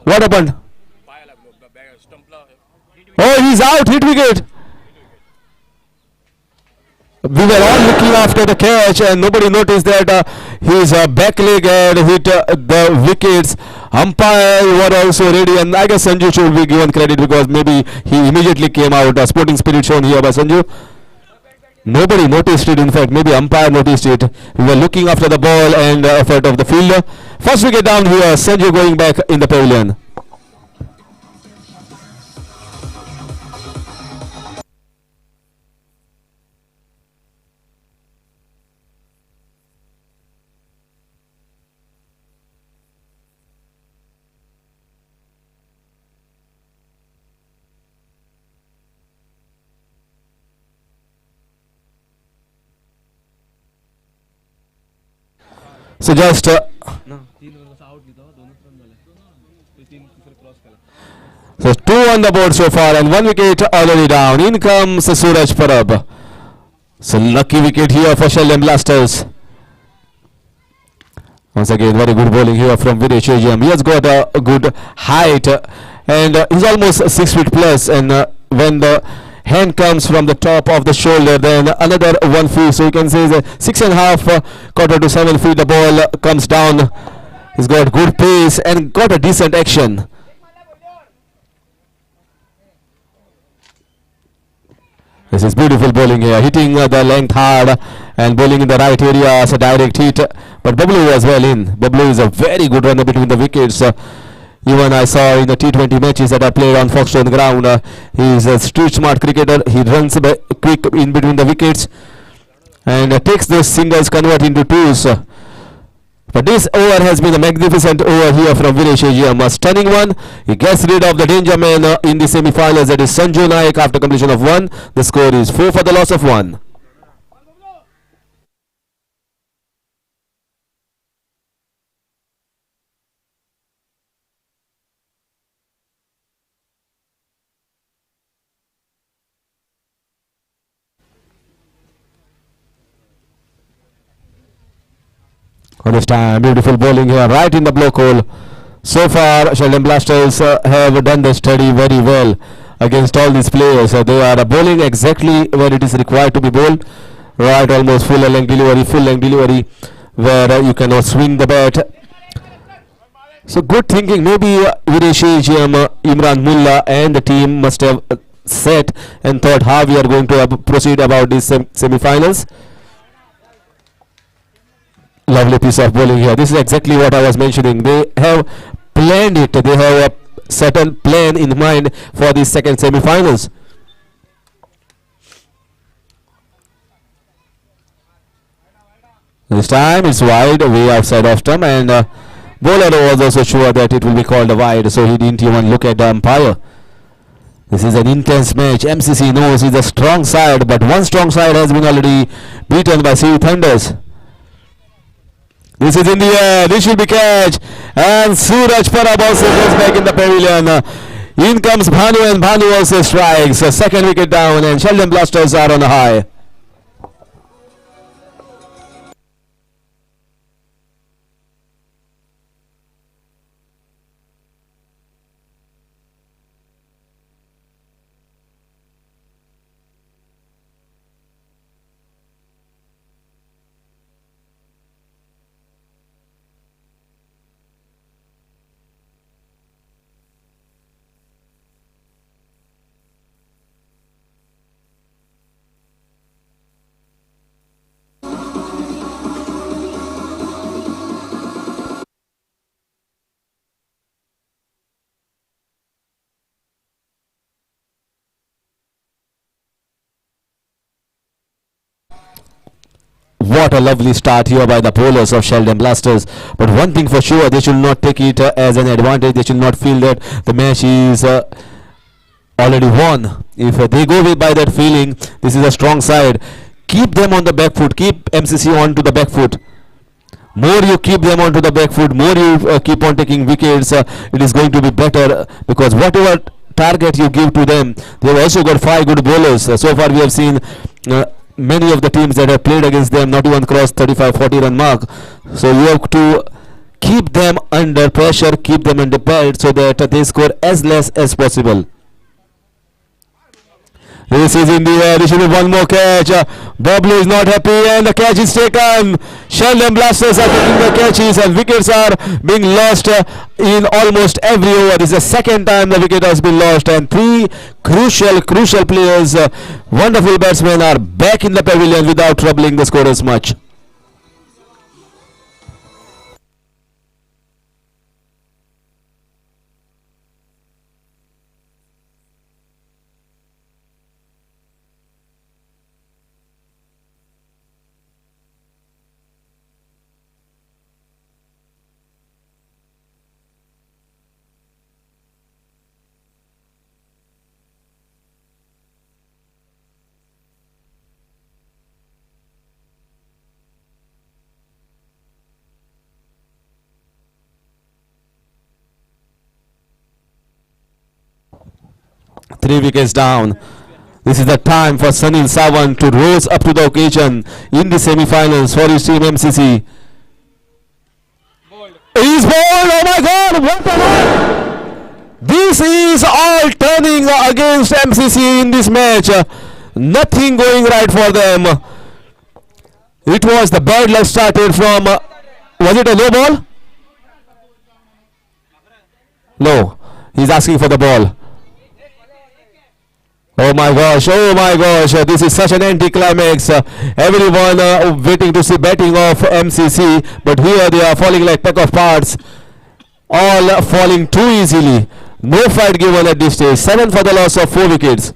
What happened? Oh, he's out. Hit wicket. We were all looking after the catch and nobody noticed that his back leg had hit the wickets. Umpire were also ready, and I guess Sanju should be given credit because maybe he immediately came out. Sporting spirit shown here by Sanju. Nobody noticed it. In fact, maybe umpire noticed it. We were looking after the ball and effort of the fielder. First wicket down here. Sanju going back in the pavilion. So just so 2 on the board so far and 1 wicket already down. In comes Suraj Parab. So lucky wicket here for Sheldon Blasters. Once again, very good bowling here from Videsh Ajiam. He has got a good height and he's almost 6 feet plus. And when the hand comes from the top of the shoulder, then another 1 feet. So you can say 6.5 quarter to 7 feet. The ball comes down. He's got good pace and got a decent action. This is beautiful bowling here, hitting the length hard and bowling in the right area as a direct hit. But Bablu was well in. Bablu is a very good runner between the wickets. Even I saw in the T20 matches that are played on Foxstone ground, he is a street smart cricketer. He runs quick in between the wickets and takes those singles, convert into twos. But this over has been a magnificent over here from Videsh Ajiam. A stunning one. He gets rid of the danger man in the semi-finals. That is Sanju Naik after completion of 1. The score is 4 for the loss of 1. This time, beautiful bowling here, right in the block hole. So far, Sheldon Blasters have done the study very well against all these players. They are bowling exactly where it is required to be bowled. Right, almost full length delivery, where you cannot swing the bat. So good thinking. Maybe Videsh Ajiam, Imran Mullah and the team must have set and thought how we are going to proceed about these semi-finals. Lovely piece of bowling here. This is exactly what I was mentioning. They have planned it. They have a certain plan in mind for the second semi-finals. This time it's wide, way outside of stump, and bowler was also sure that it will be called a wide, so he didn't even look at the umpire. This is an intense match. MCC knows it's a strong side, but one strong side has been already beaten by Sea Thunders. This is in the air. This should be catch. And Suraj Parab also goes back in the pavilion. In comes Bhanu and Bhanu also strikes. Second wicket down and Sheldon Blasters are on a high. What a lovely start here by the bowlers of Sheldon Blasters. But one thing for sure, they should not take it as an advantage. They should not feel that the match is already won. If they go with by that feeling, this is a strong side. Keep them on the back foot. Keep MCC on to the back foot. More you keep them onto the back foot, more you keep on taking wickets, it is going to be better, because whatever target you give to them, they have also got 5 good bowlers. So far we have seen many of the teams that have played against them not even cross 35-40 run mark. So you have to keep them under pressure, keep them under belt, so that they score as less as possible. This is in the air. There should be one more catch. Bablu is not happy and the catch is taken. Sheldon Blasters are taking the catches and wickets are being lost in almost every over. This is the second time the wicket has been lost, and 3 crucial players, wonderful batsmen, are back in the pavilion without troubling the scorers much. 3 wickets down. This is the time for Sunil Sawant to rose up to the occasion in the semi-finals for his team MCC. He's bowled! Oh my God! What a ball! This is all turning against MCC in this match. Nothing going right for them. It was the bad luck started from. Was it a low ball? No. He's asking for the ball. Oh my gosh, this is such an anticlimax. Everyone waiting to see batting of MCC, but here they are falling like pack of parts. All falling too easily. No fight given at this stage. 7 for the loss of 4 wickets.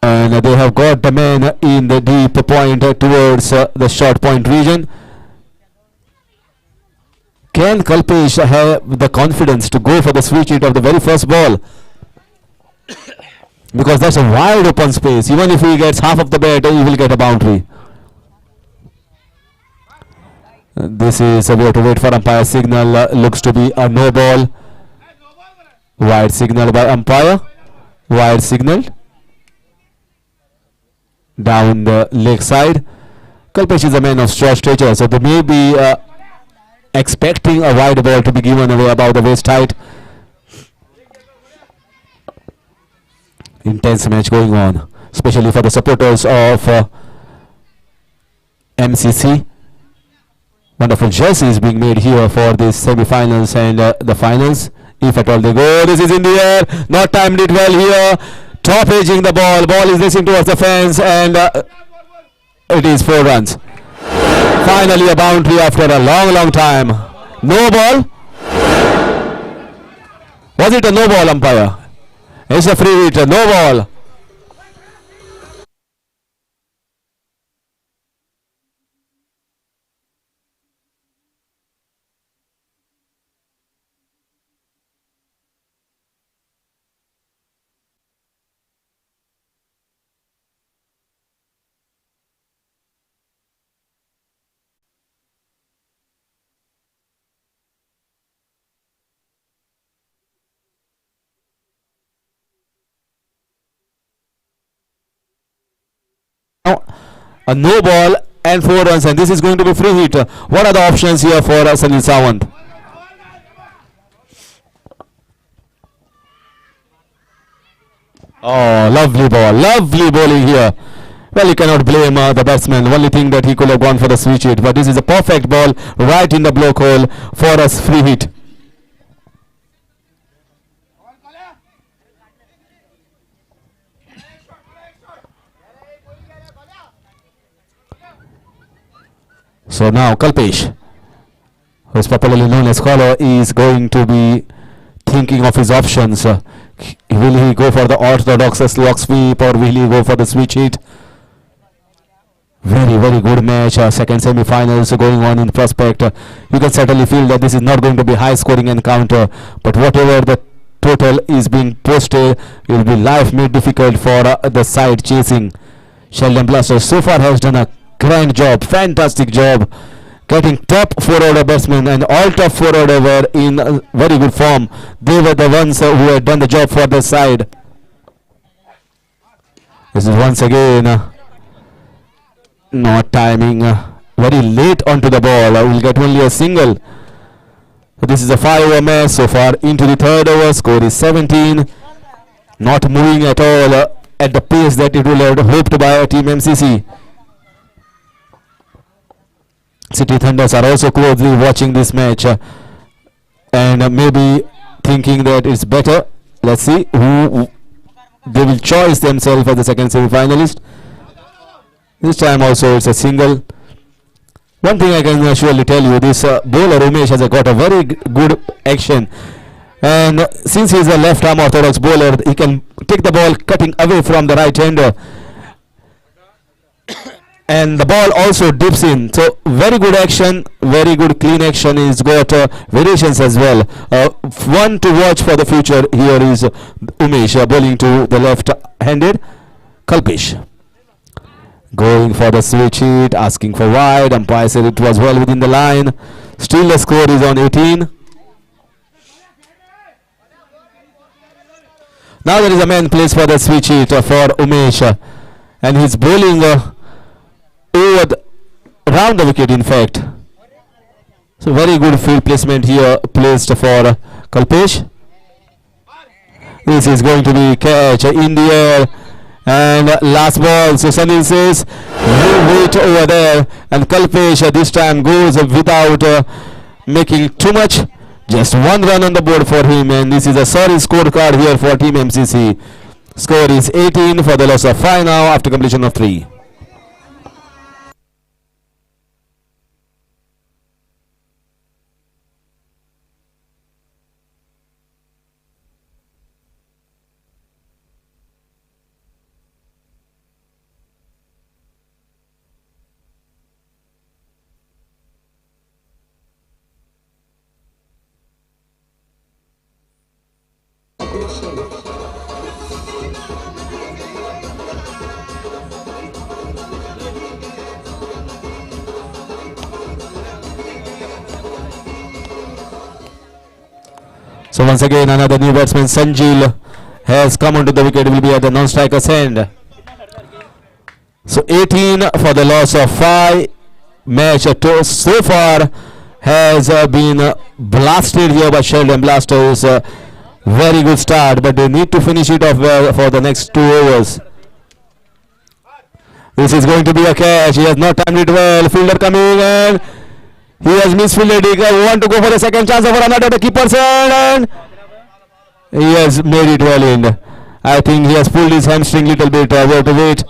And they have got the man in the deep point towards the short point region. Can Kalpesh have the confidence to go for the switch hit of the very first ball? Because that's a wide open space. Even if he gets half of the bat, he will get a boundary. This is we have to wait for umpire signal. Looks to be a no ball. Wide signal by umpire. Wide signal. Down the leg side. Kalpesh is a man of short stature, so they may be expecting a wide ball to be given away above the waist height. Intense match going on, especially for the supporters of MCC. Wonderful jerseys being made here for the semi-finals and the finals. If at all they go, this is in the air. Not timed it well here. Top edging the ball. Ball is racing towards the fence, and it is 4 runs. Finally a boundary after a long time. No ball. Was it a no ball, umpire? It's a free hit. No ball. Now, a no ball and 4 runs, and this is going to be free hit. What are the options here for Sunil Sawant? Oh, lovely ball, lovely bowling here. Well, you cannot blame the batsman. Only thing that he could have gone for the switch hit, but this is a perfect ball right in the block hole for us free hit. So now Kalpesh, who is popularly known as Kolo, is going to be thinking of his options. Will he go for the orthodox slog sweep, or will he go for the switch hit? Very, very good match. Second semi-finals going on in prospect. You can certainly feel that this is not going to be high-scoring encounter. But whatever the total is being posted, it will be life made difficult for the side chasing. Sheldon Blaster so far has done a grand job, fantastic job, getting top 4-order batsmen, and all top 4-order were in very good form. They were the ones who had done the job for the side. This is once again not timing, very late onto the ball. Will get only a single. This is a 5-over match so far into the third over. Score is 17. Not moving at all at the pace that it will have hoped by Team MCC. City Thunders are also closely watching this match and maybe thinking that it's better. Let's see who they will choose themselves as the second semi-finalist. This time also it's a single. One thing I can surely tell you, this bowler Umesh has got a very good action, and since he is a left arm orthodox bowler, he can take the ball cutting away from the right hander, and the ball also dips in. So very good action, very good clean action. He's got variations as well. One to watch for the future here is Umesh bowling to the left-handed Kalpesh. Going for the switch hit, asking for wide. Umpire said it was well within the line. Still the score is on 18. Now there is a man placed for the switch hit for Umesh, and he's bowling round the wicket in fact. So very good field placement here placed for Kalpesh. This is going to be catch in the air. And last ball, so Sunil says, you wait over there, and Kalpesh this time goes without making too much. Just one run on the board for him, and this is a sorry scorecard here for Team MCC. Score is 18 for the loss of 5 now after completion of 3. So once again another new batsman Sanjil has come onto the wicket, will be at the non-striker's end. So 18 for the loss of 5. Match so far has been blasted here by Sheldon Blasters. Very good start, but they need to finish it off well for the next 2 overs. This is going to be a catch. He has not timed it well. Fielder coming and he has misfielded. He want to go for a second chance over another the keeper's hand, and he has made it well in. I think he has pulled his hamstring little bit. We have to wait.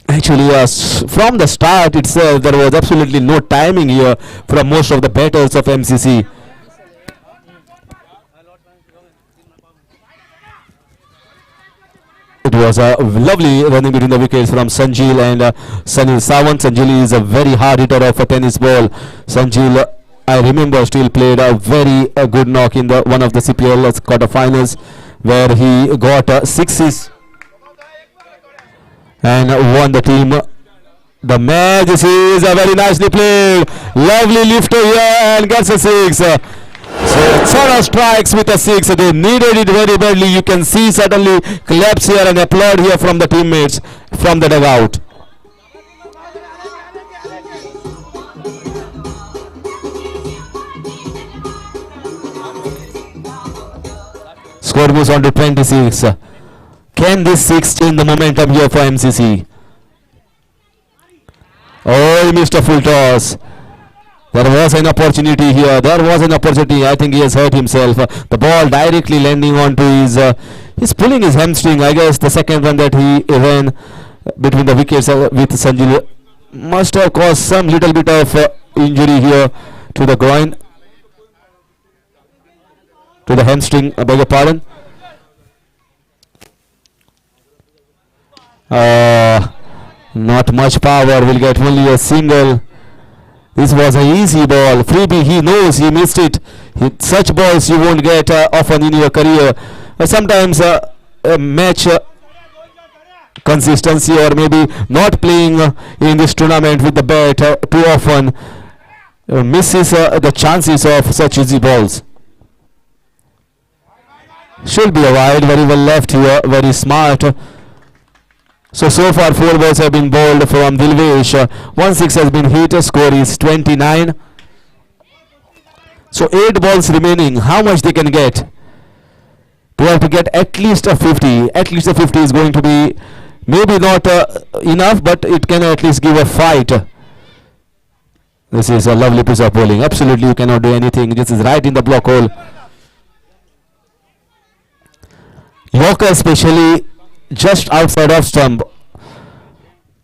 Actually, from the start itself, there was absolutely no timing here from most of the batters of MCC. It was a lovely running between the wickets from Sanjil and Sunil Sawant. Sanjil is a very hard hitter of a tennis ball. Sanjil, I remember, still played a very good knock in the one of the CPL quarterfinals where he got 6s and won the team the match. This is a very nicely played, lovely lifter here and gets a 6. So Sora strikes with a 6. They needed it very badly. You can see certainly claps here and applaud here from the teammates from the dugout. Score moves on to 26. Can this 6 change the momentum here for MCC? Oh, he missed a full toss. There was an opportunity here. There was an opportunity. I think he has hurt himself. The ball directly landing onto his. He's pulling his hamstring. I guess the second run that he ran between the wickets with Sanjil must have caused some little bit of injury here to the groin, to the hamstring. I beg your pardon. Not much power, will get only a single. This was an easy ball. Freebie, he knows he missed it. Such balls you won't get often in your career. Sometimes match consistency or maybe not playing in this tournament with the bat too often misses the chances of such easy balls. Should be a wide, very well left here, very smart. So far 4 balls have been bowled from Dilvesh. 1 6 has been hit. Score is 29. So 8 balls remaining. How much they can get? They have to get at least a 50. At least a 50 is going to be maybe not enough, but it can at least give a fight. This is a lovely piece of bowling. Absolutely, you cannot do anything. This is right in the block hole. Yorker especially just outside of stump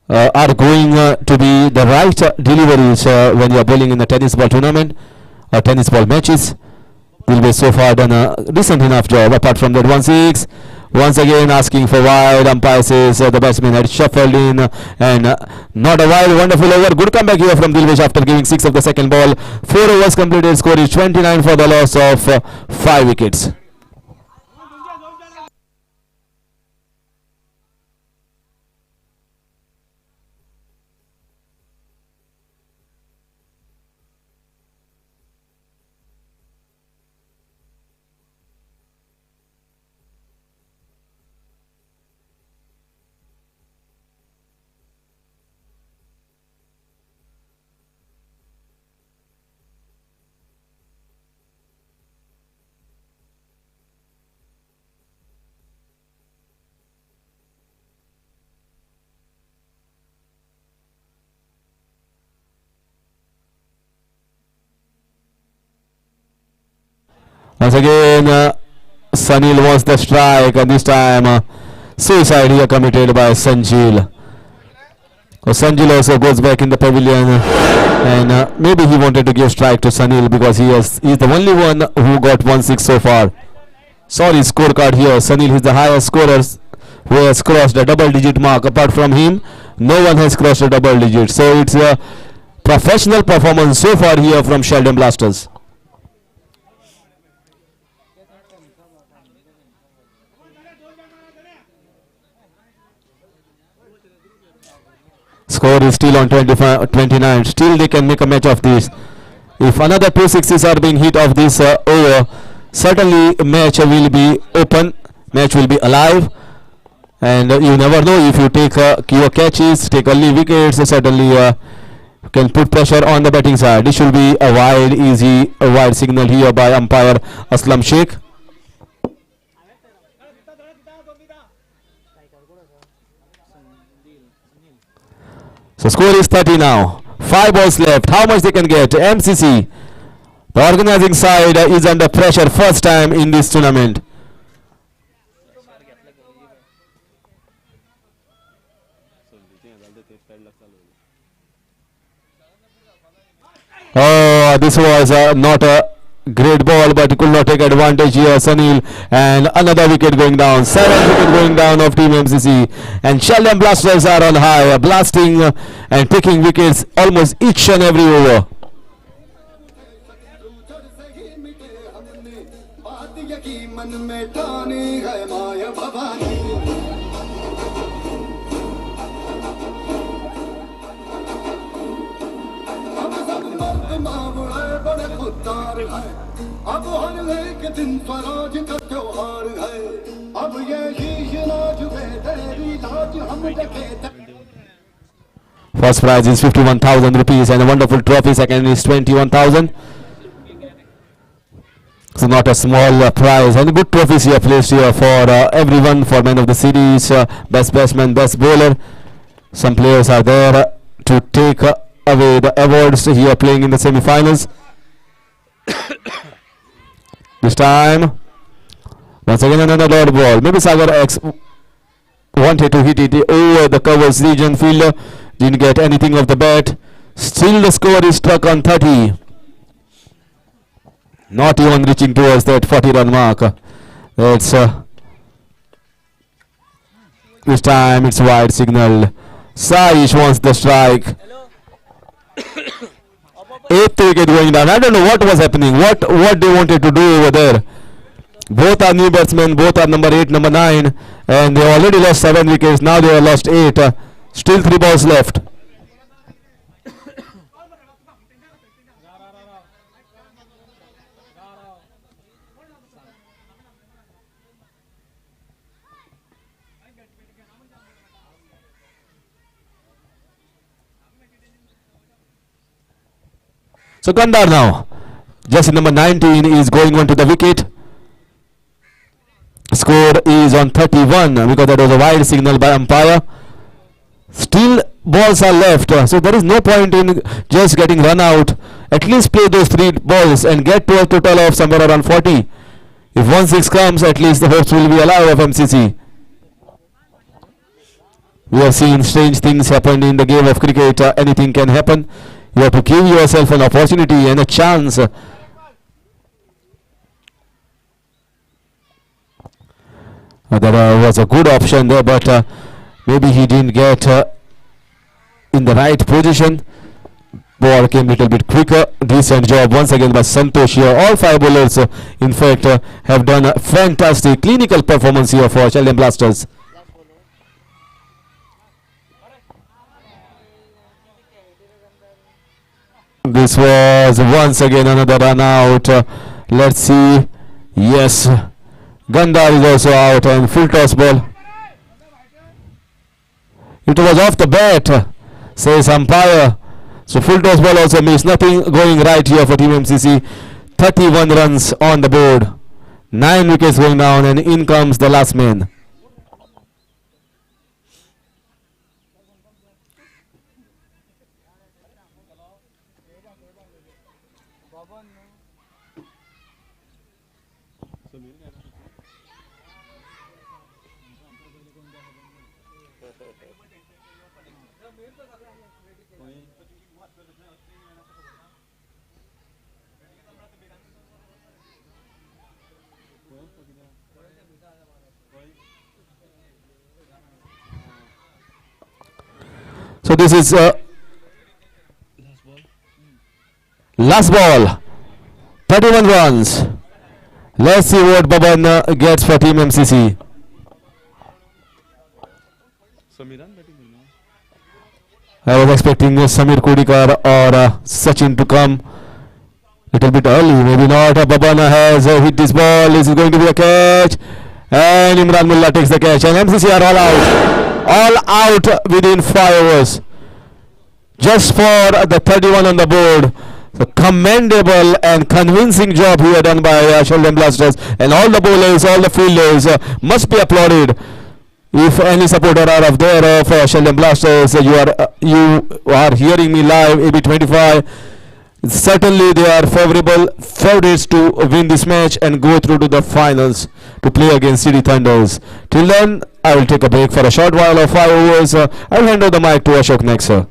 are going to be the right deliveries when you are bowling in the tennis ball tournament or tennis ball matches. Will be so far done a decent enough job. Apart from that, 1 6 once again asking for wide. Umpire says the batsman had shuffled in and not a wide. Wonderful over. Good comeback here from Dilvesh after giving 6 of the second ball. 4 overs completed. Score is 29 for the loss of 5 wickets. Once again, Sunil wants the strike, and this time suicide here committed by Sanjil. Sanjil also goes back in the pavilion, and maybe he wanted to give strike to Sunil because he's the only one who got 1 6 so far. Sorry, scorecard here. Sunil is the highest scorer who has crossed a double-digit mark. Apart from him, no one has crossed a double digit. So it's a professional performance so far here from Sheldon Blasters. Score is still on 29. Still they can make a match of this. If another 2 6s are being hit off this over, certainly match will be open, match will be alive, and you never know, if you take your catches, take early wickets, certainly can put pressure on the batting side. This should be a wide, easy, a wide signal here by umpire Aslam Sheikh. So score is 30 now. 5 balls left. How much they can get? MCC, the organizing side, is under pressure first time in this tournament. Oh, this was not a great ball, but he could not take advantage here. Sunil, and another wicket going down. 7th wicket going down of Team MCC, and Sheldon Blasters are on high, blasting and taking wickets almost each and every over. First prize is 51,000 rupees and a wonderful trophy. Second is 21,000. So not a small prize, and good trophies here placed here for everyone, for man of the series, best batsman, best bowler. Some players are there to take away the awards here playing in the semi-finals. This time, once again another dot ball. Maybe Sagar X wanted to hit it over the covers region. Fielder didn't get anything of the bat. Still the score is struck on 30. Not even reaching towards that 40 run mark. That's This time it's wide signal. Saish wants the strike. Eighth wicket going down. I don't know what was happening. What they wanted to do over there. Both are new batsmen. Both are number 8, number 9, and they already lost 7 wickets. Now they have lost 8. Still 3 balls left. So Gandhar now, just number 19 is going on to the wicket. Score is on 31 because that was a wide signal by umpire. Still balls are left, so there is no point in just getting run out. At least play those 3 balls and get to a total of somewhere around 40. If 1-6 comes, at least the hopes will be alive of MCC. We have seen strange things happen in the game of cricket. Anything can happen. You have to give yourself an opportunity and a chance. That was a good option there, but maybe he didn't get in the right position. Ball came a little bit quicker. Decent job once again by Santosh here. All 5 bowlers, in fact, have done a fantastic clinical performance here for Sheldon Blasters. This was once again another run out. Let's see. Yes, Gandhar is also out and full toss ball. It was off the bat, says umpire. So full toss ball also missed. Nothing going right here for Team MCC. 31 runs on the board. 9 wickets going down, and in comes the last man. So this is last ball. 31 runs. Let's see what Baban gets for Team MCC. I was expecting Samir Kodikar or Sachin to come little bit early. Maybe not. Baban has hit this ball. This is going to be a catch. And Imran Mullah takes the catch. And MCC are all out. All out within 5 overs. Just for the 31 on the board. So commendable and convincing job here done by Sheldon Blasters. And all the bowlers, all the fielders must be applauded. If any supporter are of there of Sheldon Blasters, you are hearing me live, AB25. Certainly they are favorable favorites to win this match and go through to the finals to play against City Thunders. Till then, I will take a break for a short while of 5 overs. I will hand over the mic to Ashok next, sir.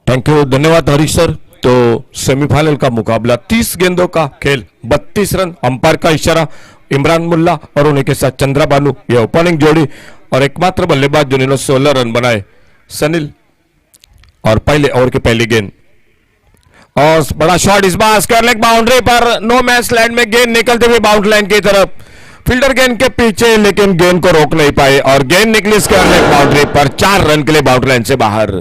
Thank you, धन्यवाद Harish sir. तो semifinal का मुकाबला 30 गेंदों का खेल, 32 run, umpire का इशारा, इमरान मुल्ला और उन्हीं के साथ चंद्रा बानू, यह ओपनिंग जोड़ी, और एकमात्र बल्लेबाज जिन्होंने 16 रन बनाए सनील, और पहले ओवर की पहली गेंद और बड़ा शॉट इस बार स्क्वायर लेग बाउंड्री पर, नो मैच लैंड में गेंद निकलते हुए बाउंड्री लाइन की तरफ, फील्डर गेंद के पीछे लेकिन गेंद को रोक नहीं पाए और गेंद निकली स्क्वायर लेग बाउंड्री पर, 4 रन के लिए बाउंड्री लाइन से बाहर।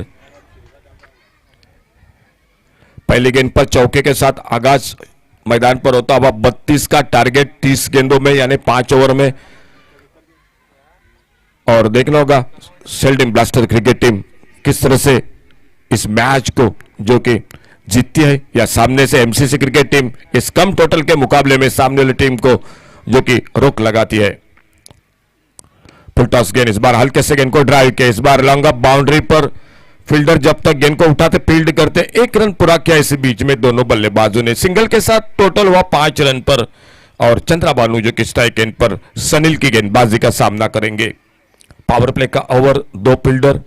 पहली गेंद पर चौके के साथ आगाज मैदान पर होता हुआ 32 का टारगेट 30 गेंदों में यानी 5 ओवर में, और देखना होगा सेल्डम ब्लास्टर क्रिकेट टीम किस तरह से इस मैच को जो कि जीतती है या सामने से एमसीसी क्रिकेट टीम इस कम टोटल के मुकाबले में सामने वाली टीम को जो कि रोक लगाती है। फुल टॉस गेंद इस बार हल्के से गेंद को ड्राइव किया, इस बार लॉन्ग अप बाउंड्री पर, फील्डर जब तक गेंद को उठाते फील्ड करते, 1 रन पूरा किया इसी बीच में दोनों बल्लेबाजों ने, सिंगल के साथ टोटल हुआ 5 रन पर, और चंद्रा बानू जो कि स्ट्राइक गेंद पर सनील की गेंदबाजी का सामना करेंगे। पावर प्ले का ओवर, 2 फील्डर,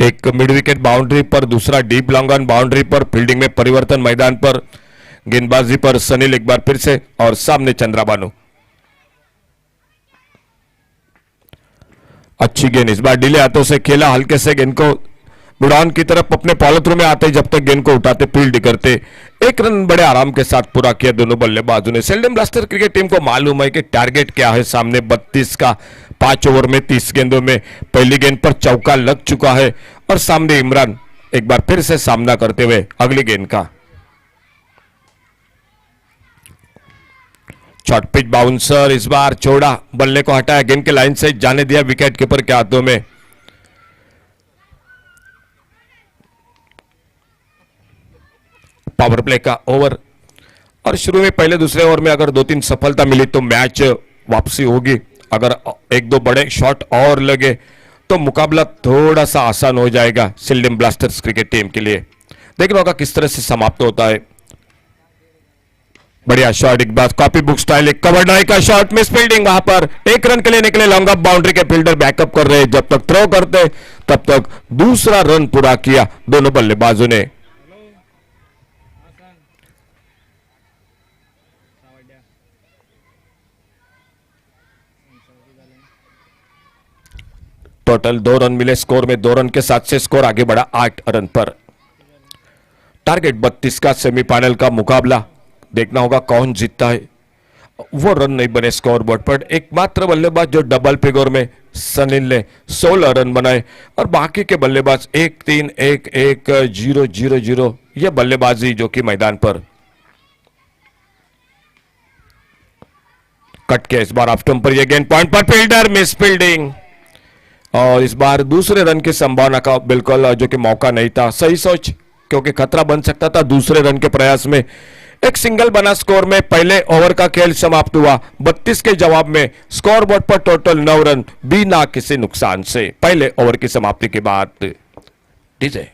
एक मिड विकेट बाउंड्री पर, दूसरा डीप लॉन्ग ऑन बाउंड्री पर, फील्डिंग में परिवर्तन मैदान पर, गेंदबाजी पर सनील एक बार फिर से और सामने चंद्रा बानू। अच्छी गेंद इस बार डिले हाथों से खेला, हल्के से गेंद को बुड़ान की तरफ अपने पॉलिथ्रो में आते जब तक गेंद को उठाते फील्ड करते, 1 रन बड़े आराम के साथ पूरा किया दोनों बल्लेबाजों ने। सेल्डम ब्लास्टर क्रिकेट टीम को मालूम है कि टारगेट क्या है सामने, 32 का 5 ओवर में 30 गेंदों में, पहली गेंद पर चौका लग चुका है और सामने इमरान एक बार फिर से सामना करते हुए अगली गेंद का शॉर्ट पिच बाउंसर, इस बार छोड़ा, बल्ले को हटाया, गेंद के लाइन से जाने दिया विकेट कीपर के हाथों में। पावर प्ले का ओवर, और शुरू में पहले दूसरे ओवर में अगर 2-3 सफलता मिली तो मैच वापसी होगी, अगर 1-2 बड़े शॉट और लगे तो मुकाबला थोड़ा सा आसान हो जाएगा सेल्डम ब्लास्टर्स क्रिकेट टीम के लिए। देखना होगा किस तरह से समाप्त होता है। बढ़िया शॉट, एक बार कॉपी बुक स्टाइल, एक कवर ड्राइव का शॉट, मिस फील्डिंग, वहां पर 1 रन के लिए निकले, लॉन्ग अप बाउंड्री के फील्डर बैकअप कर रहे, जब तक थ्रो करते तब तक दूसरा रन पूरा किया दोनों बल्लेबाजों ने। टोटल 2 रन मिले, स्कोर में 2 रन के साथ से स्कोर आगे बढ़ा 8 रन पर। टारगेट 32 का सेमीफाइनल का मुकाबला, देखना होगा कौन जीतता है। वो रन नहीं बने स्कोर बोर्ड पर, एकमात्र बल्लेबाज जो डबल फिगर में सनील ने 16 रन बनाए और बाकी के बल्लेबाज 1-3, 1-1, 0-0-0 ये बल्लेबाजी जो कि मैदान पर। कट के इस बार ऑफ स्टंप पर, यह गेंद पॉइंट पर, फील्डर मिस फील्डिंग, और इस बार दूसरे रन की संभावना का बिल्कुल जो कि मौका नहीं था, सही सोच, क्योंकि खतरा बन सकता था दूसरे रन के प्रयास में। एक सिंगल बना स्कोर में पहले ओवर का खेल समाप्त हुआ, 32 के जवाब में स्कोर बोर्ड पर टोटल 9 रन बिना किसी नुकसान से पहले ओवर की समाप्ति के बाद। DJ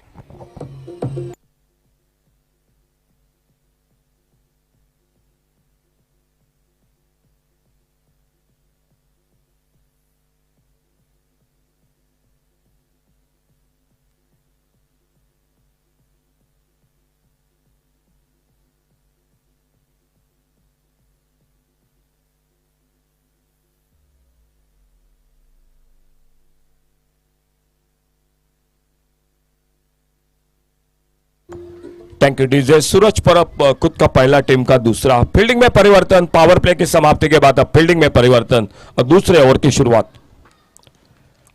thank you DJ. Suraj Parab खुद का पहला, टीम का दूसरा। फील्डिंग में परिवर्तन, पावर प्ले की समाप्ति के बाद अब फील्डिंग में परिवर्तन और दूसरे ओवर की शुरुआत।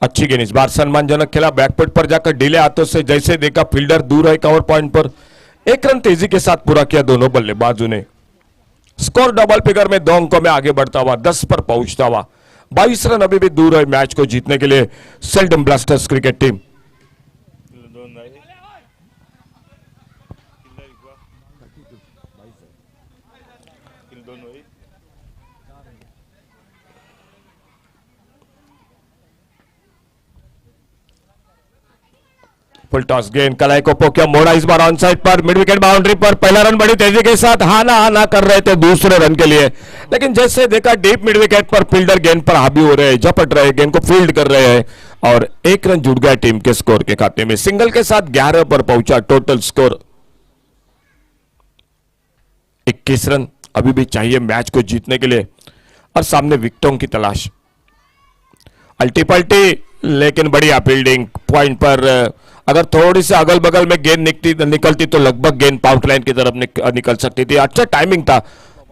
अच्छी गेंद इस बार सम्मानजनक खेला, बैकफुट पर जाकर डीले हाथों से जैसे देखा फील्डर दूर है कवर पॉइंट पर, 1 रन तेजी के साथ पूरा किया दोनों बल्लेबाजों ने। स्कोर डबल फिगर में 2 अंकों में आगे बढ़ता हुआ 10 पर पहुंचता हुआ, 22 रन अभी भी दूर है मैच को जीतने के लिए seldom blasters cricket team. Full toss गेंद कलाई को पोकिया, मोड़ा इस बार ऑन साइड पर, मिड विकेट बाउंड्री पर, पहला रन बड़ी तेजी के साथ हाना हाना कर रहे थे दूसरे रन के लिए, लेकिन जैसे देखा डीप मिड विकेट पर फील्डर गेंद पर हावी हो रहे हैं, झपट रहे, गेंद को फील्ड कर रहे हैं और 1 रन जुड़ गया टीम के स्कोर के खाते में। सिंगल के साथ 11 पर पहुंचा टोटल स्कोर 21 रन। अभी भी चाहिए मैच को जीतने के लिए और सामने विकेटों की तलाश। अल्टी पल्टी लेकिन बढ़िया फील्डिंग पॉइंट पर। अगर थोड़ी सी अगल बगल में गेंद निकलती तो लगभग गेंद पाउट लाइन की तरफ निकल सकती थी। अच्छा टाइमिंग था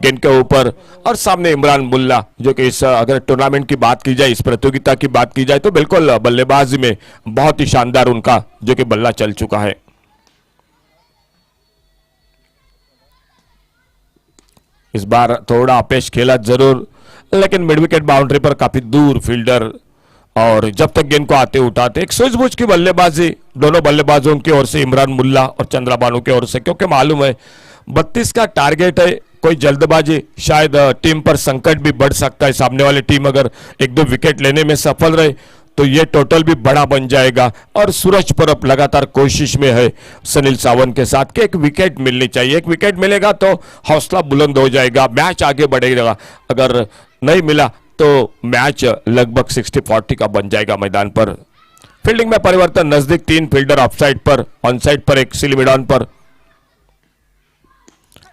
गेंद के ऊपर। और सामने इमरान मुल्ला जो कि इस अगर टूर्नामेंट की बात की जाए, इस प्रतियोगिता की बात की जाए तो बिल्कुल बल्लेबाजी में बहुत ही शानदार उनका जो कि बल्ला चल चुका है। इस बार थोड़ा अपेश खेला जरूर, लेकिन मिड विकेट बाउंड्री पर काफी दूर फील्डर और जब तक गेंद को आते उठाते एक सूझबूझ की बल्लेबाजी दोनों बल्लेबाजों की ओर से, इमरान मुल्ला और चंद्राबानू की ओर से, क्योंकि मालूम है 32 का टारगेट है। कोई जल्दबाजी शायद टीम पर संकट भी बढ़ सकता है। सामने वाली टीम अगर 1-2 विकेट लेने में सफल रहे तो ये टोटल भी बड़ा बन जाएगा। और सूरज परब लगातार कोशिश में है सुनील सावंत के साथ कि एक विकेट मिलनी चाहिए। एक विकेट मिलेगा तो हौसला बुलंद हो जाएगा, मैच आगे बढ़ेगा। अगर नहीं मिला तो मैच लगभग 60-40 का बन जाएगा मैदान पर। फील्डिंग में परिवर्तन, नजदीक 3 फील्डर ऑफसाइड पर, ऑनसाइड पर एक, सिली मिडॉन पर।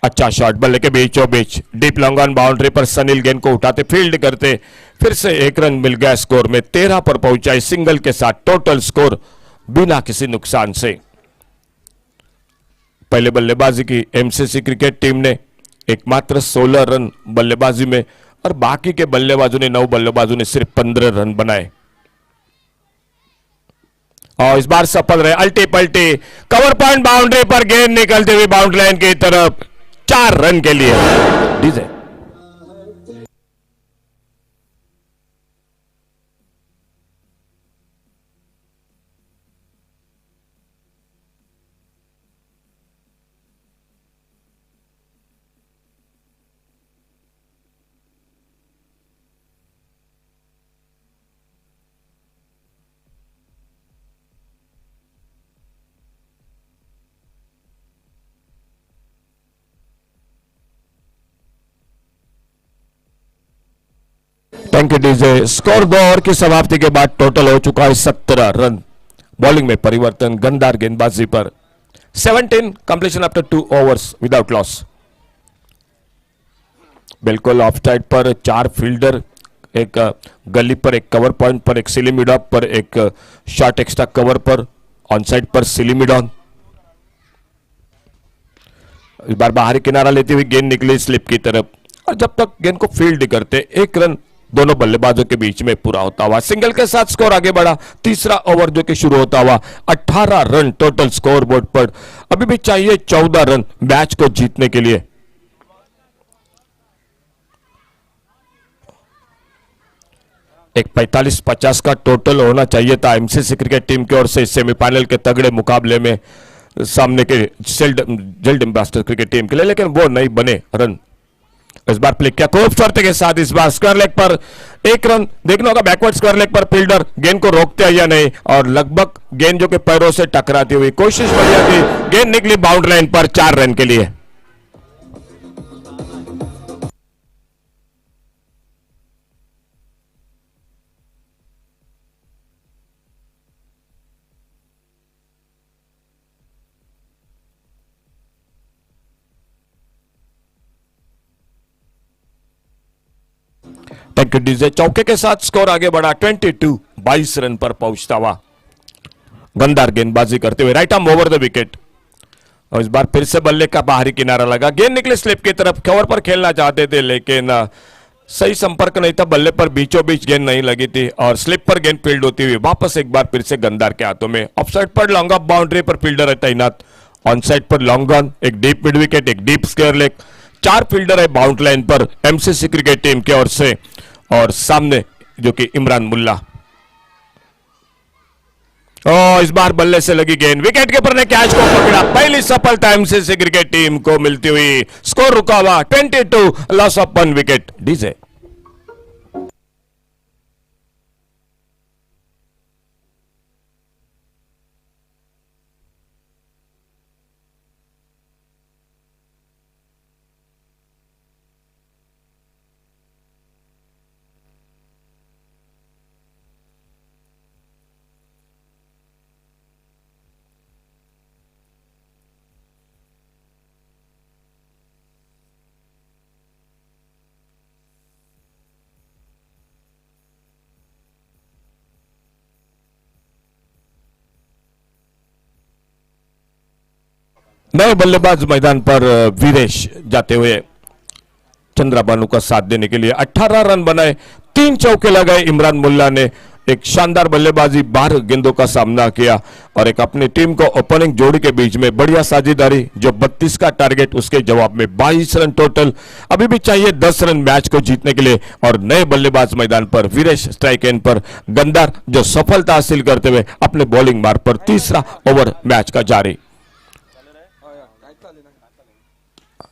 अच्छा शॉट बल्ले के बीचों बीच डीप लॉन्ग ऑन बाउंड्री पर सनील गेंद को उठाते फील्ड करते, फिर से 1 रन मिल गया स्कोर में। 13 पर पहुंचाई सिंगल के साथ टोटल स्कोर बिना किसी नुकसान से। पहले बल्लेबाजी की एमसीसी क्रिकेट टीम ने एकमात्र 16 रन बल्लेबाजी में और बाकी के बल्लेबाजों ने 9 बल्लेबाजों ने सिर्फ 15 रन बनाए और इस बार सफल रहे। अल्टी पल्टी कवर पॉइंट बाउंड्री पर गेंद निकलते हुए बाउंड्री लाइन की तरफ 4 रन के लिए DJ. Thank you DJ. Score 2 over की समाप्ति के बाद टोटल हो चुका है 17 रन। बॉलिंग में परिवर्तन, गंदार गेंदबाजी पर 17 completion after 2 overs without loss. बिल्कुल ऑफ साइड पर 4 फील्डर, एक गली पर, एक कवर पॉइंट पर, एक सिली मिड ऑफ पर, एक शॉर्ट एक्स्ट्रा कवर पर, ऑन साइड पर सिली मिड ऑन। इस बार बाहरी किनारा लेती हुई गेंद निकली स्लिप की तरफ और जब तक गेंद को फील्ड करते 1 रन दोनों बल्लेबाजों के बीच में पूरा होता हुआ सिंगल के साथ स्कोर आगे बढ़ा। तीसरा ओवर जो कि शुरू होता हुआ 18 रन टोटल स्कोर बोर्ड पर। अभी भी चाहिए 14 रन मैच को जीतने के लिए। एक 45-50 का टोटल होना चाहिए था एमसीसी क्रिकेट टीम की ओर से सेमीफाइनल के तगड़े मुकाबले में सामने के जल्द एम्बेसडर क्रिकेट टीम के लिए, लेकिन वो नहीं बने रन। इस बार प्ले किया खूबसूरती के साथ, इस बार स्क्वायर लेग पर 1 रन। देखना होगा बैकवर्ड स्क्वायर लेग पर फील्डर गेंद को रोकते हैं या नहीं, और लगभग गेंद जो कि पैरों से टकराती हुई, कोशिश बढ़िया थी, गेंद निकली बाउंड्री लाइन पर 4 रन के लिए। Thank you DJ. चौके के साथ स्कोर आगे बढ़ा 22 रन पर पहुंचता हुआ। गंदार गेंदबाजी करते हुए right arm over the wicket और इस बार फिर से बल्ले का बाहरी किनारा लगा, गेंद निकले स्लिप की तरफ। कवर पर खेलना चाहते थे लेकिन सही संपर्क नहीं था, बल्ले पर बीचों बीच गेंद नहीं लगी थी और स्लिप पर गेंद फील्ड होती हुई वापस एक बार फिर से गंदार के हाथों में। ऑफ साइड पर लॉन्ग ऑफ बाउंड्री पर फील्डर है तैनात, ऑन साइड पर लॉन्ग ऑन, एक डीप मिड विकेट, एक डीप स्क्वायर लेग, 4 फील्डर है बाउंड्री लाइन पर एमसीसी क्रिकेट टीम की ओर से और सामने जो कि इमरान मुल्ला। इस बार बल्ले से लगी गेंद, विकेट कीपर ने कैच को पकड़ा। पहली सफलता एमसीसी क्रिकेट टीम को मिलती हुई। स्कोर रुका हुआ 22, लॉस ऑफ 1 विकेट डीजे। नए बल्लेबाज मैदान पर वीरेश जाते हुए चंद्राबानू का साथ देने के लिए 18 रन बनाए, 3 चौके लगाए। इमरान मुल्ला ने एक शानदार बल्लेबाजी, 12 गेंदों का सामना किया और एक अपनी टीम को ओपनिंग जोड़ी के बीच में बढ़िया साझेदारी। जो 32 का टारगेट, उसके जवाब में 22 रन टोटल। अभी भी चाहिए 10 रन मैच को जीतने के लिए और नए बल्लेबाज मैदान पर वीरेश स्ट्राइक एंड पर गंदार जो सफलता हासिल करते हुए अपने बॉलिंग मार्ग पर तीसरा ओवर मैच का जारी।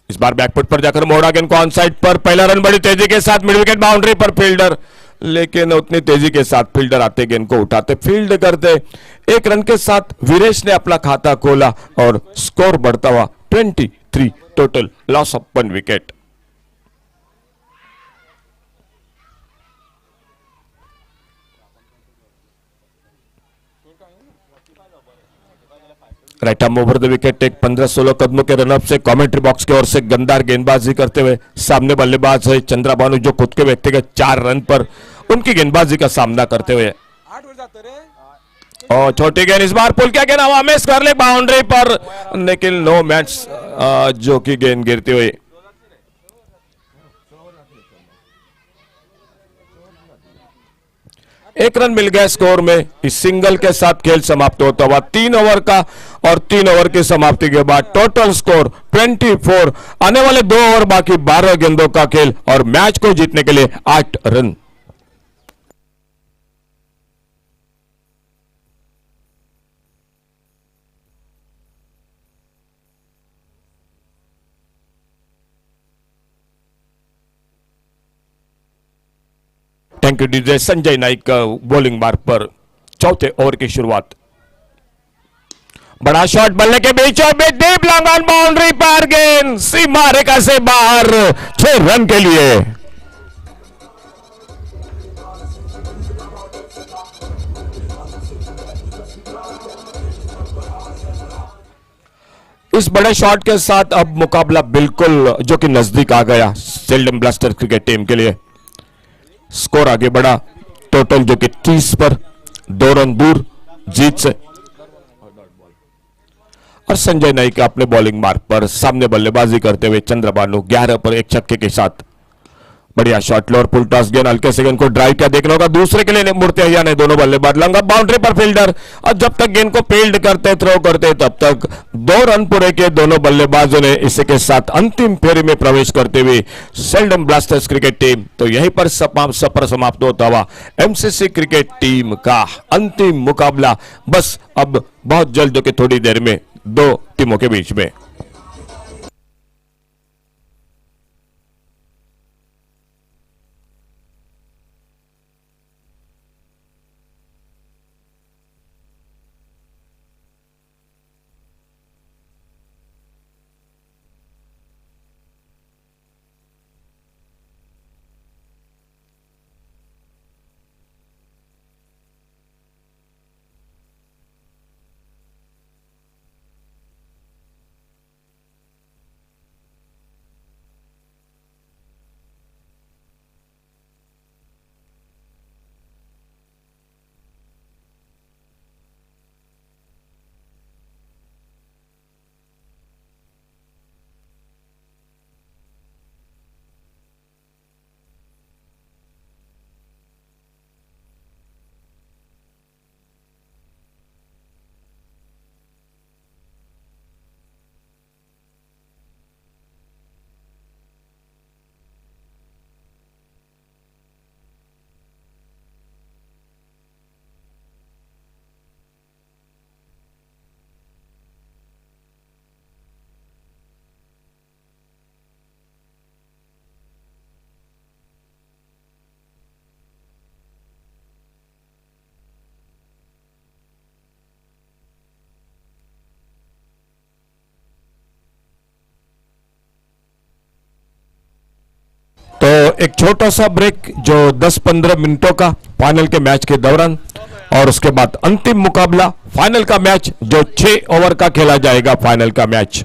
इस बार बैकफुट पर जाकर मोड़ा गेंद को ऑन साइड पर, पहला रन बड़ी तेजी के साथ मिड विकेट बाउंड्री पर फील्डर, लेकिन उतनी तेजी के साथ फील्डर आते गेंद को उठाते फील्ड करते। 1 रन के साथ वीरेश ने अपना खाता खोला और स्कोर बढ़ता हुआ 23 total, loss of 1 wicket. Right arm over the wicket, एक 15-16 कदमों के रनअप से कमेंट्री बॉक्स की ओर से गंदार गेंदबाजी करते हुए सामने बल्लेबाज है चंद्राबानू, जो खुद के व्यक्तिगत 4 रन पर उनकी गेंदबाजी का सामना करते हुए। और छोटी गेंद इस बार पुल, क्या गेंद हवा में कर ले बाउंड्री पर, लेकिन नो मैच जो की गेंद गिरती हुई। एक रन मिल गया स्कोर में। इस सिंगल के साथ खेल समाप्त होता हुआ 3 ओवर का, और 3 ओवर की समाप्ति के बाद टोटल स्कोर 24। आने वाले 2 ओवर बाकी, 12 गेंदों का खेल और मैच को जीतने के लिए 8 run. Thank you DJ. Sanjay Naik का बॉलिंग मार्ग पर चौथे ओवर की शुरुआत। बड़ा शॉट बल्ले के बीचों बीच, डीप लॉन्ग ऑन बाउंड्री पर, गेंद सीमा रेखा से बाहर, 6 रन के लिए। इस बड़े शॉट के साथ अब मुकाबला बिल्कुल जो कि नजदीक आ गया सेल्डम ब्लास्टर क्रिकेट टीम के लिए। स्कोर आगे बढ़ा, टोटल जो कि 30 पर, 2 रन दूर जीत से। और संजय नाइक अपने बॉलिंग मार्ग पर सामने बल्लेबाजी करते हुए चंद्रबानू 11 पर 1 छक्के के साथ। बढ़िया शॉट, लोअर पुल टॉस गेंद हल्के से गेंद को ड्राइव किया, देखने होगा दूसरे के लिए मुड़ते या नहीं दोनों बल्लेबाज। लंगा बाउंड्री पर फील्डर, और जब तक गेंद को फील्ड करते थ्रो करते तब तक 2 रन पूरे किए दोनों बल्लेबाजों ने। इसी के साथ अंतिम फेरी में प्रवेश करते हुए सेल्डम ब्लास्टर्स क्रिकेट टीम तो यहीं पर सफर समाप्त होता हुआ एमसीसी क्रिकेट टीम का अंतिम मुकाबला। बस अब बहुत जल्द जो कि थोड़ी देर में 2 टीमों के बीच में। तो एक छोटा सा ब्रेक जो 10-15 मिनटों का फाइनल के मैच के दौरान, और उसके बाद अंतिम मुकाबला फाइनल का मैच जो 6 ओवर का खेला जाएगा फाइनल का मैच।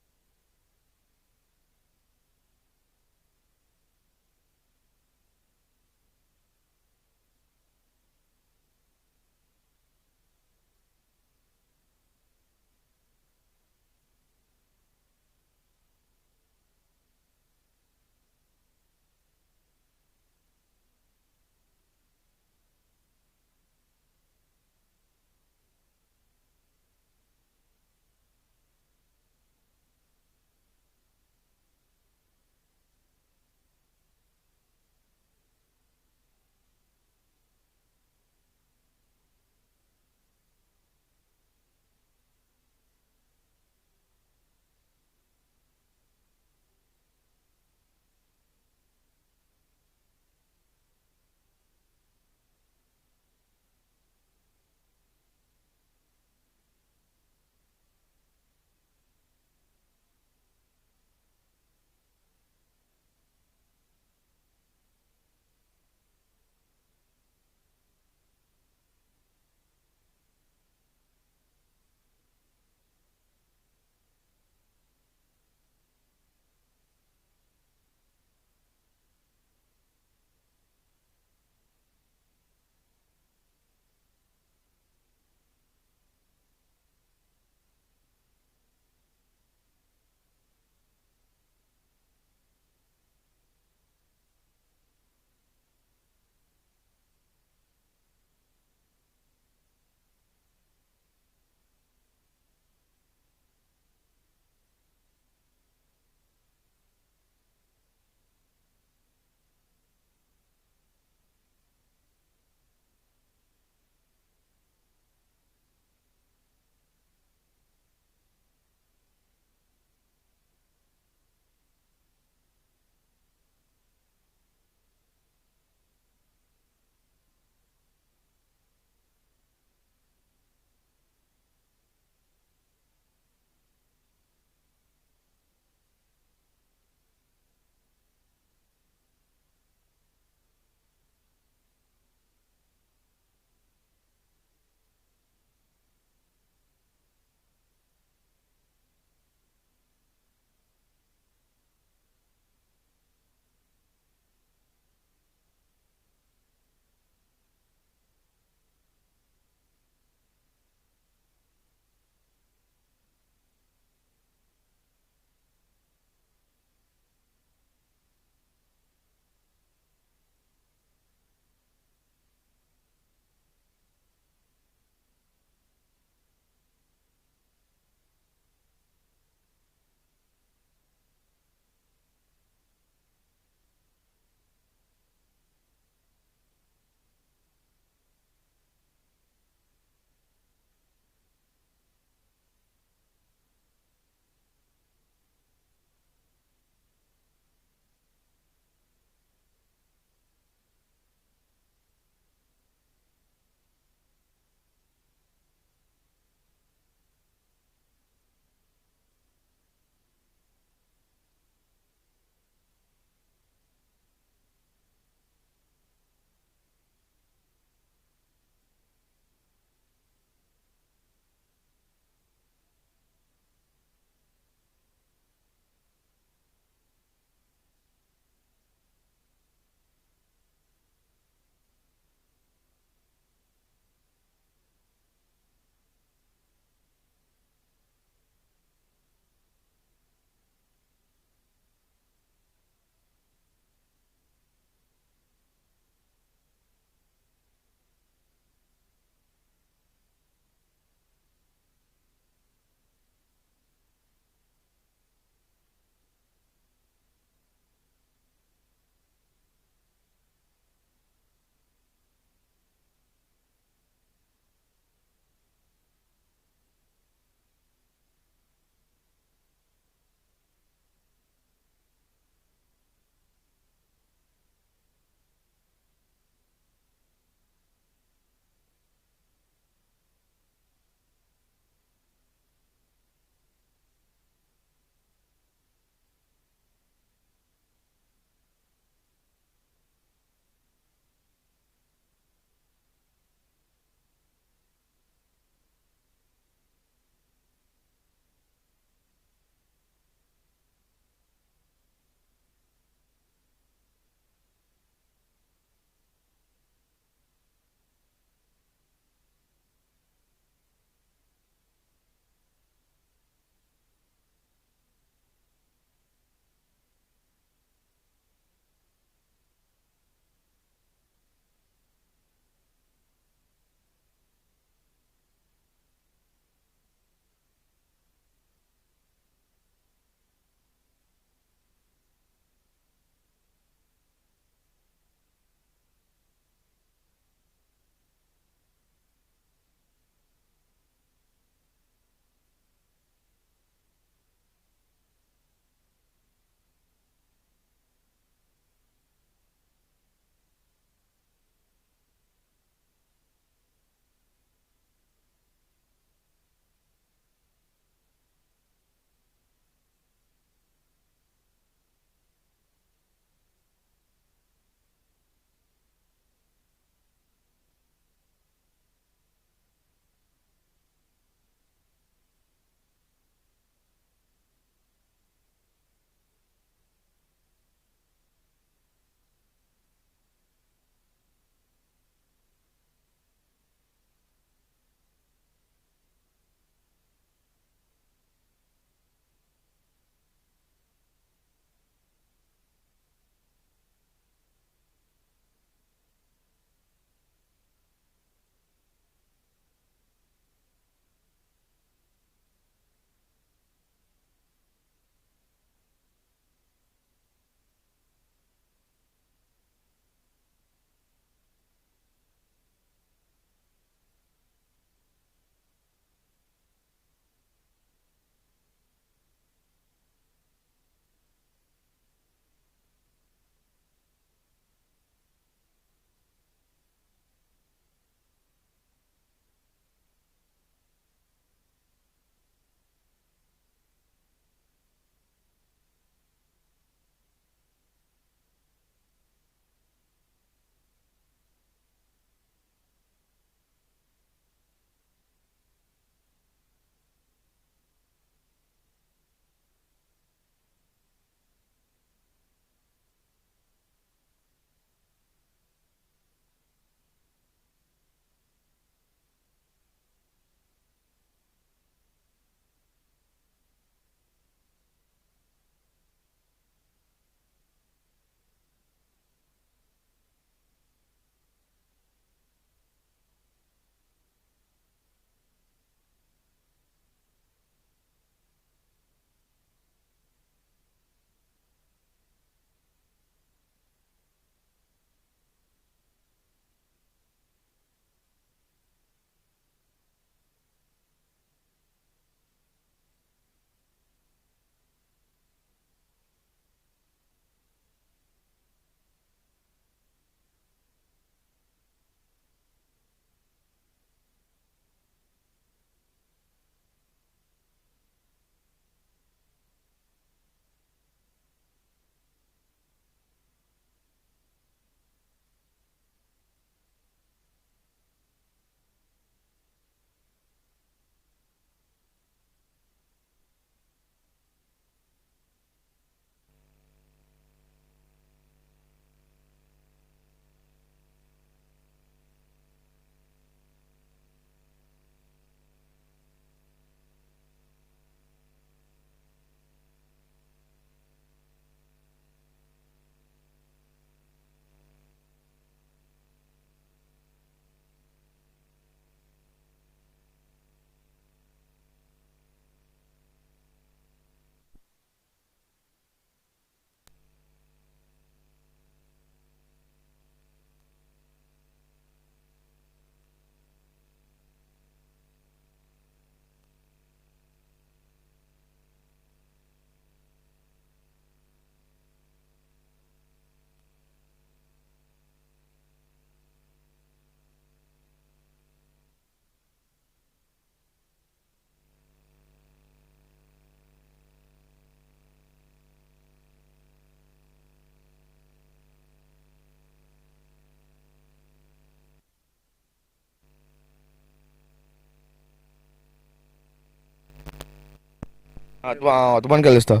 तू पण केलं दिसतं.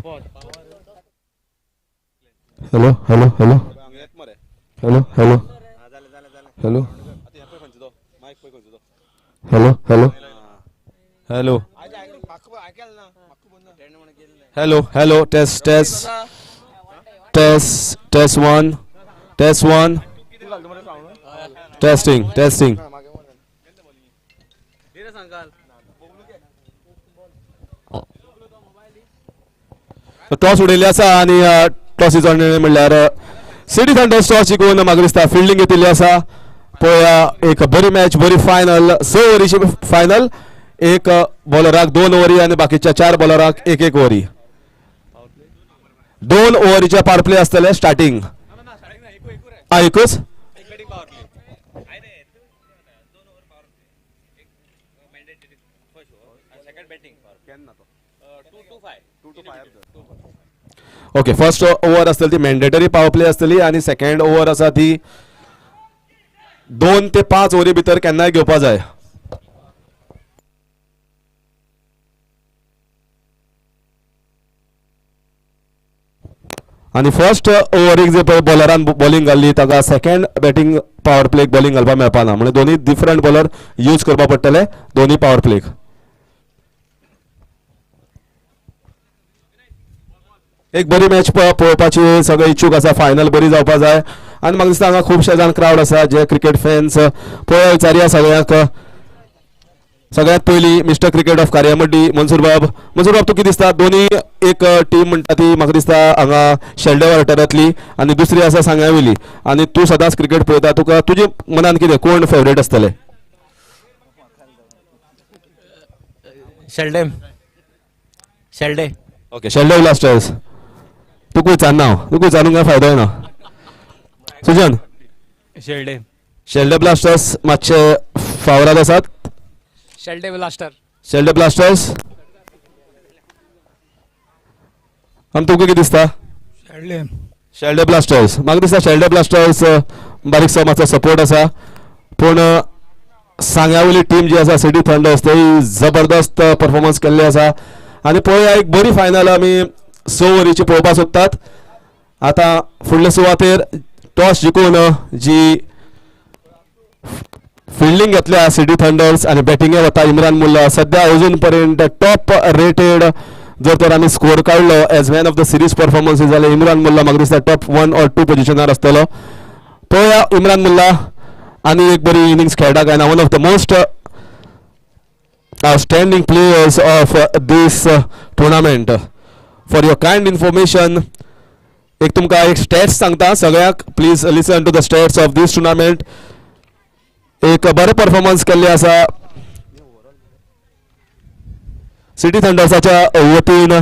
Hello hello hello hello hello hello hello hello hello hello hello test test test test one test one testing testing. Toss उडयल्ली आसा आणि टॉसीचो निर्णय म्हणल्यार सिटी थंडर्स टॉस जिखून म्हाका दिसता फिल्डिंग घेतिल्ली आसा. पळया एक बरी मॅच बरी फायनल 6 ओव्हरीची फायनल. एक बॉलराक 2 ओव्हरी आणि बाकीच्या 4 बॉलराक 1 ओव्हरी. 2 ओव्हरीचे पावर प्ले आसतले स्टार्टिंग. एकूच ओके. फर्स्ट ओव्हर असतली ती मॅन्डेटरी पॉवर प्ले असतली आणि सेकंड ओव्हर आसा ती 2 ते 5 ओव्हरी भितर केन्नाय घेवपा जाय. आणि फर्स्ट ओव्हरीक जे पळय बॉलरान बॉलिंग घाल्ली ताका second batting power plaque bowling घालपाक मेळपाना. म्हणजे दोन्ही डिफरंट बॉलर यूज करपा पडटले दोन्ही पॉवर प्लेक. एक बरी मॅच पळोवपाची सगळे इच्छुक आसा. फायनल बरी जावपा जाय आणि म्हाका दिसता हांगा खुबशे जाण क्रावड आसा जे क्रिकेट फॅन्स. पळय विचारया सगळ्यांक. सगळ्यात पयली मिस्टर क्रिकेट ऑफ कार्यामड्डी मनसूर बाब. मनसूर बाब तूं कितें दिसता दोन्ही एक टीम म्हणटा ती म्हाका दिसता हांगा शेल्डे वाठारांतली आणि दुसरी आसा सांग्यावेली. आणि तूं सदांच क्रिकेट पळयता तुका तुजे मनान कितें कोण फेवरेट आसतले? शेल्डे शेल्डे. Okay Shelde blasters. तुका विचारना हांव. तुका विचारून काय फायदो ना. सुजन शेल्डे शेल्डे ब्लास्टर्स मातशे फावरात आसात. शेल्डे ब्लास्टर. शेल्डे ब्लास्टर्स. आनी तुका कितें दिसता? शेल्डे शेल्डे ब्लास्टर्स. म्हाका दिसता शेल्डे ब्लास्टर्स बारीकसो मातसो सपोर्ट आसा. पूण सांग्यावयली टीम जी आसा सिटी थंडर्स ती जबरदस्त परफॉर्मन्स केल्ली आसा. आणि पळया एक बरी फायनल आमी 6 ओव्हरीची पळोवपाक सोदतात. आतां फुडले सुवातेर टॉस जिखून जी फिल्डिंग घेतल्या सिटी थंडर्स आणि बॅटिंगे वता इम्रान मुल्ला. सध्या अजून पर्यंत टॉप रेटेड जर तर आमी स्कोर काडलो as man of the series performance जाल्यार इम्रान मुल्ला म्हाका दिसता टॉप 1 or 2 पोझिशनार आसतलो. पळया इम्रान मुल्ला आणि एक बरी इनिंग्स खेळटा काय ना. One of the most outstanding players of this tournament. For your kind information, एक तुमका एक स्टॅट्स सांगता सगळ्याक. Please listen to the stats of this tournament. एक बरे परफॉर्मन्स केल्ले आसा सिटी थंडर्साच्या वतीन.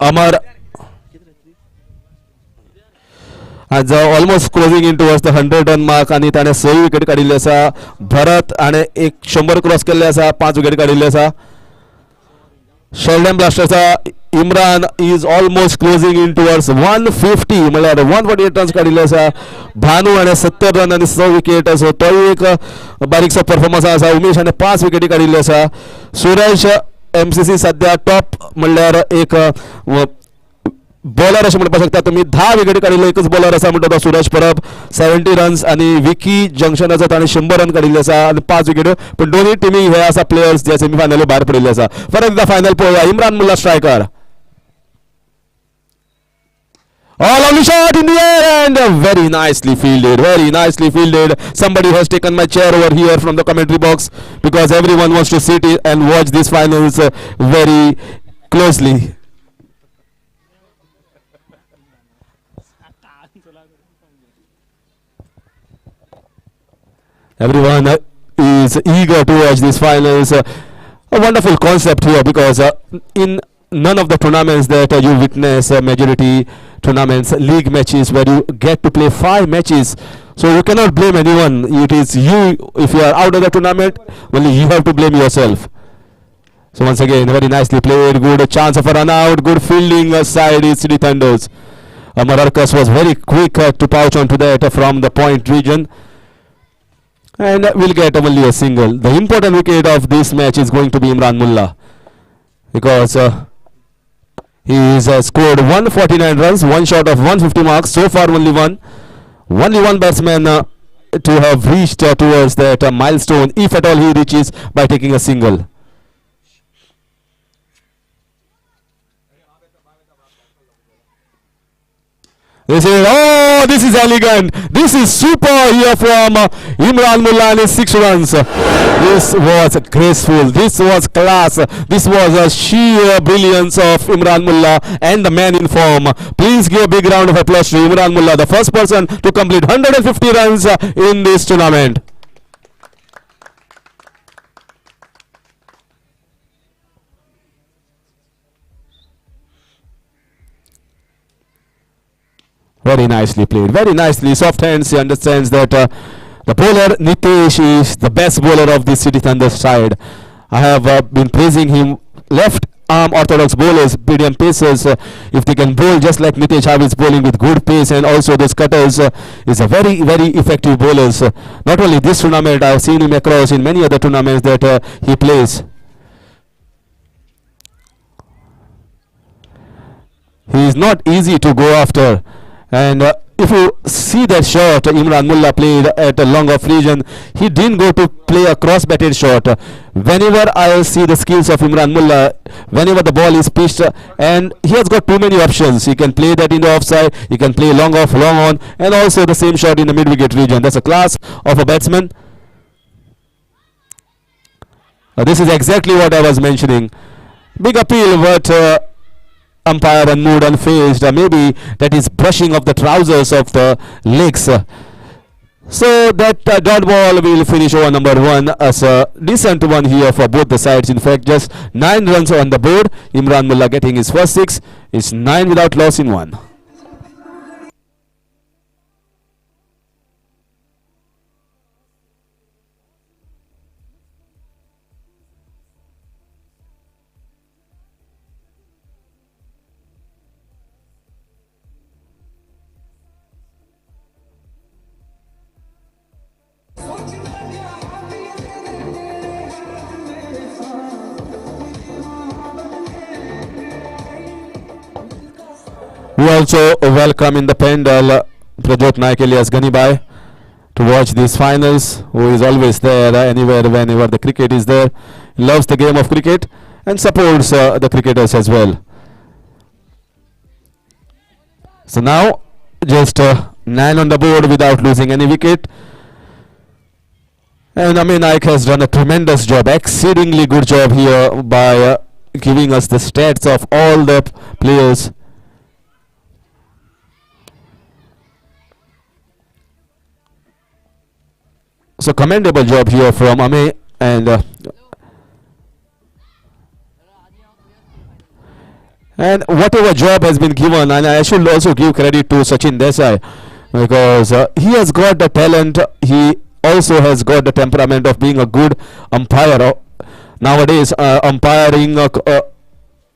अमर आज almost closing in towards the 100 run mark आणि ताणे 6 विकेट काडिल्ली आसा. भरत आणि एक 100 क्रॉस केल्ले आसा 5 विकेट काडिल्ले आसा. शेल्डे ब्लास्टर्सचा Imran is almost closing in towards 150 म्हळ्यार 148 रन्स काडिल्ले आसा. भानू हाणें 70 रन आणि 6 विकेट. सो तो एक बारीकसो परफॉर्मन्स आसा. उमेश हाणें 5 विकेटी काडिल्ले आसा. सुरेश MCC सध्या टॉप म्हणल्यार एक बॉलर अशें म्हणपाक शकता तुमी. 10 विकेटी काडिल्लो एकच बॉलर आसा म्हणटा तो सुरेश परब 70 रन्स. आणि विकी जंक्शन आसा ताणें 100 रन काडिल्ले आसा आणि 5 विकेट. पण दोन्ही टीमी हे आसा प्लेयर्स जे सेमीफायनली भायर पडिल्ले आसा. परत एकदा फायनल पळोवया. इम्रान मुल्ला striker. All on the shot in the air and very nicely fielded, very nicely fielded. Somebody has taken my chair over here from the commentary box because everyone wants to sit and watch these finals very closely. Everyone is eager to watch these finals. A wonderful concept here because in none of the tournaments that you witness majority tournaments, league matches where you get to play 5 matches. So you cannot blame anyone. It is you. If you are out of the tournament, only you have to blame yourself. So once again, very nicely played. Good chance of a run out. Good fielding side is City Thunders. Mararkas was very quick to pouch onto that from the point region. And will get only a single. The important wicket of this match is going to be Imran Mullah. because he's scored 149 runs, one shot of 150 marks. So far, only one batsman to have reached towards that milestone, if at all he reaches by taking a single. This is elegant. This is super here from Imran Mullah and his 6 runs. This was graceful. This was class. This was a sheer brilliance of Imran Mullah and the man in form. Please give a big round of applause to Imran Mullah, the first person to complete 150 runs in this tournament. Very nicely played. Very nicely. Soft hands. He understands that the bowler Nitesh is the best bowler of the City Thunder side. I have been praising him. Left arm orthodox bowlers, medium pacers, if they can bowl just like Nitesh how is bowling with good pace, and also those cutters, is a very effective bowlers. Not only this tournament, I have seen him across in many other tournaments that he plays. He is not easy to go after. And if you see that shot Imran Mullah played at a long off region, he didn't go to play a cross-batted shot. Whenever I see the skills of Imran Mullah, whenever the ball is pitched, and he has got too many options. He can play that in the offside, he can play long off, long on, and also the same shot in the mid-wicket region. That's a class of a batsman. This is exactly what I was mentioning. Big appeal, but umpire unmoved, unfazed. Maybe that is brushing of the trousers of the legs. So that dot ball will finish over number 1 as a decent one here for both the sides. In fact, just 9 runs on the board. Imran Mullah getting his first 6. It's 9 without loss in 1. We also welcome in the pendal Prajot Naik alias Ganibai to watch these finals, who is always there anywhere, whenever the cricket is there. He loves the game of cricket and supports the cricketers as well. So now just 9 on the board without losing any wicket. And Amir Naik has done a tremendous job, exceedingly good job here by giving us the stats of all the players. So commendable job here from Ame, and whatever job has been given, and I should also give credit to Sachin Desai, because he has got the talent, he also has got the temperament of being a good umpire. Nowadays umpiring,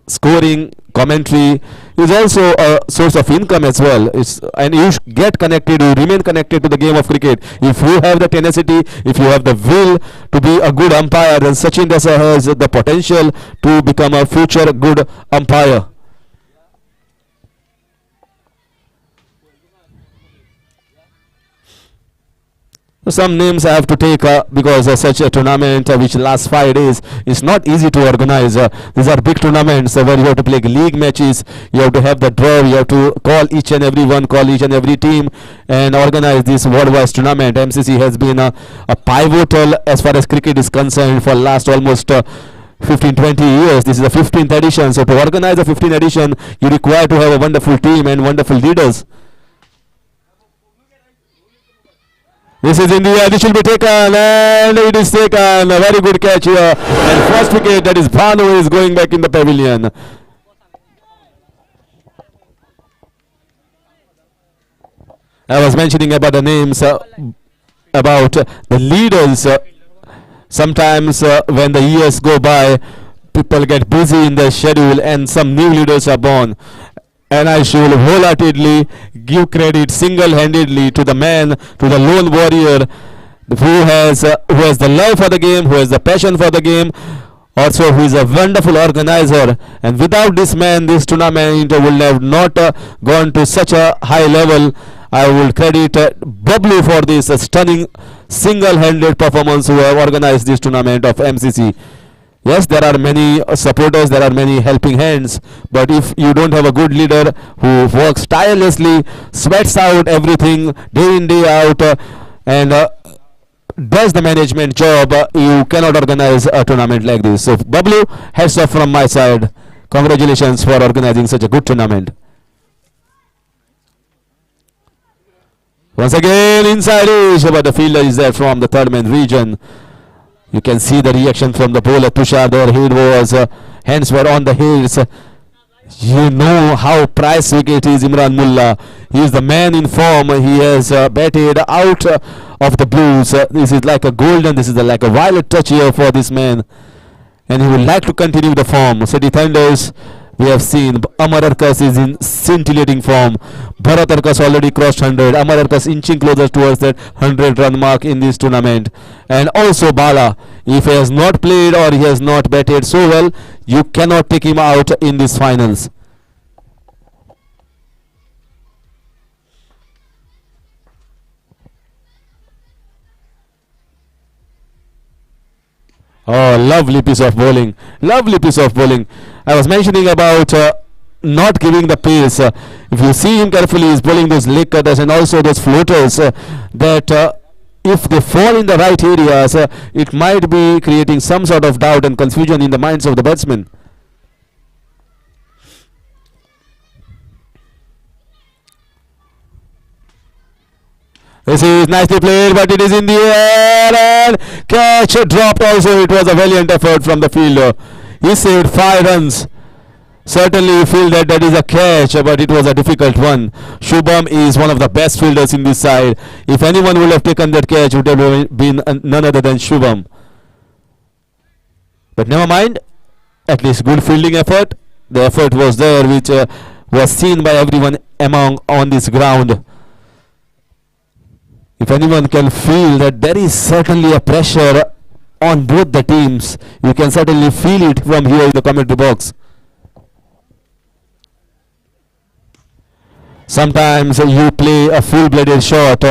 scoring, commentary is also a source of income as well. And you get connected, you remain connected to the game of cricket. If you have the tenacity, if you have the will to be a good umpire, then Sachin Desai has the potential to become a future good umpire. Some names I have to take because such a tournament which lasts 5 days is not easy to organize. These are big tournaments where you have to play league matches, you have to have the draw, you have to call each and every one, call each and every team and organize this worldwide tournament. MCC has been a pivotal as far as cricket is concerned for last almost 15-20 years. This is the 15th edition. So to organize a 15th edition, you require to have a wonderful team and wonderful leaders. This is India. This will be taken, and it is taken. A very good catch here. And first wicket, that is Bhanu, is going back in the pavilion. I was mentioning about the names, about the leaders. Sometimes when the years go by, people get busy in their schedule and some new leaders are born. And I should wholeheartedly give credit single-handedly to the man, to the lone warrior who has the love for the game, who has the passion for the game, also who is a wonderful organizer, and without this man this tournament would have not gone to such a high level. I will credit Bablu for this stunning single-handed performance who have organized this tournament of MCC. Yes, there are many supporters, there are many helping hands, but if you don't have a good leader who works tirelessly, sweats out everything day in day out, and does the management job, you cannot organize a tournament like this. So Bablu, heads off from my side. Congratulations for organizing such a good tournament. Once again inside edge, but the fielder is there from the third man region. You can see the reaction from the bowler Tushar. Their head was, hands were on the heels. You know how price wicket is Imran Mullah. He is the man in form. He has batted out of the blues. This is like a golden, this is like a violet touch here for this man. And he would like to continue the form. City Thunders, we have seen Amar Arkas is in scintillating form. Bharat Arkas already crossed 100. Amar Arkas inching closer towards that 100 run mark in this tournament. And also Bala, if he has not played or he has not batted so well, you cannot take him out in these finals. Oh, lovely piece of bowling. Lovely piece of bowling. I was mentioning about not giving the pace. If you see him carefully, he's bowling those leg cutters and also those floaters that if they fall in the right areas, it might be creating some sort of doubt and confusion in the minds of the batsmen. This is nicely played, but it is in the air and catch dropped also. It was a valiant effort from the fielder. He saved 5 runs. Certainly you feel that that is a catch, but it was a difficult one. Shubham is one of the best fielders in this side. If anyone would have taken that catch, it would have been none other than Shubham. But never mind. At least good fielding effort. The effort was there, which was seen by everyone among on this ground. If anyone can feel that there is certainly a pressure on both the teams, you can certainly feel it from here in the commentary box. Sometimes you play a full-blooded shot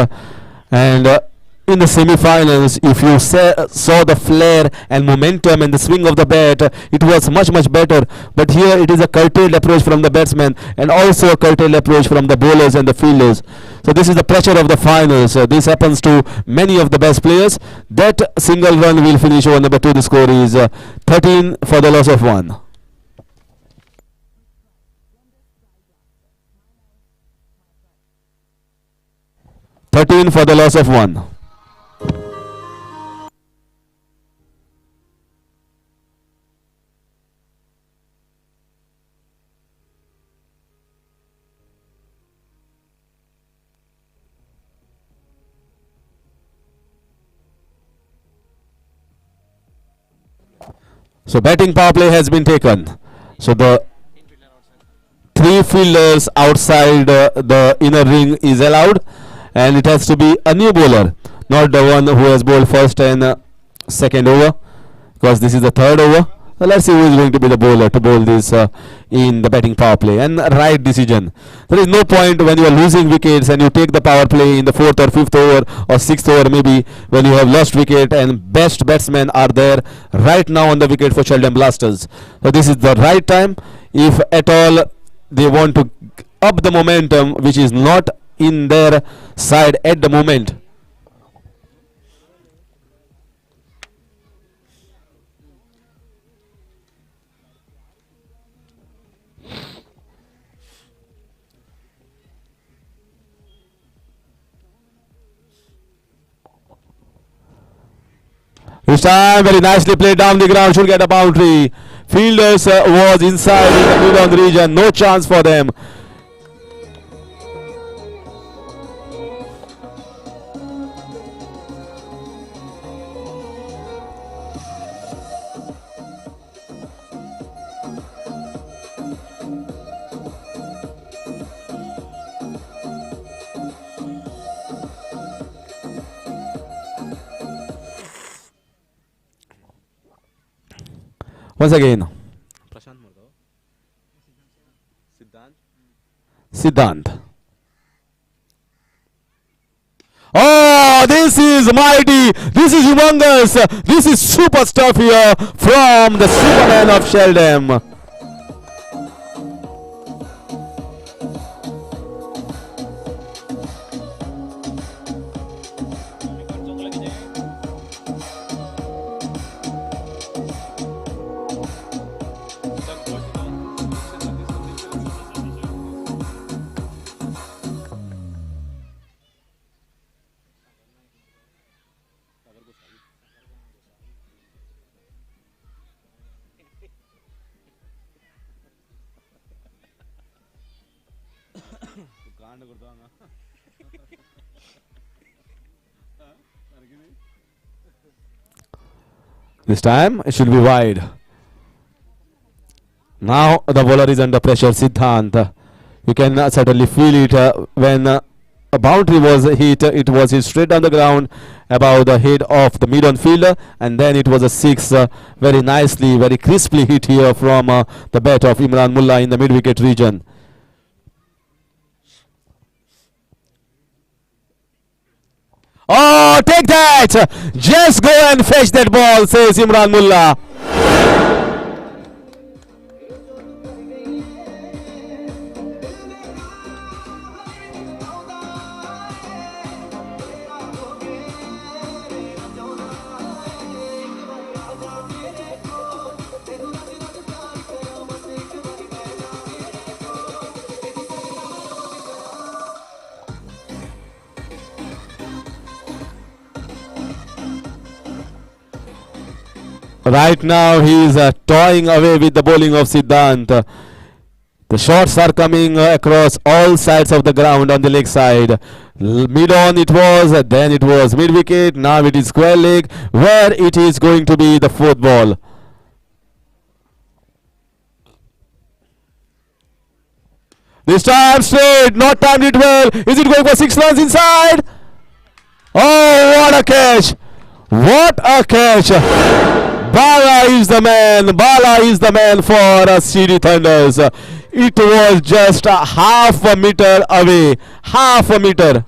and in the semi-finals, if you saw the flare and momentum and the swing of the bat, it was much better. But here it is a curtailed approach from the batsman and also a curtailed approach from the bowlers and the fielders. So this is the pressure of the finals. This happens to many of the best players. That single run will finish over number 2. The score is 13 for the loss of 1. For the loss of 1. So batting power play has been taken. So the 3 fielders outside the inner ring is allowed, and it has to be a new bowler, not the one who has bowled first and second over, because this is the third over. So let's see who is going to be the bowler to bowl this in the batting power play. And right decision. There is no point when you are losing wickets and you take the power play in the 4th or 5th over or 6th over maybe, when you have lost wicket and best batsmen are there right now on the wicket for Sheldon Blasters. So this is the right time. If at all they want to up the momentum, which is not in their side at the moment. This time very nicely played down the ground, should get a boundary. Fielders was inside in the middle region, no chance for them. Once again, Siddhant. Oh, this is mighty. This is humongous. This is super stuff here from the Superman of Sheldon. This time it should be wide. Now the bowler is under pressure, Siddhant. You can certainly feel it when a boundary was hit. It was hit straight on the ground above the head of the mid-on fielder, and then it was a six, very nicely, very crisply hit here from the bat of Imran Mullah in the mid-wicket region. Oh, take that! Just go and fetch that ball, says Imran Mullah. Right now he is toying away with the bowling of Siddhant. The shots are coming across all sides of the ground on the leg side. Mid-on it was, then it was mid-wicket, now it is square leg, where it is going to be the fourth ball. This time straight, not timed it well. Is it going for 6 runs inside? Oh, what a catch! What a catch! Bala is the man. Bala is the man for CD Thunders. It was just a half a meter away. Half a meter.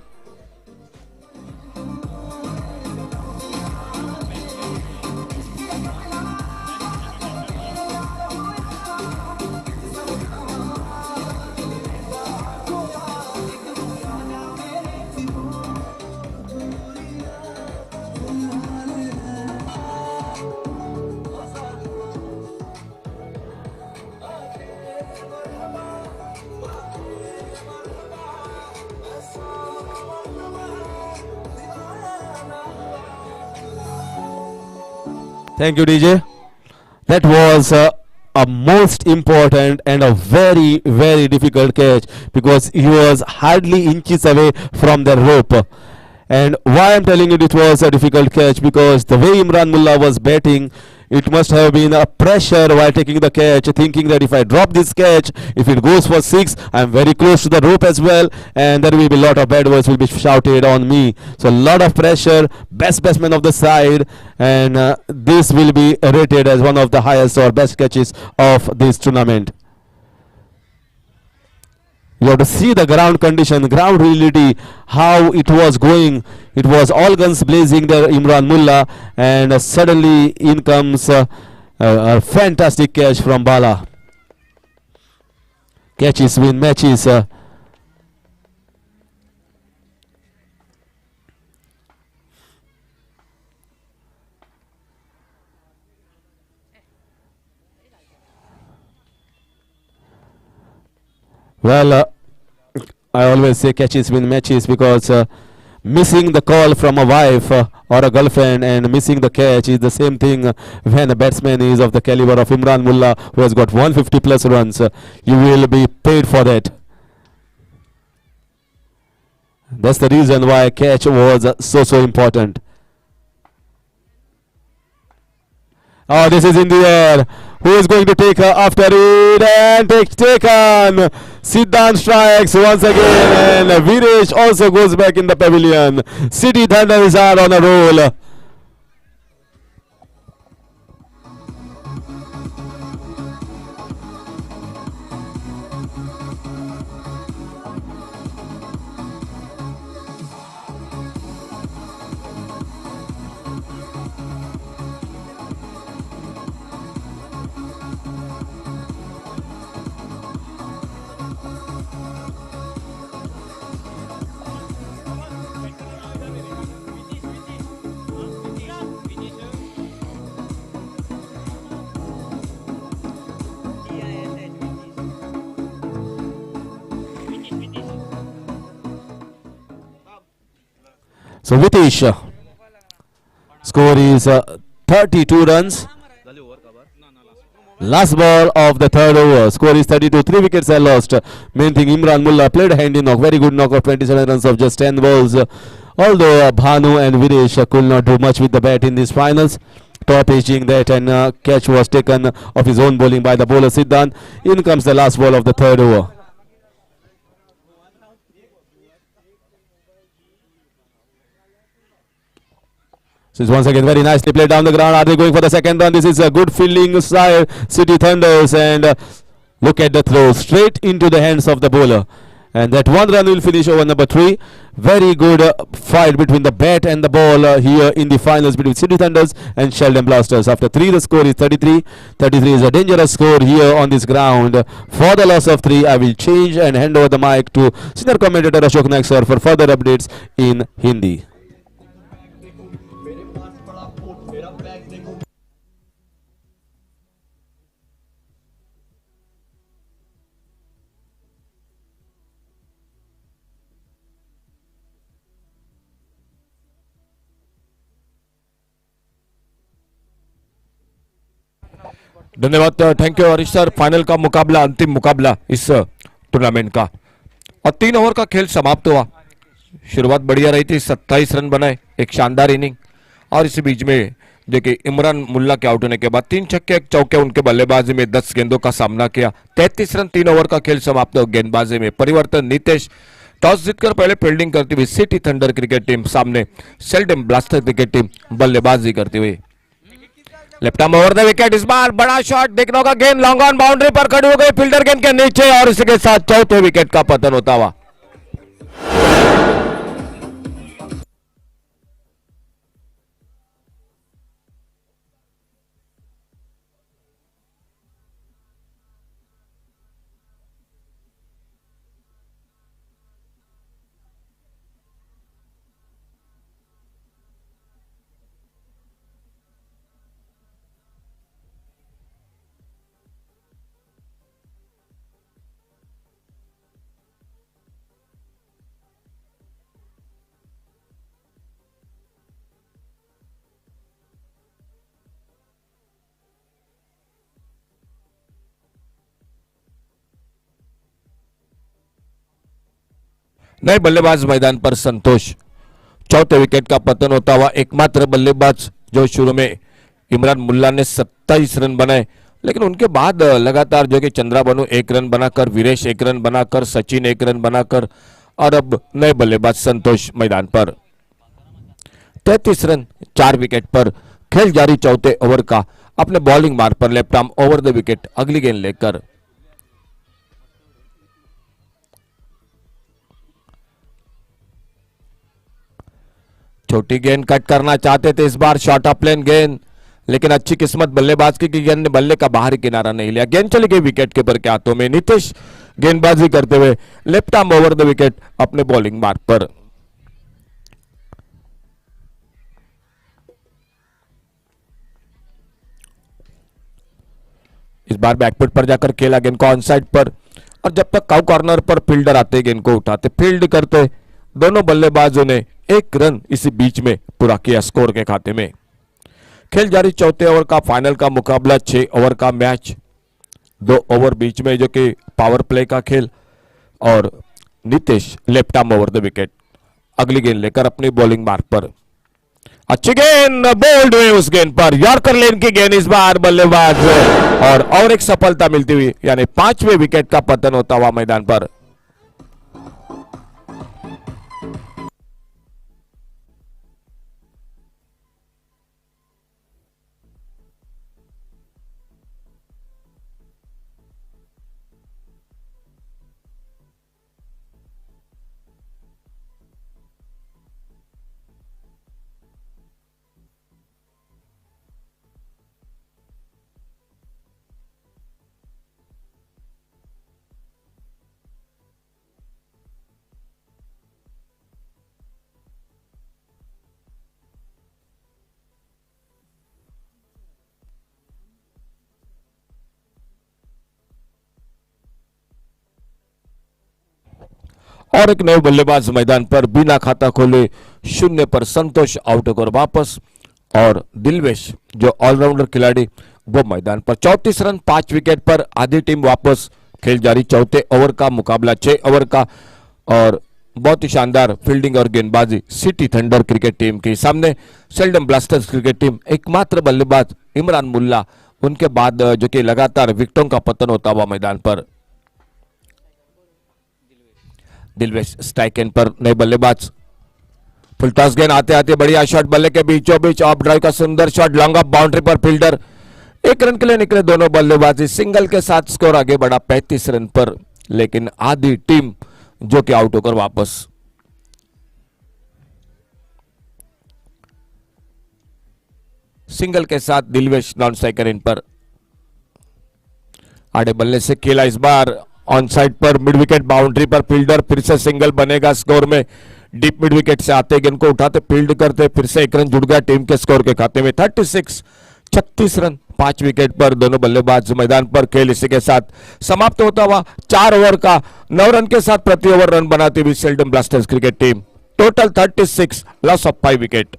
Thank you, DJ. That was a most important and a very, very difficult catch because he was hardly inches away from the rope. And why I'm telling you it was a difficult catch, because the way Imran Mullah was batting, it must have been a pressure while taking the catch, thinking that if I drop this catch, if it goes for 6, I'm very close to the rope as well, and there will be a lot of bad words will be shouted on me. So a lot of pressure, best batsman of the side, and this will be rated as one of the highest or best catches of this tournament. You have to see the ground condition, ground reality, how it was going. It was all guns blazing there, Imran Mullah, and suddenly in comes a fantastic catch from Bala. Catches win matches. Well, I always say catches win matches because missing the call from a wife or a girlfriend and missing the catch is the same thing when a batsman is of the caliber of Imran Mullah, who has got 150 plus runs. You will be paid for that. That's the reason why catch was so important. Oh, this is in the air. Who is going to take her after it? And taken. Siddhant strikes once again. And Viresh also goes back in the pavilion. City Thunders are on a roll. So Vitish, score is 32 runs. Last ball of the third over. Score is 32. 3 wickets are lost. Main thing, Imran Mullah played a handy knock. Very good knock of 27 runs of just 10 balls. Although Bhanu and Videsh could not do much with the bat in these finals. Top edging that, and catch was taken of his own bowling by the bowler Siddhan. In comes the last ball of the third over. This is once again very nicely played down the ground. Are they going for the second run? This is a good fielding side, City Thunders, and look at the throw straight into the hands of the bowler. And that one run will finish over number 3. Very good fight between the bat and the ball here in the finals between City Thunders and Sheldon Blasters. After 3, the score is 33. 33 is a dangerous score here on this ground. For the loss of 3, I will change and hand over the mic to senior commentator Ashok Naik sir for further updates in Hindi. धन्यवाद, thank you Harish sir. Final का मुकाबला, अंतिम मुकाबला इस tournament का, और 3 over का खेल समाप्त हुआ। शुरुआत बढ़िया रही थी, 27 रन बनाए, एक शानदार इनिंग, और इसी बीच में देखिए इमरान मुल्ला के आउट होने के बाद 3 छक्के 1 चौके उनके बल्लेबाजी में 10 गेंदों का सामना किया। 33 रन, 3 ओवर का खेल समाप्त हो। गेंदबाजी में परिवर्तन, नीतीश टॉस जीतकर पहले फील्डिंग करती हुई सिटी थंडर क्रिकेट टीम, सामने शेल्डन ब्लास्टर क्रिकेट टीम बल्लेबाजी करती हुई। Left arm over the wicket, इस बार बड़ा शॉट देखने होगा। गेंद लॉन्ग ऑन बाउंड्री पर खड़ी हो गई, फील्डर गेंद के नीचे, और इसके साथ चौथे विकेट का पतन होता हुआ। नए बल्लेबाज मैदान पर संतोष, चौथे विकेट का पतन होता हुआ। एकमात्र बल्लेबाज जो शुरू में इमरान मुल्ला ने 27 रन बनाए, लेकिन उनके बाद लगातार जो कि चंद्रा बनु 1 रन बनाकर, वीरेश 1 रन बनाकर, सचिन 1 रन बनाकर, और अब नए बल्लेबाज संतोष मैदान पर। 33 रन 4 विकेट पर खेल जारी चौथे ओवर का। अपने बॉलिंग मार्ग पर left arm over the wicket अगली गेंद लेकर। छोटी गेंद कट करना चाहते थे इस बार, शॉर्ट ऑफ प्लेन गेंद, लेकिन अच्छी किस्मत बल्लेबाज की कि गेंद ने बल्ले का बाहरी किनारा नहीं लिया। गेंद चली गई विकेट कीपर के हाथों में। नीतीश गेंदबाजी करते हुए left arm over the wicket अपने बॉलिंग मार्ग पर। इस बार बैकफुट पर जाकर खेला गेंद को ऑन साइड पर, और जब तक काउ कॉर्नर पर फील्डर आते गेंद को उठाते, फील्ड करते, दोनों बल्लेबाजों ने 1 रन इसी बीच में पूरा किया स्कोर के खाते में। खेल जारी चौथे ओवर का फाइनल का मुकाबला, 6 ओवर का मैच, 2 ओवर बीच में जो कि पावर प्ले का खेल, और Nitish left arm over the wicket अगली गेंद लेकर अपनी बॉलिंग मार्ग पर। अच्छी गेंद, बोल्ड हुए उस गेंद पर, यॉर्कर लेन की गेंद इस बार बल्लेबाज, और एक सफलता मिलती हुई, यानी 5वें विकेट का पतन होता हुआ मैदान पर। और एक नए बल्लेबाज मैदान पर बिना खाता खोले 0 पर संतोष आउट होकर वापस। और दिलवेश जो ऑलराउंडर खिलाड़ी वो मैदान पर 34 रन 5 विकेट पर आधी टीम वापस। खेल जारी, चौथे ओवर का मुकाबला 6 ओवर का और बहुत ही शानदार फील्डिंग और गेंदबाजी सिटी थंडर क्रिकेट टीम के सामने शेल्डन ब्लास्टर्स क्रिकेट टीम एकमात्र बल्लेबाज इमरान मुल्ला, उनके बाद जो कि लगातार विकेटों का पतन होता हुआ मैदान पर। दिलवेश स्ट्राइक एंड पर नए बल्लेबाज। फुल टॉस गेंद आते आते बढ़िया शॉट, बल्ले के बीचों बीच ऑफ ड्राइव का सुंदर शॉट, लॉन्ग ऑफ बाउंड्री पर फील्डर। 1 रन के लिए निकले दोनों बल्लेबाजी, सिंगल के साथ स्कोर आगे बढ़ा 35 रन पर, लेकिन आधी टीम जो कि आउट होकर वापस। सिंगल के साथ दिलवेश नॉन स्ट्राइकर इन पर। आड़े बल्ले से खेला इस बार ऑन साइड पर, मिड विकेट बाउंड्री पर फील्डर, फिर से सिंगल बनेगा स्कोर में। डीप मिड विकेट से आते गेंद को उठाते फील्ड करते, फिर से 1 रन जुड़ गया टीम के स्कोर के खाते में। 36 रन 5 विकेट पर दोनों बल्लेबाज मैदान पर। खेल इसी के साथ समाप्त होता हुआ 4 ओवर का 9 रन के साथ प्रति ओवर रन बनाती हुई Sheldon blasters cricket team. Total 36, loss of 5 wicket.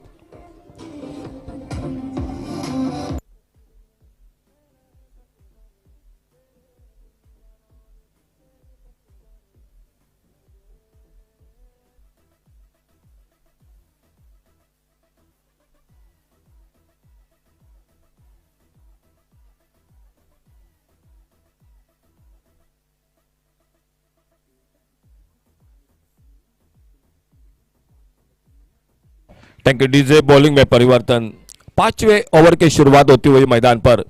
Thank you DJ. Bowling में परिवर्तन, 5वें ओवर की शुरुआत होती हुई मैदान पर।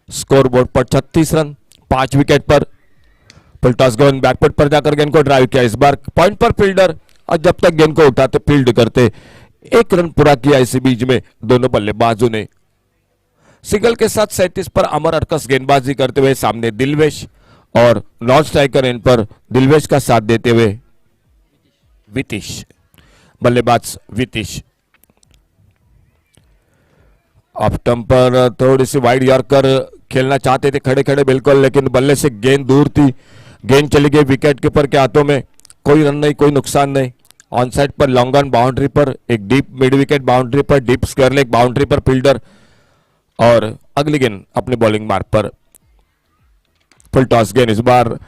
स्कोर बोर्ड पर 36 रन 5 विकेट पर। फुल टॉस गेंद बैकफुट पर जाकर गेंद को ड्राइव किया, इस बार पॉइंट पर फील्डर, और जब तक गेंद को उठाते फील्ड करते 1 रन पूरा किया इसी बीच में दोनों बल्लेबाजों ने। सिंगल के साथ 37 पर अमर अरकस गेंदबाजी करते हुए सामने दिलवेश, और नॉन स्ट्राइकर इन पर दिलवेश का साथ देते हुए वितीश, बल्लेबाज वितीश। ऑफ स्टंप पर थोड़ी सी वाइड यॉर्कर खेलना चाहते थे खड़े खड़े बिल्कुल, लेकिन बल्ले से गेंद दूर थी, गेंद चली गई विकेट कीपर के हाथों में। कोई रन नहीं, कोई नुकसान नहीं। ऑन साइड पर लॉन्ग ऑन बाउंड्री पर, एक डीप मिड विकेट बाउंड्री पर, डीप स्क्वायर लेग बाउंड्री पर फील्डर, और अगली गेंद अपने बॉलिंग मार्क पर। फुल टॉस गेंद इस बार,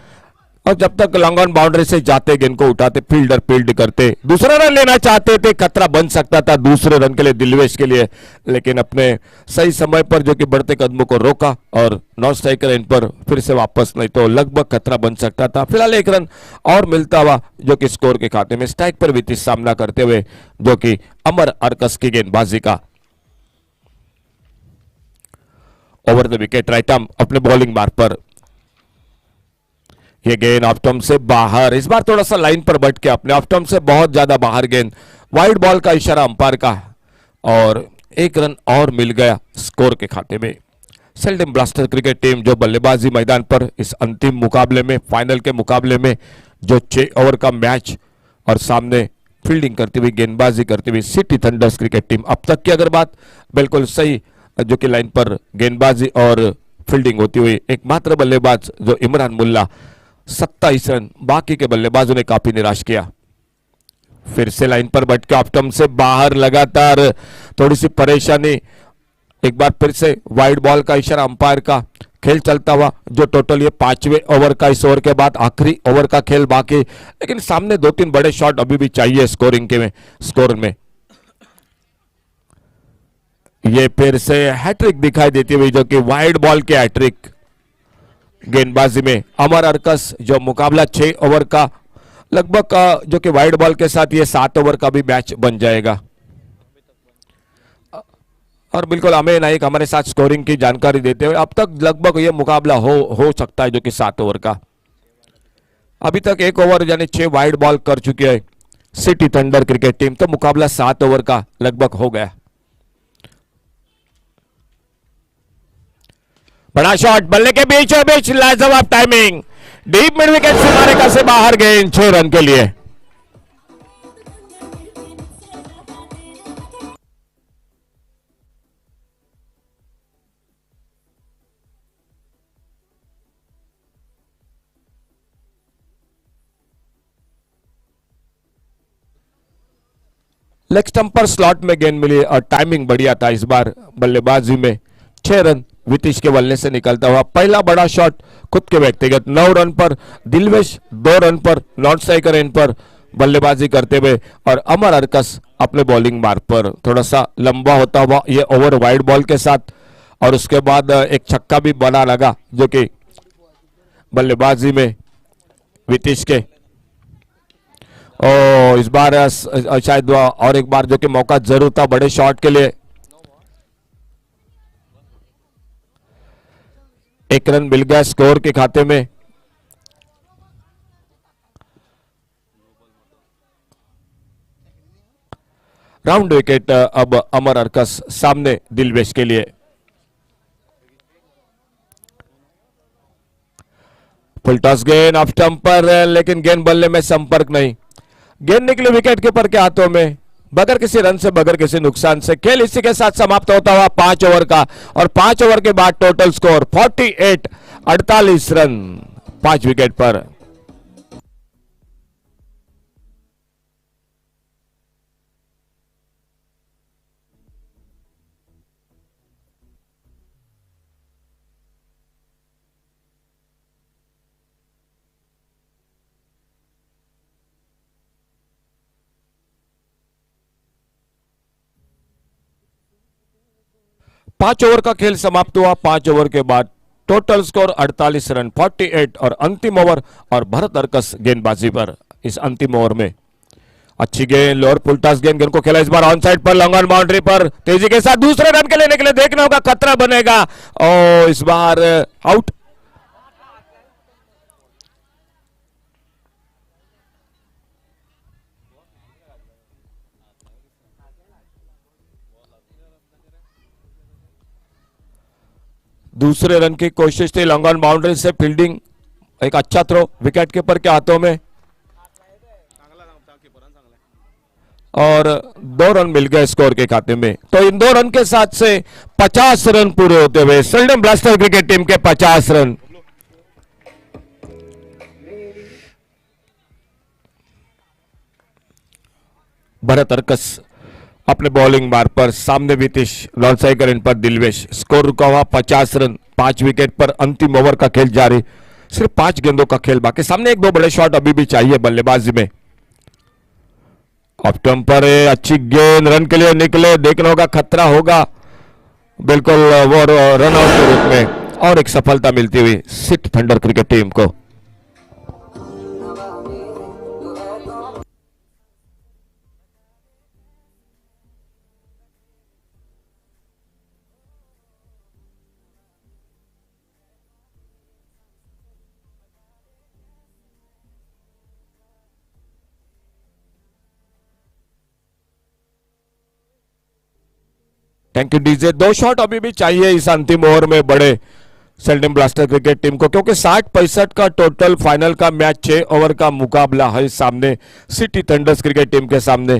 और जब तक लॉन्ग ऑन बाउंड्री से जाते गेंद को उठाते फील्डर फील्ड करते, दूसरा रन लेना चाहते थे, खतरा बन सकता था दूसरे रन के लिए दिलवेश के लिए, लेकिन अपने सही समय पर जो कि बढ़ते कदमों को रोका और नॉन स्ट्राइकर इन पर फिर से वापस, नहीं तो लगभग खतरा बन सकता था। फिलहाल 1 रन और मिलता हुआ जो कि स्कोर के खाते में। स्ट्राइक पर वितीश सामना करते हुए जो कि अमर अरकस की गेंदबाजी का। Over the wicket right arm अपने बॉलिंग मार्क पर। ये गेंद ऑफ स्टंप से बाहर, इस बार थोड़ा सा लाइन पर बट के अपने ऑफ स्टंप से बहुत ज्यादा बाहर गेंद, वाइड बॉल का इशारा अंपायर का, और 1 रन और मिल गया स्कोर के खाते में। शेल्डन ब्लास्टर क्रिकेट टीम जो बल्लेबाजी मैदान पर इस अंतिम मुकाबले में, फाइनल के मुकाबले में, जो 6 ओवर का मैच, और सामने फील्डिंग करती हुई गेंदबाजी करती हुई सिटी थंडर्स क्रिकेट टीम। अब तक की अगर बात, बिल्कुल सही जो कि लाइन पर गेंदबाजी और फील्डिंग होती हुई एकमात्र बल्लेबाज जो इमरान मुल्ला 27 रन, बाकी के बल्लेबाजों ने काफी निराश किया। फिर से लाइन पर बट के ऑफ स्टंप से बाहर, लगातार थोड़ी सी परेशानी, एक बार फिर से वाइड बॉल का इशारा अंपायर का। खेल चलता हुआ जो टोटल ये 5वें ओवर का, इस ओवर के बाद आखिरी ओवर का खेल बाकी, लेकिन सामने 2-3 बड़े शॉट अभी भी चाहिए स्कोरिंग के में, स्कोर में। ये फिर से हैट्रिक दिखाई देती हुई जो कि वाइड बॉल के हैट्रिक गेंदबाजी में अमर अरकस, जो मुकाबला 6 ओवर का लगभग जो कि वाइड बॉल के साथ ये 7 ओवर का भी मैच बन जाएगा। और बिल्कुल अमेय नाइक हमारे साथ स्कोरिंग की जानकारी देते हुए, अब तक लगभग ये मुकाबला हो सकता है जो कि 7 ओवर का। अभी तक 1 ओवर यानी 6 वाइड बॉल कर चुकी है सिटी थंडर क्रिकेट टीम, तो मुकाबला 7 ओवर का लगभग हो गया। बड़ा शॉट, बल्ले के बीचों बीच, लाजवाब टाइमिंग, डीप मिड विकेट से मारे का से बाहर गेंद 6 रन के लिए। लेग स्टंप पर स्लॉट में गेंद मिली और टाइमिंग बढ़िया था इस बार बल्लेबाजी में। 6 रन वितिश के बल्ले से निकलता हुआ पहला बड़ा शॉट खुद के व्यक्तिगत। 9 रन पर दिलवेश, 2 रन पर नॉन स्ट्राइकर एंड पर बल्लेबाजी करते हुए, और अमर अरकस अपने बॉलिंग मार्ग पर थोड़ा सा लंबा होता हुआ ये ओवर वाइड बॉल के साथ, और उसके बाद एक छक्का भी बना लगा जो कि बल्लेबाजी में वितिश के। ओ इस बार शायद और एक बार जो कि मौका जरूर था बड़े शॉट के लिए। 1 रन मिल गया स्कोर के खाते में। राउंड विकेट अब अमर अरकस सामने दिलवेश के लिए। फुल टॉस गेंद ऑफ स्टंप पर, लेकिन गेंद बल्ले में संपर्क नहीं। गेंद निकली विकेट कीपर के हाथों में बगैर किसी रन से, बगैर किसी नुकसान से। खेल इसी के साथ समाप्त होता हुआ 5 ओवर का, और 5 ओवर के बाद टोटल स्कोर 48, 48 रन 5 विकेट पर। पांच ओवर का खेल समाप्त हुआ। 5 ओवर के बाद टोटल स्कोर 48 रन 48, और अंतिम ओवर और भरत अरकस गेंदबाजी पर। इस अंतिम ओवर में अच्छी गेंद, लोअर फुलटॉस गेंद को खेला इस बार ऑन साइड पर, लॉन्ग ऑन बाउंड्री पर, तेजी के साथ दूसरे रन के लिए निकले, देखना होगा खतरा बनेगा, और इस बार आउट। दूसरे रन की कोशिश थी, लॉन्ग ऑन बाउंड्री से फील्डिंग, एक अच्छा थ्रो विकेट कीपर के हाथों में, और 2 रन मिल गए स्कोर के खाते में। तो इन 2 रन के साथ से 50 रन पूरे होते हुए सेल्डम ब्लास्टर क्रिकेट टीम के 50 रन। भरत अरकस अपने बॉलिंग मार्ग पर, सामने वितिश, नॉन स्ट्राइकर एंड पर दिलवेश। स्कोर रुका हुआ 50 रन 5 विकेट पर। अंतिम ओवर का खेल जारी, सिर्फ 5 गेंदों का खेल बाकी। सामने 1-2 बड़े शॉट अभी भी चाहिए बल्लेबाजी में। ऑफ स्टंप पर अच्छी गेंद, रन के लिए निकले, देखना होगा खतरा होगा, बिल्कुल वो रन आउट के रूप में, और एक सफलता मिलती हुई सिटी थंडर क्रिकेट टीम को। Thank you DJ. 2 शॉट अभी भी चाहिए इस अंतिम ओवर में बड़े सेल्डम ब्लास्टर क्रिकेट टीम को, क्योंकि 60-65 का टोटल फाइनल का मैच, 6 ओवर का मुकाबला है सामने सिटी थंडर्स क्रिकेट टीम के सामने।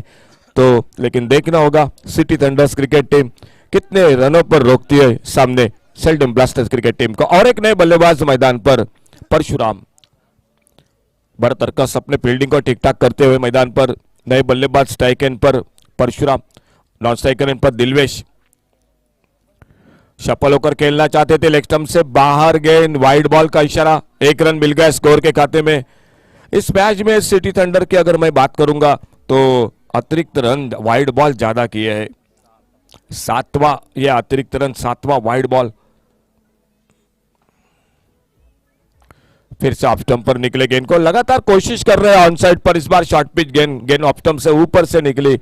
तो लेकिन देखना होगा सिटी थंडर्स क्रिकेट टीम कितने रनों पर रोकती है सामने सेल्डम ब्लास्टर्स क्रिकेट टीम को। और एक नए बल्लेबाज मैदान पर, परशुराम। भरत अरकस अपने फील्डिंग को ठीक ठाक करते हुए मैदान पर, नए बल्लेबाज स्ट्राइक एंड पर परशुराम, नॉन स्ट्राइकर एंड पर दिलवेश। सफल होकर खेलना चाहते थे, लेग स्टंप से बाहर गेंद, वाइड बॉल का इशारा, 1 रन मिल गया स्कोर के खाते में। इस मैच में सिटी थंडर की अगर मैं बात करूंगा तो अतिरिक्त रन, वाइड बॉल ज्यादा किए हैं। 7वां ये अतिरिक्त रन, 7वां वाइड बॉल। फिर से ऑफ स्टंप पर निकले गेंद को लगातार कोशिश कर रहे हैं ऑन साइड पर। इस बार शॉर्ट पिच गेंद ऑफ स्टंप से ऊपर से निकली,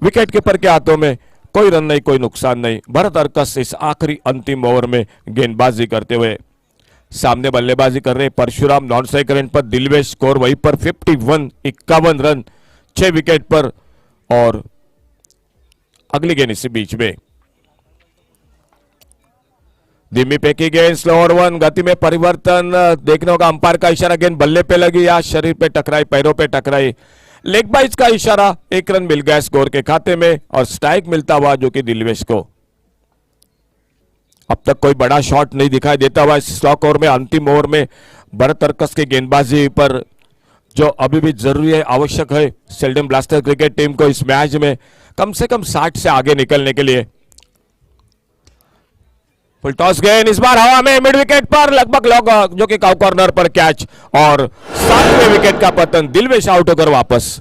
विकेट कीपर के हाथों में, कोई रन नहीं, कोई नुकसान नहीं। भरत अरकस इस आखिरी अंतिम ओवर में गेंदबाजी करते हुए सामने बल्लेबाजी कर रहे परशुराम, नॉन स्ट्राइकर एंड पर दिलवेश। स्कोर वहीं पर 51, 51 रन 6 विकेट पर। और अगली गेंद इसी बीच में धीमी फेंकी गेंद, स्लोअर वन, गति में परिवर्तन, देखने होगा अंपायर का इशारा, गेंद बल्ले पे लगी या शरीर पे टकराई, पैरों पे टकराई, लेग बाइज का इशारा, 1 रन मिल गया स्कोर के खाते में और स्ट्राइक मिलता हुआ जो कि दिलवेश को। अब तक कोई बड़ा शॉट नहीं दिखाई देता हुआ इस स्लॉक ओवर में। अंतिम ओवर में भरत अरकस के गेंदबाजी पर जो अभी भी जरूरी है, आवश्यक है सेल्डम ब्लास्टर क्रिकेट टीम को इस मैच में कम से कम 60 से आगे निकलने के लिए। फुल टॉस गेंद इस बार हवा में मिड विकेट पर लगभग लॉग, जो कि काउ कॉर्नर पर कैच और 7वें विकेट का पतन, दिलवेश आउट होकर वापस।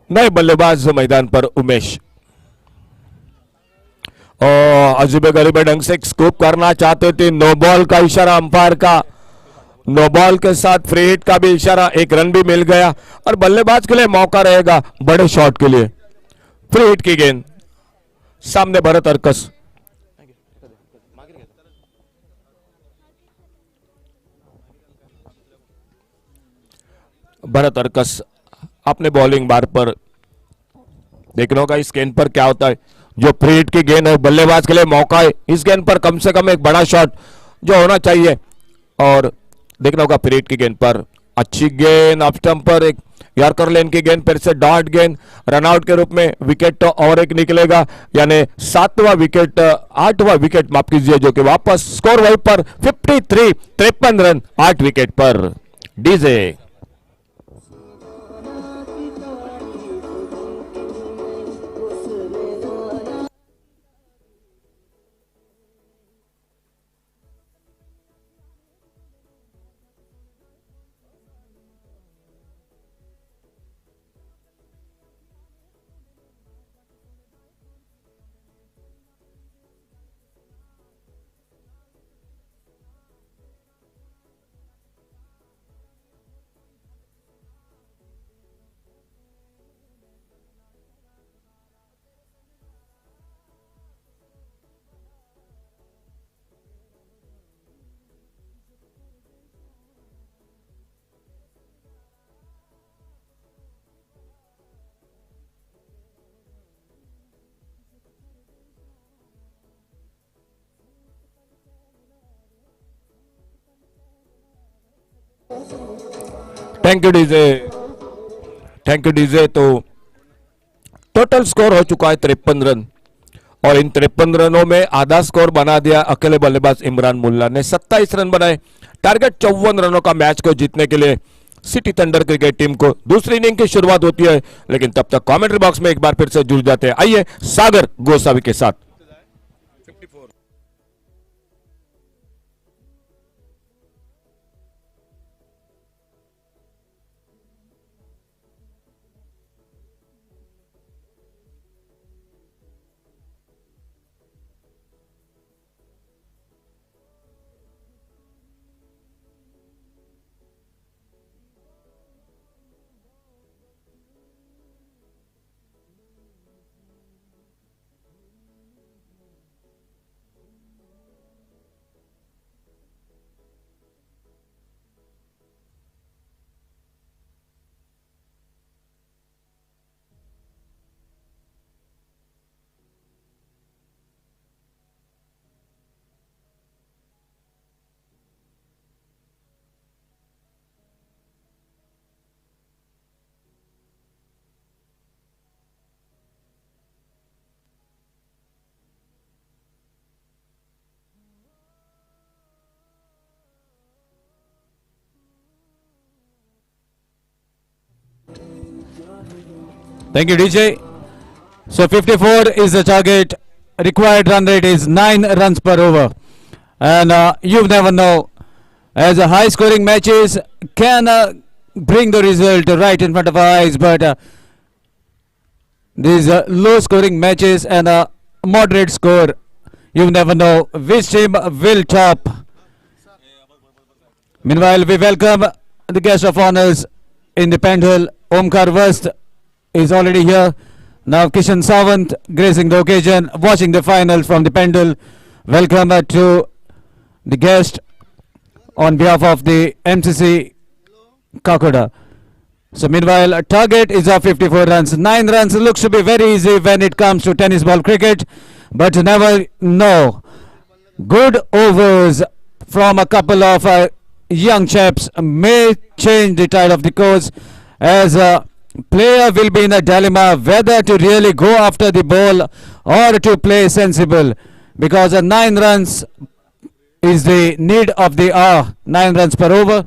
नए बल्लेबाज मैदान पर उमेश, अजूबे गरीबे ढंग से स्कूप करना चाहते थे, नो बॉल का इशारा अंपायर का, नो बॉल के साथ फ्री हिट का भी इशारा, एक रन भी मिल गया और बल्लेबाज के लिए मौका रहेगा बड़े शॉट के लिए। फ्री हिट की गेंद, सामने भरत अर्कस, भरत अर्कस अपने बॉलिंग बार पर देखना होगा इस गेंद पर क्या होता है। जो फ्री हिट की गेंद है, बल्लेबाज के लिए मौका है इस गेंद पर कम से कम एक बड़ा शॉट जो होना चाहिए, और देखना होगा फ्री हिट की गेंद पर अच्छी गेंद ऑफ स्टंप पर, एक यॉर्कर लेन की गेंद, फिर से डॉट गेंद, रनआउट के रूप में विकेट तो और एक निकलेगा, यानी 7वां विकेट, 8वां विकेट माफ कीजिए, जो कि वापस स्कोर वहीं पर 53 रन 8 विकेट पर। DJ thank you DJ, thank you DJ. तो टोटल स्कोर हो चुका है 53 रन और इन 53 रनों में आधा स्कोर बना दिया अकेले बल्लेबाज इमरान मुल्ला ने। 27 रन बनाए, टारगेट 54 रनों का मैच को जीतने के लिए सिटी थंडर क्रिकेट टीम को। दूसरी इनिंग की शुरुआत होती है, लेकिन तब तक कमेंट्री बॉक्स में एक बार फिर से जुड़ जाते हैं। आइए सागर गोसावी के साथ। Thank you, DJ. So 54 is the target. Required run rate is 9 runs per over. And you never know, as a high scoring matches can bring the result right in front of our eyes, but these low scoring matches and a moderate score, you never know which team will top. Meanwhile, we welcome the guest of honors in the Pendle. Omkar Vast is already here. Now Kishan Sawant gracing the occasion, watching the final from the Pendle. Welcome to the guest on behalf of the MCC Kakoda. So meanwhile, a target is of 54 runs. 9 runs looks to be very easy when it comes to tennis ball cricket, but you never know. Good overs from a couple of young chaps may change the tide of the course, as player will be in a dilemma whether to really go after the ball or to play sensible, because 9 runs is the need of the hour. 9 runs per over.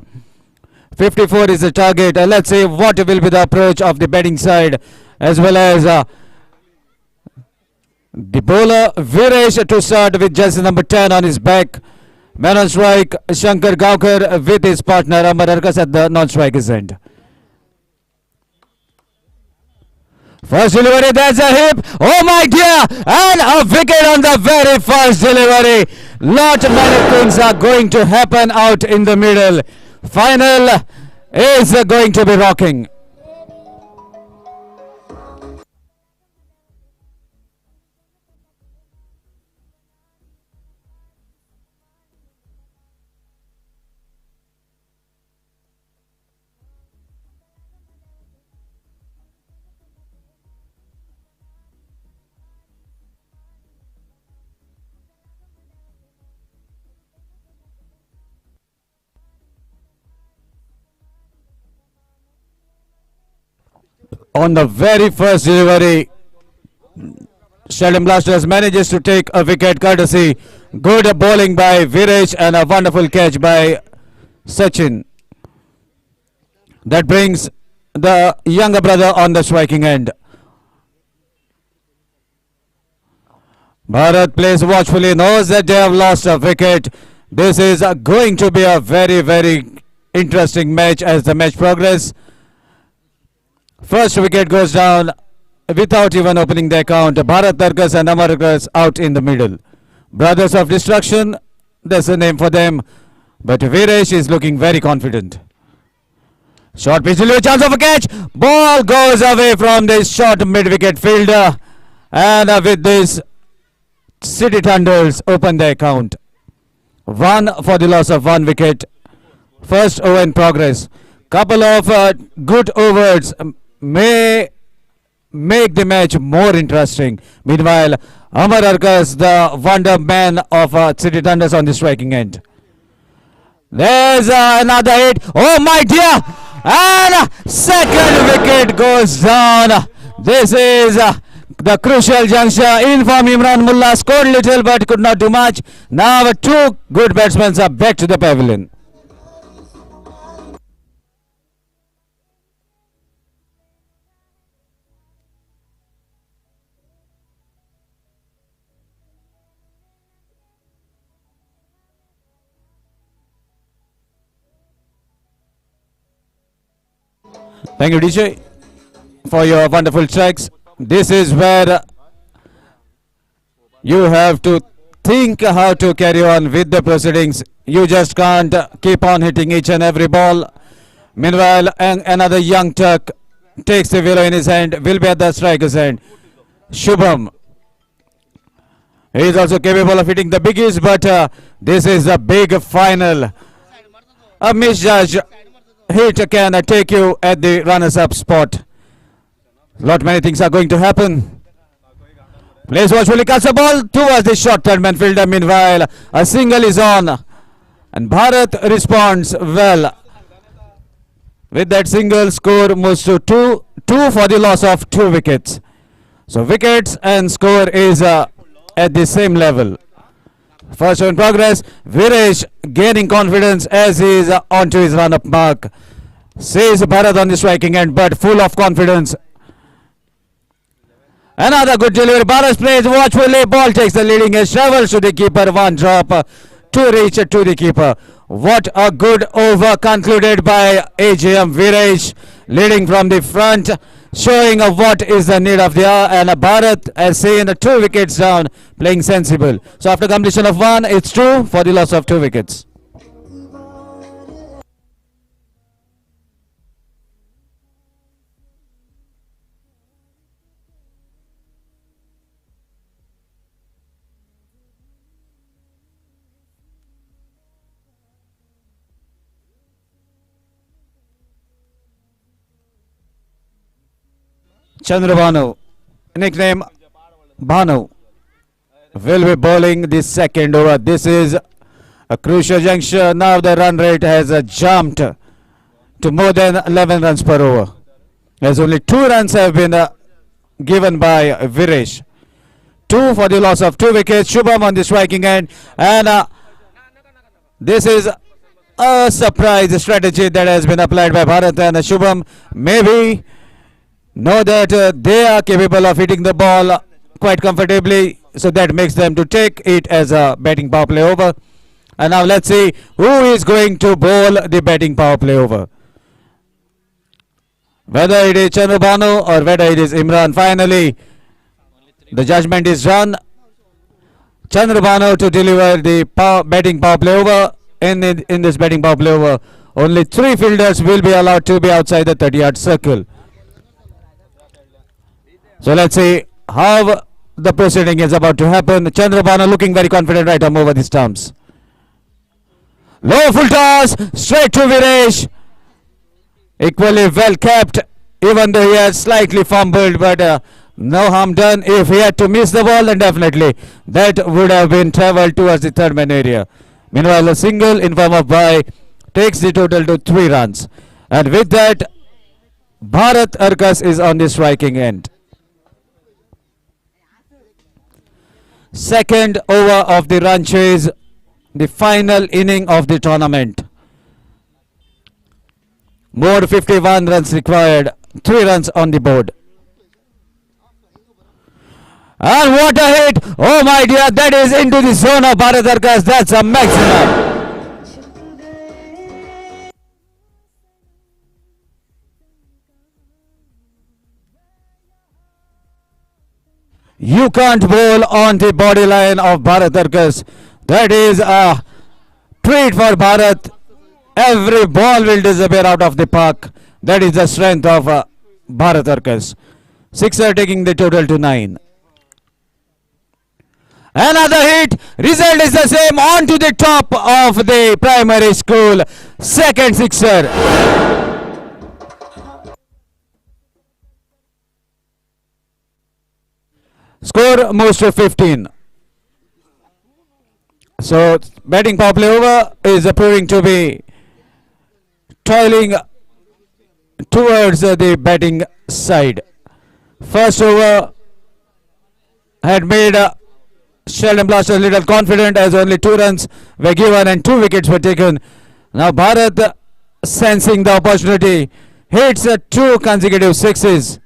54 is the target. Let's see what will be the approach of the batting side, as well as the bowler Viresh to start with jersey number 10 on his back. Man on strike, Shankar Gaukar with his partner Amar Arkas at the non-striker's end. First delivery, there's a hip. Oh my dear! And a wicket on the very first delivery. Lot many things are going to happen out in the middle. Final is going to be rocking. On the very first delivery, Sheldon Blasters manages to take a wicket courtesy. Good bowling by Viresh and a wonderful catch by Sachin. That brings the younger brother on the striking end. Bharat plays watchfully, knows that they have lost a wicket. This is going to be a very, very interesting match as the match progresses. First wicket goes down without even opening the account. Bharat Tarkas and Amar Arkas out in the middle. Brothers of Destruction, that's a name for them. But Viresh is looking very confident. Short pitch delivery, chance of a catch. Ball goes away from this short mid-wicket fielder. And with this, City Thunders open the account. 1 for the loss of 1 wicket. First over in progress. Couple of good overs may make the match more interesting. Meanwhile, Amar Arkas, the wonder man of City Thunders on the striking end. There's another hit. Oh my dear! And second wicket goes down. This is the crucial juncture. In from Imran Mullah, scored little but could not do much. Now 2 good batsmen are back to the pavilion. Thank you, DJ, for your wonderful tracks. This is where you have to think how to carry on with the proceedings. You just can't keep on hitting each and every ball. Meanwhile, another young Turk takes the willow in his hand, will be at the striker's end. Shubham. He is also capable of hitting the biggies, but this is a big final. A misjudge hit can take you at the runners-up spot. Lot many things are going to happen. Plays watchfully, cuts the ball towards the short third man fielder. Meanwhile, a single is on, and Bharat responds well. With that single, score moves to 2 for the loss of 2 wickets. So wickets and score is at the same level. First in progress, Viresh gaining confidence as he is onto his run-up mark. Says Bharat on the striking end, but full of confidence. Another good delivery. Bharat plays watchfully. Ball takes the leading edge, travels to the keeper. 1 drop to reach to the keeper. What a good over concluded by AJM Viresh, leading from the front, showing what is the need of the hour. And Bharat has seen 2 wickets down, playing sensible. So after completion of 1, it's 2 for the loss of 2 wickets. Chandrabhanu, nickname Bhanu, will be bowling the second over. This is a crucial juncture. Now the run rate has jumped to more than 11 runs per over. as only 2 runs have been given by Viresh. 2 for the loss of 2 wickets. Shubham on the striking end, and this is a surprise strategy that has been applied by Bharat, and Shubham maybe know that they are capable of hitting the ball quite comfortably, so that makes them to take it as a batting power play over. And now let's see who is going to bowl the batting power play over. Whether it is Chandrabhanu or whether it is Imran. Finally, the judgment is done. Chandrabhanu to deliver the batting power play over. In this batting power play over, only 3 fielders will be allowed to be outside the 30-yard circle. So let's see how the proceeding is about to happen. Chandrabhanu looking very confident right arm over the stumps. Low full toss, straight to Viresh. Equally well kept, even though he has slightly fumbled, but no harm done. If he had to miss the ball, then definitely that would have been travelled towards the third man area. Meanwhile, a single in form of bye takes the total to 3 runs. And with that, Bharat Arkas is on the striking end. Second over of the run chase, the final inning of the tournament. More 51 runs required, 3 runs on the board. And what a hit! Oh my dear, that is into the zone of Bharat Arkas. That's a maximum. You can't bowl on the body line of Bharat Arkas. That is a treat for Bharat. Every ball will disappear out of the park. That is the strength of Bharat Arkas. Sixer taking the total to 9. Another hit. Result is the same. On to the top of the primary school. Second sixer. Score moves to 15. So batting power play over is proving to be toiling towards the batting side. First over had made Sheldon Blaster a little confident, as only 2 runs were given and 2 wickets were taken. Now Bharat, sensing the opportunity, hits 2 consecutive sixes,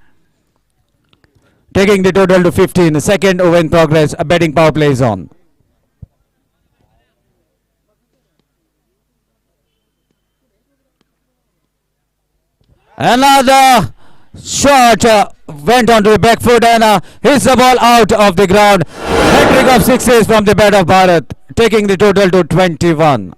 taking the total to 15. Second over in progress. A batting power play is on. Another shot went onto the back foot and hits the ball out of the ground. Hat-trick of sixes from the bat of Bharat, taking the total to 21.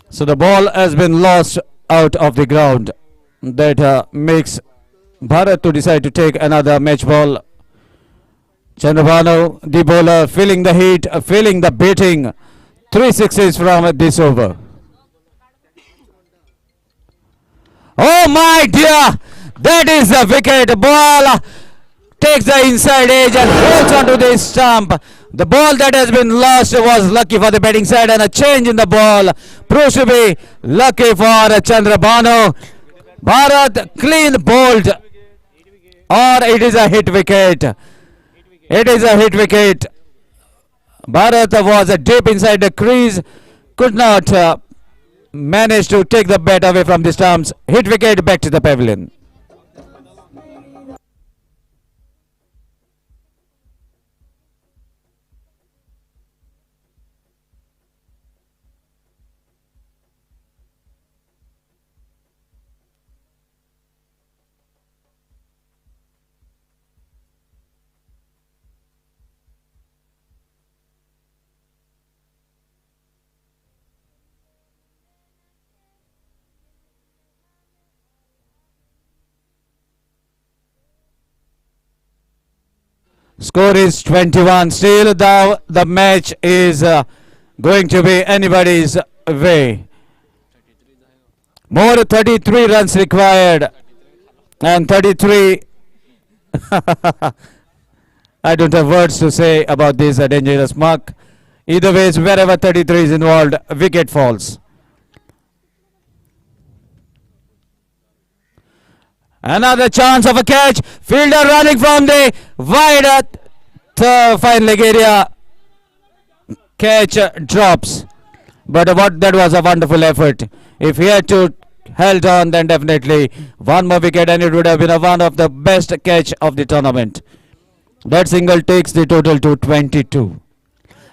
So the ball has been lost out of the ground. That makes Bharat to decide to take another match ball. Chandrabhanu, the bowler, feeling the heat, feeling the beating. 3 sixes from this over. Oh my dear! That is the wicket. Ball takes the inside edge and holds onto the stump. The ball that has been lost was lucky for the batting side, and a change in the ball proves to be lucky for Chandrabhanu. Bharat clean bowled, or it is a hit wicket. It is a hit wicket. Bharat was deep inside the crease, could not manage to take the bat away from the stumps. Hit wicket, back to the pavilion. Score is 21. Still the match is going to be anybody's way. More 33 runs required. And 33. I don't have words to say about this dangerous mark. Either ways, wherever 33 is involved, wicket falls. Another chance of a catch. Fielder running from the wide fine leg area. Catch drops. But what that was a wonderful effort. If he had to held on, then definitely one more wicket and it would have been one of the best catch of the tournament. That single takes the total to 22.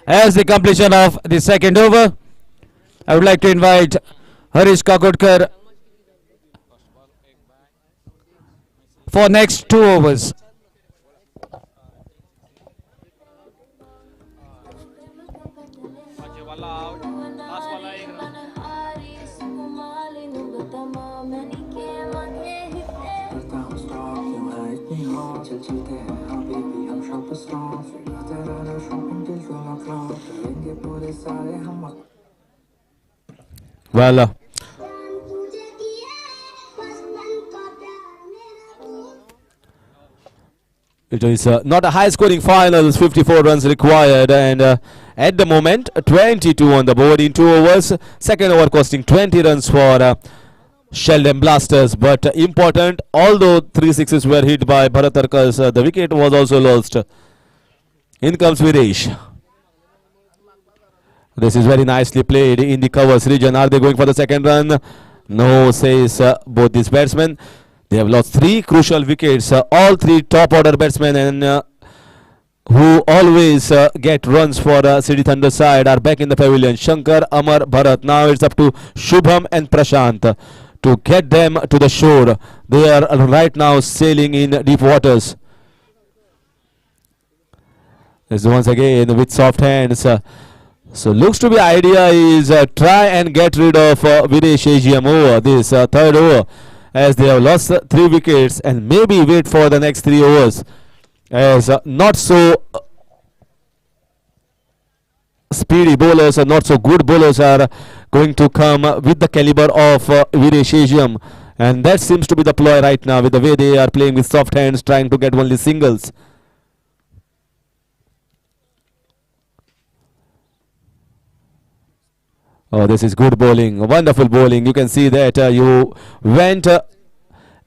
As the completion of the second over, I would like to invite Harish Kakodkar for next 2 overs. Well, it is not a high scoring finals, 54 runs required, and at the moment 22 on the board in 2 overs. Second over costing 20 runs for Sheldon Blasters, but important, although 3 sixes were hit by Bharat Tarkas, the wicket was also lost. In comes Viresh. This is very nicely played in the covers region. Are they going for the second run? No, says both these batsmen. They have lost 3 crucial wickets. All 3 top order batsmen and who always get runs for City Thunder side are back in the pavilion. Shankar, Amar, Bharat. Now it's up to Shubham and Prashant to get them to the shore. They are right now sailing in deep waters. This once again with soft hands. So looks to be idea is try and get rid of Viresh AGM over this third over, as they have lost 3 wickets, and maybe wait for the next 3 overs, as not so speedy bowlers or not so good bowlers are going to come with the caliber of Viresh AGM, and that seems to be the ploy right now with the way they are playing with soft hands, trying to get only singles. Oh, this is good bowling, wonderful bowling. You can see that you went at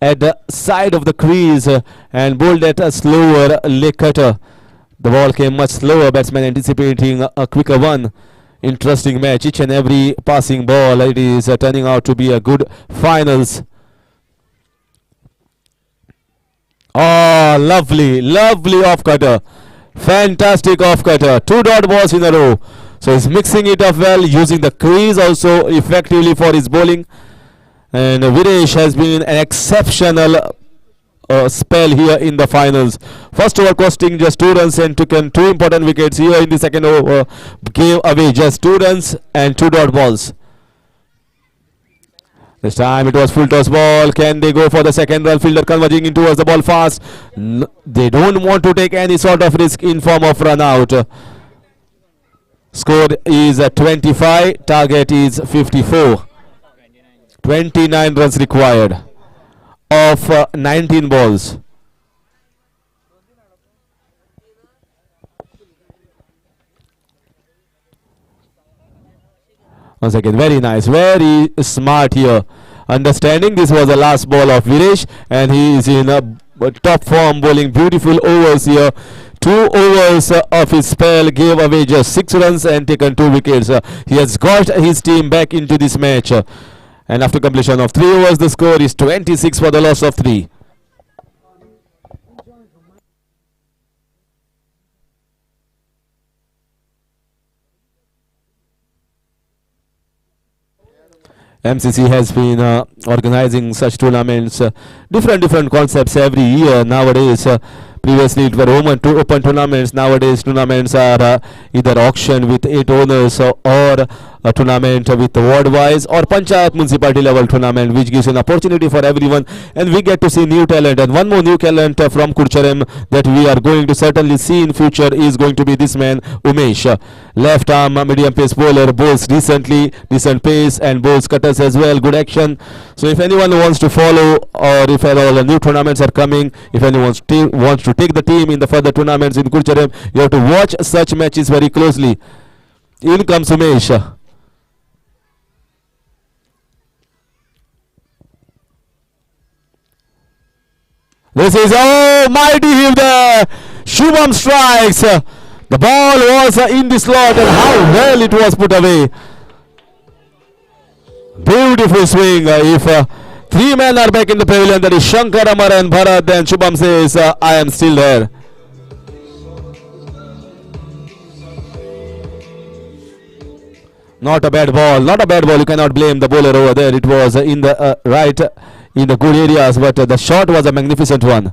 the side of the crease and bowled at a slower leg cutter. The ball came much slower, batsman anticipating a quicker one. Interesting match, each and every passing ball. It is turning out to be a good finals. Oh, lovely, lovely off cutter. Fantastic off cutter. 2 dot balls in a row. So he's mixing it up well, using the crease also effectively for his bowling. And Viresh has been an exceptional spell here in the finals. First over costing just 2 runs and taken 2 important wickets. Here in the second over gave away just 2 runs and 2 dot balls. This time it was full toss ball. Can they go for the second run? Fielder converging in towards the ball fast. They don't want to take any sort of risk in form of run out. Score is 25, target is 54. 29 runs required of 19 balls. Once again, very nice, very smart here. Understanding this was the last ball of Viresh, and he is in a top form, bowling beautiful overs here. 2 overs of his spell gave away just 6 runs and taken 2 wickets. He has got his team back into this match. And after completion of 3 overs, the score is 26 for the loss of 3. MCC has been organizing such tournaments, different concepts every year nowadays. Previously it were open tournaments. Nowadays tournaments are either auction with 8 owners or tournament with ward wise or panchayat municipality level tournament, which gives an opportunity for everyone, and we get to see new talent. And one more new talent from Curchorem that we are going to certainly see in future is going to be this man Umesh, left arm medium pace bowler, bowls decently, decent pace, and bowls cutters as well, good action. So if anyone wants to follow, or if at all new tournaments are coming, if anyone wants to take the team in the further tournaments in Curchorem, you have to watch such matches very closely. In comes Umesh. This is, oh, mighty heave there. Shubham strikes. The ball was in the slot, and how well it was put away. Beautiful swing. If three men are back in the pavilion, that is Shankar, Amar and Bharat, then Shubham says, I am still there. Not a bad ball, not a bad ball. You cannot blame the bowler over there. It was in the right, in the good areas, but the shot was a magnificent one.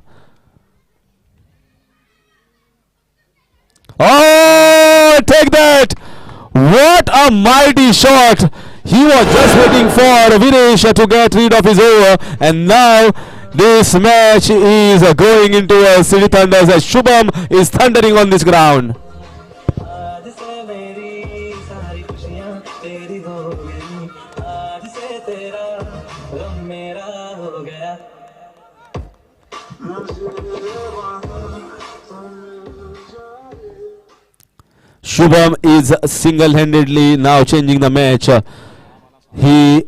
Oh, take that! What a mighty shot! He was just waiting for Vinesh to get rid of his over, and now this match is going into a City Thunders as Shubham is thundering on this ground. Shubham is single-handedly now changing the match. He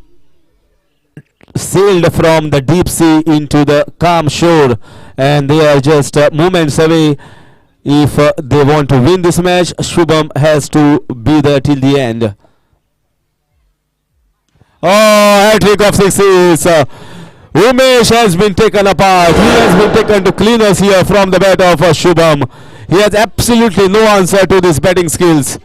sailed from the deep sea into the calm shore, and they are just moments away. If they want to win this match, Shubham has to be there till the end. Oh, hat-trick of sixes. Umesh has been taken apart. He has been taken to cleaners here from the bat of Shubham. He has absolutely no answer to these batting skills.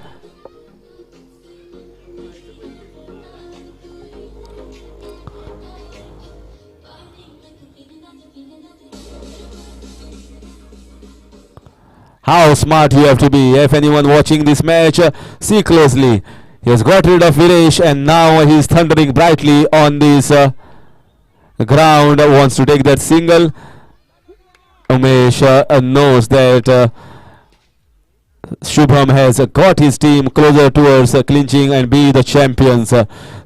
How smart you have to be. If anyone watching this match, see closely. He has got rid of Viresh, and now he is thundering brightly on this ground. Wants to take that single. Umesh knows that Shubham has got his team closer towards clinching and be the champions.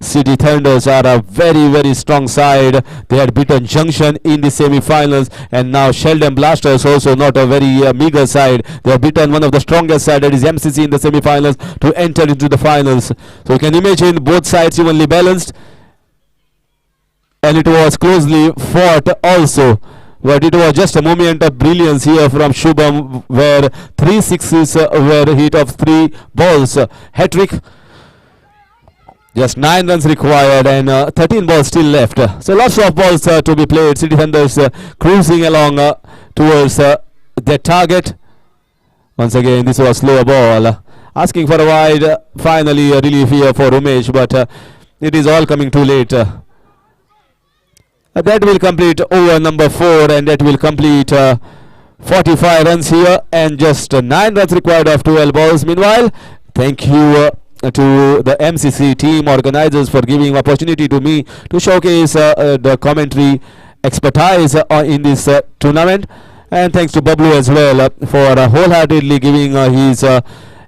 City Thunders are a very, very strong side. They had beaten Junction in the semi-finals, and now Sheldon Blasters also not a very meager side. They have beaten one of the strongest side, that is MCC, in the semi-finals to enter into the finals. So you can imagine both sides evenly balanced, and it was closely fought also. But it was just a moment of brilliance here from Shubham, where 3 sixes were hit of 3 balls. Hat-trick. Just 9 runs required, and 13 balls still left. So lots of balls to be played. City Thunders cruising along towards their target. Once again, this was slower ball. Asking for a wide. Finally, a relief here for Umesh, but it is all coming too late. That will complete over number 4, and that will complete 45 runs here, and just 9 runs required of 12 balls. Meanwhile, thank you to the MCC team organizers for giving opportunity to me to showcase the commentary expertise in this tournament, and thanks to Bablu as well for wholeheartedly giving his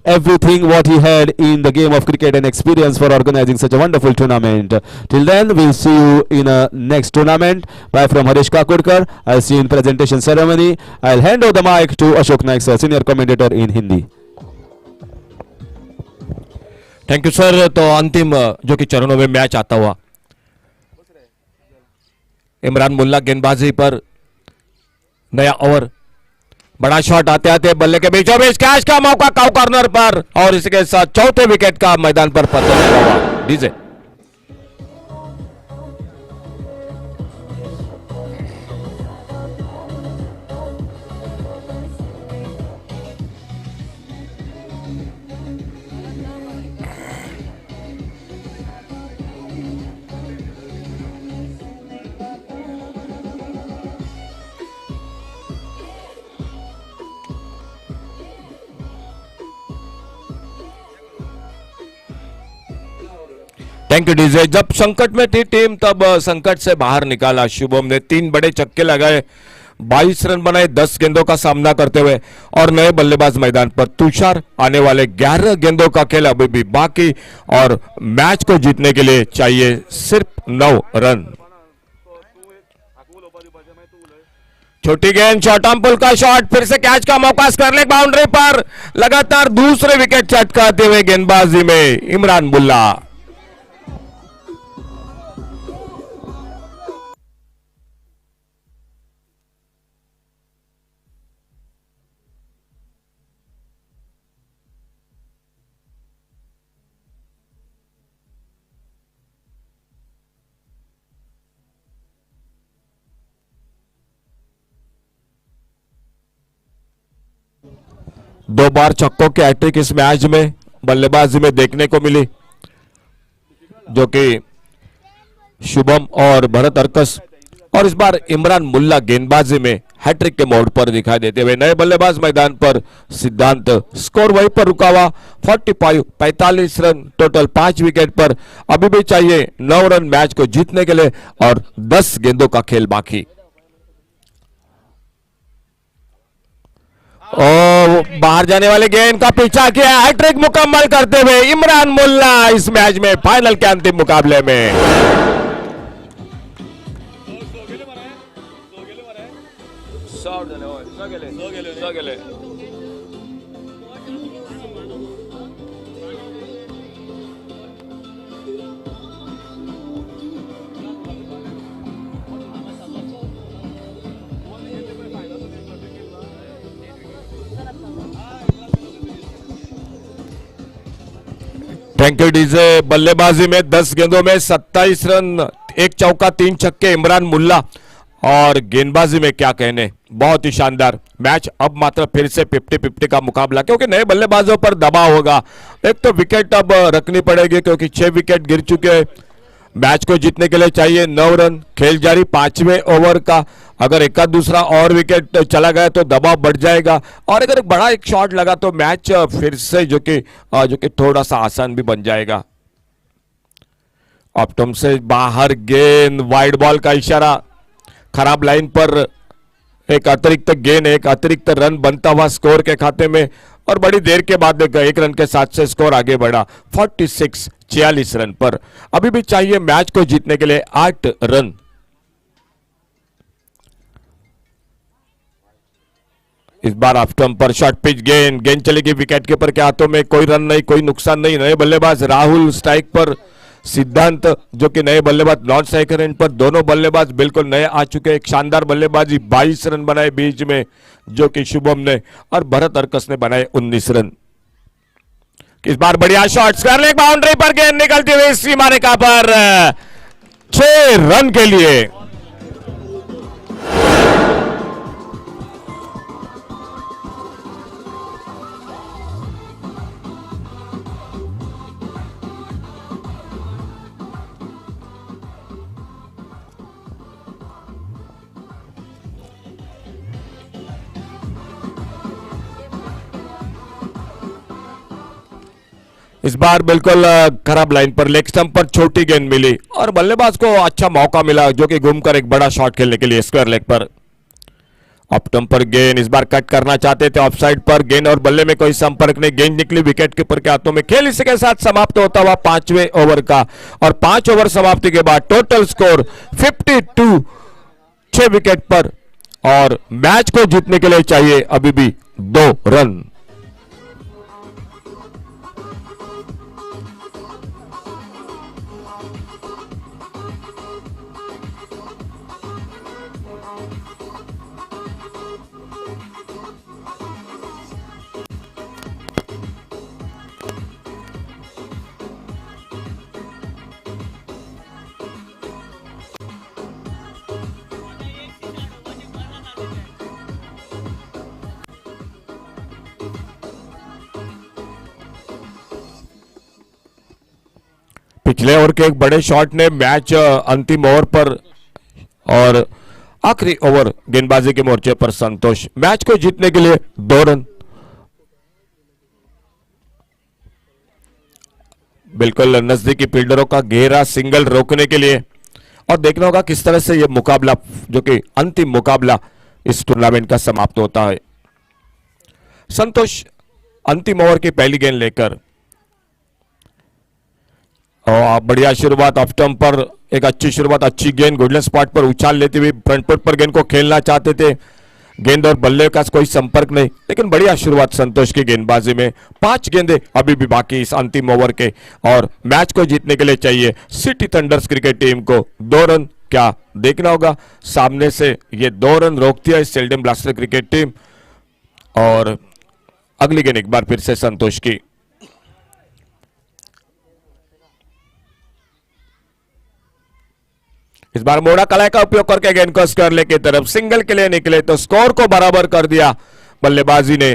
everything what he had in the game of cricket and experience for organizing such a wonderful tournament. Till then, we'll see you in a next tournament. Bye from Harish Kakodkar. I'll see you in presentation ceremony. I'll hand over the mic to Ashok Naik, sir, senior commentator in Hindi. Thank you sir. तो अंतिम जो कि चरणों में match आता हुआ, इमरान मुल्ला गेंदबाजी पर नया ओवर, बड़ा शॉट आते आते बल्ले के बीचों बीच कैच का मौका काउ कॉर्नर पर, और इसके साथ चौथे विकेट का मैदान पर पतन हुआ. DJ thank you DJ. जब संकट में थी टीम तब संकट से बाहर निकाला शुभम ने। 3 बड़े छक्के लगाए, 22 रन बनाए 10 गेंदों का सामना करते हुए। और नए बल्लेबाज मैदान पर तुषार। आने वाले 11 गेंदों का खेल अभी भी बाकी और मैच को जीतने के लिए चाहिए सिर्फ 9 रन। छोटी गेंद, शॉर्ट आर्म पुल का शॉट, फिर से कैच का मौका, स्क्वायर बाउंड्री पर लगातार दूसरे विकेट चटकाते हुए गेंदबाजी में इमरान मुल्ला। दो बार छक्कों की हैट्रिक इस मैच में बल्लेबाजी में देखने को मिली, जो कि शुभम और भरत अर्कस। और इस बार इमरान मुल्ला गेंदबाजी में हैट्रिक के मोड पर दिखाई देते हुए। नए बल्लेबाज मैदान पर सिद्धांत। स्कोर वहीं पर रुका हुआ 45 रन टोटल 5 विकेट पर। अभी भी चाहिए 9 रन मैच को जीतने के लिए और 10 गेंदों का खेल बाकी। बाहर जाने वाले गेंद का पीछा किया, हैट्रिक मुकम्मल करते हुए इमरान मुल्ला इस मैच में फाइनल के अंतिम मुकाबले में। Thank you DJ. बल्लेबाजी में 10 गेंदों में 27 रन, 1 चौका 3 छक्के इमरान मुल्ला। और गेंदबाजी में क्या कहने, बहुत ही शानदार मैच। अब मात्र फिर से 50-50 का मुकाबला, क्योंकि नए बल्लेबाजों पर दबाव होगा। एक तो विकेट अब रखनी पड़ेगी क्योंकि 6 विकेट गिर चुके हैं। मैच को जीतने के लिए चाहिए 9 रन। खेल जारी 5वें ओवर का। अगर एक दूसरा और विकेट चला गया तो दबाव बढ़ जाएगा, और अगर बड़ा एक शॉट लगा तो मैच फिर से जो कि थोड़ा सा आसान भी बन जाएगा। ऑप्टम से बाहर गेंद, वाइड बॉल का इशारा, खराब लाइन पर एक अतिरिक्त गेंद, एक अतिरिक्त रन बनता हुआ स्कोर के खाते में। और बड़ी देर के बाद 1 रन के साथ से स्कोर आगे बढ़ा 46 रन पर। अभी भी चाहिए मैच को जीतने के लिए 8 रन। इस बार ऑफ स्टंप पर शॉर्ट पिच गेंद चलेगी विकेट कीपर के हाथों में। कोई रन नहीं, कोई नुकसान नहीं। नए बल्लेबाज राहुल स्ट्राइक पर, सिद्धांत जो कि नए बल्लेबाज नॉन स्ट्राइकर एंड पर। दोनों बल्लेबाज बिल्कुल नए आ चुके हैं। एक शानदार बल्लेबाजी, 22 रन बनाए बीच में जो कि शुभम ने, और भरत अर्कस ने बनाए 19 रन। इस बार बढ़िया शॉट, स्क्वायर बाउंड्री पर गेंद निकलती हुई सीमा रेखा पर 6 रन के लिए। इस बार बिल्कुल खराब लाइन पर लेग स्टंप पर छोटी गेंद मिली और बल्लेबाज को अच्छा मौका मिला जो कि घूमकर एक बड़ा शॉट खेलने के लिए स्क्वायर लेग पर। ऑफ स्टंप पर गेंद, इस बार कट करना चाहते थे ऑफ साइड पर। गेंद और बल्ले में कोई संपर्क नहीं, गेंद निकली विकेट कीपर के हाथों में। खेल इसी के साथ समाप्त होता हुआ 5वें ओवर का, और 5 ओवर समाप्ति के बाद टोटल स्कोर 52, 6 विकेट पर। और मैच को जीतने के लिए चाहिए अभी भी 2 रन। पिछले ओवर के एक बड़े शॉट ने मैच अंतिम ओवर पर और आखिरी ओवर गेंदबाजी के मोर्चे पर संतोष। मैच को जीतने के लिए 2 रन। बिल्कुल नजदीकी फील्डरों का घेरा सिंगल रोकने के लिए। और देखना होगा किस तरह से यह मुकाबला, जो कि अंतिम मुकाबला इस टूर्नामेंट का समाप्त होता है। संतोष अंतिम ओवर की पहली गेंद लेकर, और बढ़िया शुरुआत ऑफ स्टंप पर, एक अच्छी शुरुआत, अच्छी गेंद गोल्डन स्पॉट पर उछाल लेते हुए फ्रंट फुट पर गेंद को खेलना चाहते थे। गेंद और बल्ले का कोई संपर्क नहीं, लेकिन बढ़िया शुरुआत संतोष की गेंदबाजी में। 5 गेंदें अभी भी बाकी इस अंतिम ओवर के, और मैच को जीतने के लिए चाहिए सिटी थंडर्स क्रिकेट टीम को 2 रन। क्या देखना होगा, सामने से ये 2 रन रोकती है सेल्डम ब्लास्टर क्रिकेट टीम। और अगली गेंद एक बार फिर से संतोष की। इस बार मोड़ा कलाई का उपयोग करके गेंद को स्क्वायर की तरफ सिंगल के लिए निकले तो स्कोर को बराबर कर दिया बल्लेबाजी ने।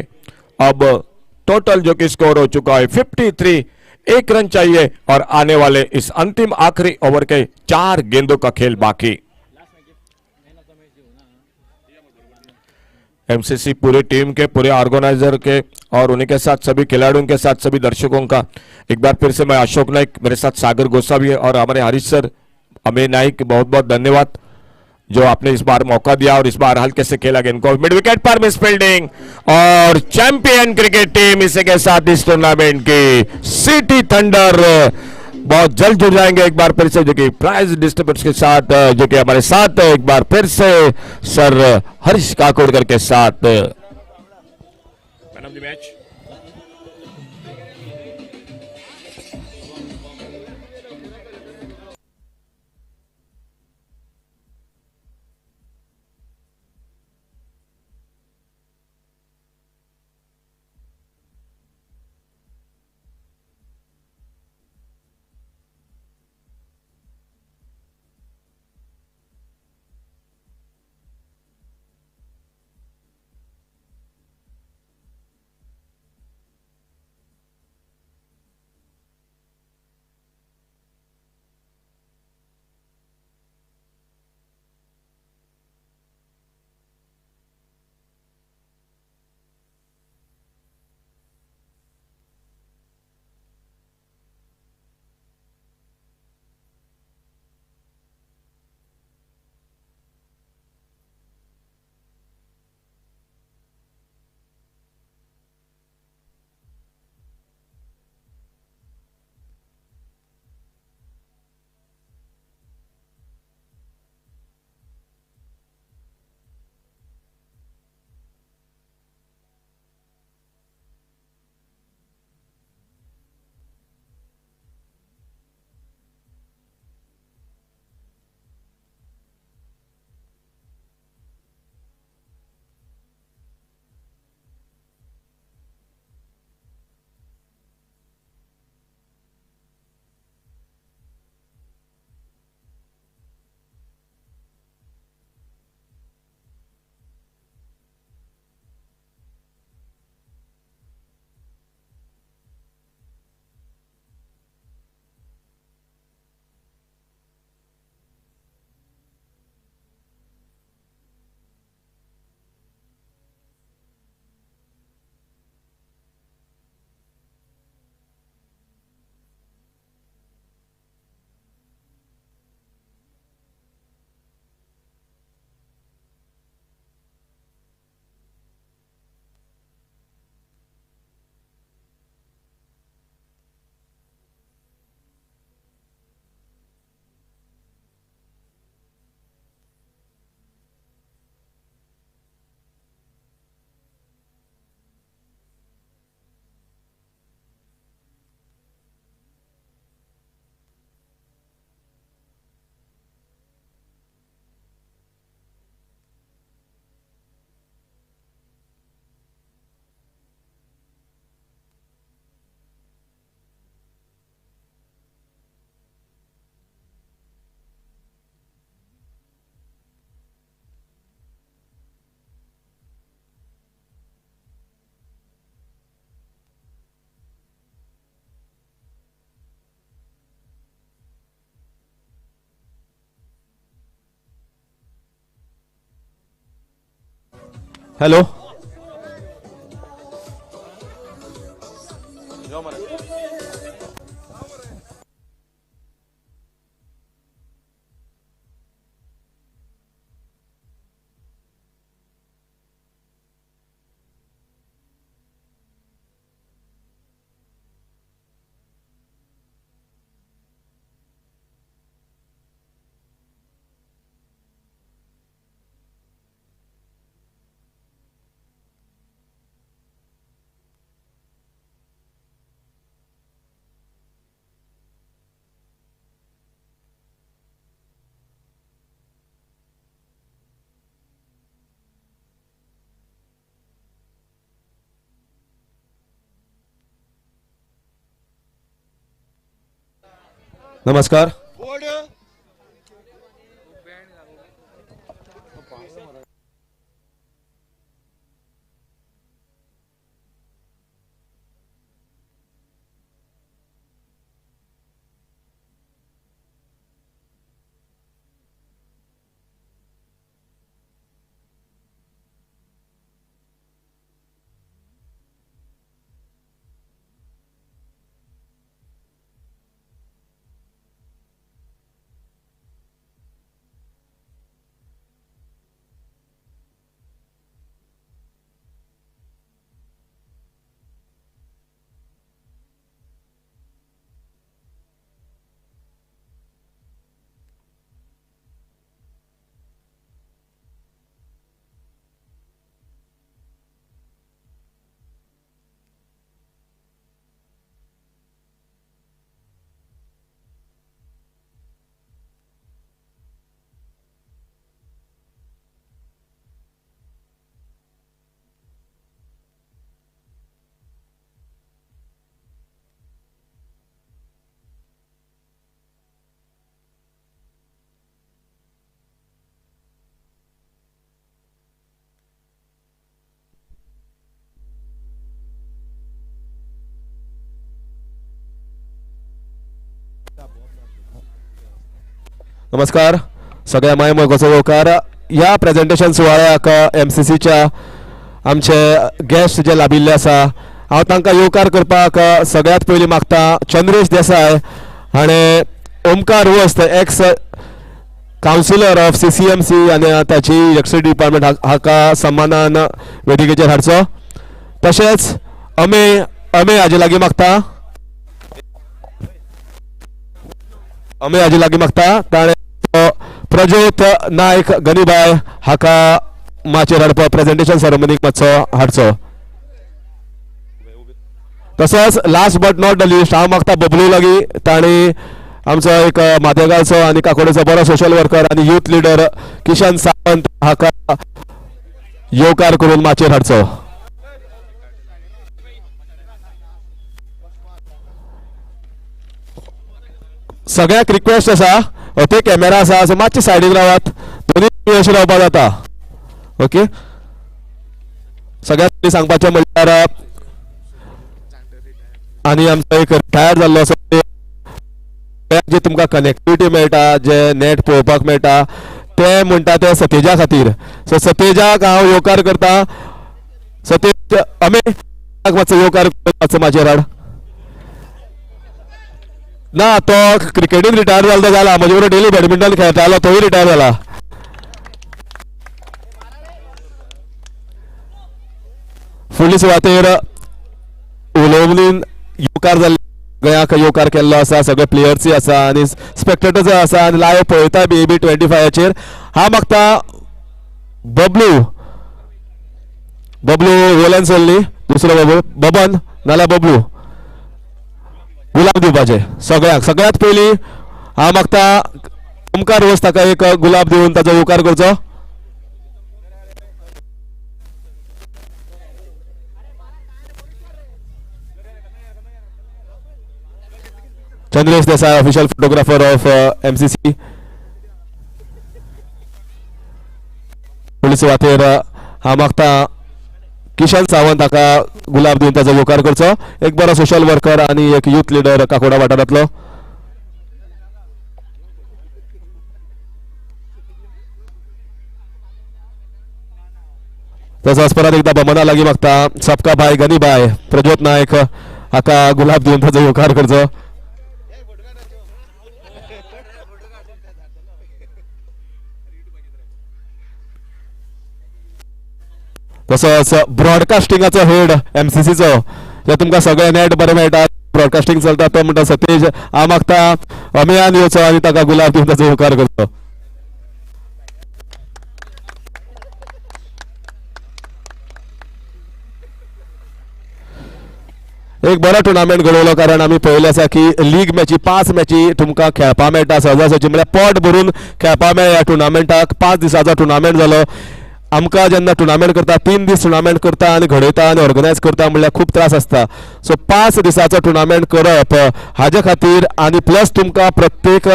अब टोटल जो कि स्कोर हो चुका है 53, 1 रन चाहिए और आने वाले इस अंतिम आखिरी ओवर के 4 गेंदों का खेल बाकी। एमसीसी पूरी टीम के, पूरे ऑर्गेनाइजर के और उन्हीं के साथ सभी खिलाड़ियों के साथ सभी दर्शकों का एक बार फिर से मैं अशोक नाइक, मेरे साथ सागर गोसावी और हमारे हरीश सर, अमेय नाइक, बहुत बहुत धन्यवाद जो आपने इस बार मौका दिया और इस बार हल्के से खेला गेंद को मिड विकेट पर मिस फील्डिंग। और चैंपियन क्रिकेट टीम इसी के साथ इस टूर्नामेंट की सिटी थंडर बहुत जल्द जुड़ जाएंगे एक बार फिर से, जो कि प्राइज डिस्ट्रीब्यूटर्स के साथ, जो कि हमारे साथ एक बार फिर से सर हरीश काकोडकर के साथ। Man of the match hello नमस्कार. नमस्कार सगळ्या माय मोगाचो येवकार. ह्या प्रेजेंटेशन सुवाळ्याक MCCच्या आमचे गेस्ट जे लाभिल्ले आसा हांव तांकां येवकार करपाक सगळ्यात पयलीं मागता चंद्रेश देसाय हाणें ओमकार वस्त एक्स कावन्सिलर ऑफ CCMC आनी ताची इलेक्ट्रिसिटी डिपार्टमेंट हाका सन्मानान वेदिकेचेर हाडचो. तशेंच अमे हाजे लागीं मागता ताणें प्रज्योत नायक गनीबाय हाका माचेर हाडप प्रेजेंटेशन सेरेमनीक मातसो हाडचो. तसोच last but not the list हांव मागता बबलू लागीं ताणी आमचो एक मादेगालचो आनी काकोडेचो बरो सोशल वर्कर आनी यूथ लिडर किशन सावंत हाका येवकार करून माचेर हाडचो. सगळ्याक रिक्वेस्ट आसा ते कॅमेरा आसा सो मातशे सायडीक रावात दोनी अशें रावपाक जाता. ओके सगळ्यात पयलीं सांगपाचें म्हणल्यार आनी आमचो एक रिटायर जाल्लो जे तुमकां कनेक्टिविटी मेळटा जे नेट पळोवपाक मेळटा ते म्हणटा ते सतेजा खातीर. सो सतेजाक हांव येवकार करता. सतेज मातसो येवकार मातसो माचेर हाड. ना तो क्रिकेटीन रिटायर जालो जाला म्हजे बरोबर डेली बॅडमिंटन खेळटालो तोय रिटायर जाला. फुडले सुवातेर उलोवनीन येवकार जाल्ले गोंयाक येवकार केल्लो आसा सगळे प्लेयर्सूय आसा आनी स्पेक्टेटर्स आसा आनी लायव्ह पळयता AB 25चेर. हांव मागता बबलू वोलन सोल्ली दुसरो बबन नाल्यार बबलू गुलाब दिवपाचे सगळ्यात पयलीं हांव मागता ओमकार वस्त ताका एक गुलाब दिवन ताचो येवकार करचो. Chandresh Desai official photographer of MCC. Police वाटेर हांव मागता किशन सावंत हाका गुलाब दिवन ताचो येवकार करचो. एक बरो सोशल वर्कर आनी एक यूथ लिडर काकोडा वाठारांतलो. तसोच परत एकदा बमना लागीं मागता सबका भाई गनीबाय प्रज्योत नायक हाका गुलाब दिवन ताचो येवकार करचो. तसोच ब्रॉडकास्टिंगाचो हेड MCCचो जे तुमकां सगळे नेट बरें मेळटा ब्रॉडकास्टिंग चलता तो म्हणटा सतेज हांव मागता अमेयान येवचो आनी ताका गुलाब दिवन ताचो येवकार करचो. एक बरो टुर्नामेंट घडवलो कारण आमी पळयलें आसा की लीग मॅची 5 मॅची तुमकां खेळपा मेळटा सहजासहजी म्हळ्यार पोट भरून खेळपा मेळ्ळ्या ह्या टुर्नामेंटाक. 5 दिसाचो टुर्नामेंट जालो आमकां जेन्ना टुर्नामेंट करता 3 दीस टुर्नामेंट करता आनी घडयता आनी ऑर्गनायज करता म्हणल्यार खूब त्रास आसता. सो 5 दिसाचो टुर्नामेंट करप हाजे खातीर आनी प्लस तुमकां प्रत्येक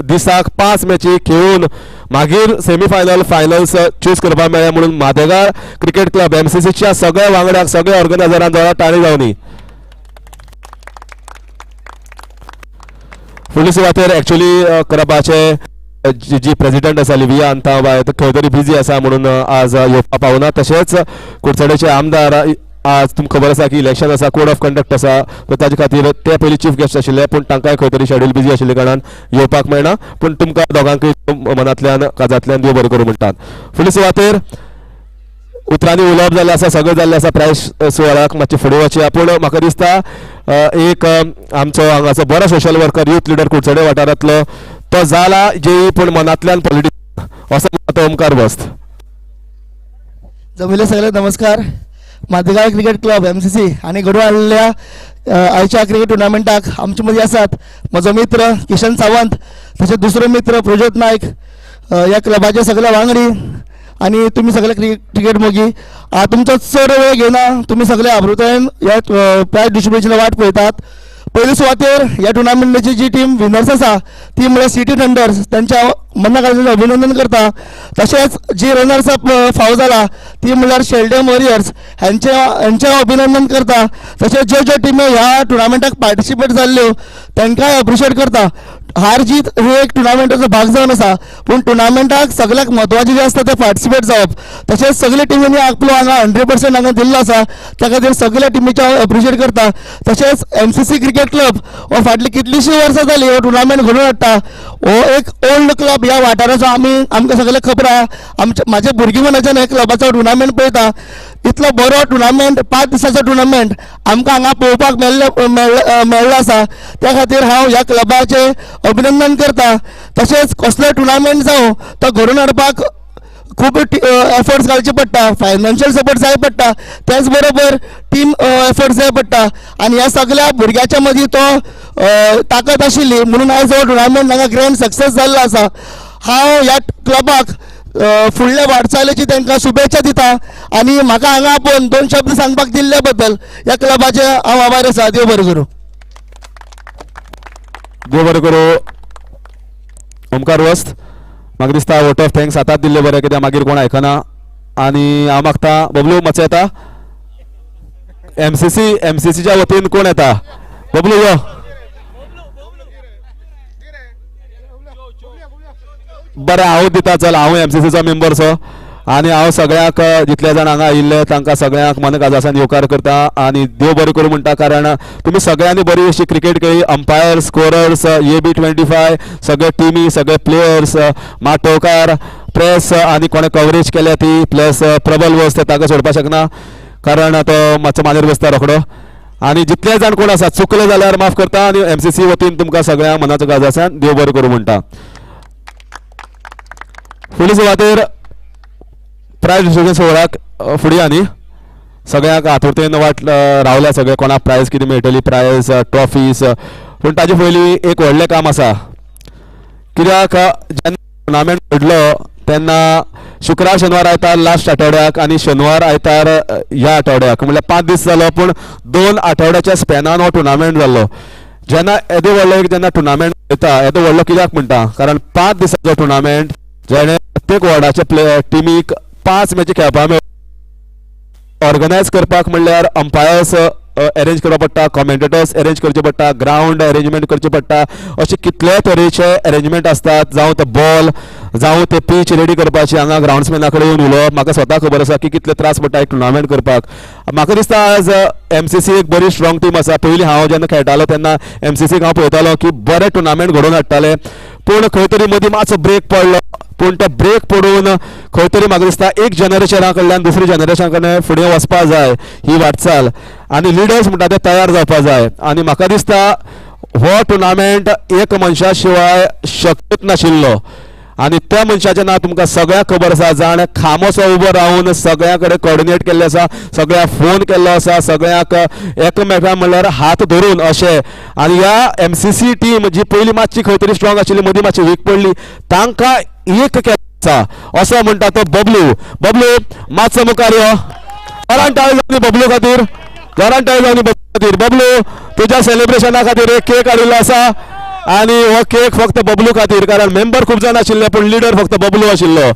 दिसाक 5 मॅची खेळून मागीर सेमीफायनल फायनल्स चूज करपाक मेळ्ळे म्हणून माधेगाळ क्रिकेट क्लब MCCच्या सगळ्या वांगड्याक सगळ्या ऑर्गनायझरांक जोरात ताळी जावनी. फुडले सुवातेर एक्चुअली क्लबाचे जी प्रेसिडेंट आसा लिविया अंता बाय खंय तरी बिजी आसा म्हणून आज येवपाक पावना. तशेंच कुडचडेचे आमदार आज तुमकां खबर आसा की इलेक्शन आसा, कोड ऑफ कंडक्ट आसा, ताजे खातीर ते पयलीं चीफ गेस्ट आशिल्ले पूण तांकांय खंय तरी शेड्यूल बिजी आशिल्ले कारणान येवपाक मेळना. पूण तुमकां दोगांकय मनांतल्यान काजांतल्यान देव बरें करूं म्हणटात. फुडले सुवातेर उतरांनी उलोवप जाल्लें आसा, सगळें जाल्लें आसा. प्रायज सुवाळ्याक मातशें फुडें वचया. पूण म्हाका दिसता एक आमचो हांगाचो बरो social worker youth leader Kudchade वाठारांतलो तो जाला जे पूण मनांतल्यान पॉलिटिक्स असो तो ओमकार वस्त. जमिल्ले सगळे नमस्कार. माधेगाळ क्रिकेट क्लब MCC आणि घडून हाडलेल्या आयच्या क्रिकेट टुर्नामेंटाक आमचे मदीं आसात म्हजो मित्र किशन सावंत, तशेंच दुसरो मित्र प्रज्योत नायक, ह्या क्लबाचे सगळे वांगडी आणि तुम्ही सगळे क्रिकेट मोगी. तुमचो चड वेळ घेना, तुम्ही सगळे आबरूतायेन ह्या प्रायज डिस्ट्रिब्युशनाची वाट पळयतात. पयले सुवातेर ह्या टुर्नामेंटाची जी टीम विनर्स आसा ती म्हळ्यार सिटी थंडर्स, त्यांच्या मनाकाळजान अभिनंदन करता. तशेंच जी रनर्स अप फावो जाला ती म्हळ्यार शेल्डेम वॉरियर्स, हांचे अभिनंदन करता. तशेंच ज्यो टिमी ह्या टुर्नामेंटाक पार्टिसिपेट जाल्ल्यो तांकांय अप्रिशिएट करता. हार जीत हे एक टुर्नामेंटाचो भाग जावन आसा, पूण टुर्नामेंटाक सगळ्याक म्हत्वाचें जें आसता तें पार्टिसिपेट जावप. तशेंच सगळे टिमींनी आपलो हांगा 100% हांगा दिल्लो आसा, त्या खातीर सगळ्या टिमीचे हांव अप्रिशिएट करता. तशेंच MCC क्रिकेट क्लब हो फाटली कितलींशीं वर्सां जाली हो टुर्नामेंट घडोवन हाडटा. हो एक ओल्ड क्लब ह्या वाठाराचो आमकां सगळे खबर आहा. म्हाजे भुरगेपणाच्यान हे क्लबाचो टुर्नामेंट पळयता. इतलो बरो टुर्नामेंट 5 दिसाचो टुर्नामेंट आमकां हांगा पळोवपाक मेळ्ळो आसा, त्या खातीर हांव ह्या क्लबाचे अभिनंदन करता. तशेंच कसलोय टुर्नामेंट जावं तो घडोवन हाडपाक खूब एफर्ट्स घालचे पडटा, फायनान्शियल सपोर्ट जाय पडटा, त्याच बरोबर टीम एफर्ट्स जाय पडटा. आनी ह्या सगळ्या भुरग्याच्या मदीं तो ताकद आशिल्ली म्हणून आयज हो टुर्नामेंट हांगा ग्रँड सक्सेस जाल्लो आसा. हांव ह्या क्लबाक फुडल्या वाटचालीची तांकां शुभेच्छा दिता आनी म्हाका हांगा आपोवन 2 शब्द सांगपाक दिल्ल्या बद्दल ह्या क्लबाचे हांव आभार आसा. देव बरें करूं. देव बरें करूं. ओमकार वस्त, म्हाका दिसता वोट ऑफ थँक्स आतांच दिल्ले बरें, कित्याक मागीर कोण आयकना. आनी हांव मागता बबलू मातसो येता. MCCच्या वतीन कोण येता? बबलू यो. बरें हांव दिता, चल हांव MCCचो मेंबर सो आनी हांव सगळ्यांक जितले जाण हांगा आयिल्ले तांकां सगळ्यांक मन काजासान येवकार करता आनी देव बरें करूं म्हणटा. कारण तुमी सगळ्यांनी बरी अशी क्रिकेट खेळ्ळी. अंपायर, स्कोरर्स, AB25 सगळे टिमी, सगळे प्लेयर्स, माटोवकार, प्रेस आनी कोणें कवरेज केल्या ती, प्लस प्रबल वस्त ताका सोडपाक शकना कारण तो मातसो मानेर बसता रोखडो. आनी जितले जाण कोण आसा चुकले जाल्यार माफ करता आनी MCC वतीन तुमकां सगळ्यांक मनाचो काजासान देव बरें करूं म्हणटा. फुडले सुवातेर प्रायज डिस्ट्रिब्युशन सुवाळ्याक फुडें आनी सगळ्यांक आतुरतेन वाट रावल्या सगळे कोणाक प्रायज कितें मेळटली, प्रायज ट्रॉफीज. पूण ताजे पयलीं एक व्हडलें काम आसा, कित्याक जेन्ना टुर्नामेंट घडलो तेन्ना शुक्रार शेनवार आयतार लास्ट आठवड्याक आनी शेनवार आयतार ह्या आठवड्याक म्हणल्यार 5 दीस जालो, पूण 2 आठवड्याच्या स्पॅनान हो टुर्नामेंट जाल्लो. जेन्ना येदो व्हडलो जेन्ना टुर्नामेंट येता येदो व्हडलो कित्याक म्हणटा, कारण 5 दिसाचो टुर्नामेंट जेणे प्रत्येक वॉर्डाच्या टिमीक 5 मॅची खेळपाक मेळटा. ऑर्गनायज करपाक म्हणल्यार अंपायर्स अरेंज करपा पडटा, कॉमेंटेटर्स अरेंज करचे पडटा, ग्रावंड अरेंजमेंट करचे पडटा, अशे कितले तरेचे अरेंजमेंट असतात. जावं ते बॉल, जावं ते पीच रेडी करपाची, हांगा ग्रावंड्समॅना कडेन येवन उलोवप. म्हाका स्वता खबर आसा की कितले त्रास पडटा एक टुर्नामेंट करपाक. म्हाका दिसता आज MCC एक बरी स्ट्रॉंग टीम आसा. पयलीं हांव जेन्ना खेळटालो तेन्ना MCCक हांव पळयतालो की बरे टुर्नामेंट घडोवन हाडटाले, पूण खंय तरी मदीं मातसो ब्रेक पडलो. पूण तो ब्रेक पडून खंय तरी म्हाका दिसता एक जनरेशना कडल्यान दुसऱ्या जनरेशना कडेन फुडें वचपाक जाय ही वाटचाल आनी लिडर्स म्हणटा ते तयार जावपाक जाय. आनी म्हाका दिसता हो टुर्नामेंट एक मनशा शिवाय शक्यच नाशिल्लो आनी त्या मनशाचें नांव तुमकां सगळ्यांक खबर आसा, जाण खामोसो उबो रावन सगळ्यां कडेन कोऑर्डिनेट केल्लें आसा, सगळ्यांक फोन केल्लो आसा, सगळ्यांक एकामेकांक म्हणल्यार हात धरून अशें. आनी ह्या MCC टीम जी पयलीं मातशी खंय तरी स्ट्रॉंग आशिल्ली, मदीं मातशी वीक पडली, तांकां एक असो म्हणटा तो बबलू. बबलू मातसो मुखार यो. जोरान टाळी जावनी बबलू खातीर. जोरान टाळी जावनी बबलू खातीर. बबलू तुझ्या सेलिब्रेशना खातीर एक केक हाडिल्लो आसा आणि हो केक फक्त बबलू खातीर, कारण मेंबर खूप जाण आशिल्ले पूण लिडर फक्त बबलू आशिल्लो.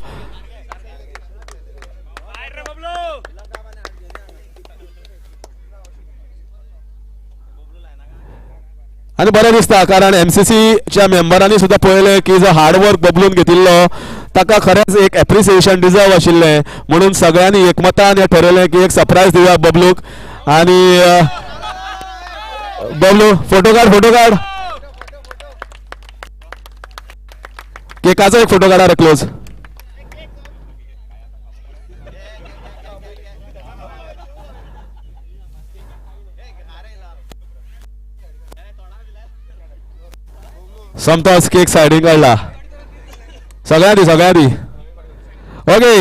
आणि बरें दिसता कारण MCCच्या मेंबरांनी सुद्धा पळयलें की जो हार्डवर्क बबलून घेतिल्लो ताका खरेंच एक एप्रिसिएशन डिजर्व आशिल्लें, म्हणून सगळ्यांनी एकमतान हें ठरयलें की एक सरप्रायज दिवया बबलूक. आणि बबलू फोटो काड. केकाचो एक फोटो काडा रे क्लोज. समताच केक सायडीन काडला सगळ्यांनी. ओके,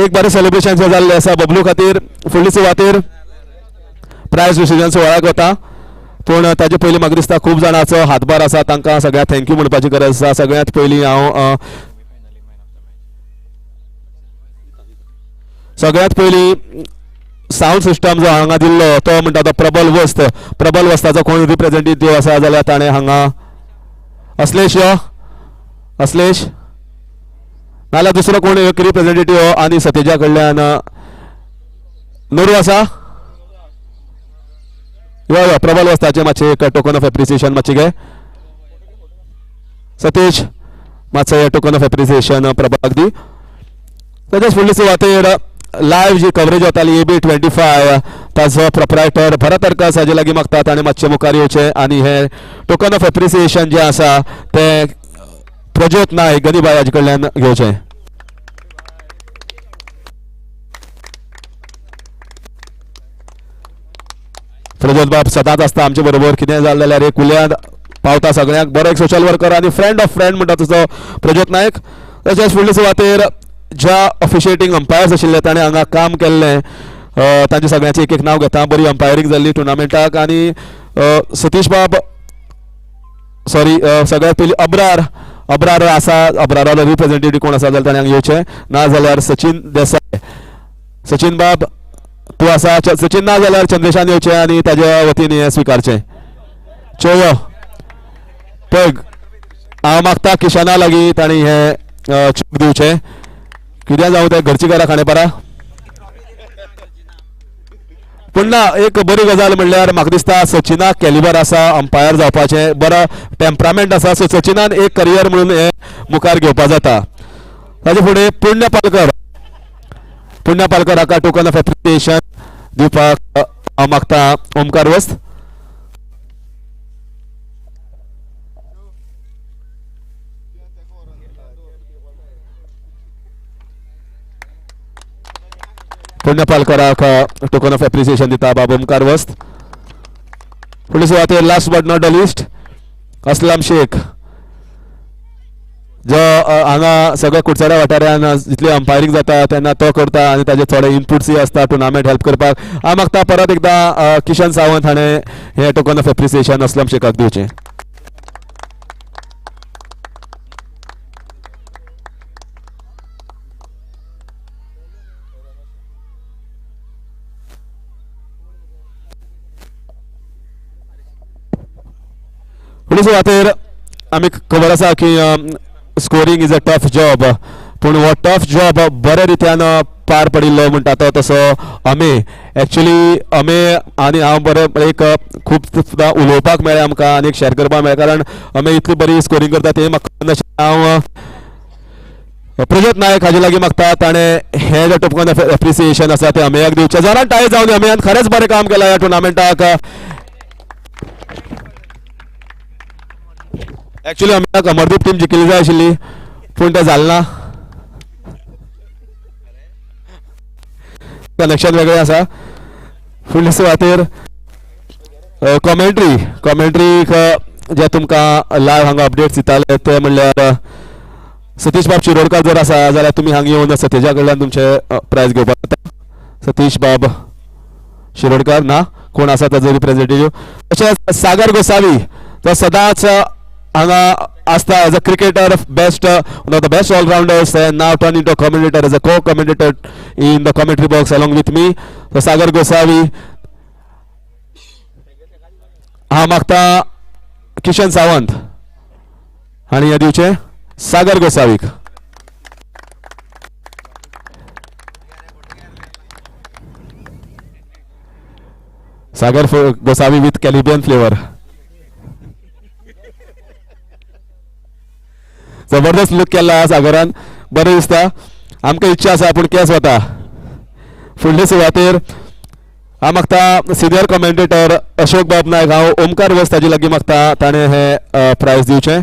एक बरें सेलिब्रेशन जाल्लें आसा बबलू खातीर. फुडली सुवातेर प्रायज डिस्ट्रिब्युशन सुवाळ्याक वता, पूण ताजे पयलीं म्हाका दिसता खूब जाणांचो हातभार आसा. तांकां सगळ्यांक थँक्यू म्हणपाची गरज आसा. सगळ्यांत पयलीं हांव साऊंड सिस्टम जो हांगा दिल्लो तो म्हणटा तो प्रबल वस्ताचो कोण रिप्रेझेंटेटिव्ह आसा जाल्यार ताणें हांगा असलेश नाल्यार दुसरो कोण एक रिप्रेझेंटेटिव्ह आनी सतेजा कडल्यान नोरू आसा. यो प्रबल वस्ताचे मातशें एक टोकन ऑफ एप्रिसिएशन मातशें घे सतीश. मातसो टोकन ऑफ एप्रिसिएशन प्रभाग दी. तेजेच फुडली सुवातेर लायव्ह जी कवरेज जाताली AB25 ताचो प्रोप्रायटर भरत अर्कास हाजे लागीं मागतात आनी मातशें मुखार येवचें. आनी हे टोकन ऑफ एप्रिसिएशन जें आसा तें प्रज्योत नायक गनीबाई हाजे कडल्यान घेवचें. प्रज्योत बाब सदांच आसता आमचे बरोबर. कितें जालें जाल्यार एक उल्यान पावता सगळ्यांक. बरो एक सोशल वर्कर आनी फ्रेंड ऑफ फ्रेंड म्हणटा तुजो प्रज्योत नायक. तशेंच फुडले सुवातेर ज्या ऑफिशिएटिंग अंपायर्स आशिल्ले ताणें हांगा काम केल्लें तांचे सगळ्यांचें एक नांव घेता. बरी अंपायरींग जाल्ली टुर्नामेंटाक. आनी सतीश बाब सगळ्यांत पयलीं अब्रार आसा. अब्रारालो रिप्रेझेंटेटिव्ह कोण आसा जाल्यार ताणें हांगा येवचें. ना जाल्यार सचिन देसाय. सचिन बाब तूं आसा. सचिन ना जाल्यार चंद्रेशान येवचें आनी ताज्या वतीन हें स्विकारचें. चोयो पळय हांव मागता किशना लागीं तांणी हें चूक दिवचें. कितें जावं तें घरची घरा खाणेपारा. पूण ना एक बरी गजाल म्हणल्यार म्हाका दिसता सचिनाक कॅलिबर आसा अंपायर जावपाचें. बरो टेम्परामेंट आसा. सो सचिनान एक करियर म्हणून हें मुखार घेवपा जाता. ताजे फुडें पुण्य पालकर हाका टोकन ऑफ एप्रिसिएशन दिवपाक हांव मागता ओमकार वस्त. पुण्य पालकराक टोकन ऑफ एप्रिसिएशन दिता बाब ओमकार वस्त. फुडली सुवातेर last but not the list Aslam Shaikh जो हांगा सगळ्या कुडचड्या वाठारान जितली अंपायरींग जाता तेन्ना तो करता आनी ताजे थोडे इनपुट्सूय आसता टुर्नामेंट हेल्प करपाक. हांव मागता परत एकदां किशन सावंत हाणें हें टोकन ऑफ एप्रिसिएशन असलम शेखाक दिवचें. फुडली सुवातेर आमी खबर आसा की scoring is a tough job, पूण हो टफ जॉब बऱ्या रित्यान पार पडिल्लो म्हणटा तो तसो अमे. एक्चुली अमे आनी हांव बरें एक खूब उलोवपाक मेळ्ळें आमकां आनी शेअर करपाक मेळ्ळें, कारण अमे इतली बरी स्कोरींग करता तें म्हाका हांव प्रज्योत नायक हाजे लागीं मागता ताणें हें जें टोकन ऑफ एप्रिसिएशन आसा तें अमेयाक दिवचें. जोरान टाळी जावन अमेयान खरेंच बरें काम केलां ह्या टुर्नामेंटाक. एक्चुली अमेयाक अमरदीप टीम जिखिल्ली जाय आशिल्ली पूण तें जालें ना. कनेक्शन वेगळें आसा. फुडले सुवातेर कॉमेंट्रीक जे तुमकां लायव्ह हांगा अपडेट्स दिताले ते म्हणल्यार सतीश बाब शिरोडकर जर आसा जाल्यार तुमी हांगा येवन सतेजा कडल्यान तुमचे प्रायज घेवपाक जाता. सतीश बाब शिरोडकर ना कोण आसा ताजो रिप्रेझेंटेटिव्ह. तशेंच सागर गोसावी तो सदांच हांगा Asta as a cricketer, one of the best all-rounders, and now turned into a commentator as a co-commentator in the commentary box along with me. So Sagar Gosavi, हा मागता किशन सावंत आणि ह्या दिवचे सागर गोसावीक. सागर गोसावी विथ कॅलिबियन फ्लेवर. जबरदस्त लुक केला सागरान, बरें दिसता. आमकां इच्छा आसा पूण केस वता फुडले सुवातेर. हांव मागता सिनियर कमेंटेटर अशोक बाब नायक, हांव ओमकार वस्त ताजे लागीं मागता ताणें हे प्रायज दिवचें.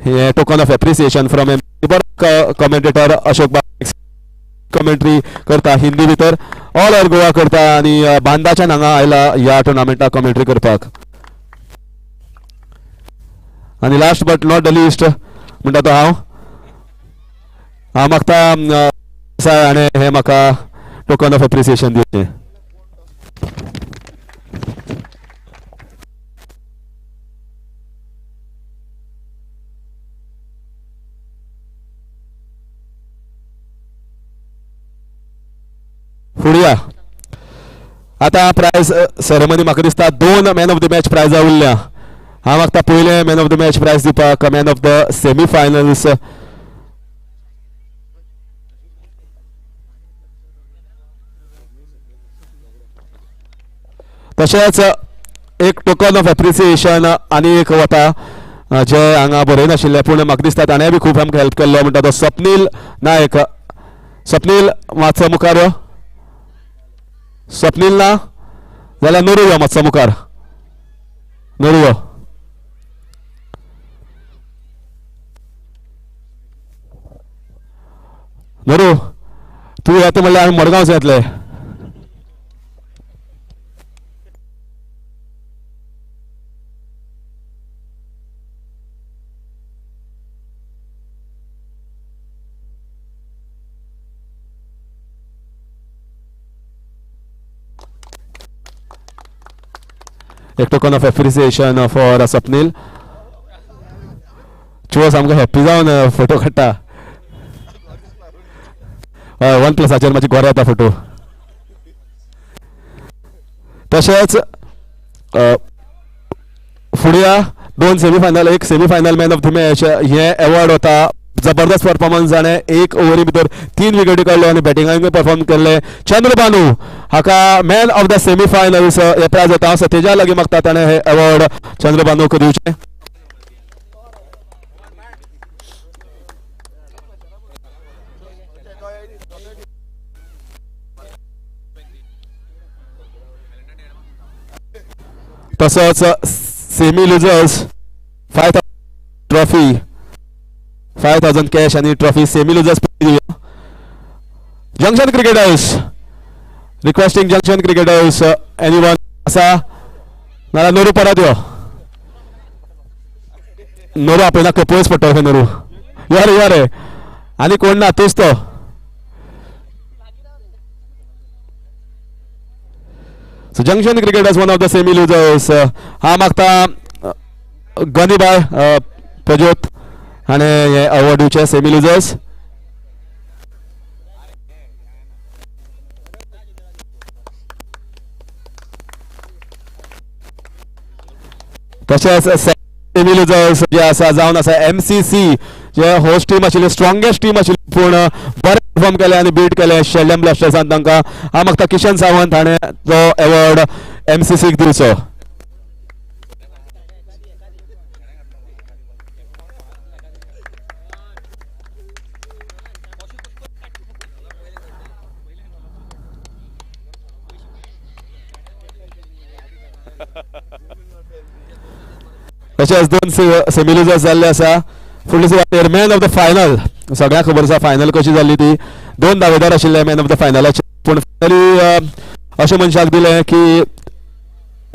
हे token of appreciation from commentator Ashok Bab. Commentary करता हिंदी भितर, ऑल ओव्हर गोवा करता आनी बांदाच्यान हांगा आयला ह्या टुर्नामेंटाक कमेंट्री करपाक. आनी last but not the list म्हणटा तो हांव मागता आनी हे म्हाका टोकन ऑफ एप्रिसिएशन दिवचें. फुडया आतां प्रायज सेरेमनी म्हाका दिसता 2 मॅन ऑफ द मॅच प्रायजां उरल्या. हांव मागता पयलें man of the match prize दिवपाक man of the semi finals. तशेंच एक टोकन ऑफ एप्रिसिएशन आनी एक वता जे हांगा बरयनाशिल्ले पूण म्हाका दिसता ताणें बी खूब आमकां हेल्प केल्लो म्हणटा तो स्वप्नील नायक. स्वप्नील मातसो मुखार यो. स्वप्नील ना जाल्यार नोरू यो मातसो मुखार. नोरू यो. नोरू तूं येता म्हणल्यार आमी मडगांवच येतले. एक token of appreciation for Swapnil. चो सामको हॅप्पी जावन फोटो काडटा. 1+चेर मातशी गोरे येता फोटो. तशेंच फुडया 2 सेमीफायनल, एक semifinal man of the match हे अवॉर्ड वता. जबरदस्त परफॉर्मन्स जाणे. 1 ओव्हरी भितर 3 विकेटी काडल्यो आनी बॅटिंगांक परफॉर्म केल्ले. चंद्रबानू हाका मॅन ऑफ द सेमीफायनल्स हे प्रायज येता. सतेजा लागीं मागता ताणें हे अवॉर्ड चंद्रबानूक दिवचें. तसोच सेमी लुजर्स 5,000 ट्रॉफी, 5,000 कॅश आणि trophy semi losers. Junction cricketers, requesting junction cricketers, anyone आसा नाल्यार नोरू परत यो. नोरू आपल्याला पयस पडटा खंय. नोरू यो रे आनी कोण ना तूच तो. So Junction Cricketers, one of the semi losers. हा मागता गनीबाय प्रज्योत आणि हे अवॉर्ड दिवचे सेमी लुजर्स. तशेंच सेमी लुजर्स जे आसा जावन आसा MCC जे होस्ट टीम आशिल्ली, स्ट्रॉंगेस्ट टीम आशिल्ली पूण बरें परफॉर्म केले आनी बीट केले शेल्डम ब्लास्टर्सान तांकां. हांव मागता किशन सावंत हाणें तो अवॉर्ड MCCक दिवचो. तशेंच 2 सेमी लुजर्स जाल्ले आसा. फुडले सुवातेर मॅन ऑफ द फायनल. सगळ्यांक खबर आसा फायनल कशी जाल्ली ती. 2 दावेदार आशिल्ले मॅन ऑफ द फायनलाचे पूण फायनली अशे मनशाक दिले की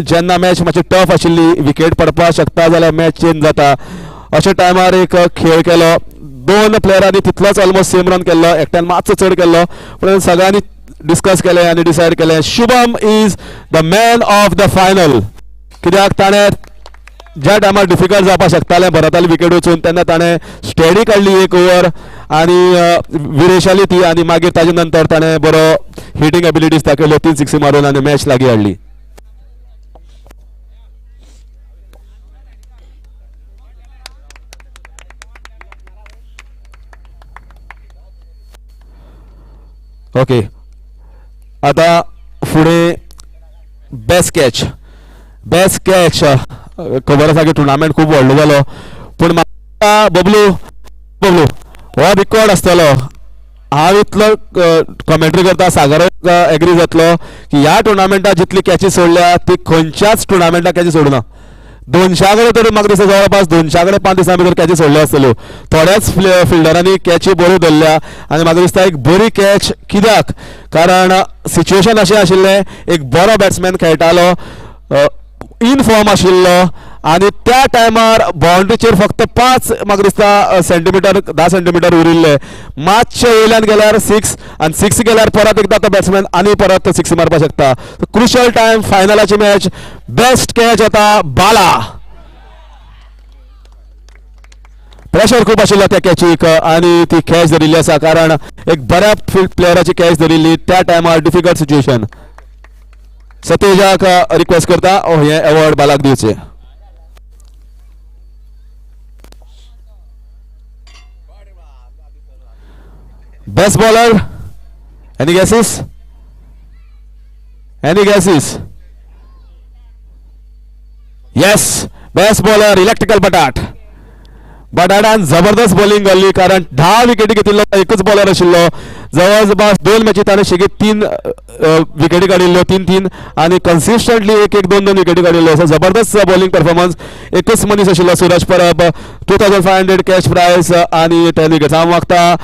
जेन्ना मॅच मातशी टफ आशिल्ली, विकेट पडपाक शकता जाल्यार मॅच चेंज जाता. अशा टायमार एक खेळ केलो. 2 प्लेयरांनी तितलोच ऑलमोस्ट सेम रन केल्लो, एकट्यान मातसो चड केल्लो पूण सगळ्यांनी डिस्कस केलें आनी डिसायड केलें Shubham is the man of the final. कित्याक ताणें ज्या टायमार डिफिकल्ट जावपाक शकतालें भरताली विकेट वचून तेन्ना ताणें स्टेडी काडली एक ओवर आनी विरेशाली ती आनी मागीर ताजे नंतर ताणें बरो हिटींग एबिलिटीज दाखयल्यो 3 सिक्सी मारून आनी मॅच लागीं हाडली. ओके आता फुडें बेस्ट कॅच खबर आसा की टुर्नामेंट खूब व्हडलो जालो पूण म्हाका बबलू हो रिकॉर्ड आसतलो. हांव इतलो कमेंट्री करता सागर एग्री जातलो की ह्या टुर्नामेंटात जितली कॅचीस सोडल्या ती खंयच्याच टुर्नामेंटात कॅची सोडना. 200 कडेन तरी म्हाका दिसता जवळपास 200 कडेन 5 दिसां भितर कॅची सोडल्यो आसतल्यो. थोड्याच फिल्डरांनी कॅची बऱ्यो धरल्या आनी म्हाका दिसता एक बरी कॅच कित्याक कारण सिच्युएशन अशें आशिल्लें एक बरो बॅट्समॅन खेळटालो इन फॉर्म आशिल्लो आनी त्या टायमार बाउंड्रीचेर फक्त 5 म्हाका दिसता सेंटीमीटर 10 सेंटीमीटर उरिल्ले. मातशे वयल्यान गेल्यार 6 आनी 6 गेल्यार परत एकदा तो बॅट्समॅन आनी परत 6 मारपाक शकता. क्रुशियल टायम फायनलाची मॅच. बेस्ट कॅच आता बाला. प्रेशर खूप आशिल्लो त्या कॅचीक आनी ती कॅच धरिल्ली आसा कारण एक बऱ्या प्लेयराची कॅच धरिल्ली त्या टायमार डिफिकल्ट सिच्युएशन. सतेजाक रिक्वेस्ट करता हे अवॉर्ड बालाक दिवचे. Best bowler? Any guesses? Yes, best bowler electrical बटाटान जबरदस्त बॉलिंग घाल्ली कारण 10 विकेटी घेतिल्लो एकच बॉलर आशिल्लो. जवळपास 2 मॅची ताणें शेगीत 3 विकेटी काडिल्ल्यो 3-3 आनी कन्सिस्टंटली 1-2 विकेटी काडिल्ल्यो. सो जबरदस्त बॉलिंग परफॉर्मन्स. एकच मनीस आशिल्लो सूरज परब. 2500 कॅश प्रायज आनी 10 विकेट्स. हांव मागता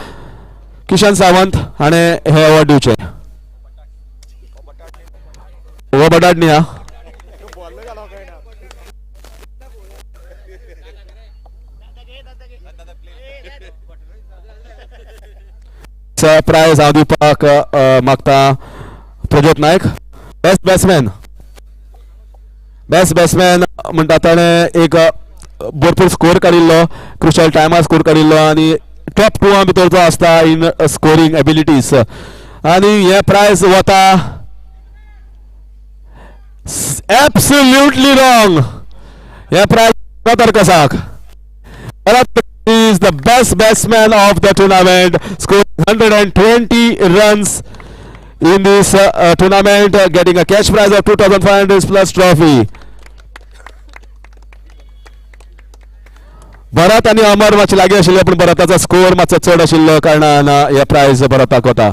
किशन सावंत हाणें हे अवॉर्ड दिवचे. हो बटाट न्ही हा प्रायज हांव दिवपाक मागता प्रज्योत नायक. बेस्ट बॅट्समॅन म्हणटा ताणें एक भरपूर स्कोर काडिल्लो क्रुशियल टायमार स्कोर काडिल्लो आनी टॉप 2 भितर जो आसता इन स्कोरींग एबिलिटीज आनी हे प्रायज वता एब्सोल्युटली रॉंग. हे प्रायज तरकसाक. is the best batsman of the tournament, scored 120 runs in this tournament, getting a cash prize of 2,500 plus trophy. Bharat आणि अमर मातशे लागीं आशिल्ले पूण भरताचो स्कोर मातसो चड आशिल्लो कारणान हे प्रायज भरताक वता.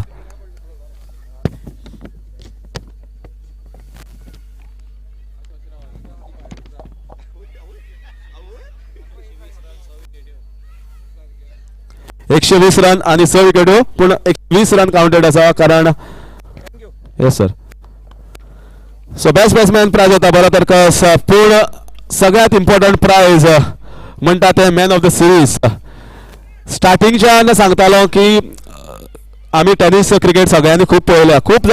एकशे 20 रन आणि 6 विकेट्यो पूण 120 रन काउंटेड आसा कारण yes sir. So best batsman prize होता बरो तरकस पूण सगळ्यात इम्पॉर्टंट प्रायज म्हणटा ते मॅन ऑफ द सिरीज. स्टार्टिंगच्यान सांगतालो की आमी टेनिस क्रिकेट सगळ्यांनी खूब पळयल्या खूब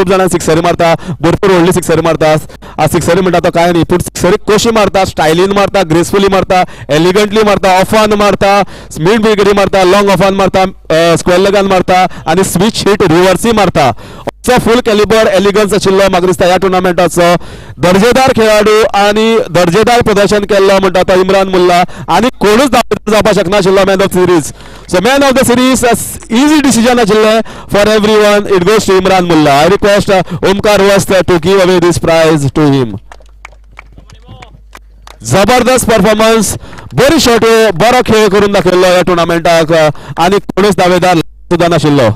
जाणांनी सिक्सरी मारता भरपूर व्हडली सिक्सरी मारता. आज सिक्सरी म्हणटा तो काय न्ही पूण सिक्सरी कशी मारता स्टायलीन मारता ग्रेसफुली मारता एलिगंटली मारता ऑफान मारता मिड विकेटी मारता लॉंग ऑफान मारता स्क्वेअर लेगान मारता आनी स्विच हिट रिवर्सी मारता. फुल कॅलिबर एलिगन्स आशिल्लो म्हाका दिसता ह्या टुर्नामेंटाचो दर्जेदार खेळाडू आनी दर्जेदार प्रदर्शन केल्लो म्हणटा तो इम्रान मुल्ला आनी कोणूच जावपाक शकनाशिल्लो man of series. So man of the series easy decision आशिल्लें for every one. It goes to Imran Mulla. I request Omkar Vast to give away this prize to him. जबरदस्त परफॉर्मन्स बरी शॉट बरो खेळ करून दाखयल्लो ह्या टुर्नामेंटाक आनी कोणूच दावेदार सुद्दां नाशिल्लो.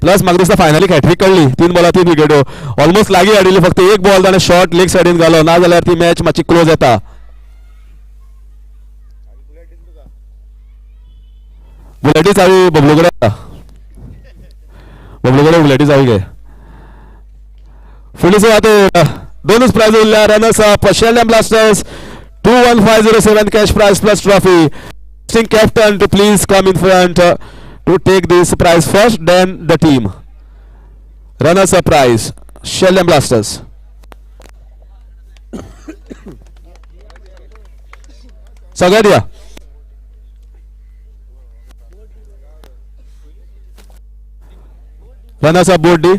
प्लस म्हाका दिसता फायनली हॅट्रिक काडली 3 बॉलार 3 विकेट्यो ऑलमोस्ट लागीं हाडिल्ली फक्त एक बॉल ताणें शॉर्ट लेग सायडीन घालो ना जाल्यार ती मॅच मातशी क्लोज येता. बुलेटी चावी बबलू कडेन बुलेटी चावी घे. फुडली सुवात 2 प्रायज उरल्या. Runners up Sheldon Blasters 21507 cash prize plus trophy. Captain to please come in front to take this prize first, then the team. Runners up prize, Sheldon Blasters. सगळ्यात या. Runners up board D.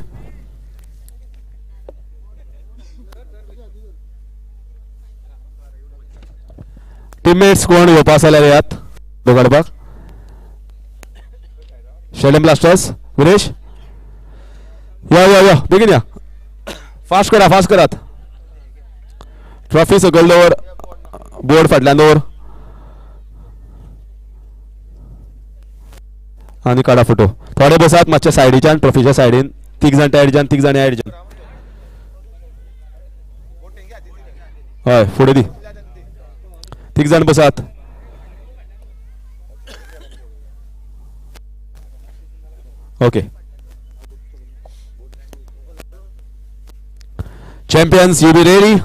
Teammates कोण येवपास आल्यार यात दोगाडपाक. Sheldon blasters Viresh या या या बेगीन या. Fast करात. Trophy सकयल दवर, बोर्ड फाटल्यान दवर आनी काडा फोटो. थोडे बसात मातशे सायडीच्यान ट्रॉफीच्या सायडीन. तीग जाण त्या एडच्यान, तीग जाण ह्या एडच्यान. हय फुडें दी. तीग जाण बसात. Okay. Champions, you be ready.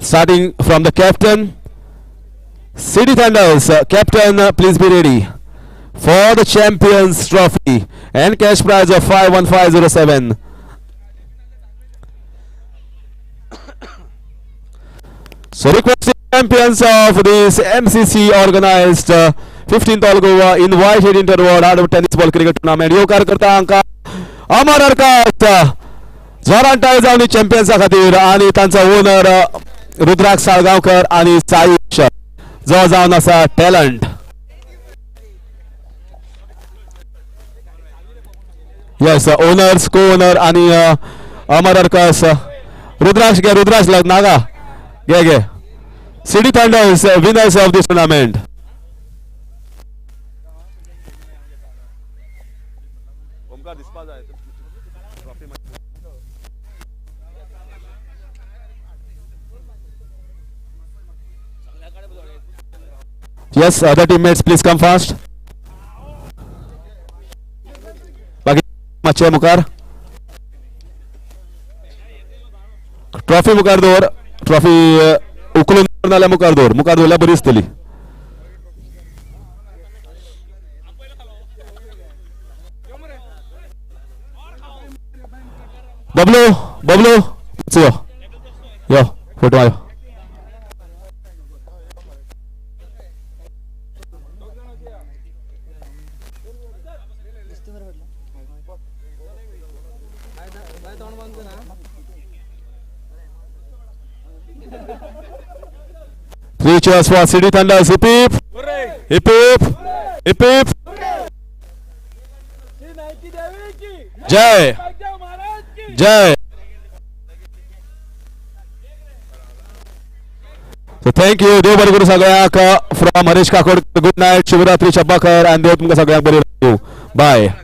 Starting from the captain. City Thunders, captain, please be ready for the Champions Trophy and cash prize of 51507. So requesting champions of this MCC organized 15th All Goa invited inter-world out of tennis ball cricket tournament. यो कार्यकर्ता हांकां अमर हरकत जोरान टाळी जावन चॅम्पियन्सा खातीर आनी तांचो owner रुद्राक्ष साळगांवकर आनी साईश जो जावन आसा टॅलंट. यस ओनर्स को ओनर आनी अमर हरकस. रुद्राक्ष घे, रुद्राक्ष नागा घे घे. City thunder's winners of this tournament. Yes, other teammates, please come fast. बाकी मातशे मुखार. ट्रॉफी मुखार दवर. ट्रॉफी उखलून नाल्यार मुखार दवर. मुखार दवरल्यार बरी दिसतली. बबलू बबलू यो फोटो आयो. Three cheers for City Thunders. Hip hip. Hip hip. Hip hip. Jai. Jai. So thank you. देव बरें करूं सगळ्यांक. From Harish Kakod. Good night. Shivratri Shabbakar and देव तुमकां सगळ्यांक बरें राखूं. Bye.